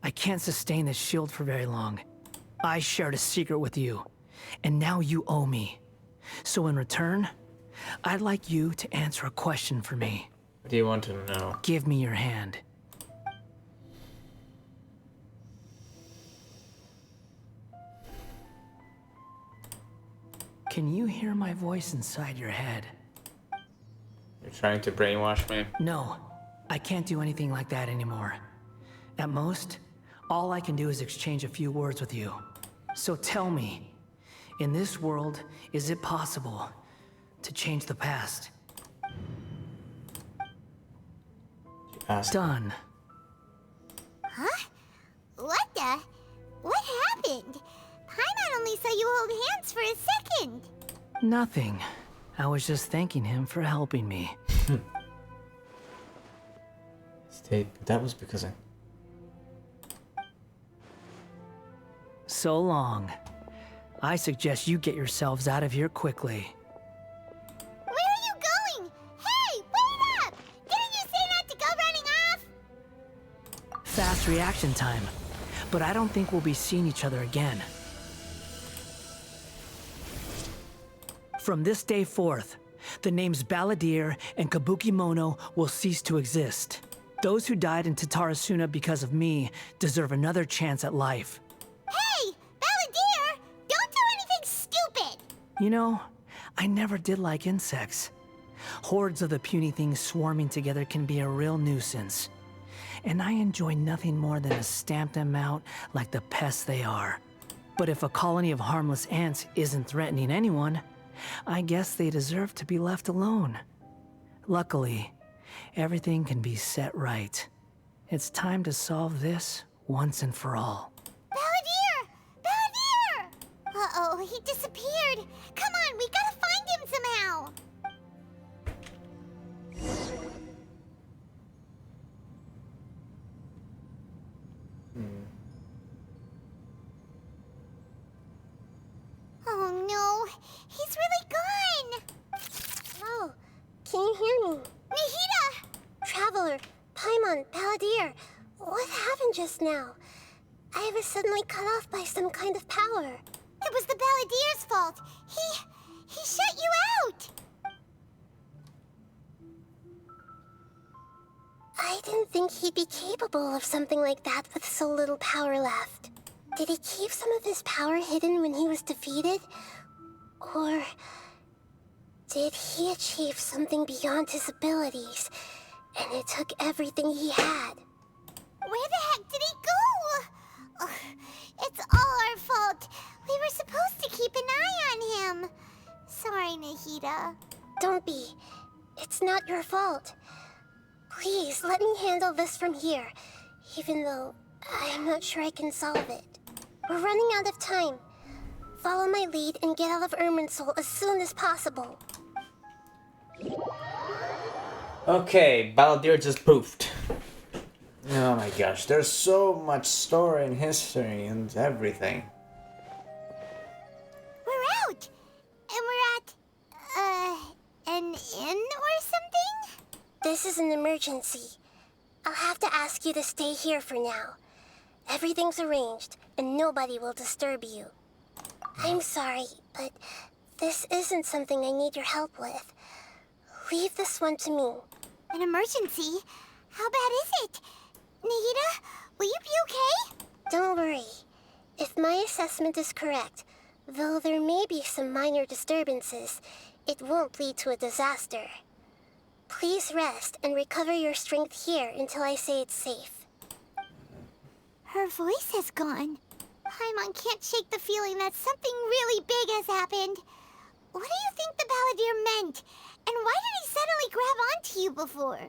Speaker 17: I can't sustain this shield for very long. I shared a secret with you, and now you owe me. So in return, I'd like you to answer a question for me.
Speaker 1: What do you want to know?
Speaker 17: Give me your hand. Can you hear my voice inside your head?
Speaker 1: You're trying to brainwash me?
Speaker 17: No, I can't do anything like that anymore. At most, all I can do is exchange a few words with you. So tell me, in this world, is it possible to change the past? Done.
Speaker 18: Huh? What the? What happened? Paimon only saw you hold hands for a second.
Speaker 17: Nothing. I was just thanking him for helping me.
Speaker 1: That was because I...
Speaker 17: So long. I suggest you get yourselves out of here quickly.
Speaker 2: Where are you going? Hey, wait up! Didn't you say not to go running off?
Speaker 17: Fast reaction time. But I don't think we'll be seeing each other again. From this day forth, the names Balladeer and Kabukimono will cease to exist. Those who died in Tatarasuna because of me deserve another chance at life.
Speaker 2: Hey, Balladeer! Don't do anything stupid!
Speaker 17: You know, I never did like insects. Hordes of the puny things swarming together can be a real nuisance. And I enjoy nothing more than to stamp them out like the pests they are. But if a colony of harmless ants isn't threatening anyone, I guess they deserve to be left alone. Luckily, everything can be set right. It's time to solve this once and for all.
Speaker 2: Balladeer! Balladeer! Uh-oh, he disappeared. Come on, we gotta find him somehow. Oh no, he's really gone!
Speaker 18: Oh, can you hear me?
Speaker 2: Nahida!
Speaker 18: Traveler, Paimon, Balladeer, what happened just now? I was suddenly cut off by some kind of power.
Speaker 2: It was the Balladeer's fault. He shut you out!
Speaker 18: I didn't think he'd be capable of something like that with so little power left. Did he keep some of his power hidden when he was defeated? Or did he achieve something beyond his abilities, and it took everything he had?
Speaker 2: Where the heck did he go? Ugh, it's all our fault. We were supposed to keep an eye on him. Sorry, Nahida.
Speaker 18: Don't be. It's not your fault. Please, let me handle this from here, even though I'm not sure I can solve it. We're running out of time. Follow my lead and get out of Irminsul as soon as possible.
Speaker 1: Okay, Balladeer just poofed. Oh my gosh, there's so much story and history and everything.
Speaker 2: We're out! And we're at, an inn or something?
Speaker 18: This is an emergency. I'll have to ask you to stay here for now. Everything's arranged, and nobody will disturb you. I'm sorry, but this isn't something I need your help with. Leave this one to me.
Speaker 2: An emergency? How bad is it? Nahida, will you be okay?
Speaker 18: Don't worry. If my assessment is correct, though there may be some minor disturbances, it won't lead to a disaster. Please rest and recover your strength here until I say it's safe.
Speaker 2: Her voice has gone. Paimon can't shake the feeling that something really big has happened. What do you think the Balladeer meant? And why did he suddenly grab onto you before?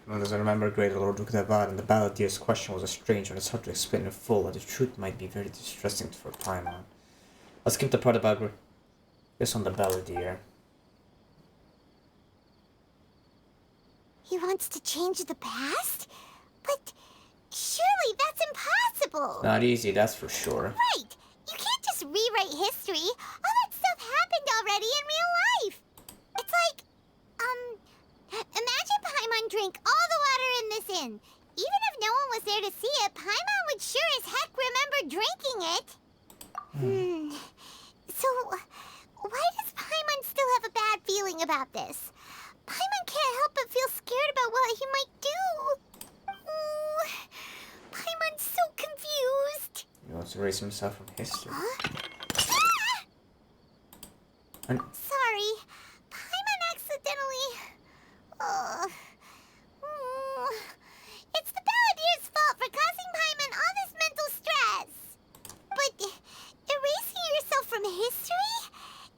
Speaker 1: One doesn't remember Great Lord Ukdavar, and the Balladeer's question was a strange one. It's hard to explain in full, and the truth might be very distressing for Paimon. Let's skip the part about this on the Balladeer.
Speaker 2: He wants to change the past? But surely that's impossible!
Speaker 1: Not easy, that's for sure.
Speaker 2: Right! You can't just rewrite history. All that stuff happened already in real life. It's like, imagine Paimon drank all the water in this inn. Even if no one was there to see it, Paimon would sure as heck remember drinking it. So, why does Paimon still have a bad feeling about this? Paimon can't help but feel scared about what he might do. Ooh, Paimon's so confused.
Speaker 1: He wants to erase himself from history.
Speaker 2: Huh?
Speaker 1: And
Speaker 2: Sorry, Paimon accidentally... It's the Balladeer's fault for causing Paimon all this mental stress. But erasing yourself from history?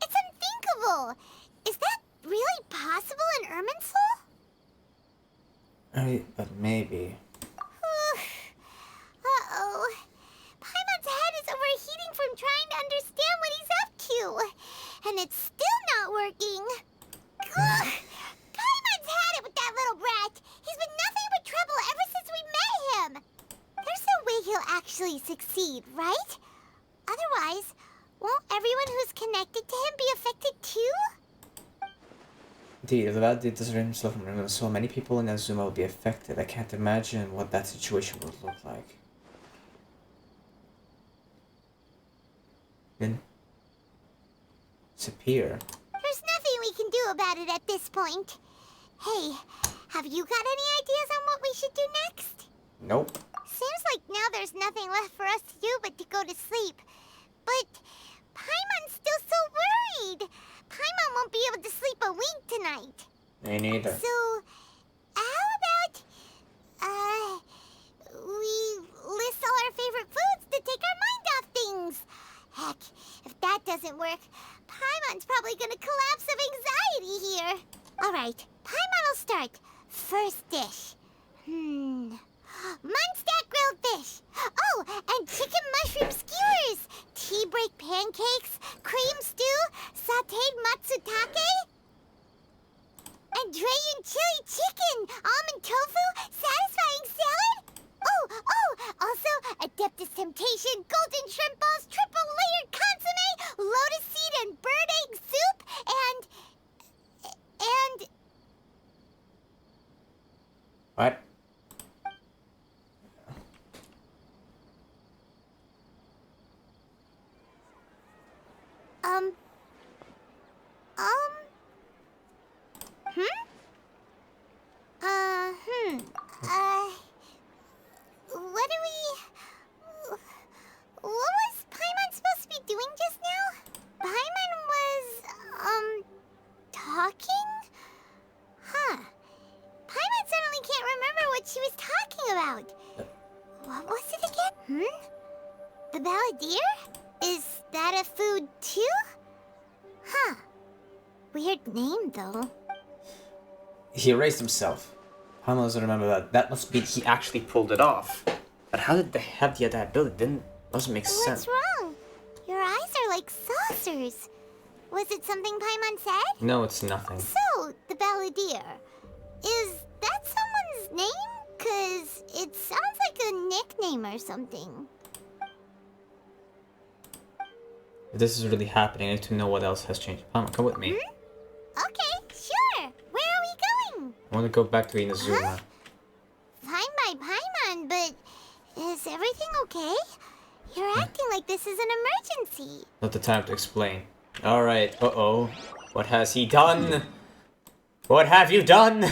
Speaker 2: It's unthinkable. Is that really possible in Irminsul?
Speaker 1: But maybe.
Speaker 2: Uh-oh. Paimon's head is overheating from trying to understand what he's up to. And it's still not working. actually succeed, right? Otherwise, won't everyone who's connected to him be affected too?
Speaker 1: Indeed, without the desert himself, so many people in Azuma will be affected. I can't imagine what that situation would look like. Then disappear.
Speaker 2: There's nothing we can do about it at this point. Hey, have you got any ideas on what we should do next?
Speaker 1: Nope.
Speaker 2: Seems like now there's nothing left for us to do but to go to sleep. But Paimon's still so worried. Paimon won't be able to sleep a wink tonight.
Speaker 1: Me neither.
Speaker 2: So, how about, we list all our favorite foods to take our mind off things? Heck, if that doesn't work, Paimon's probably gonna collapse of anxiety here. Alright, Paimon will start. First dish. Munstack grilled fish. Oh, and chicken mushroom skewers. Tea break pancakes. Cream stew. Sauteed matsutake. And Dragon chili chicken. Almond tofu. Satisfying salad. Oh, also Adeptus Temptation. Golden shrimp balls. Triple layered consomme. Lotus seed and bird egg soup. And...
Speaker 1: What?
Speaker 2: What was Paimon supposed to be doing just now? Paimon was, talking? Huh. Paimon suddenly can't remember what she was talking about. What was it again? The balladeer? Is that a food too? Huh. Weird name, though.
Speaker 1: He erased himself. How doesn't remember that? That must be he actually pulled it off. But how did they have the ability? Doesn't make sense.
Speaker 2: What's wrong? Your eyes are like saucers. Was it something Paimon said?
Speaker 1: No, it's nothing.
Speaker 2: So, the balladeer. Is that someone's name? 'Cause it sounds like a nickname or something.
Speaker 1: If this is really happening, I need to know what else has changed. Come with me.
Speaker 2: Okay, sure. Where are we going?
Speaker 1: I want to go back to Inazuma.
Speaker 2: Fine by Paimon, but is everything okay? You're acting like this is an emergency.
Speaker 1: Not the time to explain. Alright, uh-oh. What has he done? What have you done?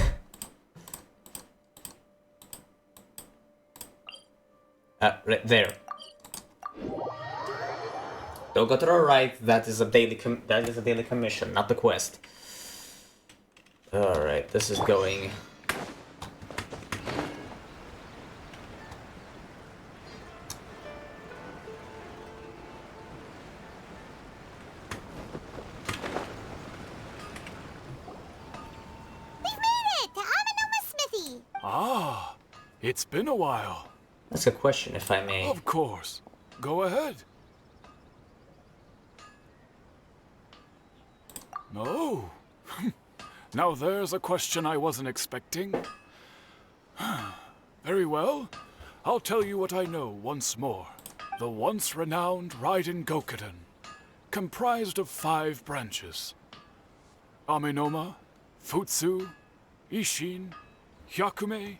Speaker 1: Right there. Don't go to the right. That is a daily commission, not the quest. Alright, this is going.
Speaker 12: Ah, it's been a while.
Speaker 1: That's a question, if I may.
Speaker 12: Of course. Go ahead. No. Now there's a question I wasn't expecting. Very well. I'll tell you what I know once more. The once renowned Raiden Gokuden, comprised of 5 branches. Amenoma, Futsu, Ishin, Hyakume,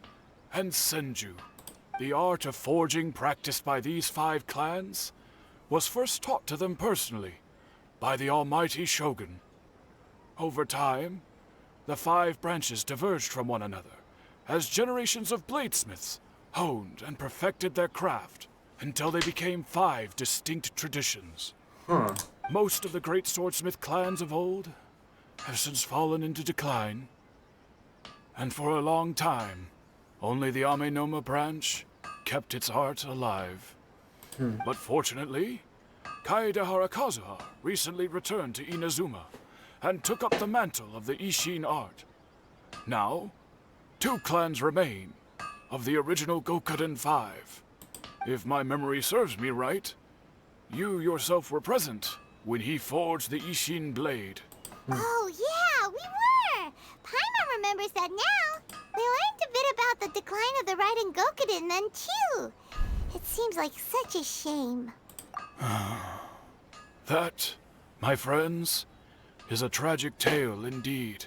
Speaker 12: and Senju. The art of forging practiced by these 5 clans was first taught to them personally by the almighty Shogun. Over time, the 5 branches diverged from one another as generations of bladesmiths honed and perfected their craft until they became 5 distinct traditions. Most of the great swordsmith clans of old have since fallen into decline, and for a long time, only the Amenoma branch kept its art alive. But fortunately, Kaedehara Kazuha recently returned to Inazuma and took up the mantle of the Ishin art. Now, 2 clans remain of the original Gokuden 5. If my memory serves me right, you yourself were present when he forged the Ishin blade.
Speaker 2: Oh yeah, we were! Paimon remembers that now. We learned a bit about the decline of the Raiden Gokuden then too. It seems like such a shame.
Speaker 12: That, my friends, is a tragic tale indeed.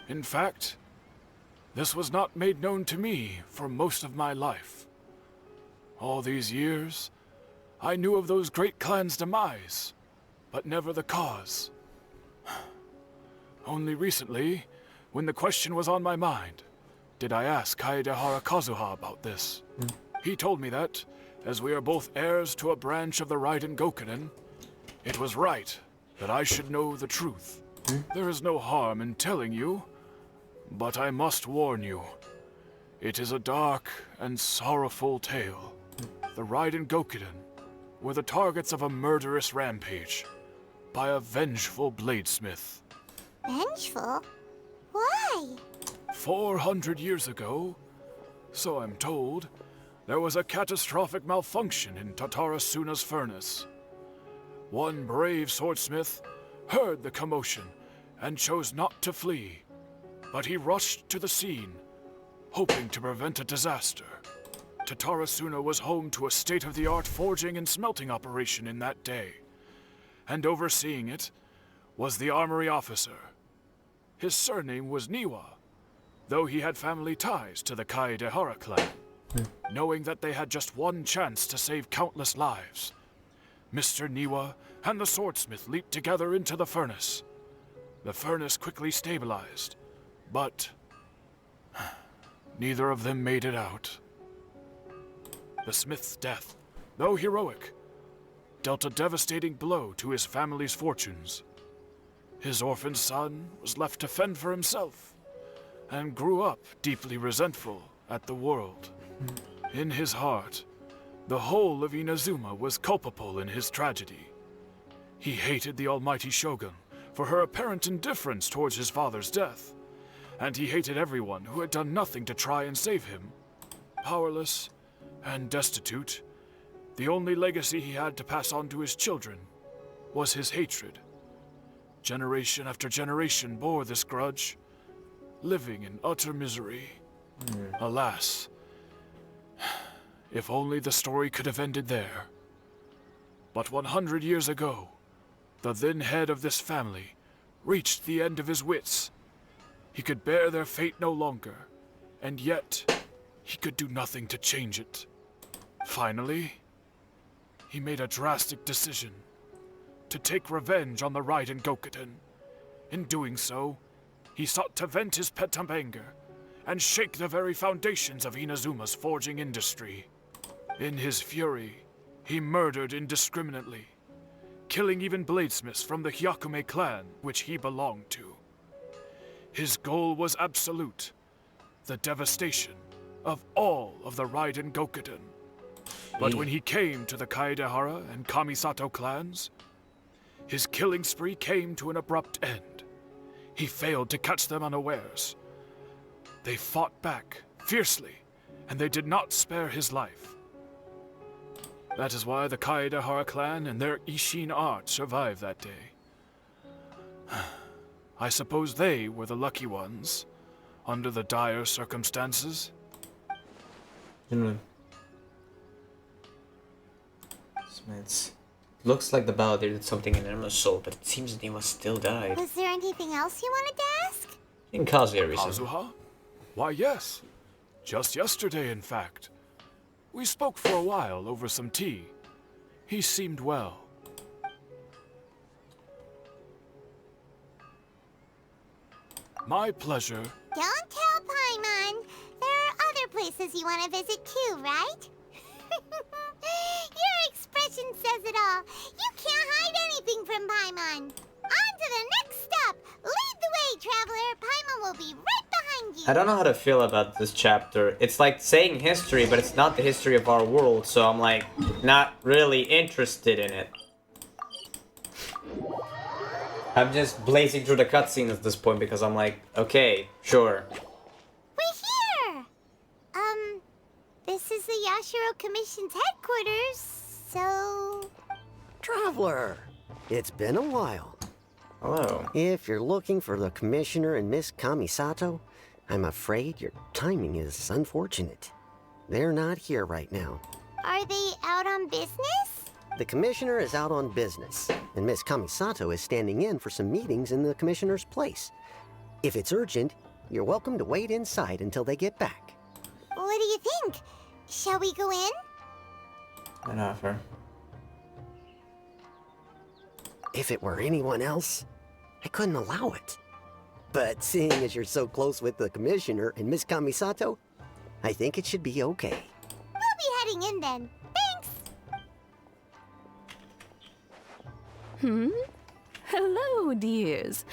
Speaker 12: In fact, this was not made known to me for most of my life. All these years, I knew of those great clans' demise, but never the cause. Only recently, when the question was on my mind, did I ask Kaedehara Kazuha about this. He told me that, as we are both heirs to a branch of the Raiden Gokunin, it was right that I should know the truth. There is no harm in telling you, but I must warn you. It is a dark and sorrowful tale. The Raiden Gokunin were the targets of a murderous rampage by a vengeful bladesmith.
Speaker 2: Vengeful? Why?
Speaker 12: 400 years ago, so I'm told, there was a catastrophic malfunction in Tatarasuna's furnace. One brave swordsmith heard the commotion and chose not to flee, but he rushed to the scene, hoping to prevent a disaster. Tatarasuna was home to a state-of-the-art forging and smelting operation in that day, and overseeing it was the armory officer. His surname was Niwa, though he had family ties to the Kaedehara clan. Knowing that they had just one chance to save countless lives, Mr. Niwa and the swordsmith leaped together into the furnace. The furnace quickly stabilized, but neither of them made it out. The smith's death, though heroic, dealt a devastating blow to his family's fortunes. His orphaned son was left to fend for himself, and grew up deeply resentful at the world. In his heart, the whole of Inazuma was culpable in his tragedy. He hated the almighty Shogun for her apparent indifference towards his father's death, and he hated everyone who had done nothing to try and save him. Powerless and destitute, the only legacy he had to pass on to his children was his hatred. Generation after generation bore this grudge, living in utter misery. Alas, if only the story could have ended there. But 100 years ago, the then head of this family reached the end of his wits. He could bear their fate no longer, and yet he could do nothing to change it. Finally, he made a drastic decision to take revenge on the Raiden Gokunin. In doing so, he sought to vent his pent up anger and shake the very foundations of Inazuma's forging industry. In his fury, he murdered indiscriminately, killing even bladesmiths from the Hyakume clan which he belonged to. His goal was absolute, the devastation of all of the Raiden Gokunin. But when he came to the Kaedehara and Kamisato clans, his killing spree came to an abrupt end. He failed to catch them unawares. They fought back fiercely, and they did not spare his life. That is why the Kaedehara clan and their Ishin art survived that day. I suppose they were the lucky ones, under the dire circumstances.
Speaker 1: It looks like the Balladeer did something in Irma's soul, but it seems Niwa still died.
Speaker 2: Was there anything else you wanted to ask?
Speaker 1: In Kazuya recently.
Speaker 12: Kazuha? Why, yes. Just yesterday, in fact. We spoke for a while over some tea. He seemed well. My pleasure.
Speaker 2: Don't tell Paimon. There are other places you want to visit too, right? Your expression says it all. You can't hide anything from Paimon. On to the next stop. Lead the way, traveler. Paimon will be right behind you.
Speaker 1: I don't know how to feel about this chapter. It's like saying history, but it's not the history of our world, so I'm like not really interested in it. I'm just blazing through the cutscenes at this point because I'm like, okay, sure.
Speaker 2: We're here! This is the Yashiro Commission's headquarters, so...
Speaker 9: Traveler, it's been a while.
Speaker 1: Hello.
Speaker 9: If you're looking for the Commissioner and Miss Kamisato, I'm afraid your timing is unfortunate. They're not here right now.
Speaker 18: Are they out on business?
Speaker 9: The commissioner is out on business, and Miss Kamisato is standing in for some meetings in the commissioner's place. If it's urgent, you're welcome to wait inside until they get back.
Speaker 18: What do you think? Shall we go in?
Speaker 1: An offer.
Speaker 9: If it were anyone else, I couldn't allow it. But seeing as you're so close with the commissioner and Miss Kamisato, I think it should be okay.
Speaker 18: We'll be heading in then. Thanks!
Speaker 8: Hello, dears.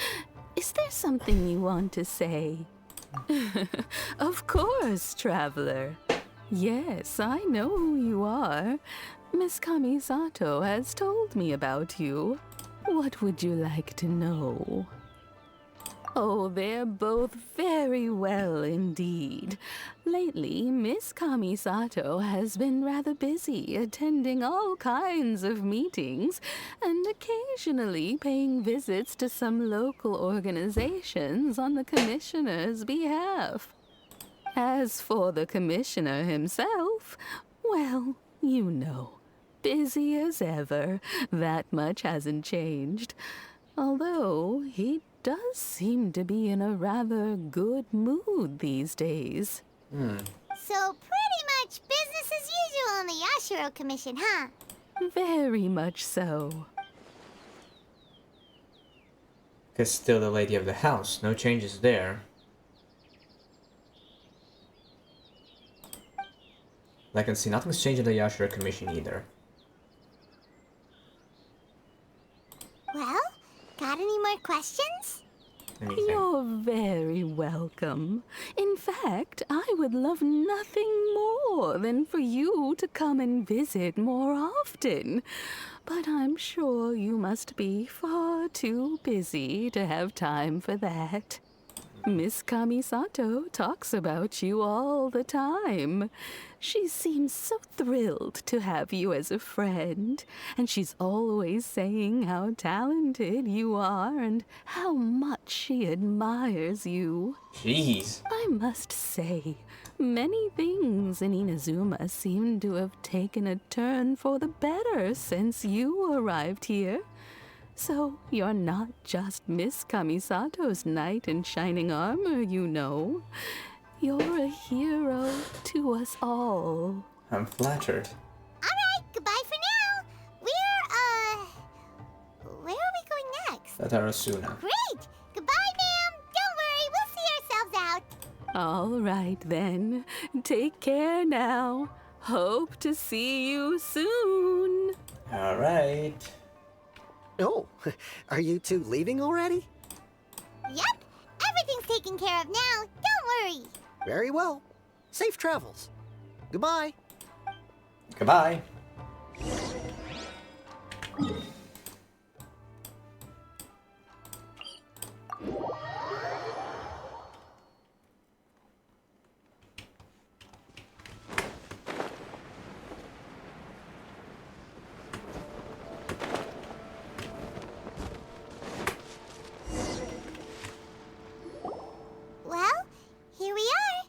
Speaker 8: Is there something you want to say? Of course, traveler. Yes, I know who you are. Miss Kamisato has told me about you. What would you like to know? Oh, they're both very well indeed. Lately, Miss Kamisato has been rather busy attending all kinds of meetings and occasionally paying visits to some local organizations on the commissioner's behalf. As for the commissioner himself, well, you know, busy as ever. That much hasn't changed. Although he does seem to be in a rather good mood these days.
Speaker 18: So pretty much business as usual on the Yashiro Commission, huh?
Speaker 8: Very much so.
Speaker 1: Because still the lady of the house. No changes there. I can see nothing's changed in the Yashiro Commission either.
Speaker 18: Well, got any more questions?
Speaker 8: You're very welcome. In fact, I would love nothing more than for you to come and visit more often. But I'm sure you must be far too busy to have time for that. Miss Kamisato talks about you all the time. She seems so thrilled to have you as a friend, and she's always saying how talented you are and how much she admires you.
Speaker 1: Jeez.
Speaker 8: I must say, many things in Inazuma seem to have taken a turn for the better since you arrived here. So you're not just Miss Kamisato's knight in shining armor, you know. You're a hero to us all.
Speaker 1: I'm flattered.
Speaker 18: Alright, goodbye for now. Where are we going next?
Speaker 1: Tatarasuna.
Speaker 18: Great! Goodbye, ma'am! Don't worry, we'll see ourselves out.
Speaker 8: All right then. Take care now. Hope to see you soon.
Speaker 1: Alright.
Speaker 9: Oh, are you two leaving already?
Speaker 18: Yep, everything's taken care of now. Don't worry.
Speaker 9: Very well. Safe travels. Goodbye.
Speaker 1: Goodbye.
Speaker 18: Well, here we are.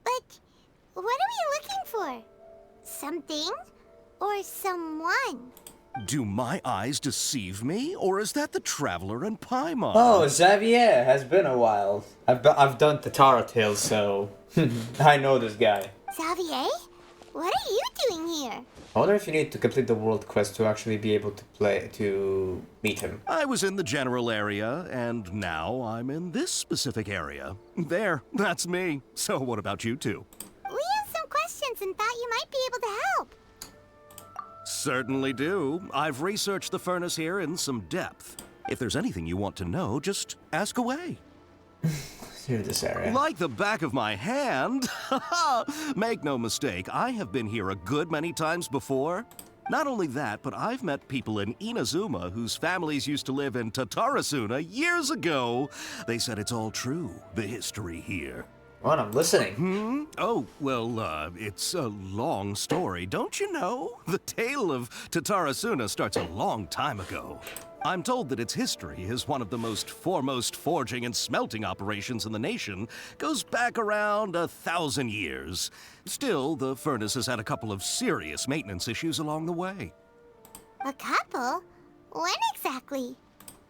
Speaker 18: But what are we looking for? Something or someone?
Speaker 22: Do my eyes deceive me, or is that the Traveler and Paimon?
Speaker 1: Oh, Xavier, has been a while. I've done Tatara Tales, so I know this guy.
Speaker 18: Xavier? What are you doing here?
Speaker 1: I wonder if you need to complete the world quest to actually be able to meet him.
Speaker 22: I was in the general area, and now I'm in this specific area. There, that's me. So what about you two?
Speaker 18: We have some questions and thought you might be able to help.
Speaker 22: Certainly do. I've researched the furnace here in some depth. If there's anything you want to know, just ask away.
Speaker 1: Through this area.
Speaker 22: Like the back of my hand. Make no mistake, I have been here a good many times before. Not only that, but I've met people in Inazuma whose families used to live in Tatarasuna years ago. They said it's all true, the history here.
Speaker 1: Well, I'm listening.
Speaker 22: Oh, well, it's a long story, don't you know? The tale of Tatarasuna starts a long time ago. I'm told that its history as one of the most foremost forging and smelting operations in the nation goes back around 1,000 years. Still, the furnace has had a couple of serious maintenance issues along the way.
Speaker 2: A couple? When exactly?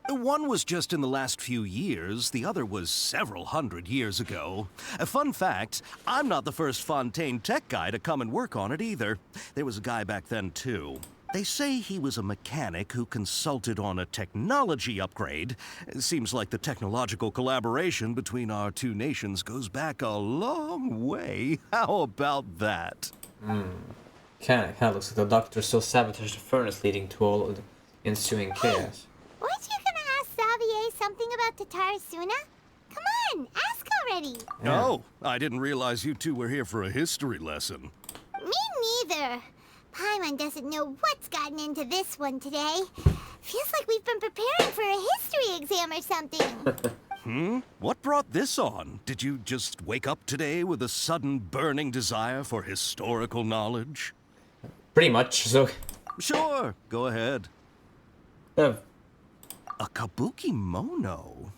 Speaker 22: One was just in the last few years, the other was several hundred years ago. A fun fact, I'm not the first Fontaine tech guy to come and work on it either. There was a guy back then too. They say he was a mechanic who consulted on a technology upgrade. It seems like the technological collaboration between our two nations goes back a long way. How about that?
Speaker 1: Kinda looks like the doctor still sabotaged the furnace, leading to all of the ensuing chaos.
Speaker 2: Weren't you gonna ask Xavier something about Tatara Suna? Come on, ask already.
Speaker 22: Yeah. Oh, I didn't realize you two were here for a history lesson.
Speaker 2: Me neither. Paimon doesn't know what's gotten into this one today. Feels like we've been preparing for a history exam or something.
Speaker 22: What brought this on? Did you just wake up today with a sudden burning desire for historical knowledge?
Speaker 1: Pretty much, so...
Speaker 22: Sure, go ahead. A kabuki mono?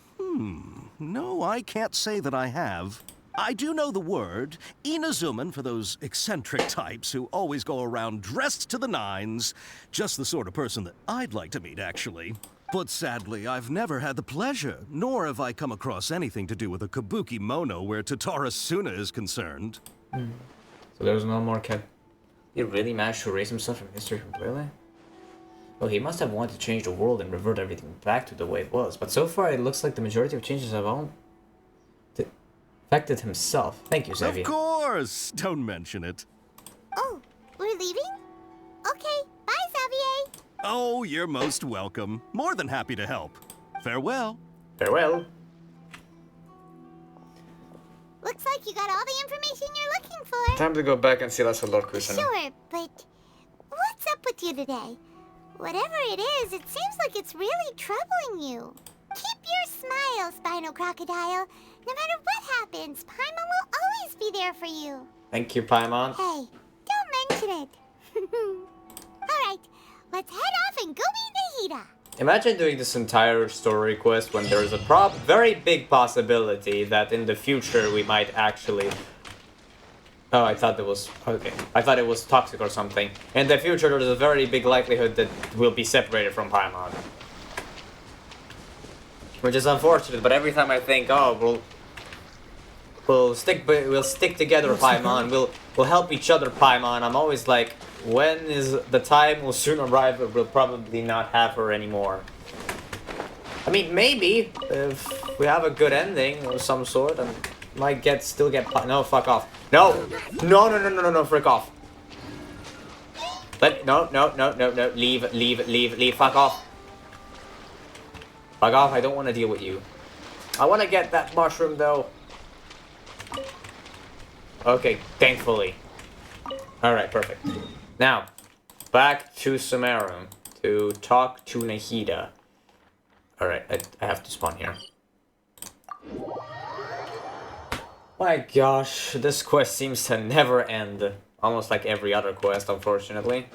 Speaker 22: No, I can't say that I have. I do know the word, Inazuman for those eccentric types who always go around dressed to the nines. Just the sort of person that I'd like to meet, actually. But sadly, I've never had the pleasure, nor have I come across anything to do with a kabuki mono where Tatara Suna is concerned.
Speaker 1: So there's no more cat. He really managed to erase himself from history completely? Well, he must have wanted to change the world and revert everything back to the way it was, but so far it looks like the majority of changes have all affected himself. Thank you, Xavier.
Speaker 22: Of course! Don't mention it.
Speaker 2: Oh, we're leaving? Okay, bye, Xavier.
Speaker 22: Oh, you're most welcome. More than happy to help. Farewell.
Speaker 1: Farewell.
Speaker 2: Looks like you got all the information you're looking for.
Speaker 1: Time to go back and see Lord Kusen.
Speaker 2: Sure, but what's up with you today? Whatever it is, it seems like it's really troubling you. Keep your smile, Spinal Crocodile. No matter what happens, Paimon will always be there for you.
Speaker 1: Thank you, Paimon.
Speaker 2: Hey, don't mention it. Alright, let's head off and go meet Nahida.
Speaker 1: Imagine doing this entire story quest when there's a very big possibility that in the future we might actually... Oh, I thought it was... Okay. I thought it was toxic or something. In the future, there's a very big likelihood that we'll be separated from Paimon. Which is unfortunate, but every time I think, oh, we'll stick together, Paimon. We'll help each other, Paimon. I'm always like, when is the time will soon arrive where we'll probably not have her anymore? I mean, maybe if we have a good ending of some sort, and might still get no, fuck off. No, frick off. No, leave, fuck off. Fuck off, I don't want to deal with you. I want to get that mushroom, though. Okay, thankfully. Alright, perfect. Now, back to Sumeru to talk to Nahida. Alright, I have to spawn here. My gosh, this quest seems to never end. Almost like every other quest, unfortunately.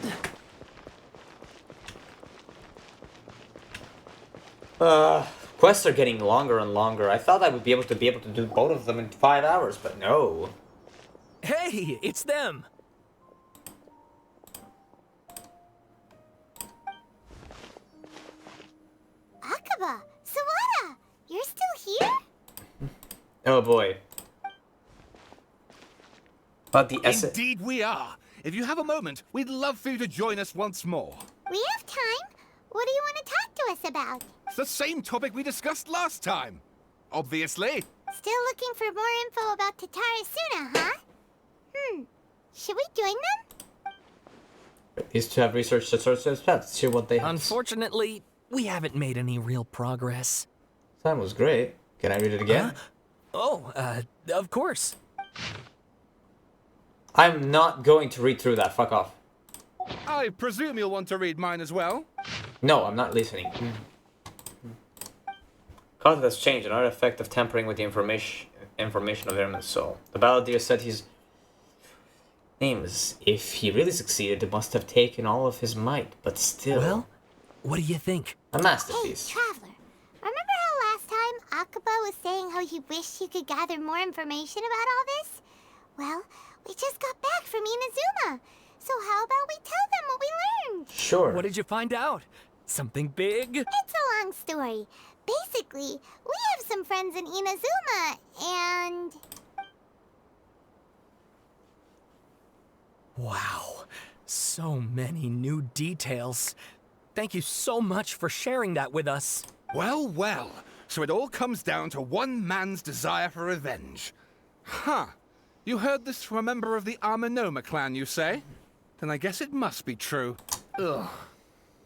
Speaker 1: Quests are getting longer and longer. I thought I would be able to do both of them in 5 hours, but no.
Speaker 15: Hey, it's them!
Speaker 2: Akaba, Sawada, you're still here?
Speaker 1: Oh boy. But the
Speaker 16: Indeed we are. If you have a moment, we'd love for you to join us once more.
Speaker 2: We have time. What do you want to talk to us about?
Speaker 16: It's the same topic we discussed last time. Obviously.
Speaker 2: Still looking for more info about Tatara Suna, huh? Should we join them?
Speaker 1: These two have researched the source of pets. See what they have.
Speaker 15: Unfortunately, we haven't made any real progress.
Speaker 1: That was great. Can I read it again?
Speaker 15: Of course.
Speaker 1: I'm not going to read through that. Fuck off.
Speaker 16: I presume you'll want to read mine as well?
Speaker 1: No, I'm not listening. Content has changed. Another effect of tampering with the information of Herman's soul. The balladeer said his names. If he really succeeded, it must have taken all of his might, but still...
Speaker 15: Well, What do you think?
Speaker 1: A masterpiece.
Speaker 18: Hey, Traveler. Remember how last time Akaba was saying how he wished he could gather more information about all this? Well, we just got back from Inazuma. So how about we tell them what we learned?
Speaker 1: Sure.
Speaker 15: What did you find out? Something big?
Speaker 18: It's a long story. Basically, we have some friends in Inazuma, and...
Speaker 15: Wow. So many new details. Thank you so much for sharing that with us.
Speaker 16: Well, well. So it all comes down to one man's desire for revenge. Huh. You heard this from a member of the Amanoma clan, you say? Then I guess it must be true. Ugh.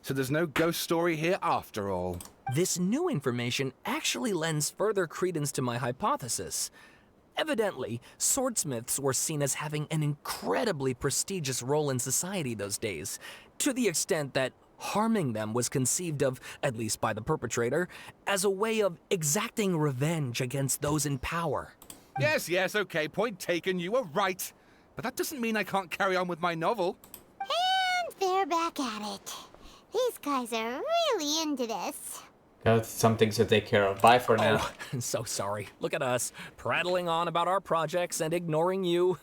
Speaker 16: So there's no ghost story here after all.
Speaker 15: This new information actually lends further credence to my hypothesis. Evidently, swordsmiths were seen as having an incredibly prestigious role in society those days, to the extent that harming them was conceived of, at least by the perpetrator, as a way of exacting revenge against those in power.
Speaker 16: Yes, okay, point taken, you were right. But that doesn't mean I can't carry on with my novel.
Speaker 18: And they're back at it. These guys are really into this.
Speaker 1: Got some things to take care of. Bye for now.
Speaker 15: Oh, so sorry. Look at us, prattling on about our projects and ignoring you.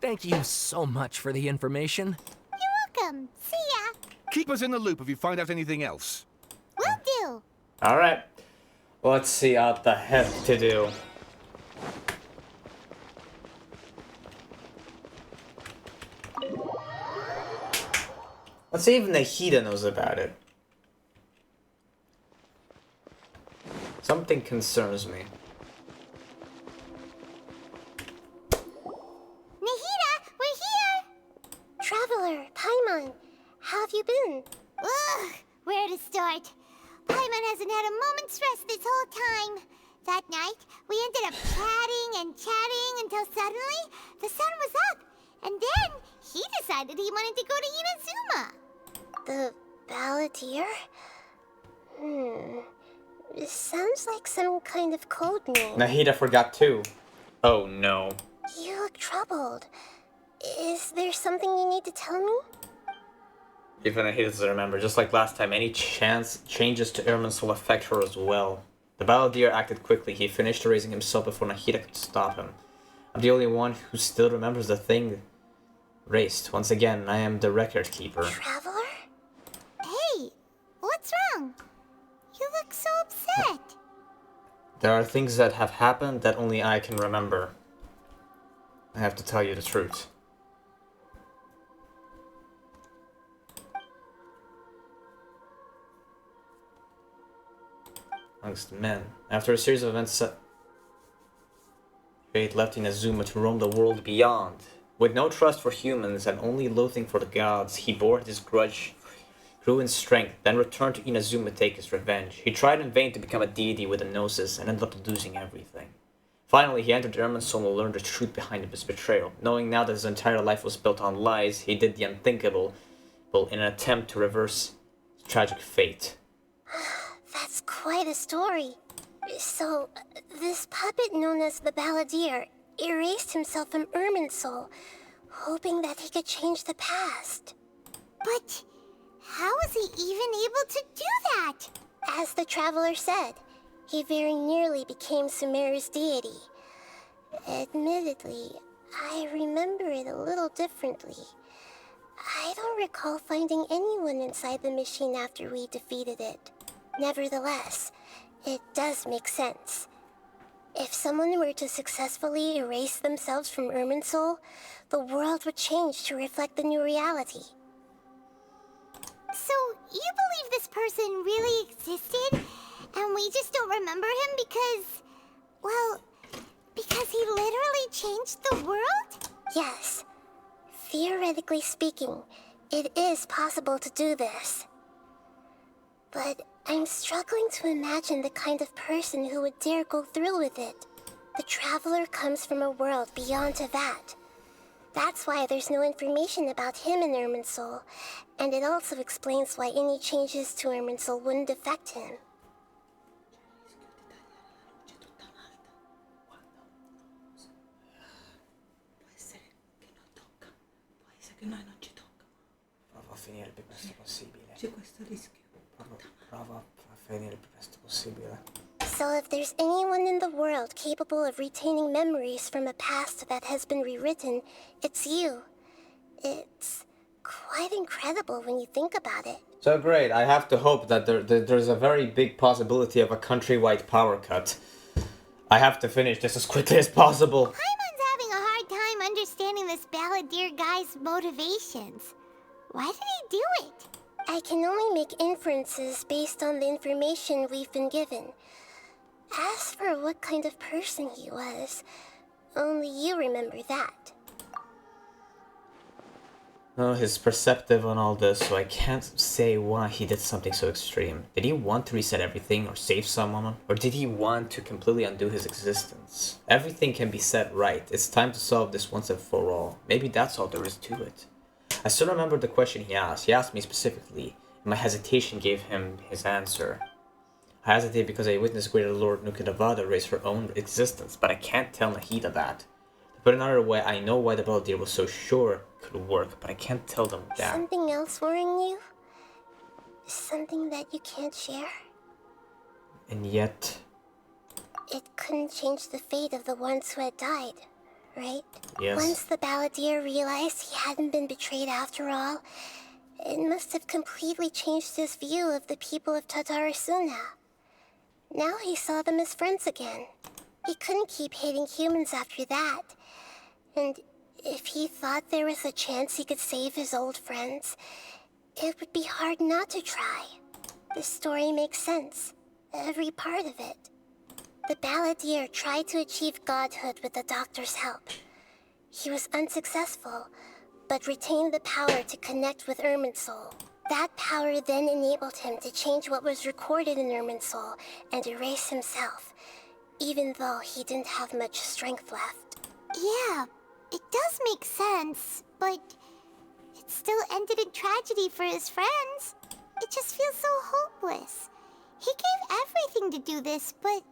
Speaker 15: Thank you so much for the information.
Speaker 18: You're welcome. See ya.
Speaker 16: Keep us in the loop if you find out anything else.
Speaker 18: Will do.
Speaker 1: Alright. Let's see what the heck to do. Let's see if Nahida knows about it. Something concerns me.
Speaker 18: Nahida, we're here! Traveler, Paimon, how have you been? Ugh, where to start? Paimon hasn't had a moment's rest this whole time. That night, we ended up chatting until suddenly the sun was up. And then he decided he wanted to go to Inazuma. The Balladeer? It sounds like some kind of code name.
Speaker 1: Nahida forgot too. Oh no.
Speaker 18: You look troubled. Is there something you need to tell me?
Speaker 1: Even Nahida doesn't remember. Just like last time, any changes to Irmin's will affect her as well. The Balladeer acted quickly. He finished erasing himself before Nahida could stop him. I'm the only one who still remembers the thing erased. Once again, I am the record keeper.
Speaker 18: Traveler? Hey, what's wrong? You look so upset.
Speaker 1: There are things that have happened that only I can remember. I have to tell you the truth. Amongst men. After a series of events, Fate left Inazuma to roam the world beyond. With no trust for humans and only loathing for the gods, he bore his grudge, grew in strength, then returned to Inazuma to take his revenge. He tried in vain to become a deity with a gnosis and ended up losing everything. Finally, he entered Irminsul and learned the truth behind his betrayal. Knowing now that his entire life was built on lies, he did the unthinkable in an attempt to reverse his tragic fate.
Speaker 18: That's quite a story. So, this puppet known as the Balladeer erased himself from Irminsul, hoping that he could change the past. But how was he even able to do that? As the Traveler said, he very nearly became Sumeru's deity. Admittedly, I remember it a little differently. I don't recall finding anyone inside the machine after we defeated it. Nevertheless, it does make sense. If someone were to successfully erase themselves from Irminsul, the world would change to reflect the new reality. So, you believe this person really existed, and we just don't remember him because... well, because he literally changed the world? Yes. Theoretically speaking, it is possible to do this. But I'm struggling to imagine the kind of person who would dare go through with it. The Traveler comes from a world beyond to that. That's why there's no information about him in Irminsul, and it also explains why any changes to Irminsul wouldn't affect him.
Speaker 1: Va a finire il più presto possibile.
Speaker 4: C'è questo rischio.
Speaker 18: So if there's anyone in the world capable of retaining memories from a past that has been rewritten, it's you. It's quite incredible when you think about it.
Speaker 1: So great, I have to hope that there's a very big possibility of a countrywide power cut. I have to finish this as quickly as possible.
Speaker 18: Paimon's having a hard time understanding this balladeer guy's motivations. Why did he do it? I can only make inferences based on the information we've been given. As for what kind of person he was, only you remember that.
Speaker 1: Oh, he's perceptive on all this, so I can't say why he did something so extreme. Did he want to reset everything or save someone? Or did he want to completely undo his existence? Everything can be set right. It's time to solve this once and for all. Maybe that's all there is to it. I still remember the question he asked. He asked me specifically, and my hesitation gave him his answer. I hesitate because I witnessed Greater Lord Nuka-Nevada raise her own existence, but I can't tell Nahida that. To put it another way, I know why the Balladeer was so sure it could work, but I can't tell them that.
Speaker 18: Something else worrying you? Something that you can't share?
Speaker 1: And yet...
Speaker 18: It couldn't change the fate of the ones who had died, right?
Speaker 1: Yes.
Speaker 18: Once the Balladeer realized he hadn't been betrayed after all, it must have completely changed his view of the people of Tatarasuna. Now he saw them as friends again. He couldn't keep hating humans after that. And if he thought there was a chance he could save his old friends, it would be hard not to try. The story makes sense. Every part of it. The Balladeer tried to achieve godhood with the doctor's help. He was unsuccessful, but retained the power to connect with Irminsul. That power then enabled him to change what was recorded in Irminsul and erase himself, even though he didn't have much strength left. Yeah, it does make sense, but it still ended in tragedy for his friends. It just feels so hopeless. He gave everything to do this, but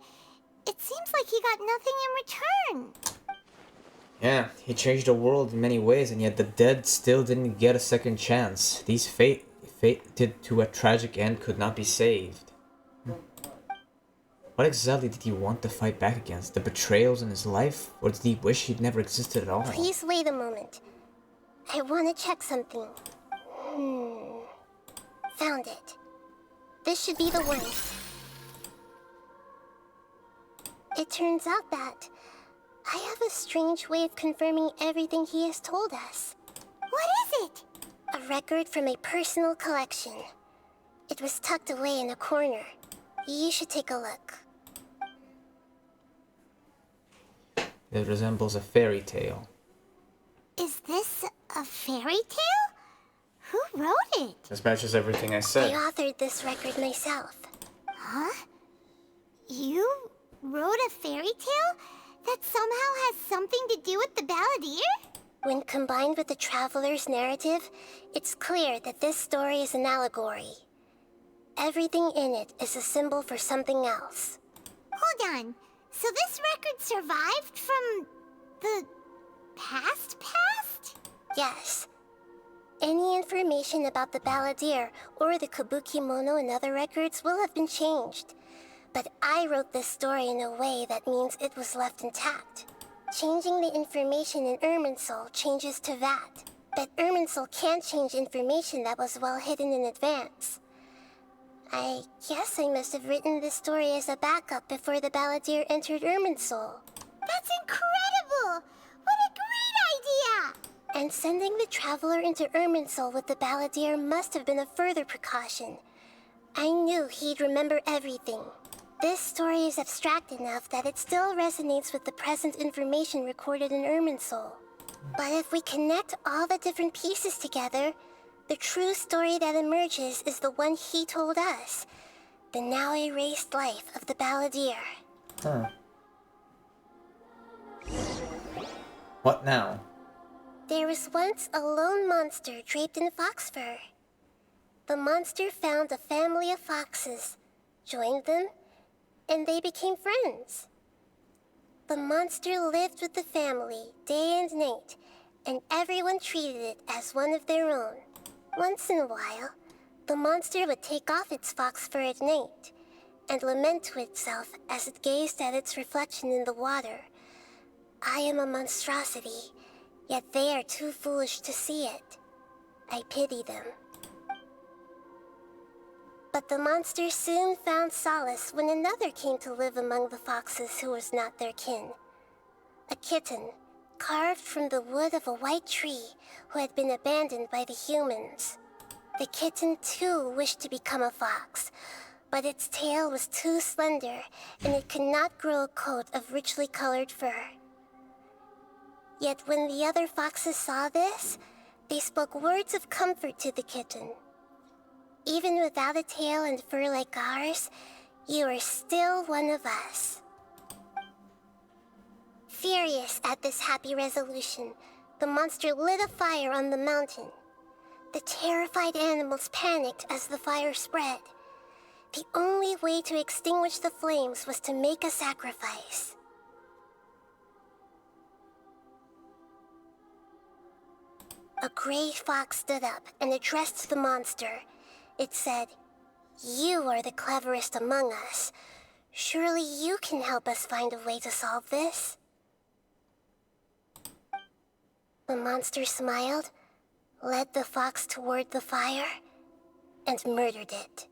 Speaker 18: it seems like he got nothing in return.
Speaker 1: Yeah, he changed the world in many ways, and yet the dead still didn't get a second chance. These fated to a tragic end could not be saved. What exactly did he want to fight back against? The betrayals in his life? Or did he wish he'd never existed at all?
Speaker 18: Please wait a moment. I want to check something. Found it. This should be the one. It turns out that I have a strange way of confirming everything he has told us. What is it? A record from a personal collection. It was tucked away in a corner. You should take a look.
Speaker 1: It resembles a fairy tale.
Speaker 18: Is this a fairy tale? Who wrote it?
Speaker 1: This matches everything I said.
Speaker 18: I authored this record myself. Huh? You wrote a fairy tale that somehow has something to do with the Balladeer? When combined with the Traveler's narrative, it's clear that this story is an allegory. Everything in it is a symbol for something else. Hold on. So this record survived from the past? Yes. Any information about the Balladeer or the Kabuki Mono and other records will have been changed. But I wrote this story in a way that means it was left intact. Changing the information in Irminsul changes to that. But Irminsul can't change information that was well hidden in advance. I guess I must have written this story as a backup before the Balladeer entered Irminsul. That's incredible! What a great idea! And sending the Traveler into Irminsul with the Balladeer must have been a further precaution. I knew he'd remember everything. This story is abstract enough that it still resonates with the present information recorded in Irminsul. But if we connect all the different pieces together, the true story that emerges is the one he told us. The now erased life of the Balladeer.
Speaker 1: Huh. What now?
Speaker 18: There was once a lone monster draped in fox fur. The monster found a family of foxes, joined them, and they became friends. The monster lived with the family day and night, and everyone treated it as one of their own. Once in a while, The monster would take off its fox fur at night, and lament to itself as it gazed at its reflection in the water. I am a monstrosity, yet they are too foolish to see it. I pity them. But the monster soon found solace when another came to live among the foxes who was not their kin. A kitten, carved from the wood of a white tree, who had been abandoned by the humans. The kitten too wished to become a fox, but its tail was too slender, and it could not grow a coat of richly colored fur. Yet when the other foxes saw this, they spoke words of comfort to the kitten. Even without a tail and fur like ours, you are still one of us. Furious at this happy resolution, the monster lit a fire on the mountain. The terrified animals panicked as the fire spread. The only way to extinguish the flames was to make a sacrifice. A gray fox stood up and addressed the monster. It said, "You are the cleverest among us. Surely you can help us find a way to solve this." The monster smiled, led the fox toward the fire, and murdered it.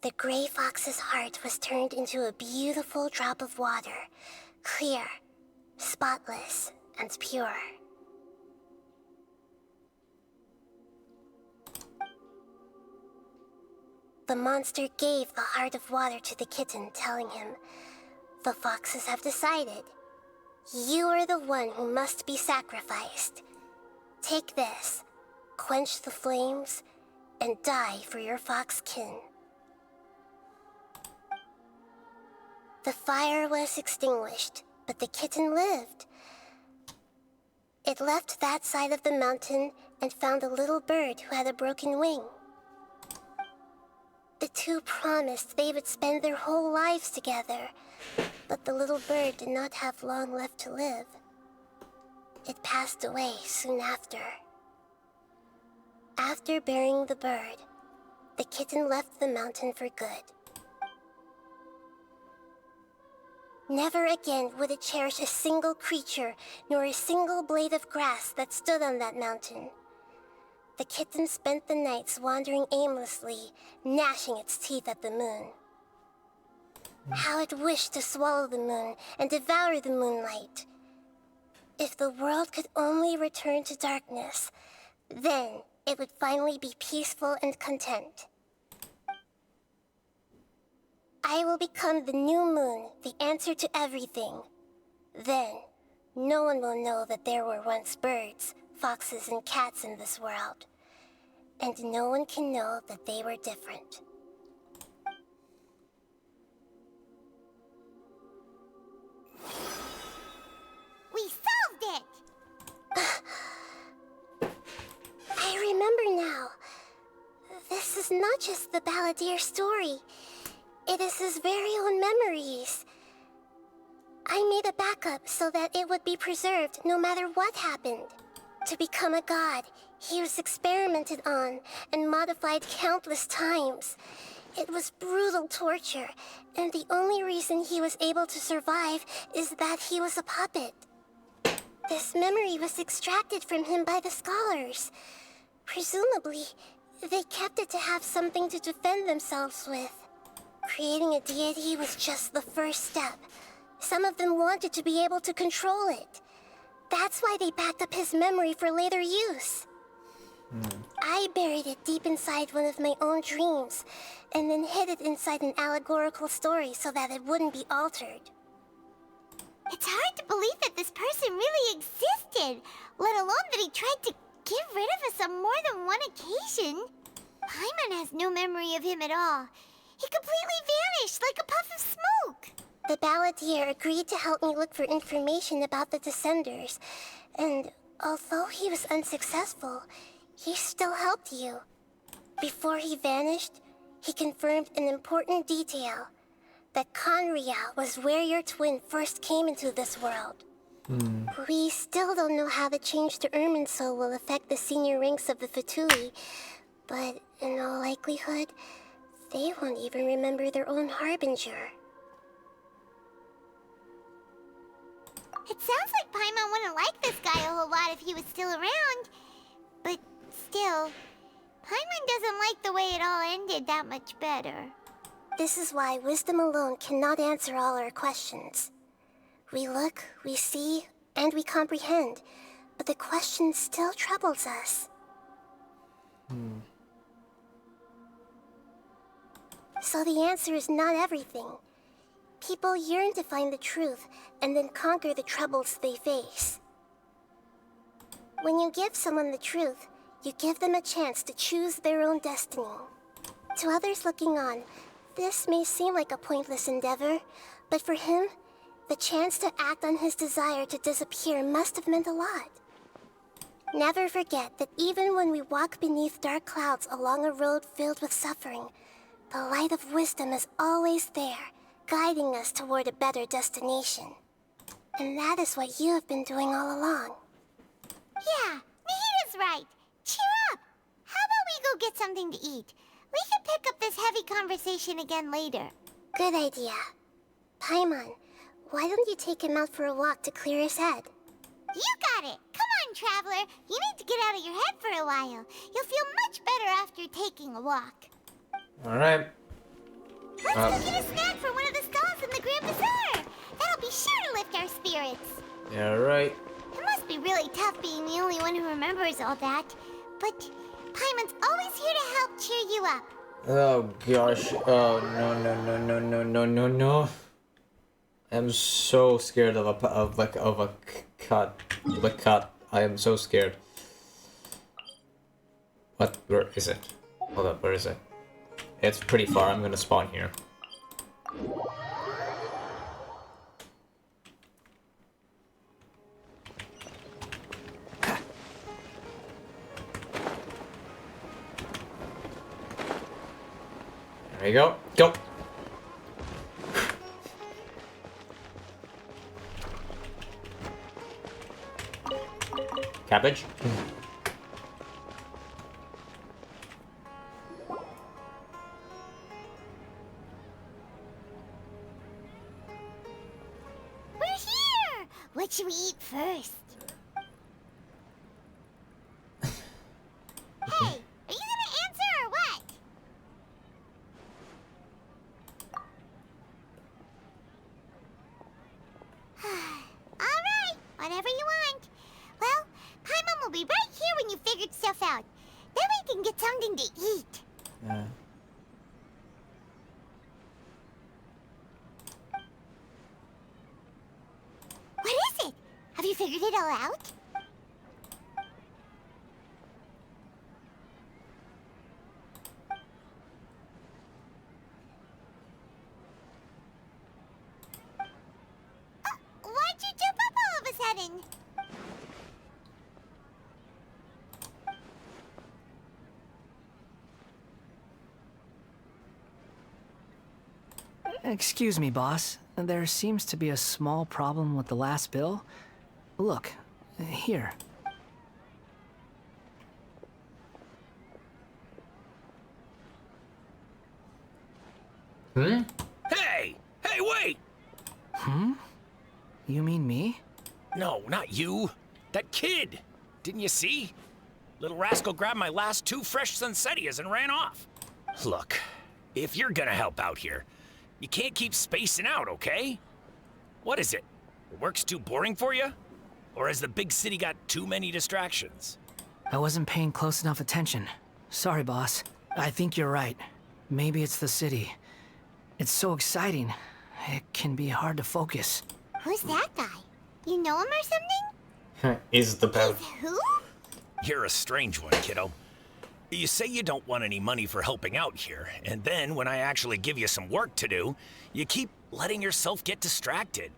Speaker 18: The gray fox's heart was turned into a beautiful drop of water, clear, spotless, and pure. The monster gave the heart of water to the kitten, telling him, "The foxes have decided. You are the one who must be sacrificed. Take this, quench the flames, and die for your fox kin." The fire was extinguished, but the kitten lived. It left that side of the mountain and found a little bird who had a broken wing. The two promised they would spend their whole lives together, but the little bird did not have long left to live. It passed away soon after. After burying the bird, the kitten left the mountain for good. Never again would it cherish a single creature, nor a single blade of grass that stood on that mountain. The kitten spent the nights wandering aimlessly, gnashing its teeth at the moon. How it wished to swallow the moon and devour the moonlight. If the world could only return to darkness, then it would finally be peaceful and content. I will become the new moon, the answer to everything. Then, no one will know that there were once birds, foxes, and cats in this world. And no one can know that they were different.
Speaker 2: We solved it!
Speaker 18: I remember now. This is not just the Balladeer story. It is his very own memories. I made a backup so that it would be preserved no matter what happened. To become a god, he was experimented on and modified countless times. It was brutal torture, and the only reason he was able to survive is that he was a puppet. This memory was extracted from him by the scholars. Presumably, they kept it to have something to defend themselves with. Creating a deity was just the first step. Some of them wanted to be able to control it. That's why they backed up his memory for later use. I buried it deep inside one of my own dreams, and then hid it inside an allegorical story so that it wouldn't be altered.
Speaker 2: It's hard to believe that this person really existed, let alone that he tried to get rid of us on more than one occasion. Paimon has no memory of him at all. He completely vanished like a puff of smoke.
Speaker 18: The Balladeer agreed to help me look for information about the Descenders, and although he was unsuccessful, he still helped you. Before he vanished, he confirmed an important detail, that Conria was where your twin first came into this world. We still don't know how the change to Irminsul will affect the senior ranks of the Fatui, But in all likelihood, they won't even remember their own harbinger.
Speaker 2: It sounds like Paimon wouldn't like this guy a whole lot if he was still around. But still, Paimon doesn't like the way it all ended that much better.
Speaker 18: This is why wisdom alone cannot answer all our questions. We look, we see, and we comprehend, but the question still troubles us. So the answer is not everything. People yearn to find the truth and then conquer the troubles they face. When you give someone the truth, you give them a chance to choose their own destiny. To others looking on, this may seem like a pointless endeavor, but for him, the chance to act on his desire to disappear must have meant a lot. Never forget that even when we walk beneath dark clouds along a road filled with suffering, the light of wisdom is always there, guiding us toward a better destination. And that is what you have been doing all along.
Speaker 2: Yeah, Nahida's right. Cheer up! How about we go get something to eat? We can pick up this heavy conversation again later.
Speaker 18: Good idea. Paimon, why don't you take him out for a walk to clear his head?
Speaker 2: You got it! Come on, Traveler! You need to get out of your head for a while. You'll feel much better after taking a walk.
Speaker 1: Alright.
Speaker 2: Let's go get a snack from one of the stalls in the Grand Bazaar! That'll be sure to lift our spirits.
Speaker 1: Yeah, right.
Speaker 2: It must be really tough being the only one who remembers all that. But Paimon's always here to help cheer you up.
Speaker 1: Oh gosh. Oh no. I'm so scared of a cut. The cut. I am so scared. What? Where is it? Hold up, where is it? It's pretty far. I'm gonna spawn here. There you go. Go! Cabbage.
Speaker 2: We're here! What should we eat first? Hey, are you gonna answer or what? Alright, whatever you want. Well, Paimon will be right here when you figured stuff out. Then we can get something to eat. What is it? Have you figured it all out? Why'd you jump up all of a sudden?
Speaker 17: Excuse me, boss. There seems to be a small problem with the last bill. Look, here.
Speaker 4: Hey! Hey, wait!
Speaker 17: You mean me?
Speaker 4: No, not you. That kid! Didn't you see? Little rascal grabbed my last 2 fresh Sunsettias and ran off. Look, if you're gonna help out here, you can't keep spacing out, okay? What is it? Work's too boring for you? Or has the big city got too many distractions?
Speaker 17: I wasn't paying close enough attention. Sorry, boss. I think you're right. Maybe it's the city. It's so exciting. It can be hard to focus.
Speaker 2: Who's that guy? You know him or something?
Speaker 1: Is the best.
Speaker 2: Who?
Speaker 4: You're a strange one, kiddo. You say you don't want any money for helping out here, and then when I actually give you some work to do, you keep letting yourself get distracted.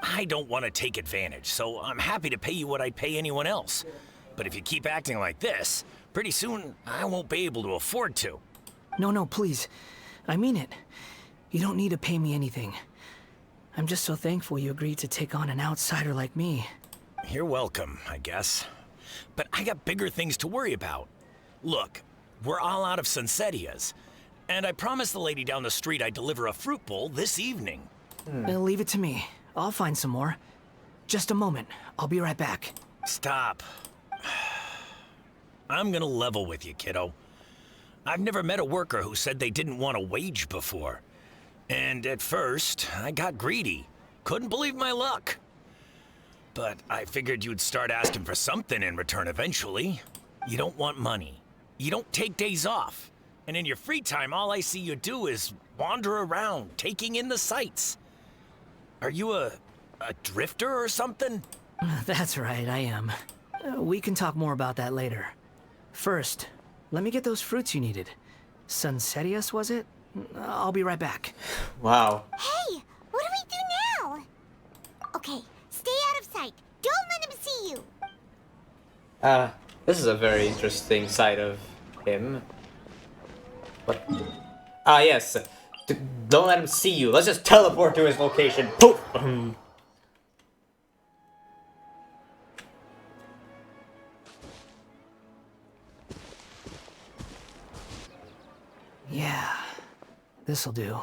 Speaker 4: I don't want to take advantage, so I'm happy to pay you what I'd pay anyone else. But if you keep acting like this, pretty soon I won't be able to afford to.
Speaker 17: No, please. I mean it. You don't need to pay me anything. I'm just so thankful you agreed to take on an outsider like me.
Speaker 4: You're welcome, I guess. But I got bigger things to worry about. Look, we're all out of Sunsetias. And I promised the lady down the street I'd deliver a fruit bowl this evening.
Speaker 17: Leave it to me. I'll find some more. Just a moment. I'll be right back.
Speaker 4: Stop. I'm gonna level with you, kiddo. I've never met a worker who said they didn't want a wage before. And at first, I got greedy. Couldn't believe my luck. But I figured you'd start asking for something in return eventually. You don't want money. You don't take days off. And in your free time, all I see you do is wander around, taking in the sights. Are you a drifter or something?
Speaker 17: That's right, I am. We can talk more about that later. First, let me get those fruits you needed. Sunsetias, was it? I'll be right back.
Speaker 1: Wow.
Speaker 2: Hey, what do we do now? Okay, stay out of sight. Don't let him see you.
Speaker 1: This is a very interesting side of him. What? Ah, yes. Don't let him see you. Let's just teleport to his location. Poof!
Speaker 17: Yeah, this'll do.
Speaker 2: Even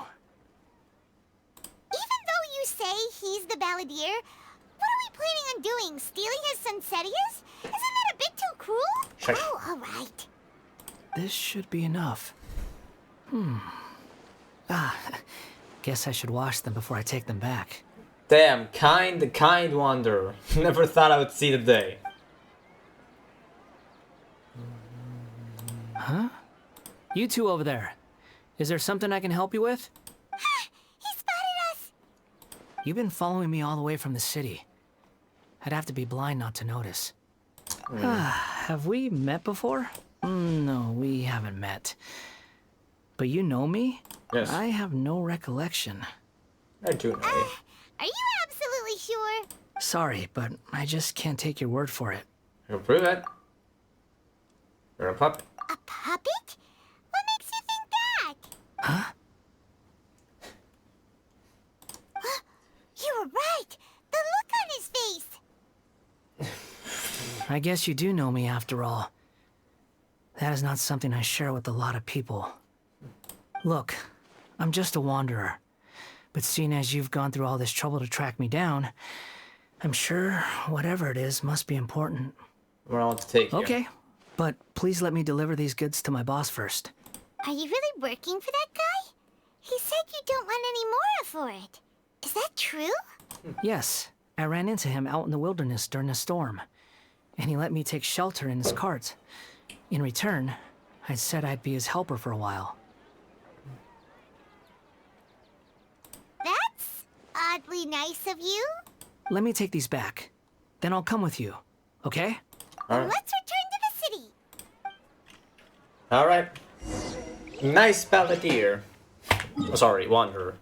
Speaker 2: though you say he's the balladeer, what are we planning on doing? Stealing his Sunsetias? Isn't that a bit too cruel?
Speaker 1: Shush.
Speaker 2: Oh, alright.
Speaker 17: This should be enough. Guess I should wash them before I take them back.
Speaker 1: Damn, kind wanderer. Never thought I would see the day.
Speaker 17: Huh? You two over there. Is there something I can help you with?
Speaker 2: He spotted us!
Speaker 17: You've been following me all the way from the city. I'd have to be blind not to notice. Have we met before? No, we haven't met. But you know me?
Speaker 1: Yes.
Speaker 17: I have no recollection.
Speaker 1: I do know you.
Speaker 2: Are you absolutely sure?
Speaker 17: Sorry, but I just can't take your word for it.
Speaker 1: You'll prove it. You're a puppet.
Speaker 2: A puppet? What makes you think that?
Speaker 17: Huh?
Speaker 2: You were right! The look on his face!
Speaker 17: I guess you do know me after all. That is not something I share with a lot of people. Look, I'm just a wanderer. But seeing as you've gone through all this trouble to track me down, I'm sure whatever it is must be important.
Speaker 1: Where I want to take you.
Speaker 17: Okay, but please let me deliver these goods to my boss first.
Speaker 2: Are you really working for that guy? He said you don't want any more for it. Is that true?
Speaker 17: Yes, I ran into him out in the wilderness during a storm, and he let me take shelter in his cart. In return, I said I'd be his helper for a while.
Speaker 2: That's oddly nice of you.
Speaker 17: Let me take these back. Then I'll come with you, okay?
Speaker 1: Alright.
Speaker 2: Let's return to the city.
Speaker 1: Alright. Nice balladeer. Oh, sorry, wanderer.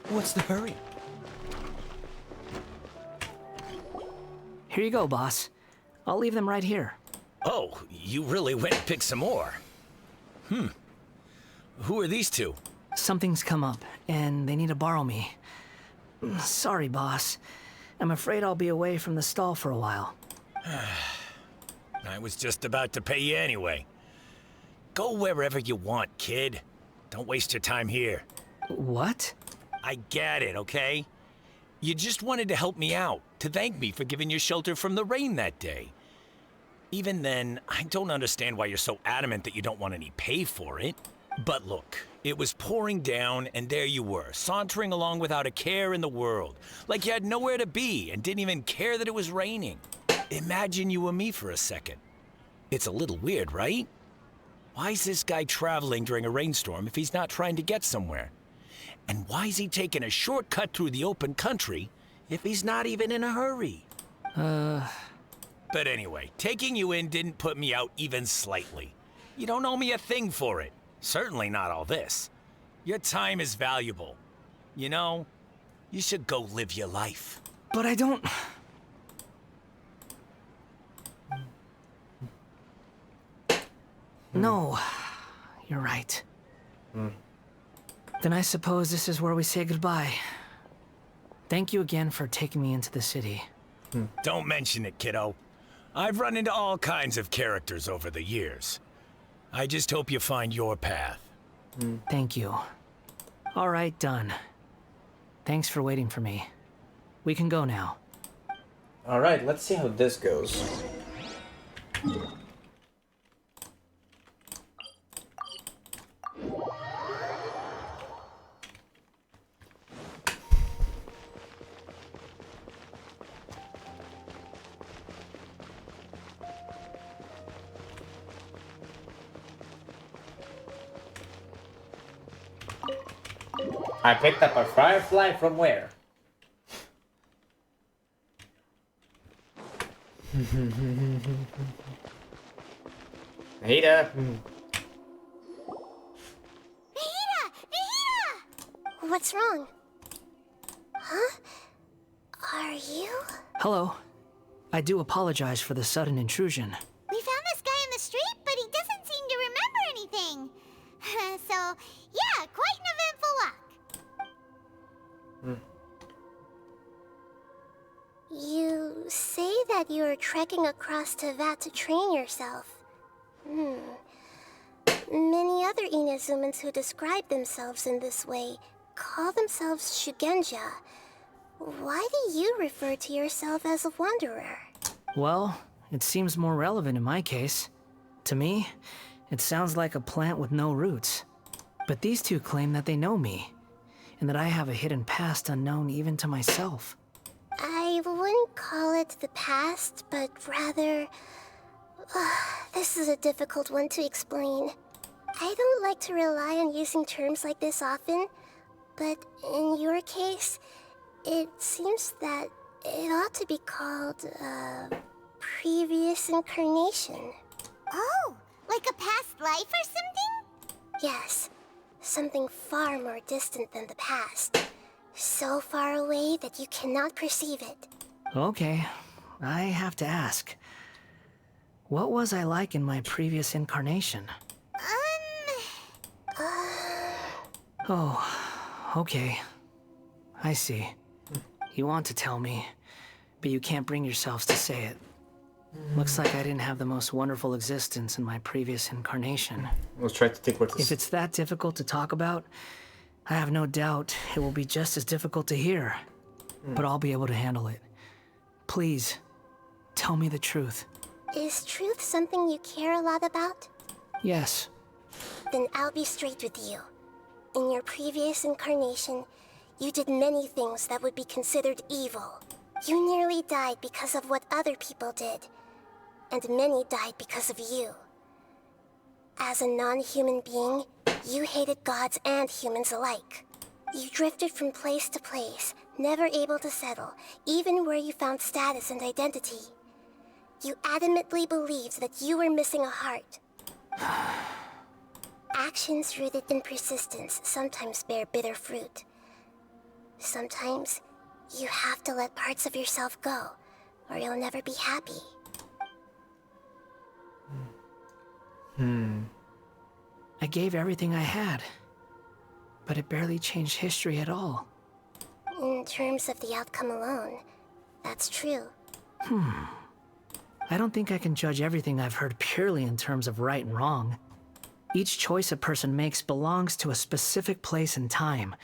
Speaker 20: What's the hurry?
Speaker 17: Here you go, boss. I'll leave them right here.
Speaker 4: Oh, you really went and picked some more. Who are these two?
Speaker 17: Something's come up, and they need to borrow me. Sorry, boss. I'm afraid I'll be away from the stall for a while.
Speaker 4: I was just about to pay you anyway. Go wherever you want, kid. Don't waste your time here.
Speaker 17: What?
Speaker 4: I get it, okay? You just wanted to help me out, to thank me for giving you shelter from the rain that day. Even then, I don't understand why you're so adamant that you don't want any pay for it. But look, it was pouring down, and there you were, sauntering along without a care in the world, like you had nowhere to be and didn't even care that it was raining. Imagine you were me for a second. It's a little weird, right? Why is this guy traveling during a rainstorm if he's not trying to get somewhere? And why is he taking a shortcut through the open country if he's not even in a hurry?
Speaker 17: But
Speaker 4: anyway, taking you in didn't put me out even slightly. You don't owe me a thing for it. Certainly not all this. Your time is valuable. You know, you should go live your life.
Speaker 17: But I don't... No, you're right. Then I suppose this is where we say goodbye. Thank you again for taking me into the city.
Speaker 4: Don't mention it, kiddo. I've run into all kinds of characters over the years. I just hope you find your path.
Speaker 17: Thank you. All right, done. Thanks for waiting for me. We can go now.
Speaker 1: Alright, let's see how this goes. I picked up a firefly from where? Nahida!
Speaker 2: What's wrong? Huh? Are you?
Speaker 17: Hello. I do apologize for the sudden intrusion.
Speaker 2: We found this guy in the street, but he doesn't seem to remember anything. So, yeah, quite an eventful walk. You say that you are trekking across Teyvat to train yourself. Many other Inazumans who describe themselves in this way call themselves Shugenja. Why do you refer to yourself as a wanderer?
Speaker 17: Well, it seems more relevant in my case. To me, it sounds like a plant with no roots. But these two claim that they know me, and that I have a hidden past unknown even to myself.
Speaker 2: I wouldn't call it the past, but rather... this is a difficult one to explain. I don't like to rely on using terms like this often, but in your case, it seems that it ought to be called, previous incarnation. Oh, like a past life or something? Yes, something far more distant than the past. So far away that you cannot perceive it.
Speaker 17: Okay, I have to ask. What was I like in my previous incarnation? Oh, okay. I see. You want to tell me, but you can't bring yourselves to say it. Looks like I didn't have the most wonderful existence in my previous incarnation.
Speaker 1: Let's try to think what this...
Speaker 17: If it's that difficult to talk about, I have no doubt it will be just as difficult to hear. But I'll be able to handle it. Please, tell me the truth.
Speaker 2: Is truth something you care a lot about?
Speaker 17: Yes.
Speaker 2: Then I'll be straight with you. In your previous incarnation, you did many things that would be considered evil. You nearly died because of what other people did. And many died because of you. As a non-human being, you hated gods and humans alike. You drifted from place to place, never able to settle, even where you found status and identity. You adamantly believed that you were missing a heart. Actions rooted in persistence sometimes bear bitter fruit. Sometimes, you have to let parts of yourself go, or you'll never be happy.
Speaker 17: I gave everything I had, but it barely changed history at all.
Speaker 2: In terms of the outcome alone, that's true.
Speaker 17: I don't think I can judge everything I've heard purely in terms of right and wrong. Each choice a person makes belongs to a specific place and time,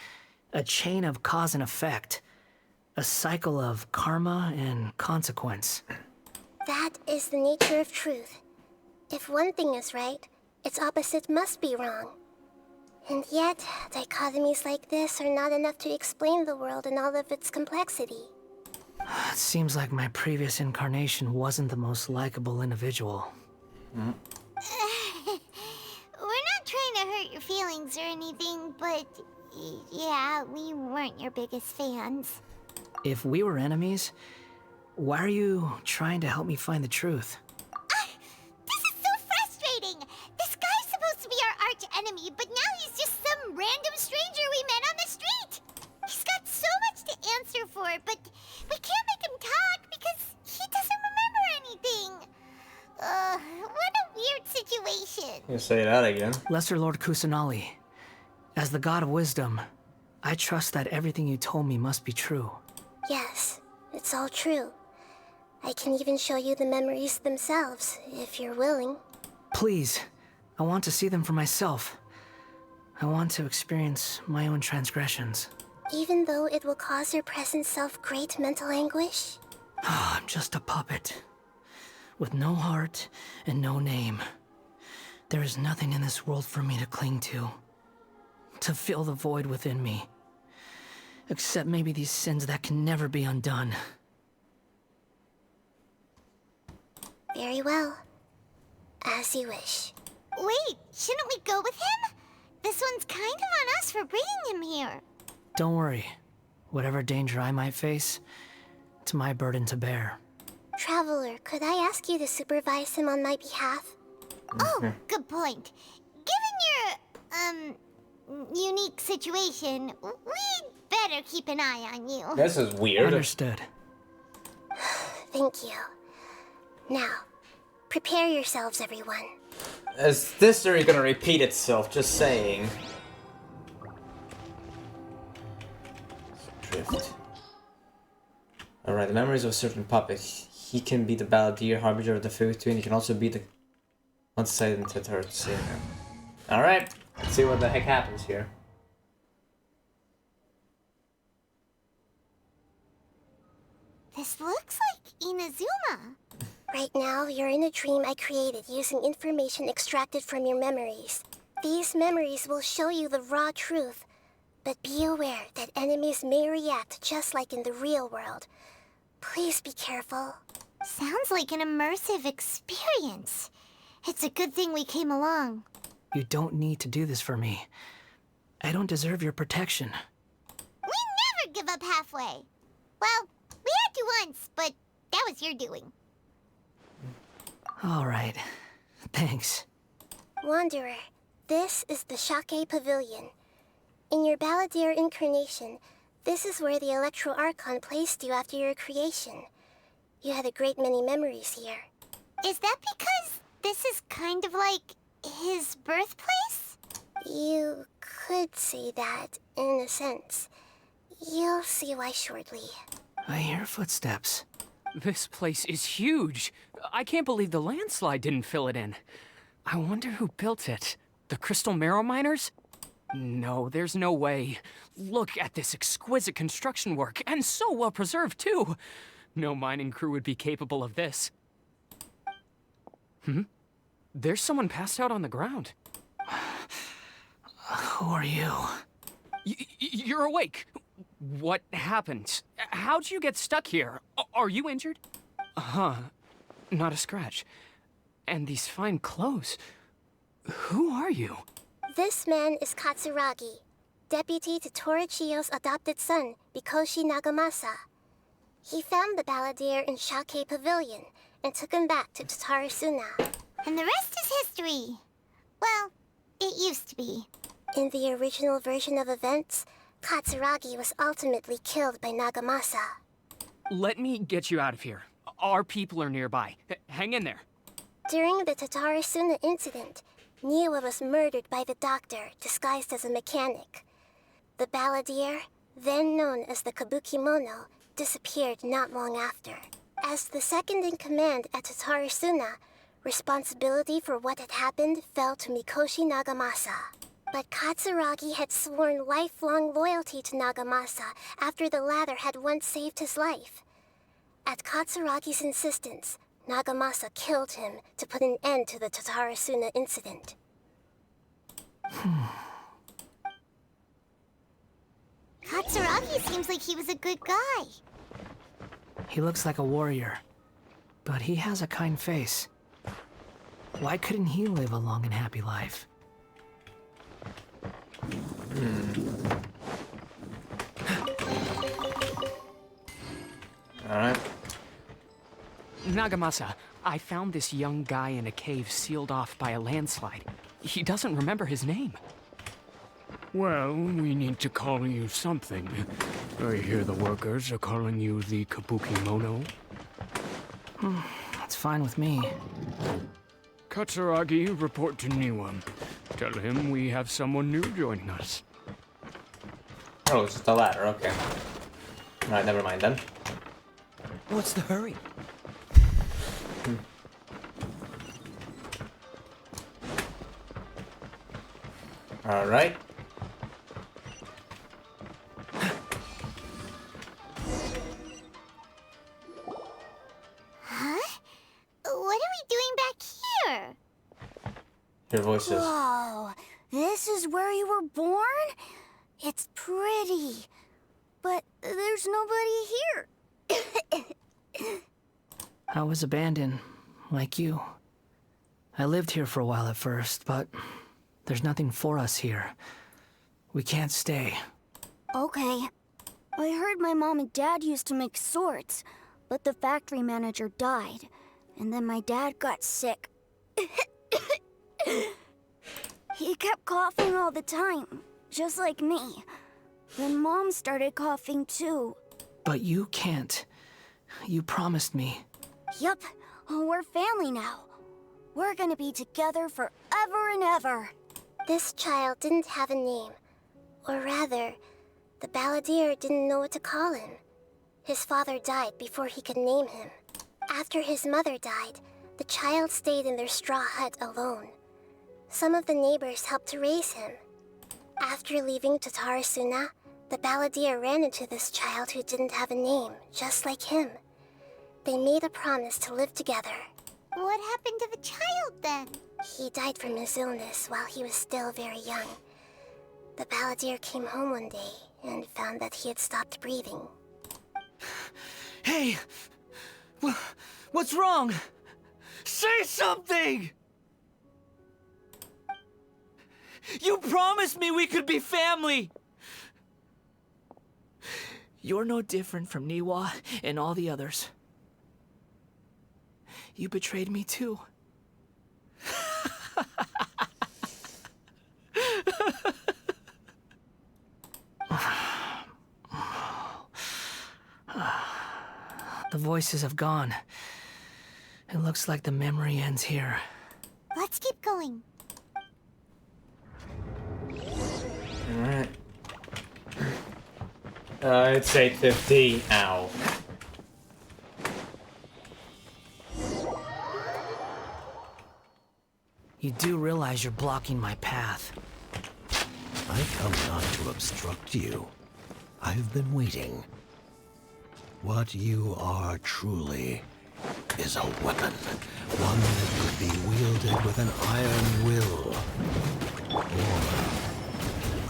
Speaker 17: a chain of cause and effect, a cycle of karma and consequence.
Speaker 2: That is the nature of truth. If one thing is right, its opposite must be wrong. And yet, dichotomies like this are not enough to explain the world in all of its complexity.
Speaker 17: It seems like my previous incarnation wasn't the most likable individual.
Speaker 2: We're not trying to hurt your feelings or anything, but yeah, we weren't your biggest fans.
Speaker 17: If we were enemies, why are you trying to help me find the truth?
Speaker 2: This is so frustrating! This guy's supposed to be our arch enemy, but now he's just some random stranger we met on the street! He's got so much to answer for, but we can't make him talk because he doesn't remember anything. What a weird situation.
Speaker 1: You say that again.
Speaker 17: Lesser Lord Kusanali. As the god of wisdom, I trust that everything you told me must be true.
Speaker 18: Yes, it's all true. I can even show you the memories themselves, if you're willing.
Speaker 17: Please, I want to see them for myself. I want to experience my own transgressions.
Speaker 18: Even though it will cause your present self great mental anguish?
Speaker 17: I'm just a puppet, with no heart and no name. There is nothing in this world for me to cling to fill the void within me. Except maybe these sins that can never be undone.
Speaker 18: Very well. As you wish.
Speaker 2: Wait, shouldn't we go with him? This one's kind of on us for bringing him here.
Speaker 17: Don't worry. Whatever danger I might face, it's my burden to bear.
Speaker 18: Traveler, could I ask you to supervise him on my behalf?
Speaker 2: Oh, good point. Given your, unique situation, we'd better keep an eye on you.
Speaker 1: This is weird.
Speaker 17: Understood.
Speaker 18: Thank you. Now, prepare yourselves, everyone.
Speaker 1: Is this story gonna repeat itself? Just saying. Drift. Alright, the memories of a certain puppet. He can be the balladeer, harbinger of the future, and he can also be the one-sided Tatarasuna. Alright, let's see what the heck happens here.
Speaker 2: This looks like Inazuma.
Speaker 18: Right now, you're in a dream I created using information extracted from your memories. These memories will show you the raw truth, but be aware that enemies may react just like in the real world. Please be careful.
Speaker 2: Sounds like an immersive experience. It's a good thing we came along.
Speaker 17: You don't need to do this for me. I don't deserve your protection.
Speaker 2: We never give up halfway. Well, we had to once, but that was your doing.
Speaker 17: All right. Thanks.
Speaker 18: Wanderer, this is the Shake Pavilion. In your balladeer incarnation, this is where the Electro Archon placed you after your creation. You had a great many memories here.
Speaker 2: Is that because this is kind of like his birthplace?
Speaker 18: You could say that, in a sense. You'll see why shortly.
Speaker 17: I hear footsteps.
Speaker 3: This place is huge. I can't believe the landslide didn't fill it in. I wonder who built it. The Crystal Marrow Miners? No, there's no way. Look at this exquisite construction work, and so well preserved, too. No mining crew would be capable of this. There's someone passed out on the ground.
Speaker 17: Who are you?
Speaker 3: You're awake. What happened? How'd you get stuck here? Are you injured? Not a scratch. And these fine clothes. Who are you?
Speaker 18: This man is Katsuragi, deputy to Torichiyo's adopted son, Mikoshi Nagamasa. He found the balladeer in Shake Pavilion and took him back to Tatarasuna.
Speaker 2: And the rest is history. Well, it used to be.
Speaker 18: In the original version of events, Katsuragi was ultimately killed by Nagamasa.
Speaker 3: Let me get you out of here. Our people are nearby. Hang in there.
Speaker 18: During the Tatarasuna incident, Niwa was murdered by the doctor disguised as a mechanic. The balladeer, then known as the Kabukimono, disappeared not long after. As the second in command at Tatarasuna, responsibility for what had happened fell to Mikoshi Nagamasa. But Katsuragi had sworn lifelong loyalty to Nagamasa after the latter had once saved his life. At Katsuragi's insistence, Nagamasa killed him to put an end to the Tatarasuna incident.
Speaker 2: Katsuragi seems like he was a good guy.
Speaker 17: He looks like a warrior, but he has a kind face. Why couldn't he live a long and happy life?
Speaker 1: Alright.
Speaker 3: Nagamasa, I found this young guy in a cave sealed off by a landslide. He doesn't remember his name.
Speaker 13: Well, we need to call you something. I hear the workers are calling you the Kabukimono.
Speaker 17: That's fine with me.
Speaker 13: Katsuragi, report to Niwa. Tell him we have someone new joining us.
Speaker 1: Oh, it's just a ladder, okay. Alright, never mind then.
Speaker 11: What's the hurry?
Speaker 1: Alright.
Speaker 2: Huh? What are we doing back here?
Speaker 1: Your voices.
Speaker 2: Whoa, this is where you were born? It's pretty, but there's nobody here.
Speaker 17: I was abandoned, like you. I lived here for a while at first, but there's nothing for us here. We can't stay.
Speaker 2: Okay. I heard my mom and dad used to make swords, but the factory manager died, and then my dad got sick. He kept coughing all the time, just like me. Then Mom started coughing too.
Speaker 17: But you can't. You promised me.
Speaker 2: Yup, we're family now. We're gonna be together forever and ever. This child didn't have a name. Or rather, the balladeer didn't know what to call him. His father died before he could name him. After his mother died, the child stayed in their straw hut alone. Some of the neighbors helped to raise him. After leaving Tatarasuna, the balladeer ran into this child who didn't have a name, just like him. They made a promise to live together. What happened to the child then? He died from his illness while he was still very young. The balladeer came home one day and found that he had stopped breathing.
Speaker 11: Hey! What's wrong? Say something! You promised me we could be family!
Speaker 17: You're no different from Niwa and all the others. You betrayed me too. The voices have gone. It looks like the memory ends here.
Speaker 2: Let's keep going.
Speaker 1: Alright. It's 8:50. Ow.
Speaker 17: You do realize you're blocking my path.
Speaker 5: I come not to obstruct you. I've been waiting. What you are truly is a weapon. One that could be wielded with an iron will. Or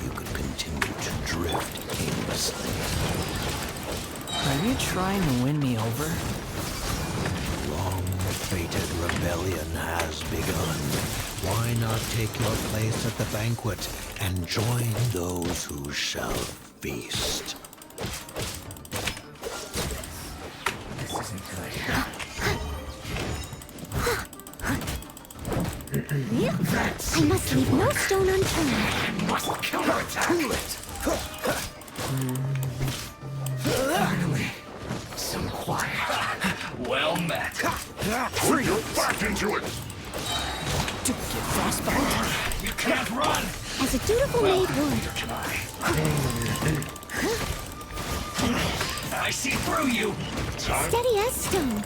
Speaker 5: you could continue to drift aimlessly.
Speaker 17: Are you trying to win me over?
Speaker 5: Long-fated rebellion has begun. Why not take your place at the banquet and join those who shall feast?
Speaker 2: This isn't good. I must leave no stone unturned.
Speaker 4: I must counterattack.
Speaker 12: Finally, some quiet. Well met. Free your back into it.
Speaker 17: Don't get frostbite.
Speaker 12: You can't run.
Speaker 2: As a dutiful maid would.
Speaker 4: I see through you.
Speaker 2: Steady as stone.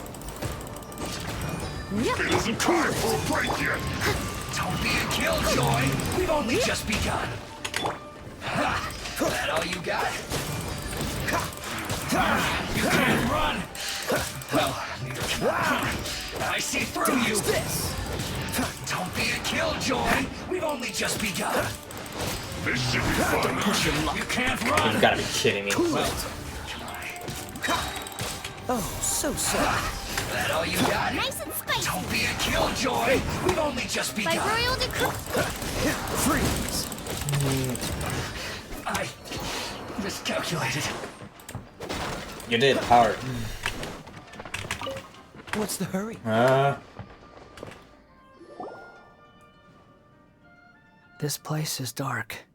Speaker 12: It isn't time for a break yet.
Speaker 4: Don't be a killjoy. We've only just begun. Ha! That all you got? You can't run. Well, neither can I. I see through you.
Speaker 11: This?
Speaker 4: Don't be a killjoy. We've only just begun.
Speaker 12: This should be fun.
Speaker 11: Don't push your luck.
Speaker 4: You can't run.
Speaker 1: You've got to be kidding me.
Speaker 11: Oh, so sorry.
Speaker 4: That all you got?
Speaker 2: Nice and spicy.
Speaker 4: Don't be a killjoy. We've only just
Speaker 2: By
Speaker 4: begun.
Speaker 2: royal decree.
Speaker 11: Freeze.
Speaker 4: I miscalculated.
Speaker 1: You did hard.
Speaker 11: What's the hurry?
Speaker 17: This place is dark.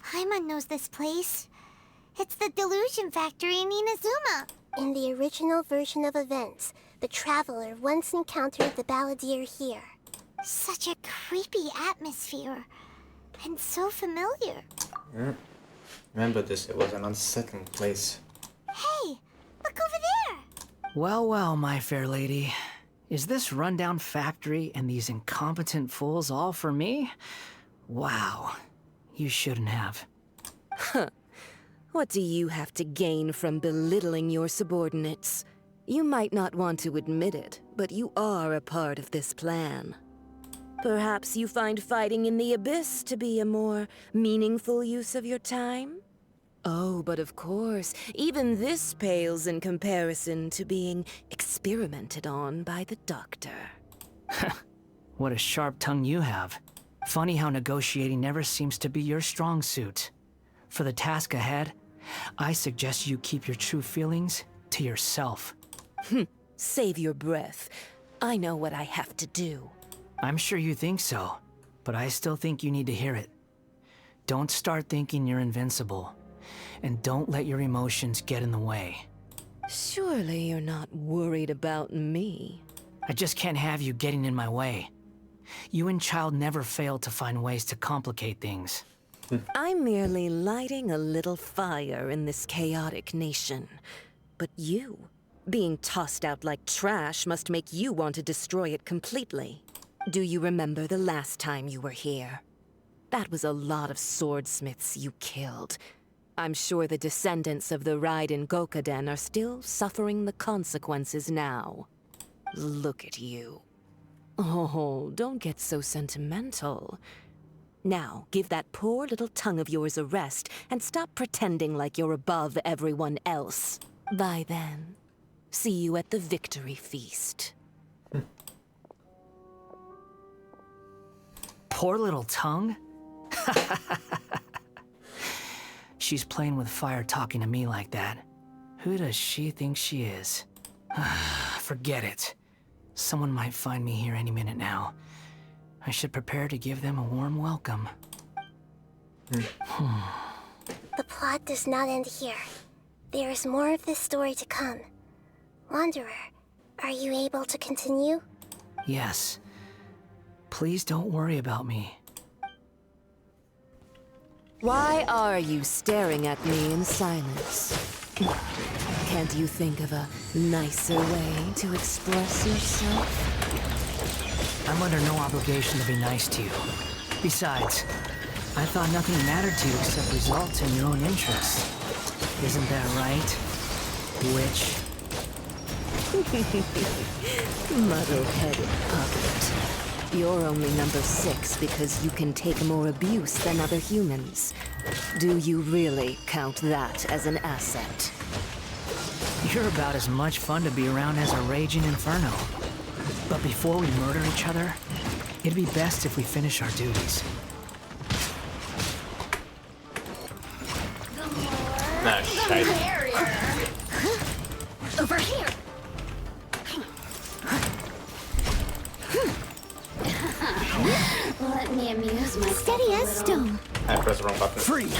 Speaker 2: Paimon knows this place. It's the Delusion Factory in Inazuma. In the original version of events,
Speaker 18: the traveler once encountered the balladeer here. Such a creepy atmosphere. And so familiar.
Speaker 1: Remember this, it was an unsettling place.
Speaker 18: Hey, look over there!
Speaker 17: Well, well, my fair lady. Is this rundown factory and these incompetent fools all for me? Wow. You shouldn't have.
Speaker 6: Huh. What do you have to gain from belittling your subordinates? You might not want to admit it, but you are a part of this plan. Perhaps you find fighting in the Abyss to be a more meaningful use of your time? Oh, but of course, even this pales in comparison to being experimented on by the Doctor.
Speaker 17: What a sharp tongue you have. Funny how negotiating never seems to be your strong suit. For the task ahead, I suggest you keep your true feelings to yourself.
Speaker 6: Save your breath. I know what I have to do.
Speaker 17: I'm sure you think so, but I still think you need to hear it. Don't start thinking you're invincible, and don't let your emotions get in the way.
Speaker 6: Surely you're not worried about me.
Speaker 17: I just can't have you getting in my way. You and Child never fail to find ways to complicate things.
Speaker 6: I'm merely lighting a little fire in this chaotic nation. But you, being tossed out like trash, must make you want to destroy it completely. Do you remember the last time you were here? That was a lot of swordsmiths you killed. I'm sure the descendants of the Raiden Gokaden are still suffering the consequences now. Look at you. Oh, don't get so sentimental. Now, give that poor little tongue of yours a rest and stop pretending like you're above everyone else. Bye then. See you at the victory feast.
Speaker 17: Poor little tongue? She's playing with fire talking to me like that. Who does she think she is? Forget it. Someone might find me here any minute now. I should prepare to give them a warm welcome.
Speaker 18: The plot does not end here. There is more of this story to come. Wanderer, are you able to continue?
Speaker 17: Yes. Please don't worry about me.
Speaker 6: Why are you staring at me in silence? Can't you think of a nicer way to express yourself?
Speaker 17: I'm under no obligation to be nice to you. Besides, I thought nothing mattered to you except results in your own interests. Isn't that right, witch?
Speaker 6: Muddle-headed puppet. You're only number 6 because you can take more abuse than other humans. Do you really count that as an asset?
Speaker 17: You're about as much fun to be around as a raging inferno. But before we murder each other, it'd be best if we finish our duties.
Speaker 2: Over here! Let me amuse myself. Steady as stone.
Speaker 1: I pressed the wrong button.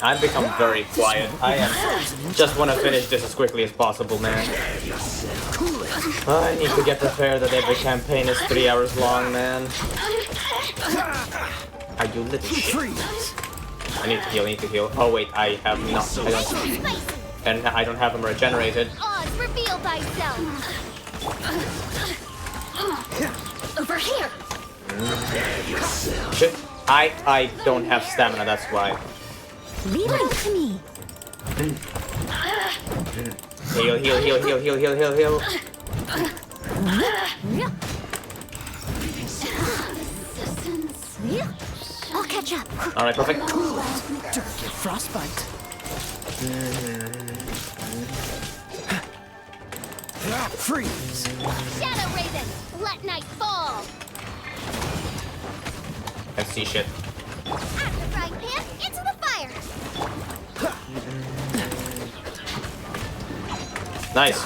Speaker 1: I've become very quiet. I just want to finish this as quickly as possible, man. I need to get prepared that every campaign is 3 hours long, man. Are you little shit? I need to heal, Oh wait, I have not. I don't have them regenerated.
Speaker 2: Oz, reveal thyself. Over here.
Speaker 1: Shit. I don't have stamina, that's why.
Speaker 2: Leave it to me.
Speaker 1: Heal.
Speaker 2: I'll catch up.
Speaker 1: Alright, perfect.
Speaker 17: Frostbite.
Speaker 2: Freeze. Shadow Raven, let night fall.
Speaker 1: I see shit.
Speaker 2: Out the frying pan, into the fire.
Speaker 1: Nice.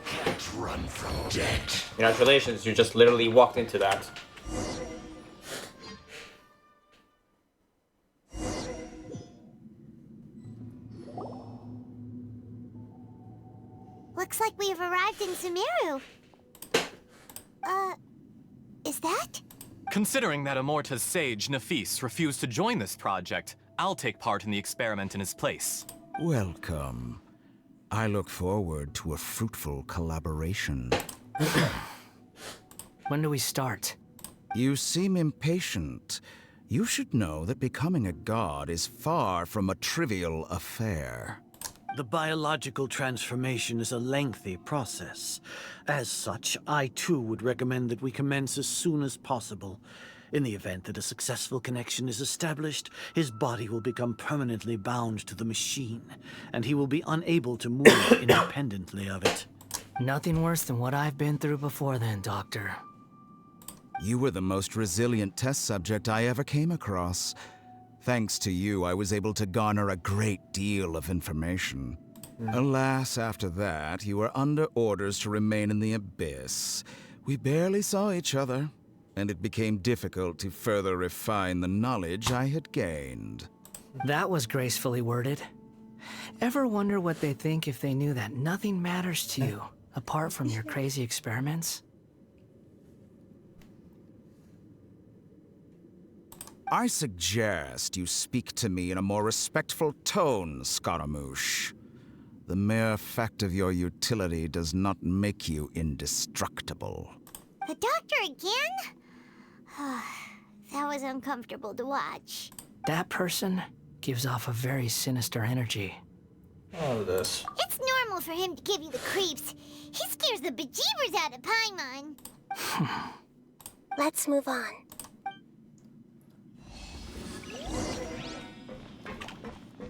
Speaker 5: Can't run from death.
Speaker 1: Congratulations, you just literally walked into that.
Speaker 18: Looks like we've have arrived in Sumeru. Is that?
Speaker 19: Considering that Amorta's sage, Nafis, refused to join this project, I'll take part in the experiment in his place.
Speaker 21: Welcome. I look forward to a fruitful collaboration.
Speaker 17: When do we start?
Speaker 21: You seem impatient. You should know that becoming a god is far from a trivial affair.
Speaker 10: The biological transformation is a lengthy process. As such, I too would recommend that we commence as soon as possible. In the event that a successful connection is established, his body will become permanently bound to the machine, and he will be unable to move independently of it.
Speaker 17: Nothing worse than what I've been through before then, Doctor.
Speaker 21: You were the most resilient test subject I ever came across. Thanks to you, I was able to garner a great deal of information. Alas, after that, you were under orders to remain in the Abyss. We barely saw each other, and it became difficult to further refine the knowledge I had gained.
Speaker 17: That was gracefully worded. Ever wonder what they'd think if they knew that nothing matters to you, apart from your crazy experiments?
Speaker 21: I suggest you speak to me in a more respectful tone, Scaramouche. The mere fact of your utility does not make you indestructible.
Speaker 18: The doctor again? That was uncomfortable to watch.
Speaker 17: That person gives off a very sinister energy.
Speaker 1: All of this.
Speaker 18: It's normal for him to give you the creeps. He scares the bejeebers out of Paimon. Let's move on.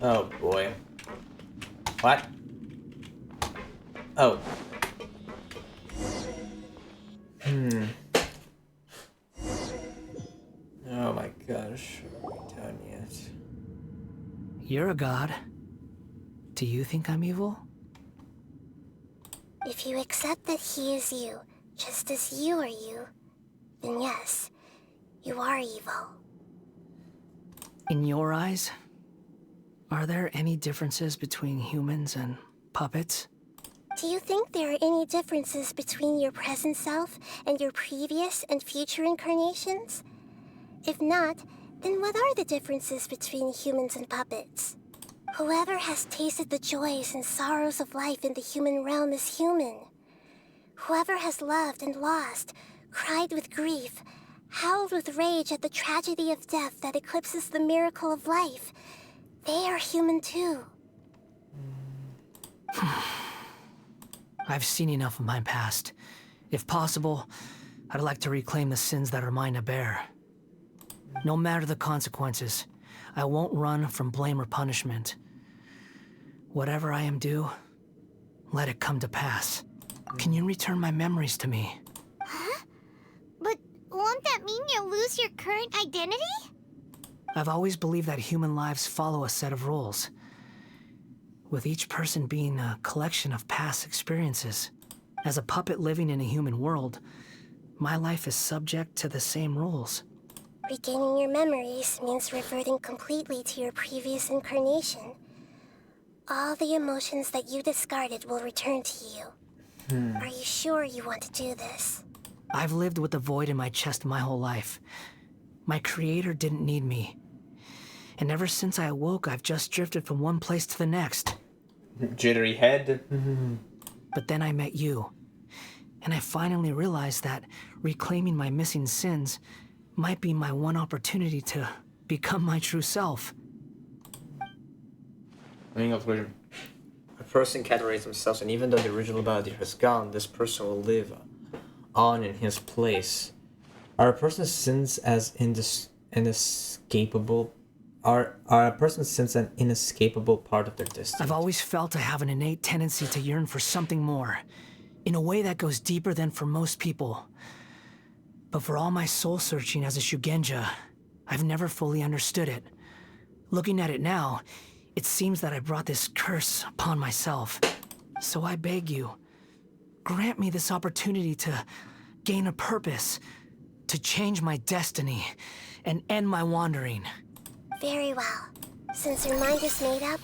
Speaker 1: Oh boy. What? Oh. Oh my gosh. Are we done yet?
Speaker 17: You're a god. Do you think I'm evil?
Speaker 18: If you accept that he is you, just as you are you, then yes, you are evil.
Speaker 17: In your eyes, are there any differences between humans and puppets?
Speaker 18: Do you think there are any differences between your present self and your previous and future incarnations? If not, then what are the differences between humans and puppets? Whoever has tasted the joys and sorrows of life in the human realm is human. Whoever has loved and lost, cried with grief, howled with rage at the tragedy of death that eclipses the miracle of life, they are human too.
Speaker 17: I've seen enough of my past. If possible, I'd like to reclaim the sins that are mine to bear. No matter the consequences, I won't run from blame or punishment. Whatever I am due, let it come to pass. Can you return my memories to me?
Speaker 18: Huh? But won't that mean you'll lose your current identity?
Speaker 17: I've always believed that human lives follow a set of rules, with each person being a collection of past experiences. As a puppet living in a human world, my life is subject to the same rules.
Speaker 18: Regaining your memories means reverting completely to your previous incarnation. All the emotions that you discarded will return to you. Are you sure you want to do this?
Speaker 17: I've lived with the void in my chest my whole life. My creator didn't need me. And ever since I awoke, I've just drifted from one place to the next.
Speaker 1: Jittery head.
Speaker 17: But then I met you. And I finally realized that reclaiming my missing sins might be my one opportunity to become my true self.
Speaker 1: Meaning of conclusion. A person categorizes themselves, and even though the original body has gone, this person will live on in his place. Are a person's sins as inescapable? Are a person's sins an inescapable part of their destiny?
Speaker 17: I've always felt I have an innate tendency to yearn for something more, in a way that goes deeper than for most people. But for all my soul-searching as a Shugenja, I've never fully understood it. Looking at it now, it seems that I brought this curse upon myself. So I beg you, grant me this opportunity to gain a purpose, to change my destiny, and end my wandering.
Speaker 18: Very well. Since your mind is made up,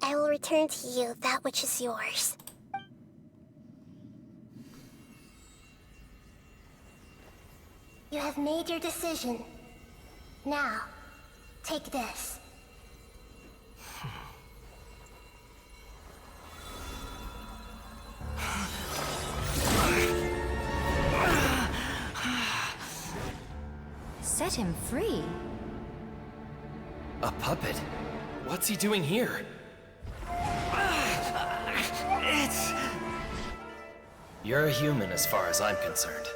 Speaker 18: I will return to you that which is yours. You have made your decision. Now, take this.
Speaker 7: Set him free?
Speaker 20: A puppet? What's he doing here?
Speaker 3: It's...
Speaker 20: You're a human as far as I'm concerned.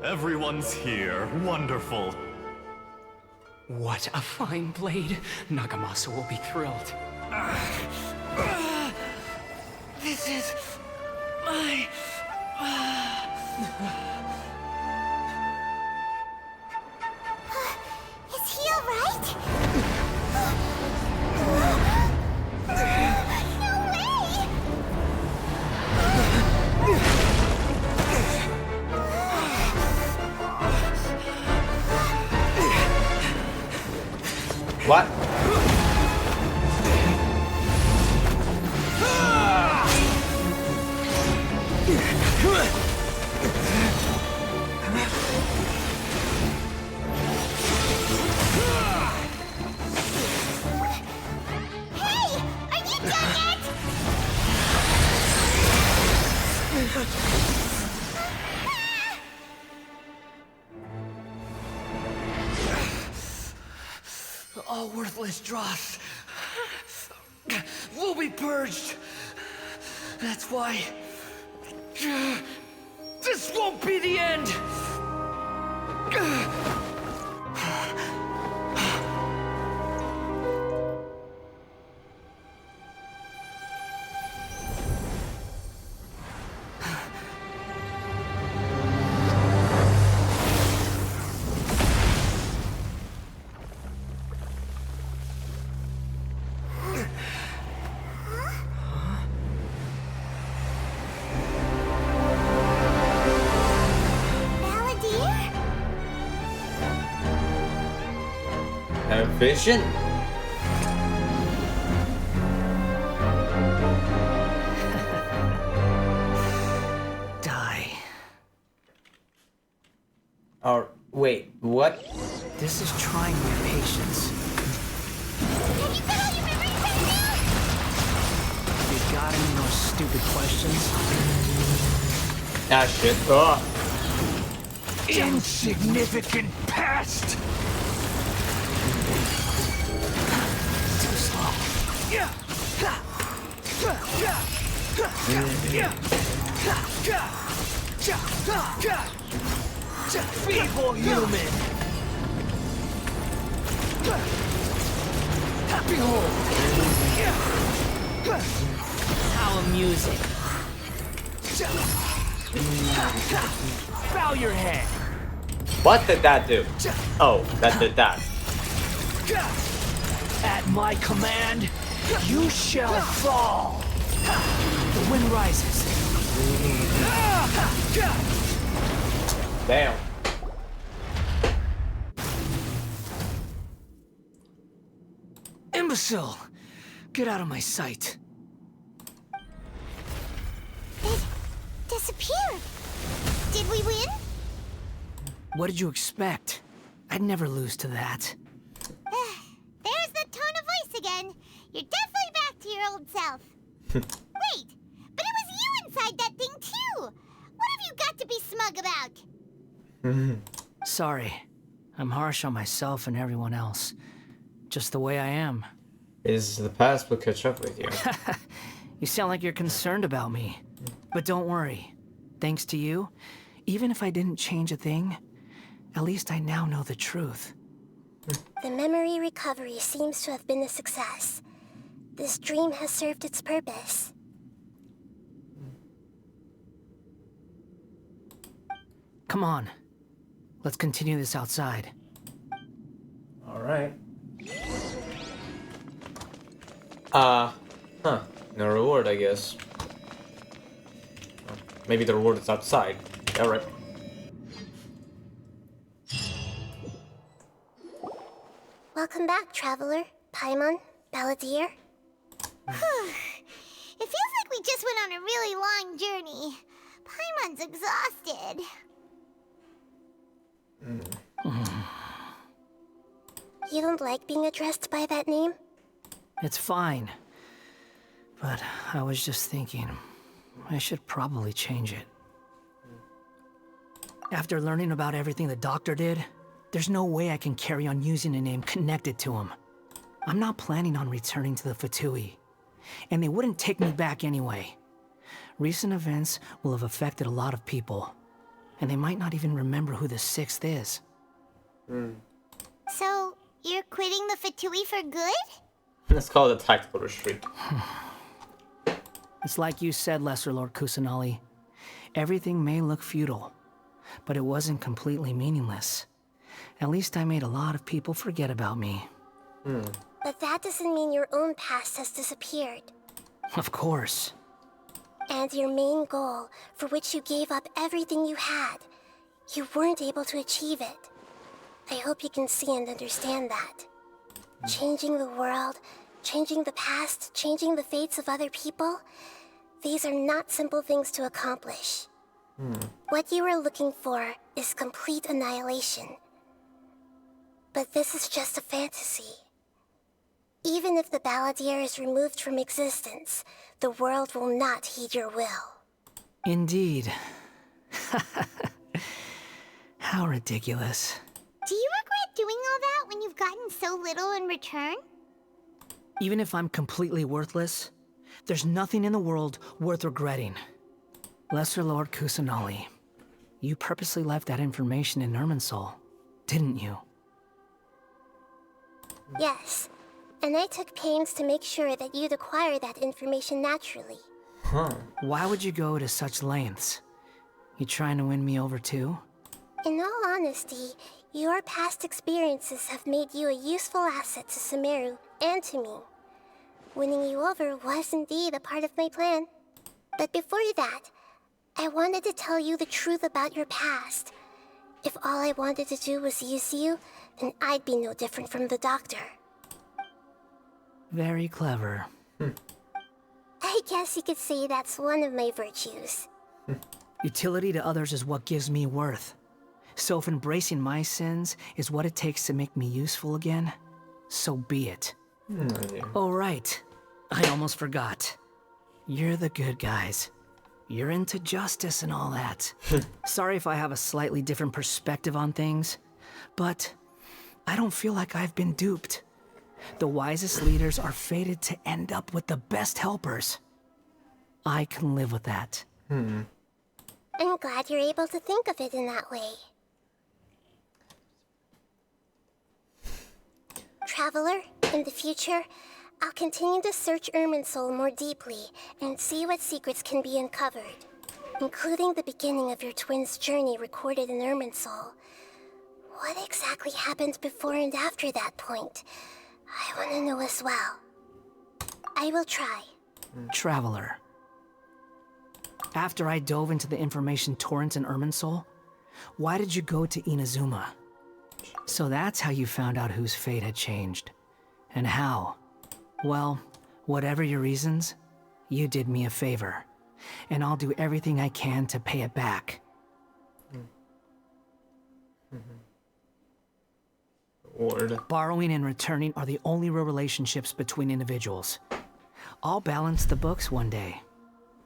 Speaker 19: Everyone's here. Wonderful.
Speaker 3: What a fine blade. Nagamasa will be thrilled. This is... my...
Speaker 18: Is he alright? No way!
Speaker 1: What?
Speaker 18: Hey! Are you done yet?
Speaker 3: All worthless dross will be purged. That's why this won't be the end.
Speaker 1: A vision?
Speaker 17: Die.
Speaker 1: Or wait, what?
Speaker 17: This is trying my patience. You got any more stupid questions?
Speaker 1: Ah shit. Oh.
Speaker 13: Insignificant past!
Speaker 17: Too slow.
Speaker 13: Feeble human!
Speaker 17: Behold! How amusing.
Speaker 13: Bow your head!
Speaker 1: What did that do? Oh, that did that.
Speaker 13: At my command, you shall fall!
Speaker 17: The wind rises.
Speaker 1: Damn.
Speaker 17: Imbecile! Get out of my sight.
Speaker 18: It disappeared. Did we win?
Speaker 17: What did you expect? I'd never lose to that.
Speaker 18: There's the tone of voice again. You're definitely back to your old self. Wait, but it was you inside that thing too. What have you got to be smug about?
Speaker 17: Sorry. I'm harsh on myself and everyone else. Just the way I am.
Speaker 1: Is the past will catch up with you?
Speaker 17: You sound like you're concerned about me. But don't worry. Thanks to you, even if I didn't change a thing, at least I now know the truth.
Speaker 18: The memory recovery seems to have been a success. This dream has served its purpose.
Speaker 17: Come on. Let's continue this outside.
Speaker 1: Alright. No reward, I guess. Maybe the reward is outside. Alright.
Speaker 18: Welcome back, traveler. Paimon, Balladeer. It feels like we just went on a really long journey. Paimon's exhausted. You don't like being addressed by that name?
Speaker 17: It's fine. But I was just thinking, I should probably change it. After learning about everything the doctor did, there's no way I can carry on using a name connected to him. I'm not planning on returning to the Fatui, and they wouldn't take me back anyway. Recent events will have affected a lot of people, and they might not even remember who the Sixth is.
Speaker 2: So, you're quitting the Fatui for good?
Speaker 1: Let's call it a tactical retreat.
Speaker 17: It's like you said, Lesser Lord Kusanali. Everything may look futile, but it wasn't completely meaningless. At least I made a lot of people forget about me.
Speaker 18: But that doesn't mean your own past has disappeared.
Speaker 17: Of course.
Speaker 18: And your main goal, for which you gave up everything you had, you weren't able to achieve it. I hope you can see and understand that. Changing the world, changing the past, changing the fates of other people, these are not simple things to accomplish. What you were looking for is complete annihilation. But this is just a fantasy. Even if the Balladeer is removed from existence, the world will not heed your will.
Speaker 17: Indeed. How ridiculous.
Speaker 2: Do you regret doing all that when you've gotten so little in return?
Speaker 17: Even if I'm completely worthless, there's nothing in the world worth regretting. Lesser Lord Kusanali, you purposely left that information in Irminsul, didn't you?
Speaker 18: Yes, and I took pains to make sure that you'd acquire that information naturally.
Speaker 17: Why would you go to such lengths? You trying to win me over too?
Speaker 18: In all honesty, your past experiences have made you a useful asset to Sumeru and to me. Winning you over was indeed a part of my plan. But before that, I wanted to tell you the truth about your past. If all I wanted to do was use you, then I'd be no different from the doctor.
Speaker 17: Very clever.
Speaker 18: I guess you could say that's one of my virtues.
Speaker 17: Utility to others is what gives me worth. So if embracing my sins is what it takes to make me useful again, so be it. Oh right, I almost forgot. You're the good guys. You're into justice and all that. Sorry if I have a slightly different perspective on things, but I don't feel like I've been duped. The wisest leaders are fated to end up with the best helpers. I can live with that.
Speaker 18: I'm glad you're able to think of it in that way. Traveler, in the future, I'll continue to search Irminsul more deeply and see what secrets can be uncovered, including the beginning of your twins' journey recorded in Irminsul. What exactly happened before and after that point? I want to know as well. I will try.
Speaker 17: Traveler. After I dove into the information torrent in Irminsul, why did you go to Inazuma? So that's how you found out whose fate had changed. And how? Well, whatever your reasons, you did me a favor. And I'll do everything I can to pay it back. Borrowing and returning are the only real relationships between individuals. I'll balance the books one day.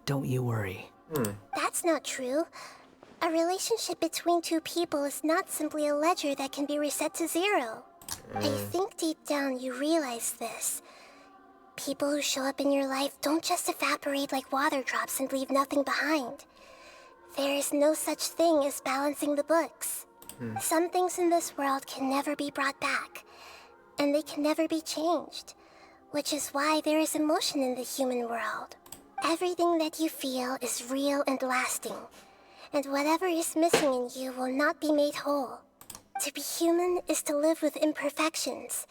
Speaker 17: Don't you worry.
Speaker 18: That's not true. A relationship between two people is not simply a ledger that can be reset to zero. I think deep down you realize this. People who show up in your life don't just evaporate like water drops and leave nothing behind. There is no such thing as balancing the books. Some things in this world can never be brought back, and they can never be changed, which is why there is emotion in the human world. Everything that you feel is real and lasting, and whatever is missing in you will not be made whole. To be human is to live with imperfections.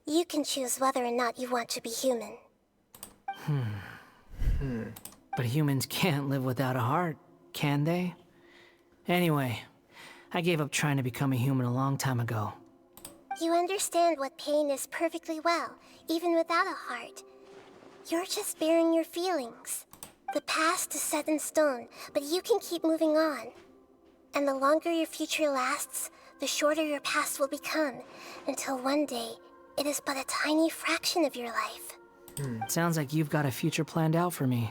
Speaker 18: You can choose whether or not you want to be human.
Speaker 17: But humans can't live without a heart, can they? Anyway, I gave up trying to become a human a long time ago.
Speaker 18: You understand what pain is perfectly well, even without a heart. You're just bearing your feelings. The past is set in stone, but you can keep moving on.
Speaker 2: And the longer your future lasts, the shorter your past will become, until one day, it is but a tiny fraction of your life.
Speaker 17: Sounds like you've got a future planned out for me.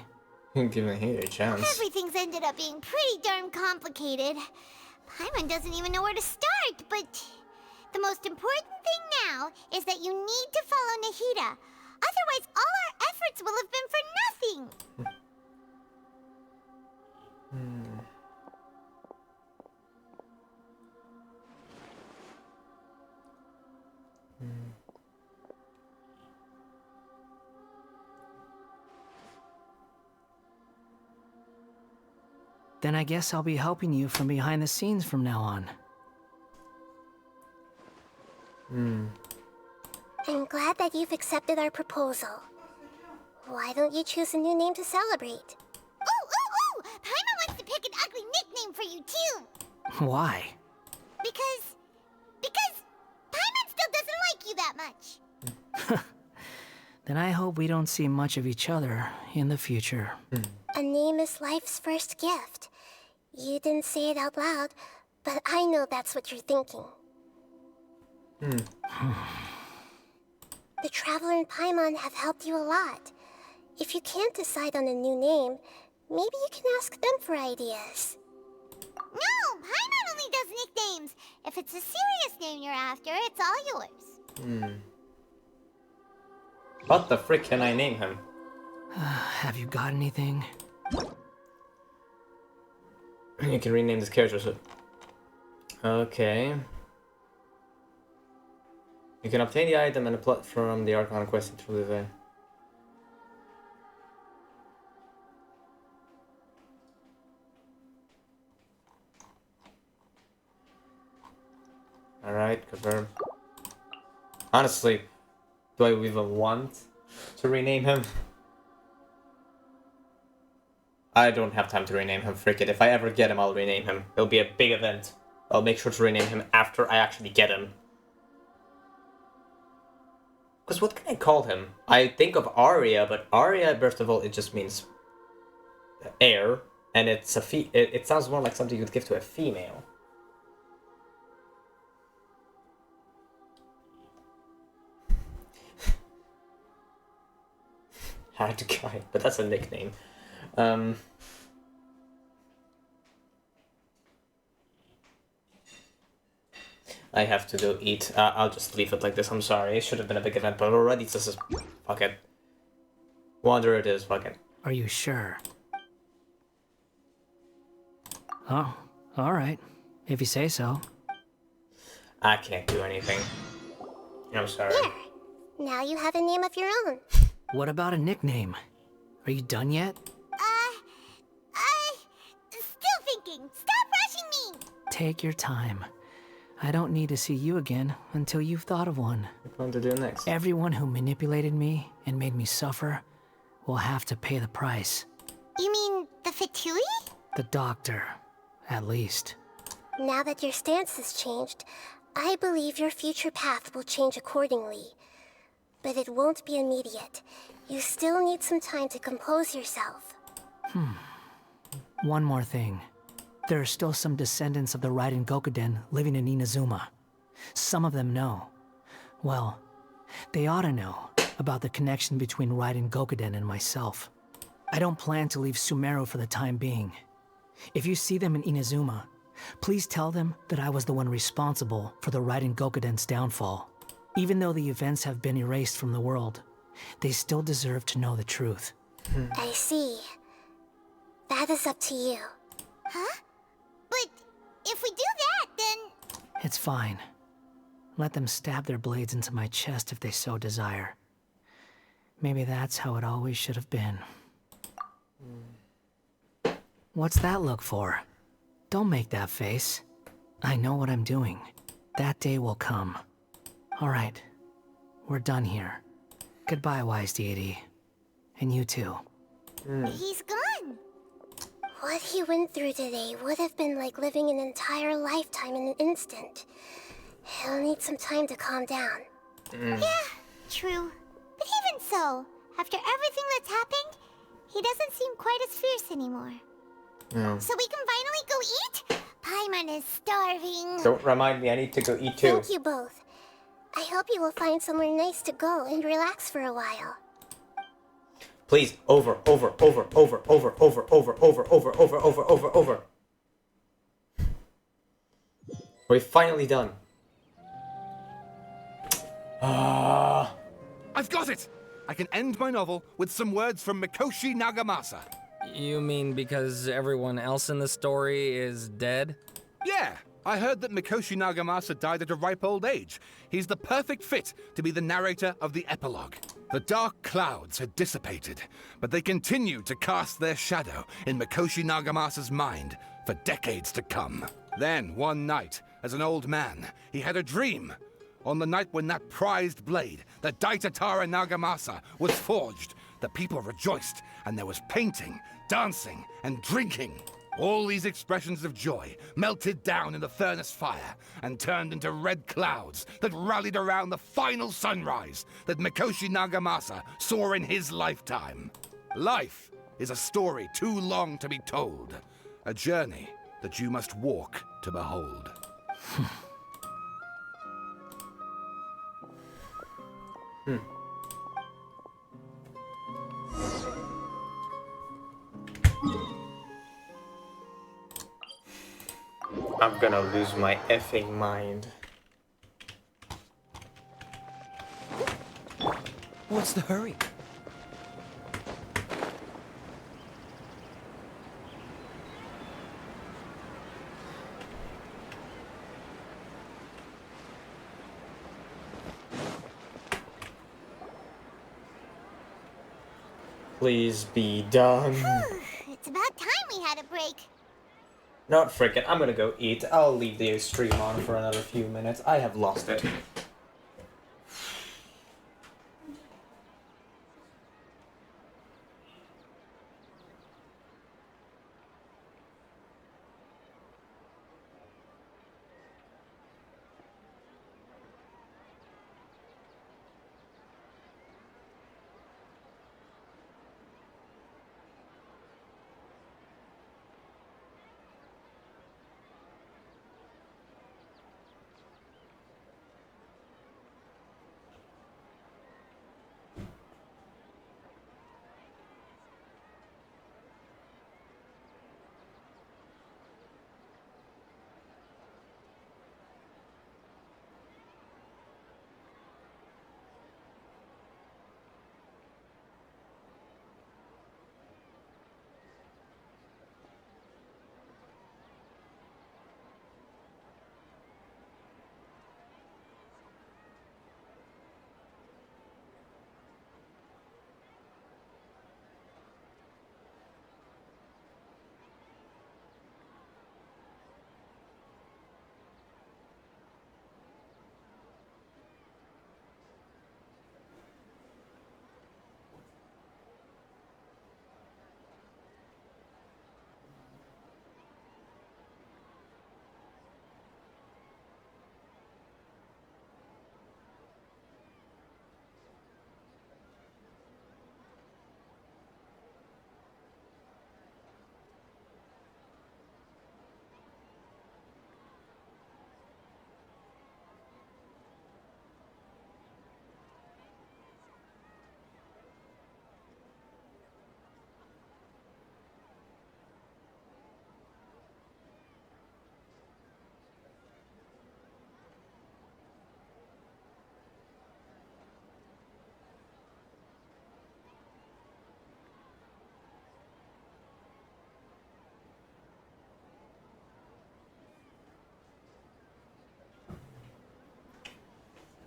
Speaker 1: Giving him a chance.
Speaker 18: Everything's ended up being pretty darn complicated. Paimon doesn't even know where to start, but the most important thing now is that you need to follow Nahida. Otherwise, all our efforts will have been for nothing.
Speaker 17: Then I guess I'll be helping you from behind the scenes from now on.
Speaker 2: I'm glad that you've accepted our proposal. Why don't you choose a new name to celebrate?
Speaker 18: Ooh! Paimon wants to pick an ugly nickname for you, too.
Speaker 17: Why?
Speaker 18: Because Paimon still doesn't like you that much.
Speaker 17: Then I hope we don't see much of each other in the future.
Speaker 2: A name is life's first gift. You didn't say it out loud, but I know that's what you're thinking. The Traveler and Paimon have helped you a lot. If you can't decide on a new name, maybe you can ask them for ideas.
Speaker 18: No, Paimon only does nicknames. If it's a serious name you're after, it's all yours.
Speaker 1: What the frick can I name him?
Speaker 17: Have you got anything?
Speaker 1: You can rename this character, so... Okay. You can obtain the item and a plot from the Archon quest through the way. Alright, confirm. Honestly, do I even want to rename him? I don't have time to rename him, frick it. If I ever get him, I'll rename him. It'll be a big event. I'll make sure to rename him after I actually get him. Because what can I call him? I think of Arya, but Arya, first of all, it just means heir. And it's a it sounds more like something you'd give to a female. Hard guy, but that's a nickname. I have to go eat. I'll just leave it like this. I'm sorry. It should have been a big event, but already it's just fuck it. Wonder it is. Fuck it.
Speaker 17: Are you sure? Oh, all right. If you say so.
Speaker 1: I can't do anything. I'm sorry.
Speaker 2: There. Now you have a name of your own.
Speaker 17: What about a nickname? Are you done yet?
Speaker 18: Still thinking. Stop rushing me!
Speaker 17: Take your time. I don't need to see you again until you've thought of one.
Speaker 1: What do you want to do next?
Speaker 17: Everyone who manipulated me and made me suffer will have to pay the price.
Speaker 18: You mean the Fatui?
Speaker 17: The doctor, at least.
Speaker 2: Now that your stance has changed, I believe your future path will change accordingly. But it won't be immediate. You still need some time to compose yourself.
Speaker 17: One more thing. There are still some descendants of the Raiden Gokuden living in Inazuma. Some of them know. Well, they ought to know about the connection between Raiden Gokuden and myself. I don't plan to leave Sumeru for the time being. If you see them in Inazuma, please tell them that I was the one responsible for the Raiden Gokuden's downfall. Even though the events have been erased from the world, they still deserve to know the truth.
Speaker 2: I see. That is up to you.
Speaker 18: Huh? But if we do that, then...
Speaker 17: It's fine. Let them stab their blades into my chest if they so desire. Maybe that's how it always should have been. What's that look for? Don't make that face. I know what I'm doing. That day will come. All right. We're done here. Goodbye, wise deity. And you too.
Speaker 18: He's gone.
Speaker 2: What he went through today would have been like living an entire lifetime in an instant. He'll need some time to calm down.
Speaker 18: Yeah, true. But even so, after everything that's happened, he doesn't seem quite as fierce anymore.
Speaker 1: No.
Speaker 18: So we can finally go eat?
Speaker 2: Paimon is starving.
Speaker 1: Don't remind me, I need to go eat too.
Speaker 18: Thank you both. I hope you will find somewhere nice to go and relax for a while.
Speaker 1: Please, over. We're finally done.
Speaker 16: I've got it! I can end my novel with some words from Mikoshi Nagamasa.
Speaker 20: You mean because everyone else in the story is dead?
Speaker 16: Yeah, I heard that Mikoshi Nagamasa died at a ripe old age. He's the perfect fit to be the narrator of the epilogue. The dark clouds had dissipated, but they continued to cast their shadow in Mikoshi Nagamasa's mind for decades to come. Then, one night, as an old man, he had a dream. On the night when that prized blade, the Daitatara Nagamasa, was forged, the people rejoiced, and there was painting, dancing, and drinking. All these expressions of joy melted down in the furnace fire and turned into red clouds that rallied around the final sunrise that Mikoshi Nagamasa saw in his lifetime. Life is a story too long to be told, a journey that you must walk to behold.
Speaker 1: I'm gonna lose my effing mind.
Speaker 20: What's the hurry?
Speaker 1: Please be done.
Speaker 2: It's about time we had a break.
Speaker 1: Not frickin', I'm gonna go eat. I'll leave the stream on for another few minutes. I have lost it.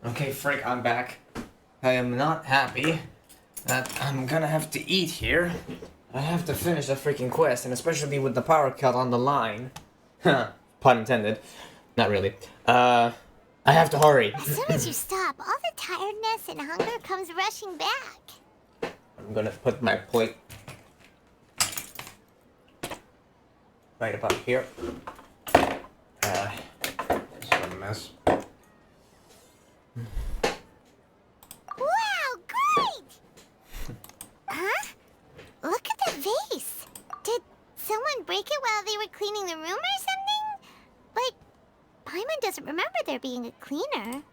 Speaker 1: Okay, Frank, I'm back. I am not happy that I'm gonna have to eat here. I have to finish the freaking quest, and especially with the power cut on the line. Pun intended. Not really. I have to hurry.
Speaker 2: As soon as you stop, all the tiredness and hunger comes rushing back.
Speaker 1: I'm gonna put my plate right about here. It's a mess.
Speaker 2: Wow, great! Huh? Look at the vase. Did someone break it while they were cleaning the room or something? Paimon doesn't remember there being a cleaner.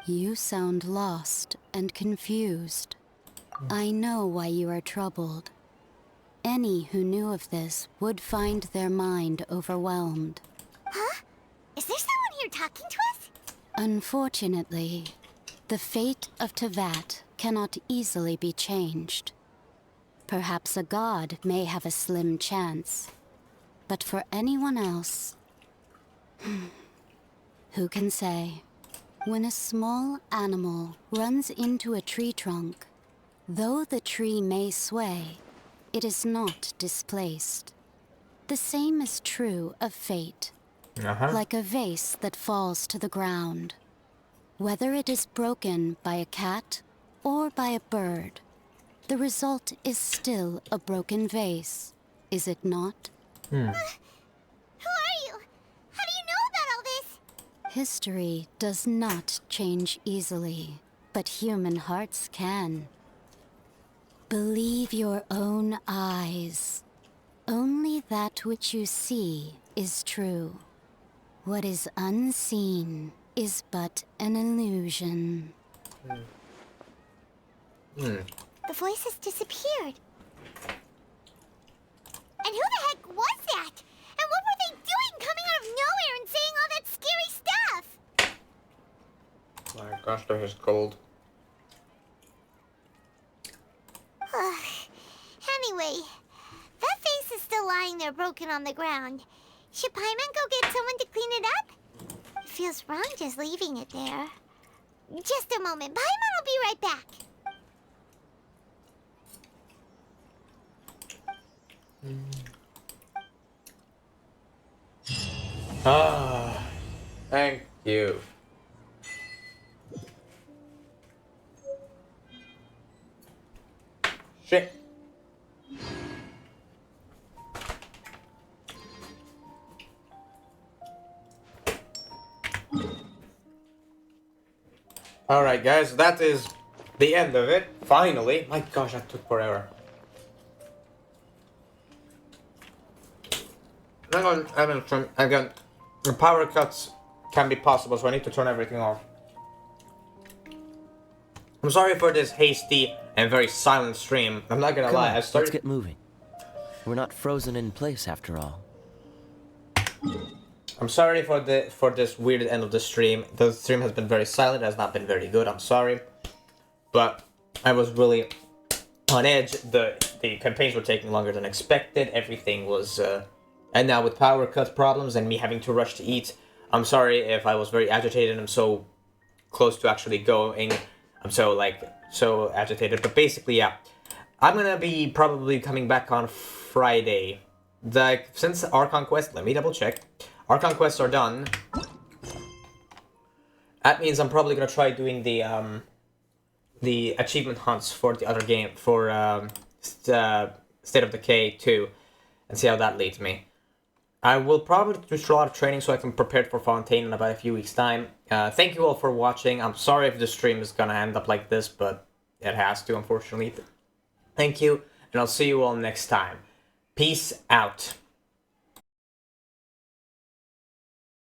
Speaker 7: You sound lost and confused. I know why you are troubled. Any who knew of this would find their mind overwhelmed.
Speaker 2: Huh? Is there someone here talking to us?
Speaker 7: Unfortunately, the fate of Tevat cannot easily be changed. Perhaps a god may have a slim chance. But for anyone else, who can say? When a small animal runs into a tree trunk, though the tree may sway, it is not displaced. The same is true of fate. Like a vase that falls to the ground. Whether it is broken by a cat or by a bird, the result is still a broken vase, is it not?
Speaker 2: Who are you? How do you know about all this?
Speaker 7: History does not change easily, but human hearts can. Believe your own eyes. Only that which you see is true. What is unseen is but an illusion.
Speaker 2: The voice has disappeared. And who the heck was that? And what were they doing coming out of nowhere and saying all that scary stuff?
Speaker 1: My gosh, this is cold.
Speaker 2: Anyway, that face is still lying there broken on the ground. Should Paimon go get someone to clean it up? It feels wrong just leaving it there. Just a moment. Paimon will be right back.
Speaker 1: Ah, thank you. Shit. Alright guys, that is the end of it. Finally. My gosh, that took forever. Again, the power cuts can be possible, so I need to turn everything off. I'm sorry for this hasty and very silent stream. I'm not gonna
Speaker 14: Come
Speaker 1: lie,
Speaker 14: on,
Speaker 1: I started...
Speaker 14: let's get moving. We're not frozen in place after all.
Speaker 1: I'm sorry for this weird end of the stream. The stream has been very silent, has not been very good, I'm sorry. But I was really on edge. The campaigns were taking longer than expected. Everything was and now with power cut problems and me having to rush to eat, I'm sorry if I was very agitated. I'm so close to actually going. I'm so agitated. But basically, yeah. I'm gonna be probably coming back on Friday. Since Archon Quest, let me double check. Archon quests are done. That means I'm probably gonna try doing the achievement hunts for the other game, for State of Decay 2, and see how that leads me. I will probably do a lot of training so I can prepare for Fontaine in about a few weeks' time. Thank you all for watching. I'm sorry if the stream is gonna end up like this, but it has to, unfortunately. Thank you, and I'll see you all next time. Peace out.